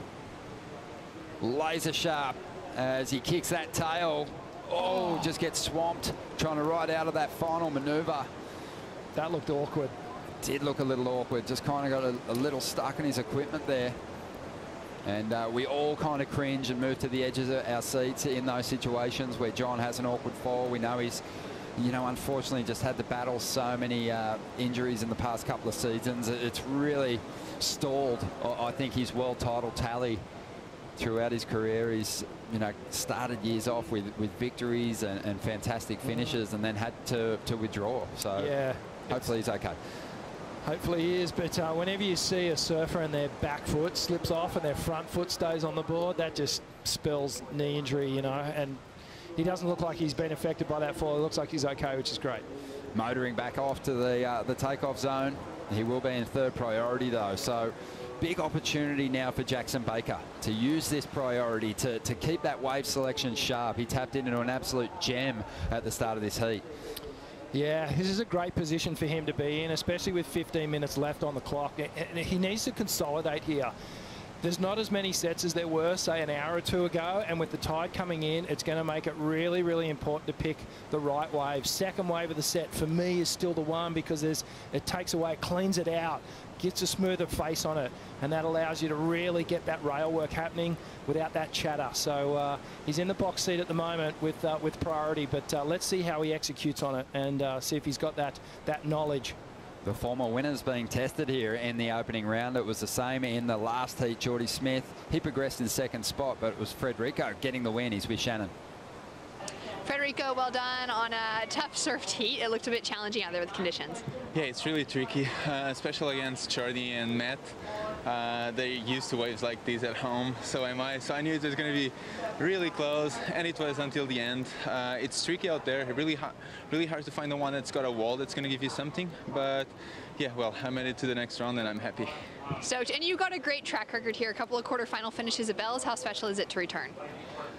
Laser sharp as he kicks that tail. Oh, just gets swamped trying to ride out of that final maneuver. That looked awkward. It did look a little awkward. Just kind of got a little stuck in his equipment there. And we all kind of cringe and move to the edges of our seats in those situations where John has an awkward fall. We know he's you know, unfortunately just had to battle so many injuries in the past couple of seasons. It's really stalled, I think, his world title tally throughout his career. He's, you know, started years off with victories and fantastic finishes, and then had to withdraw. So yeah, hopefully he's okay. Hopefully he is, but whenever you see a surfer and their back foot slips off and their front foot stays on the board, that just spells knee injury, you know, and he doesn't look like he's been affected by that fall. It looks like he's okay, which is great. Motoring back off to the takeoff zone. He will be in third priority, though, so big opportunity now for Jackson Baker to use this priority to keep that wave selection sharp. He tapped into an absolute gem at the start of this heat. Yeah, this is a great position for him to be in, especially with 15 minutes left on the clock. He needs to consolidate here. There's not as many sets as there were, say, an hour or two ago, and with the tide coming in, it's going to make it really, really important to pick the right wave. Second wave of the set, for me, is still the one, because it takes away, cleans it out, gets a smoother face on it, and that allows you to really get that rail work happening without that chatter. So he's in the box seat at the moment with priority, but let's see how he executes on it and see if he's got that knowledge. The former winners being tested here in the opening round. It was the same in the last heat. Geordie Smith, he progressed in second spot, but it was Federico getting the win. He's with Shannon. Federico, well done on a tough surfed heat. It looked a bit challenging out there with conditions. Yeah, it's really tricky, especially against Jordy and Matt. They're used to waves like these at home, so am I. So I knew it was going to be really close, and it was until the end. It's tricky out there. Really hard to find the one that's got a wall that's going to give you something. But yeah, well, I made it to the next round, and I'm happy. Stoked. And you got a great track record here. A couple of quarterfinal finishes at Bells. How special is it to return?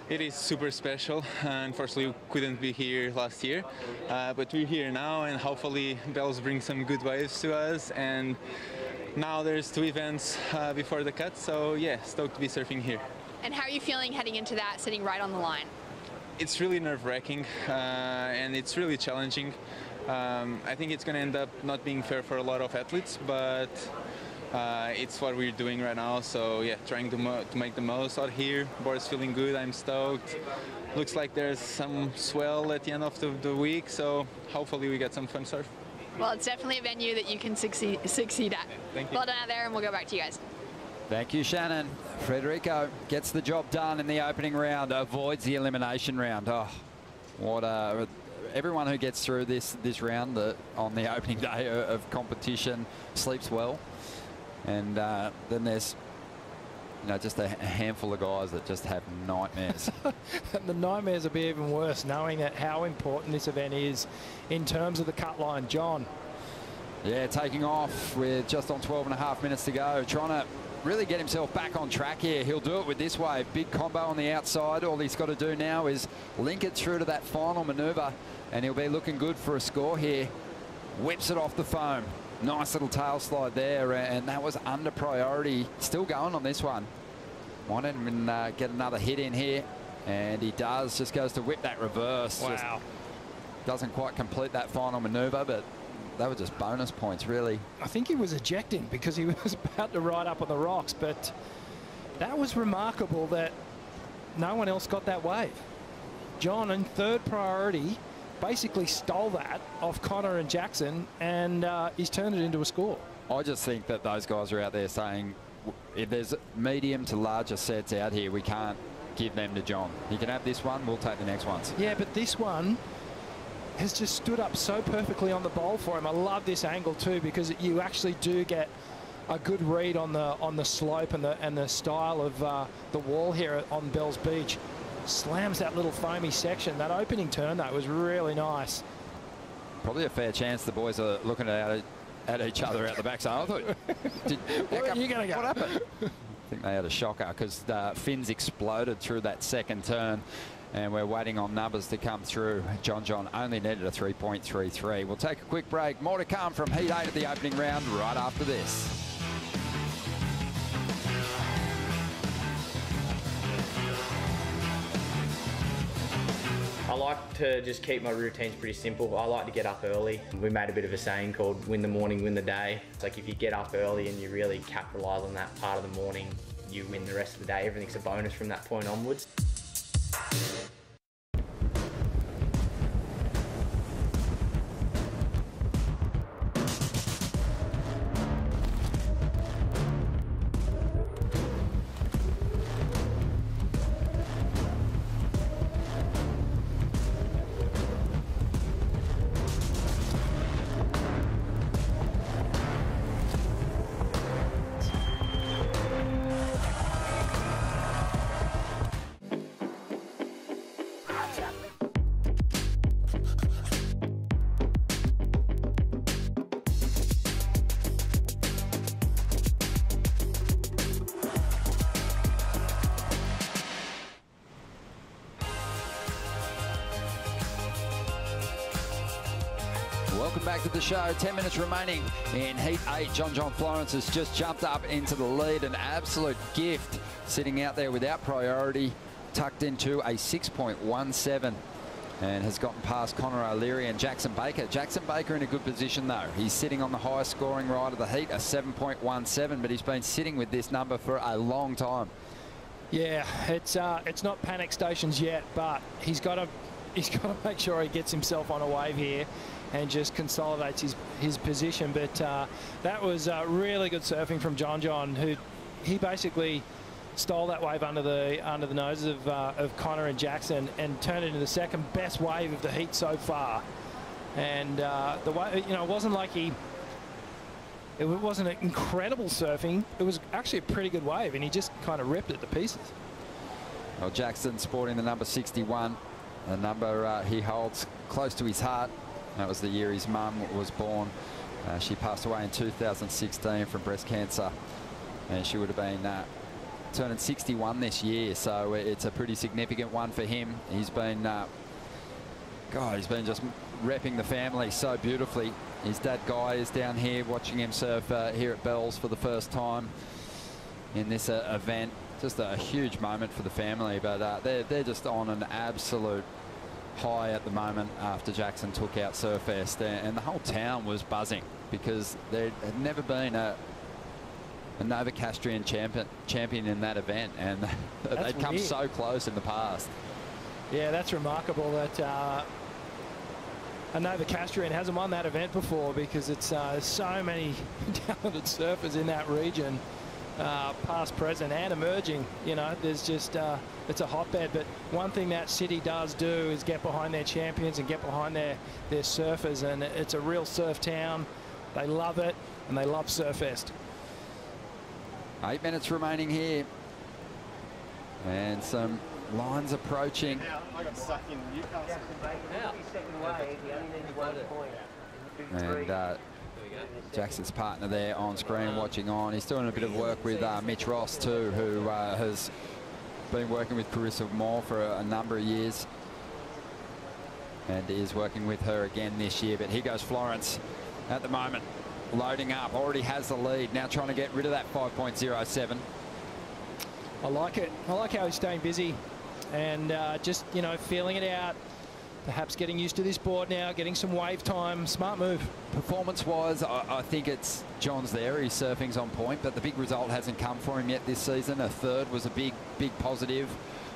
It is super special. Unfortunately, we couldn't be here last year, but we're here now, and hopefully Bells bring some good waves to us. And now there's 2 events before the cut, so yeah, stoked to be surfing here. And how are you feeling heading into that, sitting right on the line? It's really nerve-wracking, and it's really challenging. I think it's going to end up not being fair for a lot of athletes, but it's what we're doing right now. So yeah, trying to make the most out here. Board's feeling good. I'm stoked. Looks like there's some swell at the end of the week, so hopefully we get some fun surf. Well, it's definitely a venue that you can succeed at. Thank you. Well done out there, and we'll go back to you guys. Thank you, Shannon. Federico gets the job done in the opening round, avoids the elimination round. Oh, what everyone who gets through this round on the opening day of competition sleeps well. And then there's, you know, just a handful of guys that just have nightmares. And the nightmares will be even worse, knowing that how important this event is in terms of the cut line. John. Yeah, taking off with just on 12.5 minutes to go, trying to really get himself back on track here. He'll do it with this wave. Big combo on the outside. All he's got to do now is link it through to that final manoeuvre, and he'll be looking good for a score here. Whips it off the foam. Nice little tail slide there, and that was under priority. Still going on this one. Might even get another hit in here, and he does. Just goes to whip that reverse. Wow. Just doesn't quite complete that final manoeuvre, but they were just bonus points, really. I think he was ejecting because he was about to ride up on the rocks, but that was remarkable that no one else got that wave. John in third priority basically stole that off Connor and Jackson, and he's turned it into a score. I just think that those guys are out there saying, if there's medium to larger sets out here, we can't give them to John. He can have this one, we'll take the next ones. Yeah, but this one has just stood up so perfectly on the bowl for him. I love this angle too, because you actually do get a good read on the slope and the style of the wall here on Bells Beach. Slams that little foamy section. That opening turn, that was really nice. Probably a fair chance the boys are looking at each other out the back. So I thought, where are you going to go? What happened? I think they had a shocker because the fins exploded through that second turn, and we're waiting on numbers to come through. John only needed a 3.33. We'll take a quick break. More to come from Heat 8 of the opening round right after this. I like to just keep my routines pretty simple. I like to get up early. We made a bit of a saying called win the morning, win the day. It's like if you get up early and you really capitalise on that part of the morning, you win the rest of the day. Everything's a bonus from that point onwards. welcome back to the show. 10 minutes remaining in Heat 8. John Florence has just jumped up into the lead. An absolute gift, sitting out there without priority, tucked into a 6.17. And has gotten past Connor O'Leary and Jackson Baker. Jackson Baker in a good position, though. He's sitting on the highest scoring ride of the heat, a 7.17, but he's been sitting with this number for a long time. Yeah, it's not panic stations yet, but he's got to make sure he gets himself on a wave here and just consolidates his position. But that was really good surfing from John, who he basically stole that wave under the noses of Connor and Jackson and turned it into the second best wave of the heat so far. And the way, it wasn't like it wasn't an incredible surfing. It was actually a pretty good wave, and he just kind of ripped it to pieces. Well, Jackson sporting the number 61, a number he holds close to his heart. That was the year his mum was born. She passed away in 2016 from breast cancer, and she would have been turning 61 this year, so it's a pretty significant one for him. He's been, he's been just repping the family so beautifully. His dad Guy is down here watching him surf here at Bells for the first time in this event. Just a huge moment for the family, but they're just on an absolute high at the moment after Jackson took out Surfest, and the whole town was buzzing because there had never been a Novocastrian champion in that event, and they'd come so close in the past. Yeah, that's remarkable that a Novocastrian hasn't won that event before, because it's so many talented surfers in that region, past, present, and emerging. There's just it's a hotbed. But one thing that city does do is get behind their champions and get behind their surfers, and it's a real surf town. They love it, and they love Surfest. 8 minutes remaining here, and some lines approaching. And Jackson's partner there on screen watching on. He's doing a bit of work with Mitch Ross too, who has been working with Carissa Moore for a number of years, and is working with her again this year. But here goes Florence at the moment, loading up, already has the lead, now trying to get rid of that 5.07. I like it. I like how he's staying busy and just, feeling it out, perhaps getting used to this board now, getting some wave time. Smart move. Performance-wise, I think it's John's there. His surfing's on point, but the big result hasn't come for him yet this season. A third was a big positive,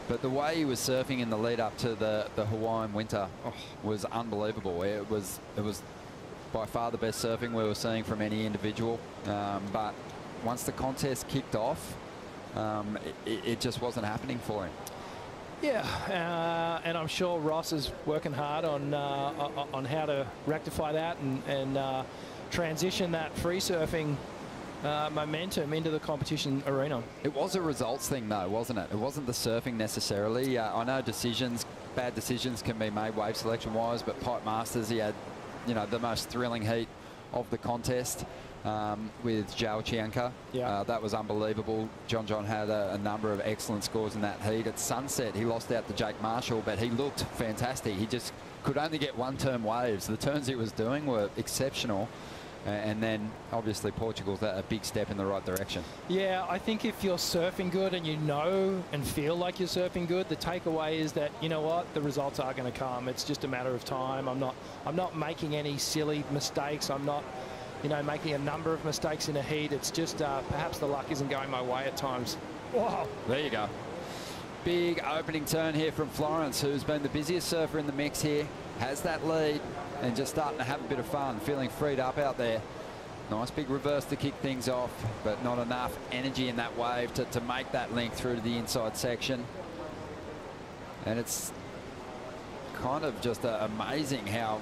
but the way he was surfing in the lead up to the Hawaiian winter was unbelievable. It was by far the best surfing we were seeing from any individual, but once the contest kicked off, it just wasn't happening for him. Yeah, and I'm sure Ross is working hard on how to rectify that and transition that free surfing momentum into the competition arena. It was a results thing though, wasn't it? It wasn't the surfing necessarily. I know bad decisions can be made wave selection wise, but Pipe Masters, he had the most thrilling heat of the contest with Zhao Chianca. That was unbelievable. John had a number of excellent scores in that heat. At sunset, he lost out to Jake Marshall, but he looked fantastic. He just could only get one-turn waves. The turns he was doing were exceptional. And then, obviously, Portugal's a big step in the right direction. Yeah, I think if you're surfing good and you know and feel like you're surfing good, the takeaway is that, you know what, the results are going to come. It's just a matter of time. I'm not making any silly mistakes. I'm not, making a number of mistakes in a heat. It's just perhaps the luck isn't going my way at times. Wow. There you go. Big opening turn here from Florence, who's been the busiest surfer in the mix here. Has that lead and just starting to have a bit of fun, feeling freed up out there. Nice big reverse to kick things off, but not enough energy in that wave to make that link through to the inside section. And it's kind of just amazing how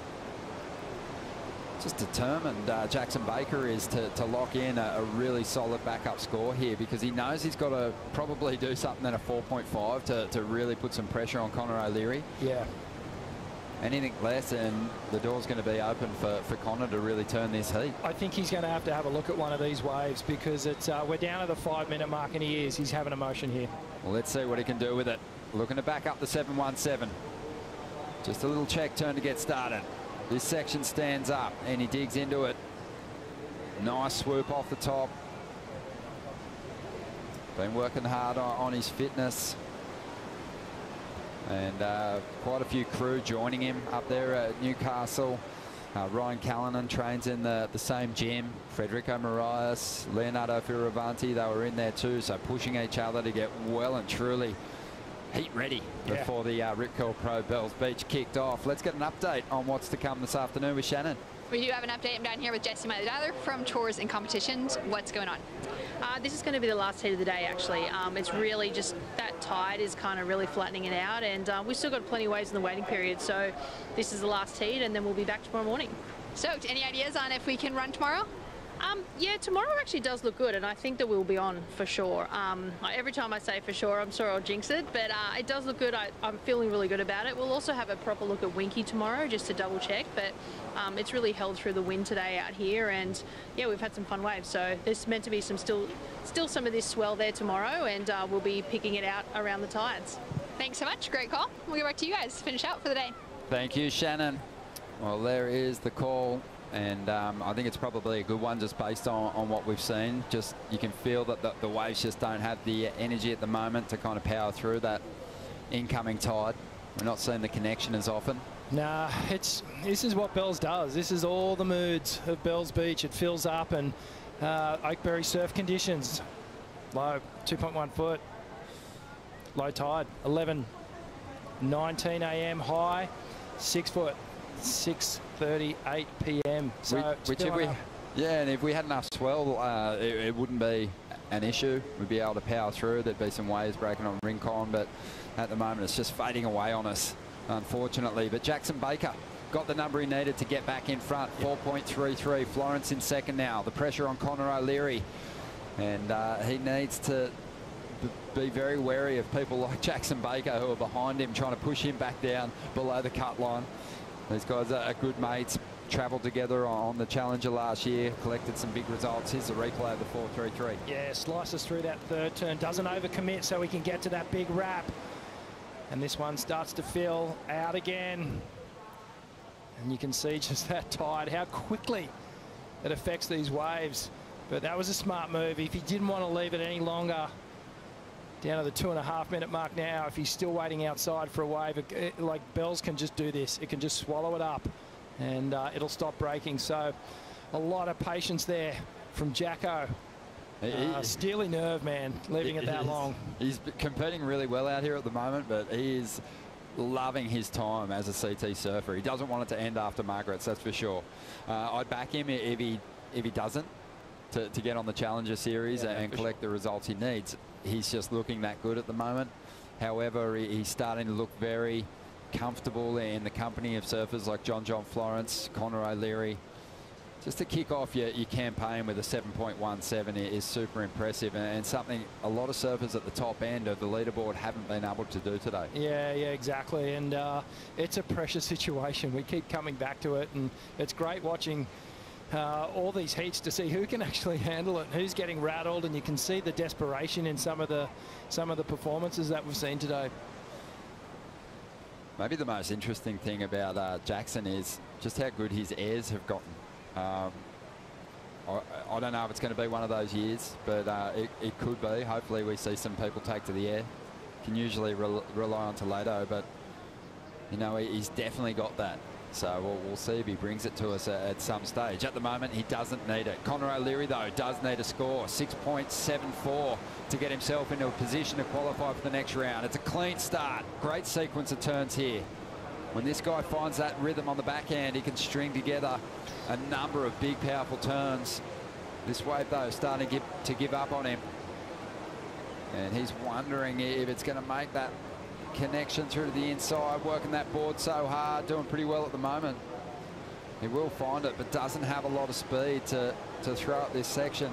just determined Jackson Baker is to lock in a really solid backup score here, because he knows he's got to probably do something at a 4.5 to really put some pressure on Connor O'Leary. Yeah. Anything less and the door's going to be open for Connor to really turn this heat. I think he's going to have a look at one of these waves, because it's we're down at the 5-minute mark and he's having a motion here. Well, let's see what he can do with it. Looking to back up the 7.17. Just a little check turn to get started. This section stands up and he digs into it. Nice swoop off the top. Been working hard on his fitness. And quite a few crew joining him up there at Newcastle. Ryan Callanan trains in the same gym. Federico Moraes, Leonardo Fioravanti, they were in there too. So pushing each other to get well and truly heat ready before the Rip Curl Pro Bells Beach kicked off. Let's get an update on what's to come this afternoon with Shannon. We do have an update. I'm down here with Jesse Mailer from Tours and Competitions. What's going on? This is going to be the last heat of the day, actually. It's really just that tide is kind of really flattening it out, and we've still got plenty of waves in the waiting period. So this is the last heat, and then we'll be back tomorrow morning. Stoked. Any ideas on if we can run tomorrow? Yeah, tomorrow actually does look good, and I think that we'll be on for sure. Every time I say for sure, I'm sure I'll jinx it, but it does look good. I'm feeling really good about it. We'll also have a proper look at Winky tomorrow just to double check, but it's really held through the wind today out here, and yeah, we've had some fun waves. So there's meant to be some still some of this swell there tomorrow, and we'll be picking it out around the tides. Thanks so much. Great call. We'll get back to you guys. Finish out for the day. Thank you, Shannon. Well, there is the call. And I think it's probably a good one just based on what we've seen. Just you can feel that the waves just don't have the energy at the moment to kind of power through that incoming tide. We're not seeing the connection as often. Nah, this is what Bells does. This is all the moods of Bells Beach. It fills up, and Oakberry surf conditions. Low, 2.1 foot. Low tide, 11:19 a.m. High, 6 foot. 6:38 p.m. So and if we had enough swell, it wouldn't be an issue. We'd be able to power through. There'd be some waves breaking on Rincon, but at the moment it's just fading away on us, unfortunately. But Jackson Baker got the number he needed to get back in front. 4.33. Florence in second now. The pressure on Connor O'Leary, and he needs to be very wary of people like Jackson Baker who are behind him, trying to push him back down below the cut line. These guys are good mates, travelled together on the Challenger last year, collected some big results. Here's the replay of the 4.33. Yeah, slices through that third turn, doesn't overcommit so he can get to that big wrap. And this one starts to fill out again. And you can see just that tide, how quickly it affects these waves. But that was a smart move. If he didn't want to leave it any longer, down to the 2.5 minute mark now, if he's still waiting outside for a wave, like Bells can just do this. It can just swallow it up, and it'll stop breaking. So a lot of patience there from Jacko. Steely nerve, man, leaving it that long. He's competing really well out here at the moment, but he is loving his time as a CT surfer. He doesn't want it to end after Margaret's, that's for sure. I'd back him if he doesn't to get on the Challenger Series and collect the results he needs. He's just looking that good at the moment. However, he's starting to look very comfortable in the company of surfers like John Florence, Connor O'Leary. Just to kick off your campaign with a 7.17 is super impressive, and something a lot of surfers at the top end of the leaderboard haven't been able to do today. Yeah, exactly. And it's a pressure situation. We keep coming back to it, and it's great watching all these heats to see who can actually handle it, who's getting rattled, and you can see the desperation in some of the performances that we've seen today. Maybe the most interesting thing about Jackson is just how good his airs have gotten. I don't know if it's going to be one of those years, but it could be. Hopefully we see some people take to the air. Can usually rely on Toledo, but you know, he's definitely got that. So we'll see if he brings it to us at some stage. At the moment, he doesn't need it. Connor O'Leary, though, does need a score. 6.74 to get himself into a position to qualify for the next round. It's a clean start. Great sequence of turns here. When this guy finds that rhythm on the backhand, he can string together a number of big, powerful turns. This wave, though, starting to give up on him. And he's wondering if it's going to make that connection through to the inside, working that board so hard, doing pretty well at the moment. He will find it, but doesn't have a lot of speed to throw up this section.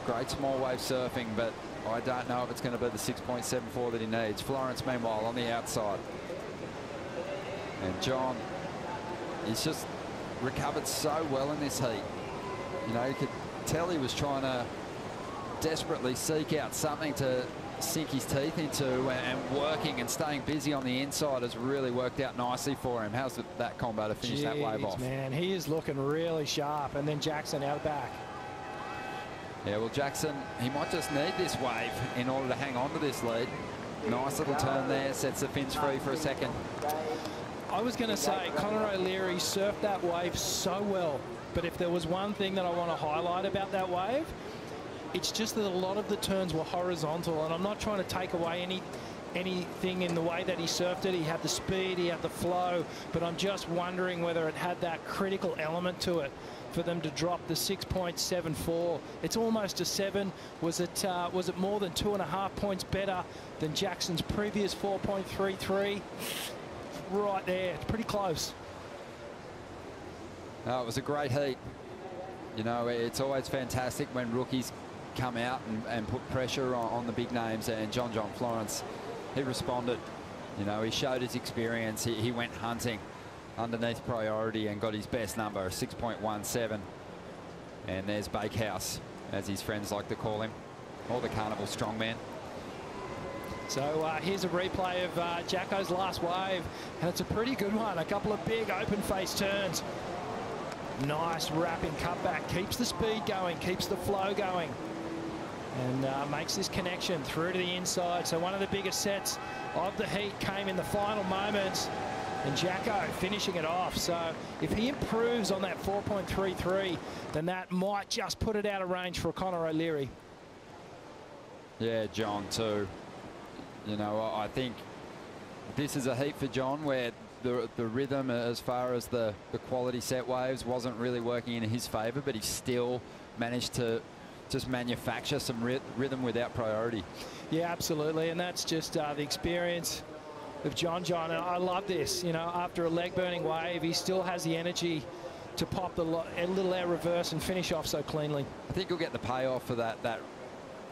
Great small wave surfing, but I don't know if it's going to be the 6.74 that he needs. Florence, meanwhile, on the outside. And John, he's just recovered so well in this heat. You know, you could tell he was trying to desperately seek out something to sink his teeth into, and working and staying busy on the inside has really worked out nicely for him. How's that combo to finish that wave off? Man, he is looking really sharp. And then Jackson out back. Yeah, well, Jackson, he might just need this wave in order to hang on to this lead. Nice little turn there, sets the fins free for a second. I was going to say, Conor O'Leary surfed that wave so well. But if there was one thing that I want to highlight about that wave, it's just that a lot of the turns were horizontal. And I'm not trying to take away anything in the way that he surfed it. He had the speed, he had the flow. But I'm just wondering whether it had that critical element to it for them to drop the 6.74. It's almost a 7. Was it more than 2.5 points better than Jackson's previous 4.33? Right there, it's pretty close. No, it was a great heat. You know, it's always fantastic when rookies come out and put pressure on the big names, and John Florence, he responded. You know, he showed his experience. He went hunting underneath priority and got his best number, 6.17. And there's Bakehouse, as his friends like to call him, or the Carnival Strongman. So here's a replay of Jacko's last wave, and it's a pretty good one. A couple of big open face turns. Nice wrapping cutback, keeps the speed going, keeps the flow going, and makes this connection through to the inside. So one of the biggest sets of the heat came in the final moments, and Jacko finishing it off. So if he improves on that 4.33, then that might just put it out of range for Conor O'Leary. Yeah, John too. You know, I think this is a heat for John where the rhythm as far as the quality set waves wasn't really working in his favour, but he still managed to just manufacture some rhythm without priority. Yeah, absolutely, and that's just the experience of John. And I love this. You know, after a leg-burning wave, he still has the energy to pop a little air reverse and finish off so cleanly. I think he'll get the payoff for that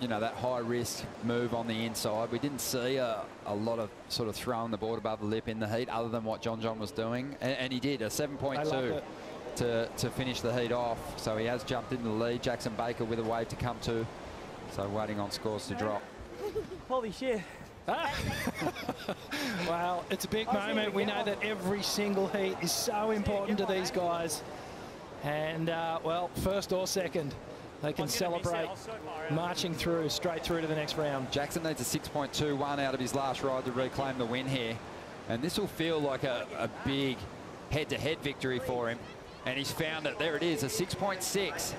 you know, that high risk move on the inside. We didn't see a lot of sort of throwing the board above the lip in the heat other than what John was doing. And he did a 7.2 to finish the heat off. So he has jumped into the lead. Jackson Baker with a wave to come to. So waiting on scores to drop. Holy shit. Well, it's a big moment. We know that every single heat is so important to these guys. And, well, first or second, they can celebrate marching straight through to the next round. Jackson needs a 6.21 out of his last ride to reclaim the win here. And this will feel like a big head-to-head victory for him. And he's found it. There it is, a 6.6.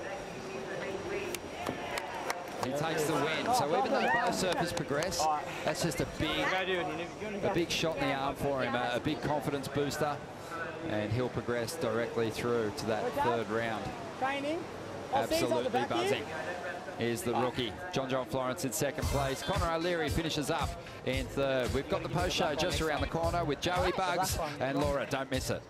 He takes the win. So even though both surfers progress, that's just a big shot in the arm for him, a big confidence booster. And he'll progress directly through to that third round. Absolutely buzzing is the rookie. John Florence in second place. Conor O'Leary finishes up in third. We've got the post show just around the corner with Joey Bugs and Laura. Don't miss it.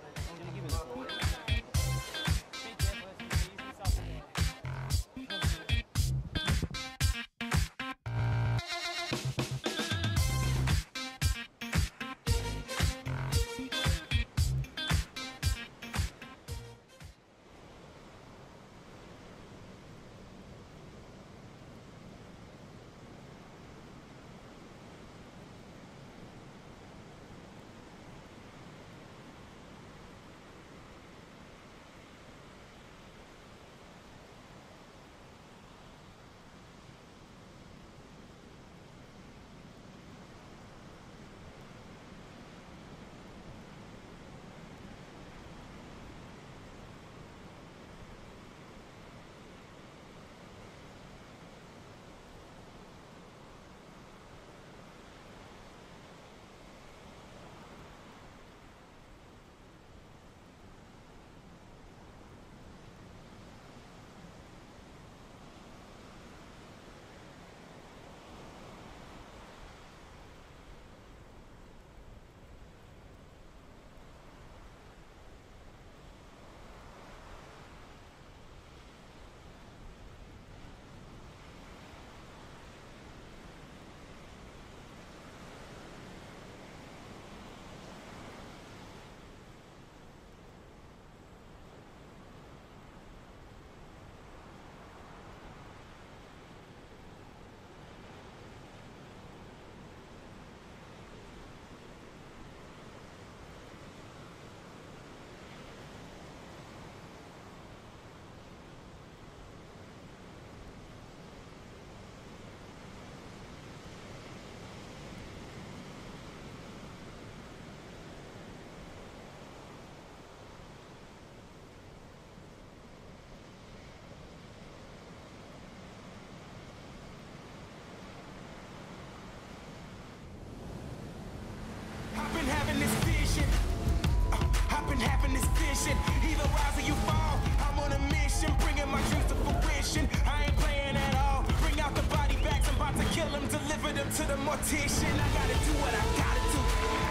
been having this vision. Either rise or you fall. I'm on a mission, bringing my dreams to fruition. I ain't playing at all. Bring out the body bags, I'm about to kill them, deliver them to the mortician. I gotta do what I gotta do.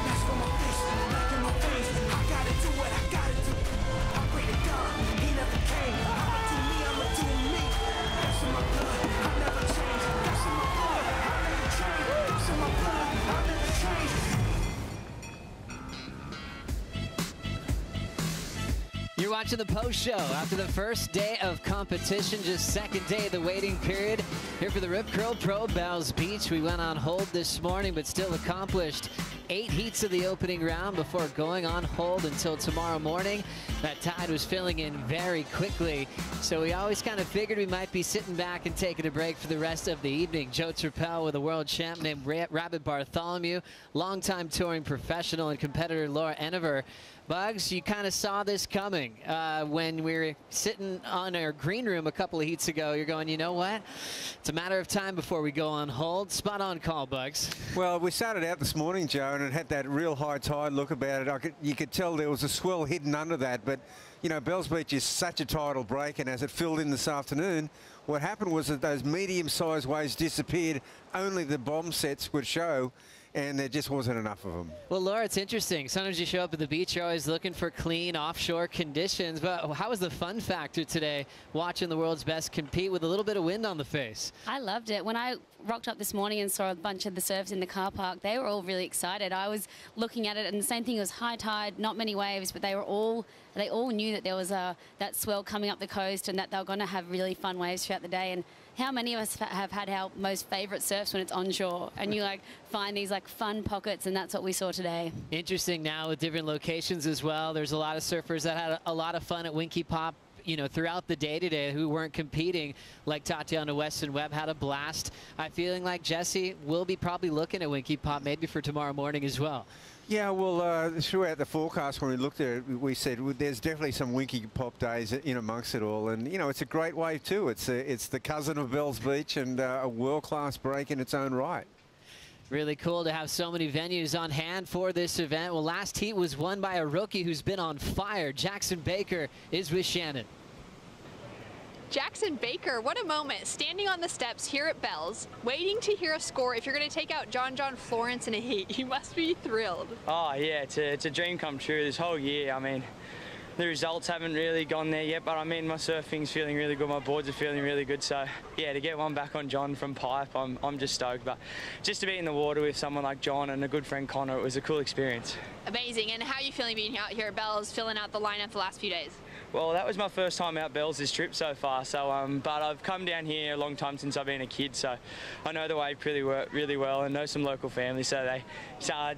That's for my fish, back in my face. I gotta do what I gotta do. I pray to God, he never came. I'ma do me, I'ma do me. That's in my blood, I'll never change. That's in my blood, I'll never change. That's in my blood, I'll never change. You're watching the post show after the first day of competition, just second day of the waiting period. Here for the Rip Curl Pro Bells Beach. We went on hold this morning, but still accomplished 8 heats of the opening round before going on hold until tomorrow morning. That tide was filling in very quickly, so we always kind of figured we might be sitting back and taking a break for the rest of the evening. Joe Turpel with a world champ named Rabbit Bartholomew, longtime touring professional and competitor Laura Enever. Bugs, you kind of saw this coming when we were sitting on our green room a couple of heats ago. You're going, you know what? It's a matter of time before we go on hold. Spot on call, Bugs. Well, we started out this morning, Joe, and it had that real high tide look about it. You could tell there was a swell hidden under that, but you know, Bells Beach is such a tidal break, and as it filled in this afternoon, what happened was that those medium-sized waves disappeared. Only the bomb sets would show, and there just wasn't enough of them. Well, Laura, it's interesting. Sometimes you show up at the beach, you're always looking for clean offshore conditions. But how was the fun factor today watching the world's best compete with a little bit of wind on the face? I loved it. When I rocked up this morning and saw a bunch of the surfers in the car park, they were all really excited. I was looking at it, and the same thing, was high tide, not many waves, but they all knew that there was that swell coming up the coast and that they were going to have really fun waves throughout the day. And how many of us have had our most favorite surfs when it's onshore, and you like find these like fun pockets, and that's what we saw today. Interesting now with different locations as well. There's a lot of surfers that had a lot of fun at Winky Pop, you know, throughout the day today who weren't competing, like Tatiana Weston-Webb had a blast. I'm feeling like Jesse will be probably looking at Winky Pop maybe for tomorrow morning as well. Yeah, well, throughout the forecast when we looked at it, we said there's definitely some Winky Pop days in amongst it all. And, you know, it's a great wave too. It's the cousin of Bells Beach, and a world-class break in its own right. Really cool to have so many venues on hand for this event. Well, last heat was won by a rookie who's been on fire. Jackson Baker is with Shannon. Jackson Baker, what a moment, standing on the steps here at Bells, waiting to hear a score. If you're going to take out John Florence in a heat, you must be thrilled. Oh yeah, it's a dream come true this whole year. I mean, the results haven't really gone there yet, but I mean, my surfing's feeling really good, my boards are feeling really good, so yeah, to get one back on John from pipe, I'm just stoked. But just to be in the water with someone like John and a good friend Connor, it was a cool experience. Amazing. And how are you feeling being out here at Bells, filling out the lineup the last few days? Well, that was my first time out Bells this trip so far, so but I've come down here a long time since I've been a kid, so I know the wave really well and know some local family. So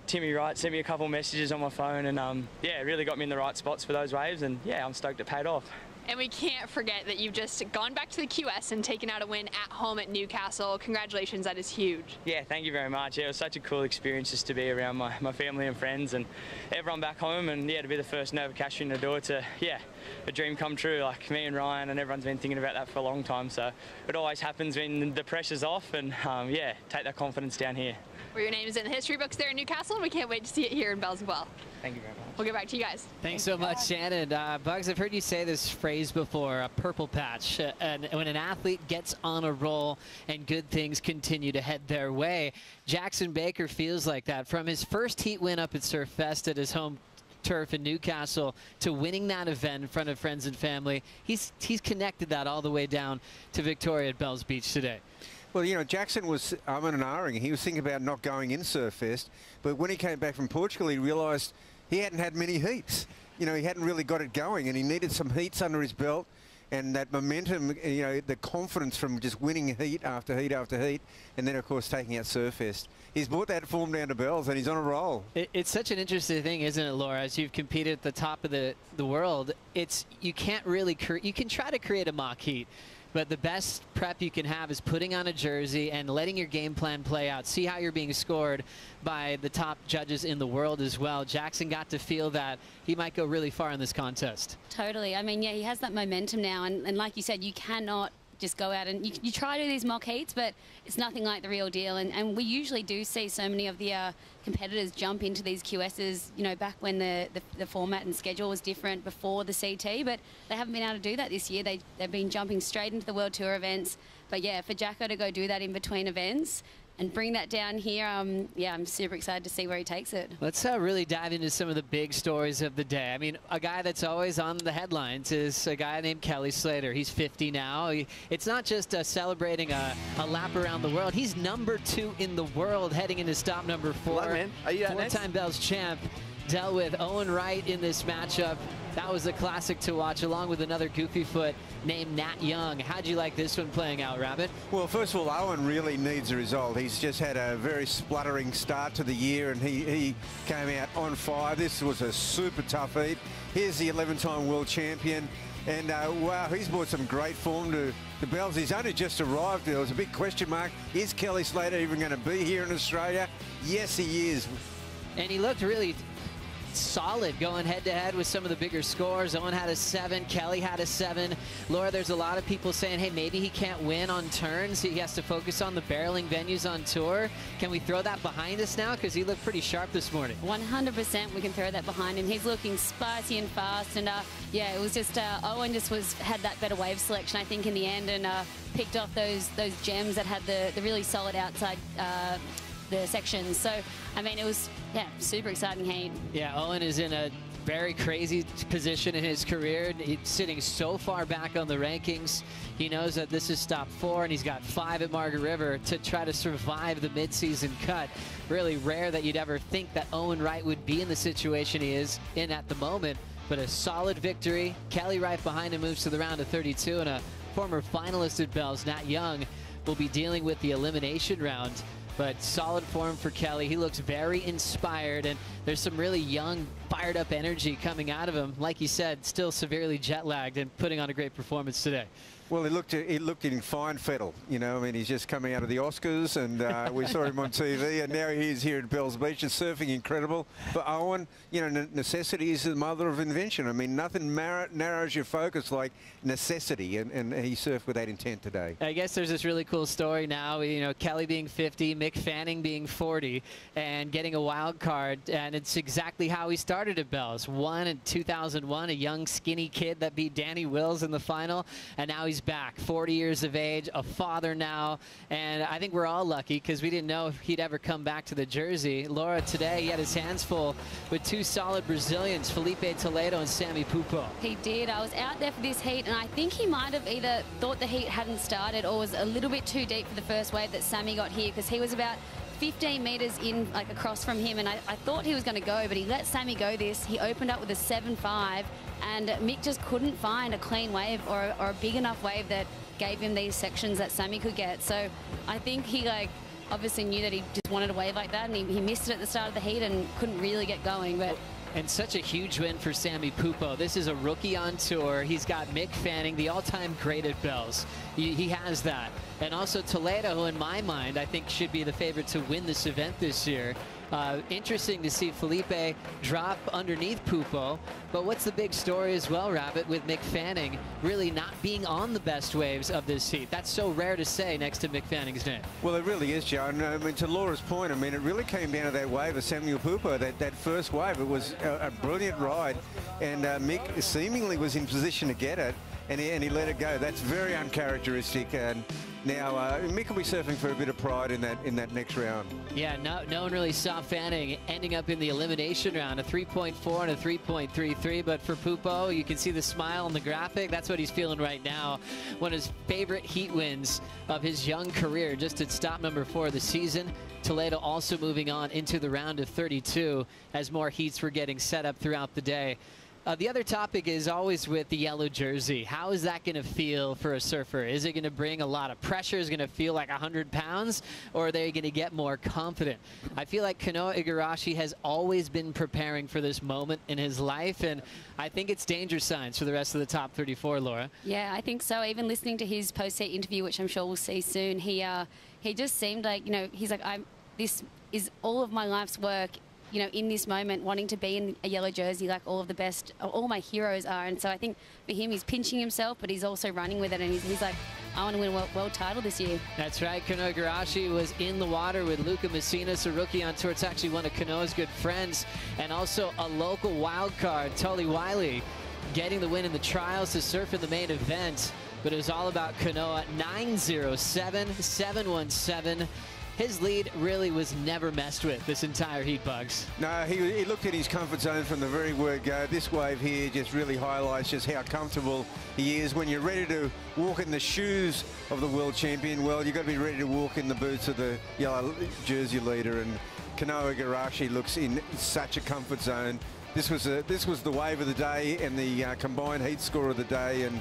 Timmy Wright sent me a couple messages on my phone, and yeah, really got me in the right spots for those waves, and yeah, I'm stoked it paid off. And we can't forget that you've just gone back to the QS and taken out a win at home at Newcastle. Congratulations, that is huge. Yeah, thank you very much. Yeah, it was such a cool experience just to be around my family and friends and everyone back home, and yeah, to be the first Novocastrian to do it, yeah, a dream come true. Like me and Ryan and everyone's been thinking about that for a long time, so it always happens when the pressure's off, and yeah, take that confidence down here. Well, your name is in the history books there in Newcastle, and we can't wait to see it here in Bells as well. Thank you very much. We'll get back to you guys. Thanks so much, Shannon. Bugs, I've heard you say this phrase before, a purple patch. And when an athlete gets on a roll and good things continue to head their way, Jackson Baker feels like that. From his first heat win up at Surf Fest at his home turf in Newcastle to winning that event in front of friends and family, he's connected that all the way down to Victoria at Bells Beach today. Well, you know, Jackson was umming and ahhing. He was thinking about not going in Surf Fest, but when he came back from Portugal, he realised he hadn't had many heats. You know, he hadn't really got it going, and he needed some heats under his belt, and that momentum, you know, the confidence from just winning heat after heat after heat, and then, of course, taking out Surf Fest. He's brought that form down to Bells, and he's on a roll. It's such an interesting thing, isn't it, Laura? As you've competed at the top of the world, you can't really you can try to create a mock heat, but the best prep you can have is putting on a jersey and letting your game plan play out. See how you're being scored by the top judges in the world as well. Jackson got to feel that he might go really far in this contest. Totally. I mean, yeah, he has that momentum now, and like you said, you cannot just go out and you try to do these mock heats, but it's nothing like the real deal. And we usually do see so many of the competitors jump into these QSs, you know, back when the format and schedule was different before the CT, but they haven't been able to do that this year. They've been jumping straight into the World Tour events. But yeah, for Jacko to go do that in between events and bring that down here, yeah, I'm super excited to see where he takes it. Let's really dive into some of the big stories of the day. I mean, a guy that's always on the headlines is a guy named Kelly Slater. He's 50 now. It's not just celebrating a lap around the world. He's #2 in the world heading into stop number 4. Hello, man. Are you out next? Four-time Bells champ. Dealt with Owen Wright in this matchup. That was a classic to watch, along with another goofy foot named Nat Young. How'd you like this one playing out, Rabbit? Well, first of all, Owen really needs a result. He's just had a very spluttering start to the year, and he came out on fire. This was a super tough heat. Here's the 11-time world champion. And, wow, he's brought some great form to the Bells. He's only just arrived. There was a big question mark. Is Kelly Slater even going to be here in Australia? Yes, he is. And he looked really solid going head-to-head with some of the bigger scores. Owen had a 7, Kelly had a 7. Laura, there's a lot of people saying, hey, maybe he can't win on turns. He has to focus on the barreling venues on tour. Can we throw that behind us now? Because he looked pretty sharp this morning. 100% we can throw that behind him. He's looking spicy and fast. And yeah, it was just Owen just had that better wave selection, I think, in the end, and picked off those gems that had the really solid outside the sections. So, I mean, it was, yeah, super exciting heat. Yeah, Owen is in a very crazy position in his career. He's sitting so far back on the rankings. He knows that this is stop 4, and he's got 5 at Margaret River to try to survive the midseason cut. Really rare that you'd ever think that Owen Wright would be in the situation he is in at the moment, but a solid victory. Kelly right behind him moves to the round of 32, and a former finalist at Bells, Nat Young, will be dealing with the elimination round. But solid form for Kelly. He looks very inspired, and there's some really young, fired-up energy coming out of him. Like you said, still severely jet-lagged and putting on a great performance today. Well, he looked in fine fettle, you know. I mean, he's just coming out of the Oscars, and we saw him on TV, and now he's here at Bells Beach. And surfing incredible. For Owen, you know, necessity is the mother of invention. I mean, nothing narrows your focus like necessity, and he surfed with that intent today. I guess there's this really cool story now, you know, Kelly being 50, Mick Fanning being 40, and getting a wild card, and it's exactly how he started at Bells. Won in 2001, a young, skinny kid that beat Danny Wills in the final, and now he's back, 40 years of age, a father now, and I think we're all lucky because we didn't know if he'd ever come back to the jersey. Laura, today he had his hands full with 2 solid Brazilians, Felipe Toledo and Sammy Pupo. He did. I was out there for this heat, and I think he might have either thought the heat hadn't started or was a little bit too deep for the first wave that Sammy got here, because he was about 15 metres in, like across from him, and I thought he was going to go, but he let Sammy go this. He opened up with a 7.5, and Mick just couldn't find a clean wave or a big enough wave that gave him these sections that Sammy could get. So I think he obviously knew that he just wanted a wave like that, and he missed it at the start of the heat and couldn't really get going. But and such a huge win for Sammy Pupo. This is a rookie on tour. He's got Mick Fanning, the all-time great at Bells. He has that. And also Toledo, who in my mind I think should be the favorite to win this event this year. Interesting to see Felipe drop underneath Pupo, but what's the big story as well, Rabbit, with Mick Fanning really not being on the best waves of this heat? That's so rare to say next to Mick Fanning's name. Well, it really is, John. I mean, to Laura's point, I mean, it really came down to that wave of Samuel Pupo, that first wave. It was a brilliant ride, and Mick seemingly was in position to get it, and he let it go. That's very uncharacteristic. And now Mick will be surfing for a bit of pride in that next round. Yeah, no one really saw Fanning ending up in the elimination round, a 3.4 and a 3.33. But for Pupo, you can see the smile on the graphic. That's what he's feeling right now. One of his favorite heat wins of his young career, just at stop number 4 of the season. Toledo also moving on into the round of 32 as more heats were getting set up throughout the day. The other topic is always with the yellow jersey. How is that going to feel for a surfer? Is it going to bring a lot of pressure? Is it going to feel like 100 pounds? Or are they going to get more confident? I feel like Kanoa Igarashi has always been preparing for this moment in his life, and I think it's danger signs for the rest of the top 34, Laura. Yeah, I think so. Even listening to his post-heat interview, which I'm sure we'll see soon, he just seemed like, you know, he's like, this is all of my life's work, you know, in this moment, wanting to be in a yellow jersey like all of the best, all my heroes are. And so I think for him, he's pinching himself, but he's also running with it. And he's like, I want to win a world title this year. That's right. Kanoa Igarashi was in the water with Luca Messinas, a rookie on tour. It's actually one of Kanoa's good friends, and also a local wild card, Tully Wiley, getting the win in the trials to surf in the main event. But it was all about Kanoa. 907, 717. His lead really was never messed with this entire heat, Bugs. No, he looked at his comfort zone from the very word go. This wave here just really highlights just how comfortable he is. When you're ready to walk in the shoes of the world champion, well, you've got to be ready to walk in the boots of the yellow jersey leader. And Kanoa Igarashi looks in such a comfort zone. This was the wave of the day and the combined heat score of the day, and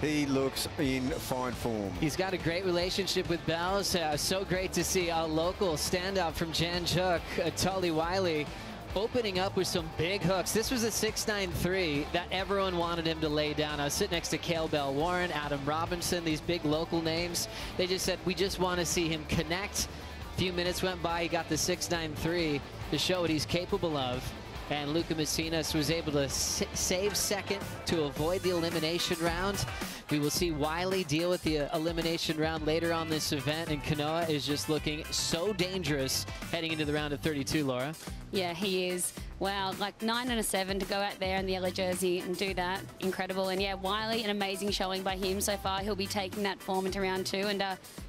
he looks in fine form. He's got a great relationship with Bells. So great to see a local standout from Janjuk, Tully Wiley, opening up with some big hooks. This was a 6.93 that everyone wanted him to lay down. I was sitting next to Cale Bell Warren, Adam Robinson, these big local names. They just said, we just want to see him connect. A few minutes went by, he got the 6.93 to show what he's capable of. And Luca Messinas was able to save second to avoid the elimination round. We will see Wiley deal with the elimination round later on this event, and Kanoa is just looking so dangerous heading into the round of 32, Laura. Yeah, he is. Wow, like 9 and a 7 to go out there in the yellow jersey and do that. Incredible. And yeah, Wiley, an amazing showing by him so far. He'll be taking that form into round 2 and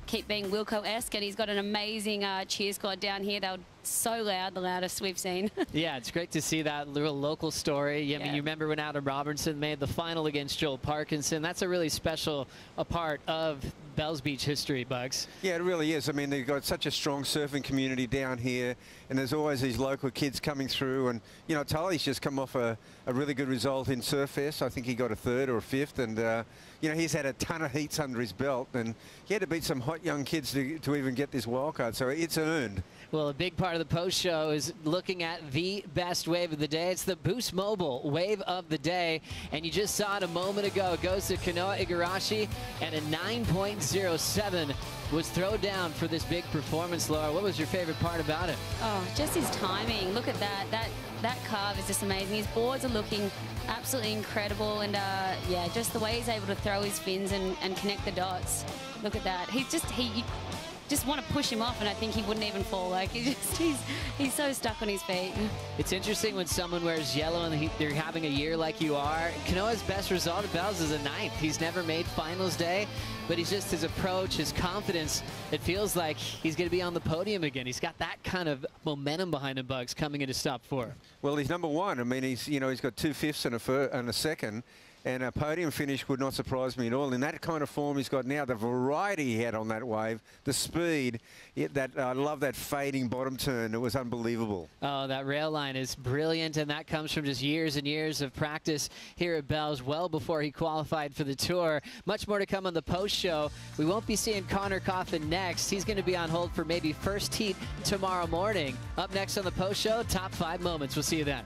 keep being Wilco-esque. And he's got an amazing cheer squad down here. They were so loud, the loudest we've seen. Yeah, it's great to see that little local story. I mean, you remember when Adam Robertson made the final against Joel Parkinson. That's a really special part of Bells Beach history, Bugs. Yeah, it really is. I mean, they've got such a strong surfing community down here, and there's always these local kids coming through. And, you know, Tully's just come off a really good result in Surf Fest. I think he got a 3rd or a 5th, and, you know, he's had a ton of heats under his belt, and he had to beat some hot young kids to even get this wildcard, so it's earned. Well, a big part of the post show is looking at the best wave of the day. It's the Boost Mobile wave of the day, and you just saw it a moment ago. It goes to Kanoa Igarashi, and a 9.07 was thrown down for this big performance. Laura, what was your favorite part about it? Oh, just his timing. Look at that. That carve is just amazing. His boards are looking absolutely incredible, and yeah, just the way he's able to throw his fins and connect the dots. Look at that. He just want to push him off, and I think he wouldn't even fall. Like he's so stuck on his feet. It's interesting when someone wears yellow and they're having a year like you are. Kanoa's best result at Bells is a 9th. He's never made finals day, but he's just his approach, his confidence. It feels like he's going to be on the podium again. He's got that kind of momentum behind him, Bugs, coming into stop 4. Well, he's number 1. I mean, he's got 2 5ths and a 2nd. And a podium finish would not surprise me at all. In that kind of form he's got now, the variety he had on that wave, the speed, I love that fading bottom turn. It was unbelievable. Oh, that rail line is brilliant, and that comes from just years and years of practice here at Bells, well before he qualified for the tour. Much more to come on the post show. We won't be seeing Connor Coffin next. He's going to be on hold for maybe first heat tomorrow morning. Up next on the post show, top 5 moments. We'll see you then.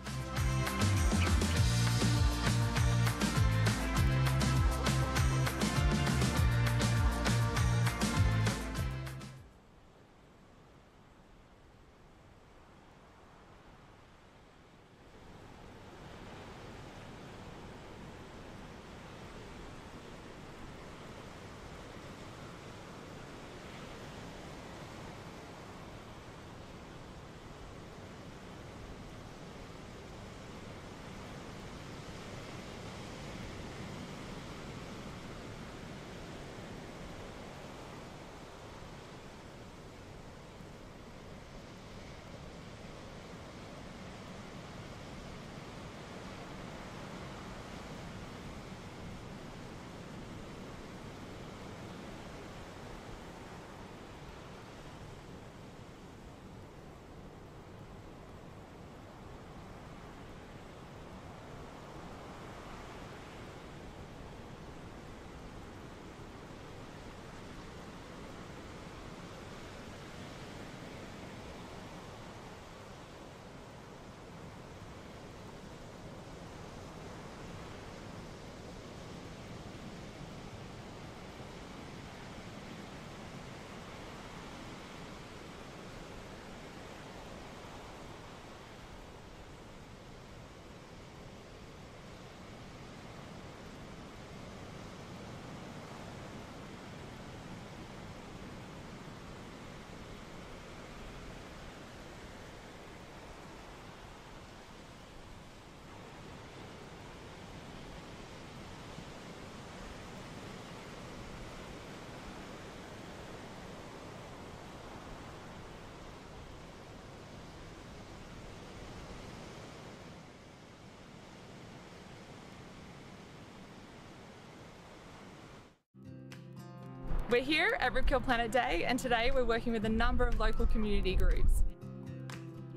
We're here at Rip Curl Planet Day, and today we're working with a number of local community groups.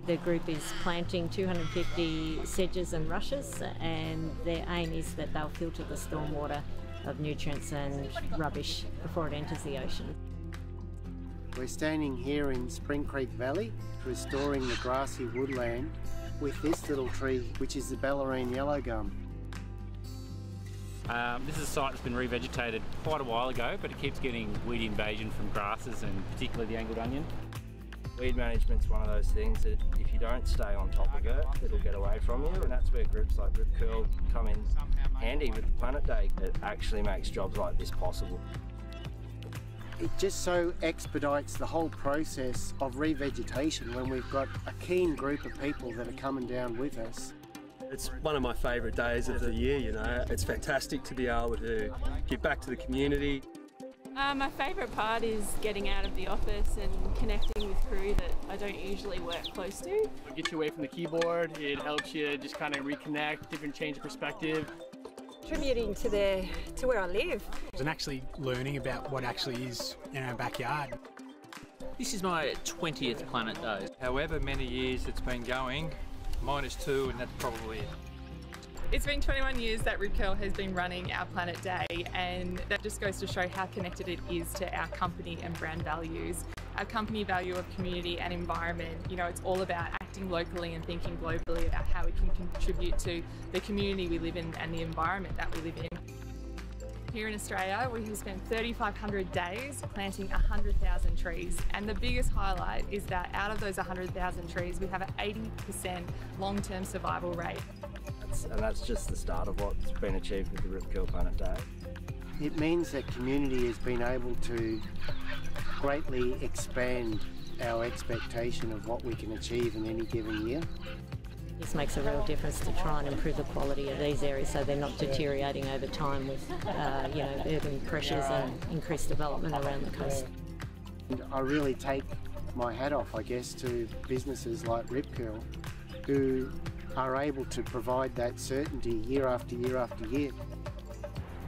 The group is planting 250 sedges and rushes, and their aim is that they'll filter the stormwater of nutrients and rubbish before it enters the ocean. We're standing here in Spring Creek Valley, restoring the grassy woodland with this little tree, which is the Ballerine yellow gum. This is a site that's been revegetated quite a while ago, but it keeps getting weed invasion from grasses and particularly the angled onion. Weed management's one of those things that if you don't stay on top of it, it'll get away from you, and that's where groups like Rip Curl come in handy with Planet Day. It actually makes jobs like this possible. It just so expedites the whole process of revegetation when we've got a keen group of people that are coming down with us. It's one of my favourite days of the year, you know. It's fantastic to be able to give back to the community. My favourite part is getting out of the office and connecting with crew that I don't usually work close to. It gets you away from the keyboard, it helps you just kind of reconnect, different change of perspective. Contributing to where I live. And actually learning about what actually is in our backyard. This is my 20th Planet Day. However many years it's been going, -2, and that's probably it. It's been 21 years that Rip Curl has been running our Planet Day, and that just goes to show how connected it is to our company and brand values. Our company value of community and environment, you know, it's all about acting locally and thinking globally about how we can contribute to the community we live in and the environment that we live in. Here in Australia, we have spent 3,500 days planting 100,000 trees, and the biggest highlight is that out of those 100,000 trees, we have an 80% long-term survival rate. And that's just the start of what's been achieved with the Rip Curl Planet Day. It means that community has been able to greatly expand our expectation of what we can achieve in any given year. This makes a real difference to try and improve the quality of these areas so they're not deteriorating over time with you know, urban pressures and increased development around the coast. And I really take my hat off, I guess, to businesses like Rip Curl who are able to provide that certainty year after year after year.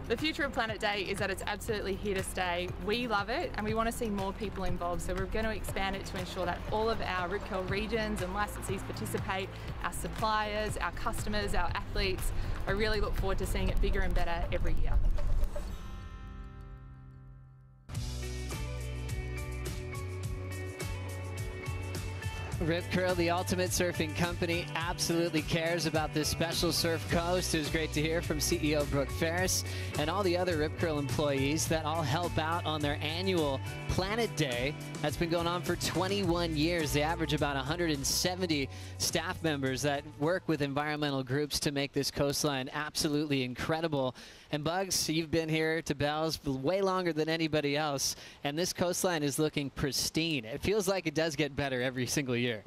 The future of Planet Day is that it's absolutely here to stay. We love it and we want to see more people involved, so we're going to expand it to ensure that all of our Rip Curl regions and licensees participate, our suppliers, our customers, our athletes. I really look forward to seeing it bigger and better every year. Rip Curl, the ultimate surfing company, absolutely cares about this special surf coast. It was great to hear from CEO Brooke Ferris and all the other Rip Curl employees that all help out on their annual Planet Day. That's been going on for 21 years. They average about 170 staff members that work with environmental groups to make this coastline absolutely incredible. And Bugs, you've been here to Bells way longer than anybody else, and this coastline is looking pristine. It feels like it does get better every single year.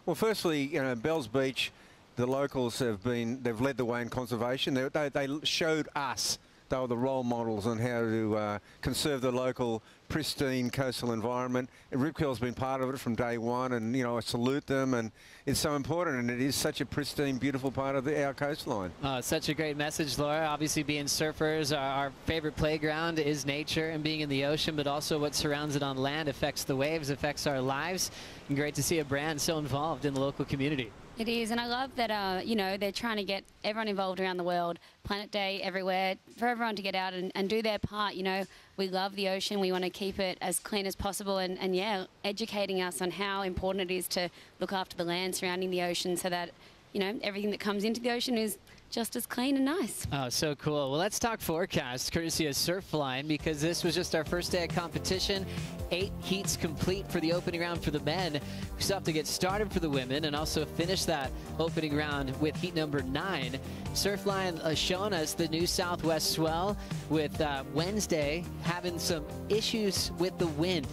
Well, firstly, you know, Bells Beach, the locals they've led the way in conservation. They showed us, they were the role models on how to conserve the local pristine coastal environment. And Rip Curl's been part of it from day one, and you know, I salute them, and it's so important, and it is such a pristine, beautiful part of our coastline. Such a great message, Laura. Obviously, being surfers, our favorite playground is nature and being in the ocean, but also what surrounds it on land affects the waves, affects our lives. And great to see a brand so involved in the local community. It is, and I love that, you know, they're trying to get everyone involved around the world, Planet Day everywhere, for everyone to get out and do their part. You know, we love the ocean. We want to keep it as clean as possible, and yeah, educating us on how important it is to look after the land surrounding the ocean so that, you know, everything that comes into the ocean is just as clean and nice. Oh, so cool. Well, let's talk forecast, courtesy of Surfline, because this was just our first day of competition. 8 heats complete for the opening round for the men. We still have to get started for the women and also finish that opening round with heat number 9. Surfline has shown us the new southwest swell with Wednesday having some issues with the wind.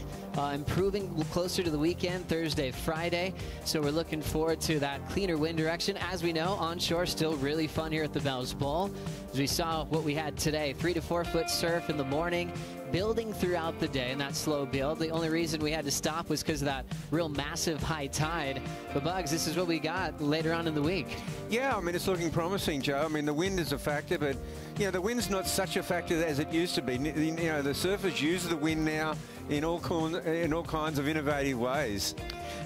Improving closer to the weekend, Thursday, Friday. So we're looking forward to that cleaner wind direction. As we know, onshore still really fun here at the Bells Bowl. As we saw what we had today, 3 to 4 foot surf in the morning. building throughout the day, and that slow build. The only reason we had to stop was because of that real massive high tide. But Bugs, this is what we got later on in the week. Yeah, I mean, it's looking promising, Joe. I mean, the wind is a factor, but, you know, the wind's not such a factor as it used to be. You know, the surfers use the wind now in all kinds of innovative ways.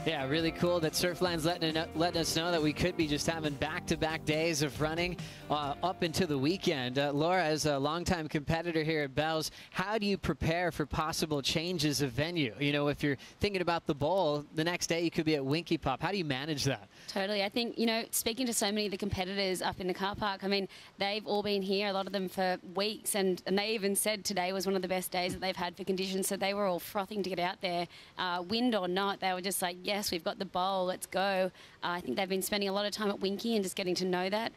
Yeah, really cool that Surfline's letting us know that we could be just having back-to-back days of running up into the weekend. Laura, as a longtime competitor here at Bells, how do you prepare for possible changes of venue? You know, if you're thinking about the bowl, the next day you could be at Winky Pop. How do you manage that? Totally. I think, you know, speaking to so many of the competitors up in the car park, I mean, they've all been here, a lot of them for weeks, and they even said today was one of the best days that they've had for conditions, so they were all frothing to get out there. Wind or not, they were just like, yes, we've got the bowl, let's go. I think they've been spending a lot of time at Winky and just getting to know that.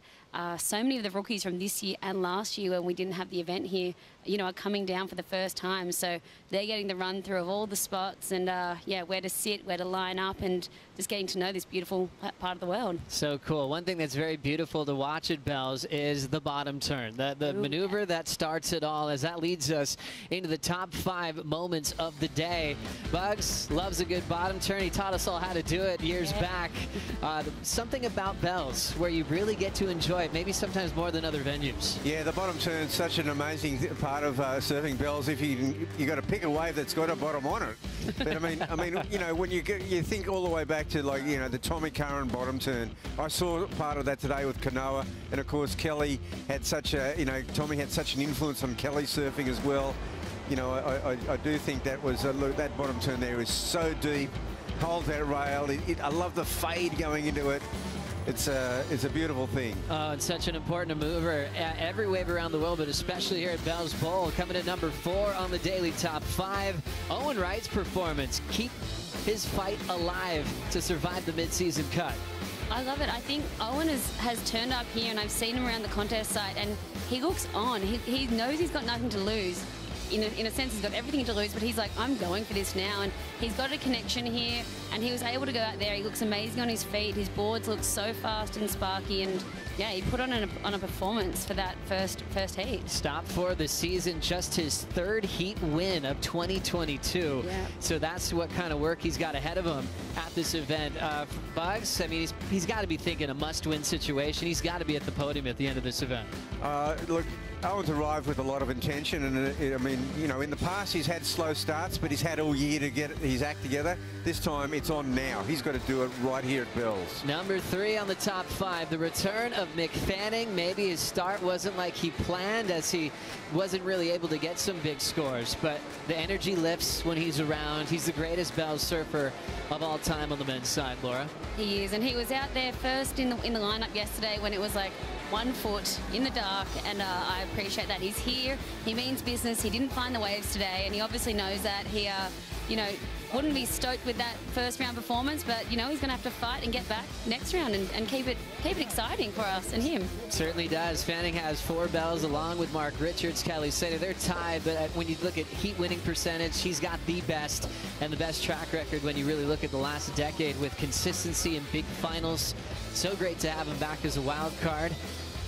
So many of the rookies from this year and last year when we didn't have the event here, you know, are coming down for the first time. So they're getting the run through of all the spots and, yeah, where to sit, where to line up, and just getting to know this beautiful part of the world. So cool. One thing that's very beautiful to watch at Bells is the bottom turn. The maneuver that starts it all, as that leads us into the top 5 moments of the day. Bugs loves a good bottom turn. He taught us all how to do it years back. Something about Bells where you really get to enjoy it, maybe sometimes more than other venues. Yeah, the bottom turn's such an amazing part of surfing Bells. If you got to pick a wave that's got a bottom on it. But I mean, you know, when you think all the way back to, like, you know, the Tommy Curran bottom turn. I saw part of that today with Kanoa, and of course Kelly had such a, you know, Tommy had such an influence on Kelly surfing as well. You know, I do think that was look, that bottom turn there is so deep. Holds that rail. I love the fade going into it. It's a beautiful thing. Oh, it's such an important maneuver every wave around the world, but especially here at Bells Bowl. Coming in number 4 on the daily top 5. Owen Wright's performance. Keep his fight alive to survive the mid-season cut. I love it. I think Owen has turned up here, and I've seen him around the contest site, and he looks on. He knows he's got nothing to lose. In a sense, he's got everything to lose, but he's like, I'm going for this now. And he's got a connection here, and he was able to go out there. He looks amazing on his feet. His boards look so fast and sparky, and yeah, he put on a performance for that first heat. Stop for the season, just his 3rd heat win of 2022. Yeah. So that's what kind of work he's got ahead of him at this event. Bugs, I mean, he's got to be thinking a must-win situation. He's got to be at the podium at the end of this event. Look, Owen's arrived with a lot of intention, and I mean, you know, in the past he's had slow starts, but he's had all year to get his act together. This time it's on now. He's got to do it right here at Bells. Number 3 on the top 5, the return of Mick Fanning. Maybe his start wasn't like he planned, as he wasn't really able to get some big scores, but the energy lifts when he's around. He's the greatest Bells surfer of all time on the men's side, Laura. He is, and he was out there first in the lineup yesterday when it was like 1 foot in the dark, and I appreciate that. He's here, he means business. He didn't find the waves today, and he obviously knows that. He, you know, wouldn't be stoked with that first round performance, but you know, he's going to have to fight and get back next round and keep it exciting for us and him. Certainly does. Fanning has 4 bells along with Mark Richards, Kelly Slater. They're tied, but when you look at heat winning percentage, he's got the best and the best track record when you really look at the last decade with consistency in big finals. So great to have him back as a wild card.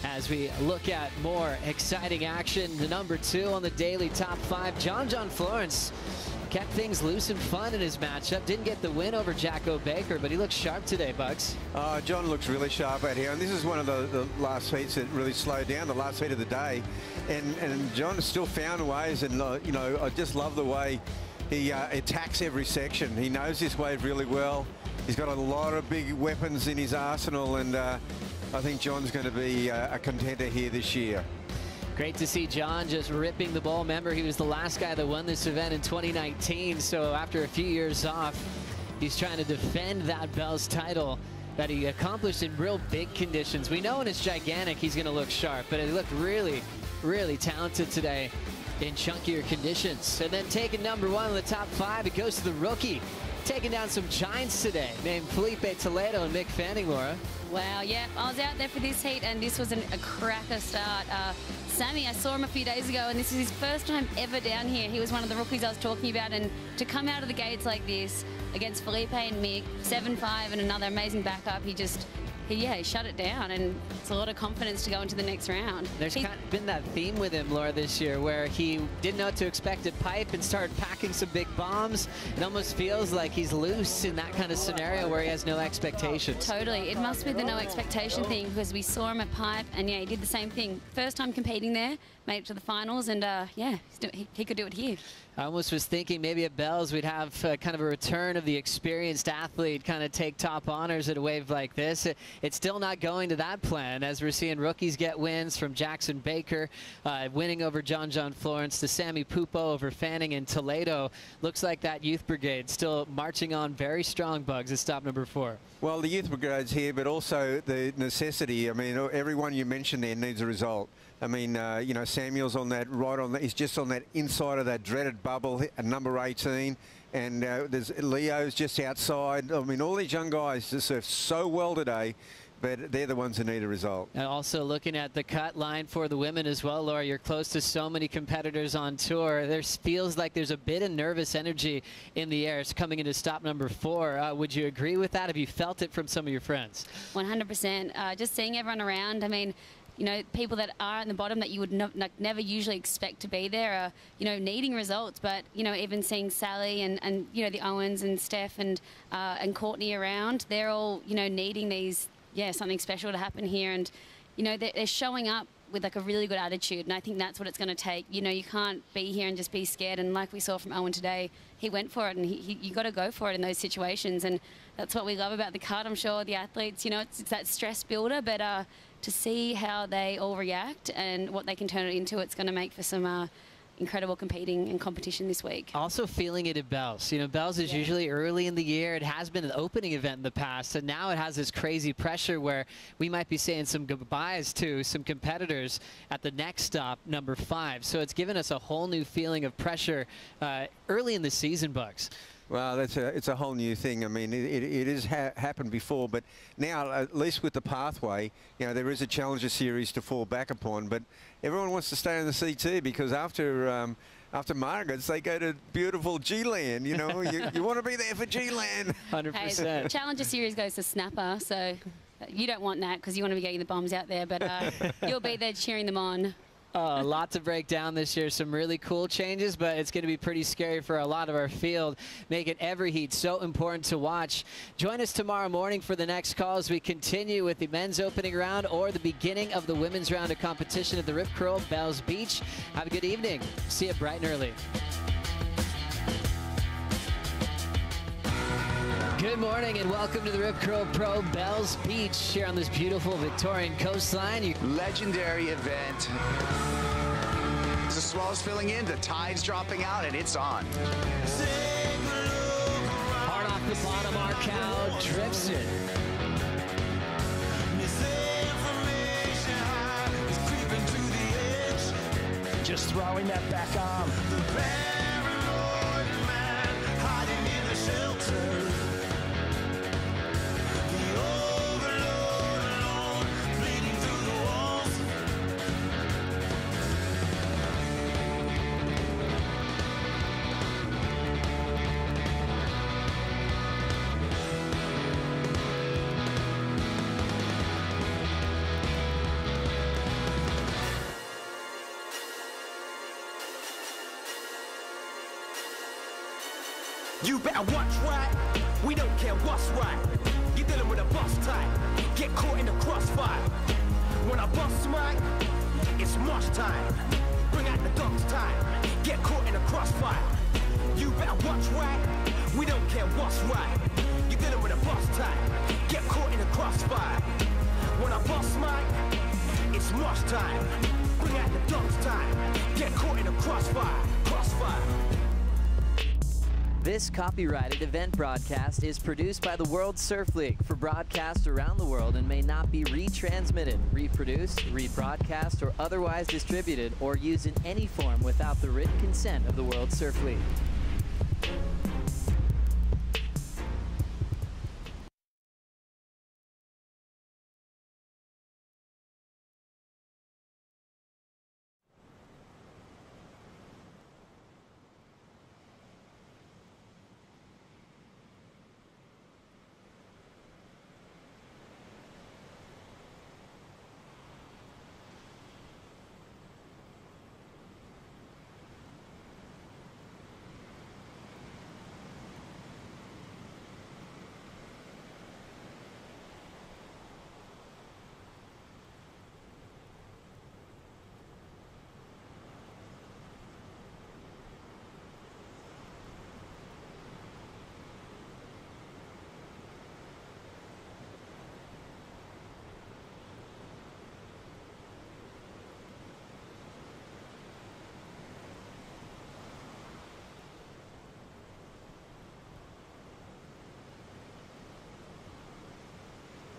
As we look at more exciting action, the number 2 on the daily top 5, John Florence kept things loose and fun in his matchup. Didn't get the win over Jacko Baker, but he looks sharp today, Bugs. John looks really sharp out here, and this is one of the last heats that really slowed down, the last heat of the day. And John still found ways, and you know, I just love the way he attacks every section. He knows this wave really well. He's got a lot of big weapons in his arsenal, and I think John's going to be a contender here this year. Great to see John just ripping the ball. Remember, he was the last guy that won this event in 2019. So after a few years off, he's trying to defend that Bells title that he accomplished in real big conditions. We know when it's gigantic, he's going to look sharp, but he looked really, really talented today in chunkier conditions. And then taking number 1 on the top 5, it goes to the rookie. Taking down some giants today, named Felipe Toledo and Mick Fanning, Laura. Wow, yeah, I was out there for this heat, and this was a cracker start. Sammy, I saw him a few days ago, and this is his first time ever down here. He was one of the rookies I was talking about, and to come out of the gates like this against Felipe and Mick, 7-5 and another amazing backup, he shut it down, and it's a lot of confidence to go into the next round. There's kind of been that theme with him, Laura, this year, where he didn't know what to expect at pipe and started packing some big bombs. It almost feels like he's loose in that kind of scenario where he has no expectations. Totally. It must be the no expectation thing, because we saw him at pipe, and yeah, he did the same thing. First time competing there, made it to the finals, and yeah, he could do it here. I almost was thinking maybe at Bells we'd have kind of a return of the experienced athlete kind of take top honors at a wave like this. It's still not going to that plan, as we're seeing rookies get wins from Jackson Baker, winning over John Florence, to Sammy Pupo over Fanning and Toledo. Looks like that youth brigade still marching on very strong, Bugs, at stop number 4. Well, the youth brigade's here, but also the necessity. I mean, everyone you mentioned there needs a result. I mean, you know, Samuel's on that, he's just on that inside of that dreaded bubble at number 18. And there's Leo's just outside. I mean, all these young guys just surfed so well today, but they're the ones who need a result. And also looking at the cut line for the women as well, Laura, you're close to so many competitors on tour. There feels like there's a bit of nervous energy in the air. It's coming into stop number 4. Would you agree with that? Have you felt it from some of your friends? 100%. Just seeing everyone around, I mean, you know, people that are at the bottom that you would never usually expect to be there are, you know, needing results. But, you know, even seeing Sally and you know, the Owens and Steph and Courtney around, they're all, you know, needing these, yeah, something special to happen here. And, you know, they're showing up with like a really good attitude. And I think that's what it's going to take. You know, you can't be here and just be scared. And like we saw from Owen today, he went for it, and you got to go for it in those situations. And that's what we love about the cut. I'm sure the athletes, you know, it's that stress builder, but to see how they all react and what they can turn it into, it's going to make for some incredible competing and competition this week. Also feeling it at Bells. You know, Bells is usually early in the year. It has been an opening event in the past, and now it has this crazy pressure where we might be saying some goodbyes to some competitors at the next stop, number 5. So it's given us a whole new feeling of pressure early in the season, Bugs. Well, it's a whole new thing. I mean, it has happened before, but now, at least with the pathway, you know, there is a Challenger Series to fall back upon, but everyone wants to stay on the CT, because after Margaret's, they go to beautiful G-Land. You know, you want to be there for G-Land. 100%. Hey, Challenger Series goes to Snapper, so you don't want that because you want to be getting the bombs out there, but you'll be there cheering them on. A lot to break down this year. Some really cool changes, but it's going to be pretty scary for a lot of our field, making every heat so important to watch. Join us tomorrow morning for the next call as we continue with the men's opening round or the beginning of the women's round of competition at the Rip Curl Bells Beach. Have a good evening. See you bright and early. Good morning and welcome to the Rip Curl Pro Bells Beach here on this beautiful Victorian coastline. Legendary event. The swell's filling in, the tide's dropping out, and it's on. Hard off the bottom, our cow drifts it. Just throwing that back arm. You better watch right, we don't care what's right. You're dealing with a boss type, get caught in the crossfire. When I bust smite, it's march time. Bring out the dog's time, get caught in the crossfire. You better watch right, we don't care what's right. You're dealing with a boss type, get caught in the crossfire. When I bust smite, it's march time. Bring out the dog's time, get caught in the crossfire. This copyrighted event broadcast is produced by the World Surf League for broadcast around the world and may not be retransmitted, reproduced, rebroadcast, or otherwise distributed or used in any form without the written consent of the World Surf League.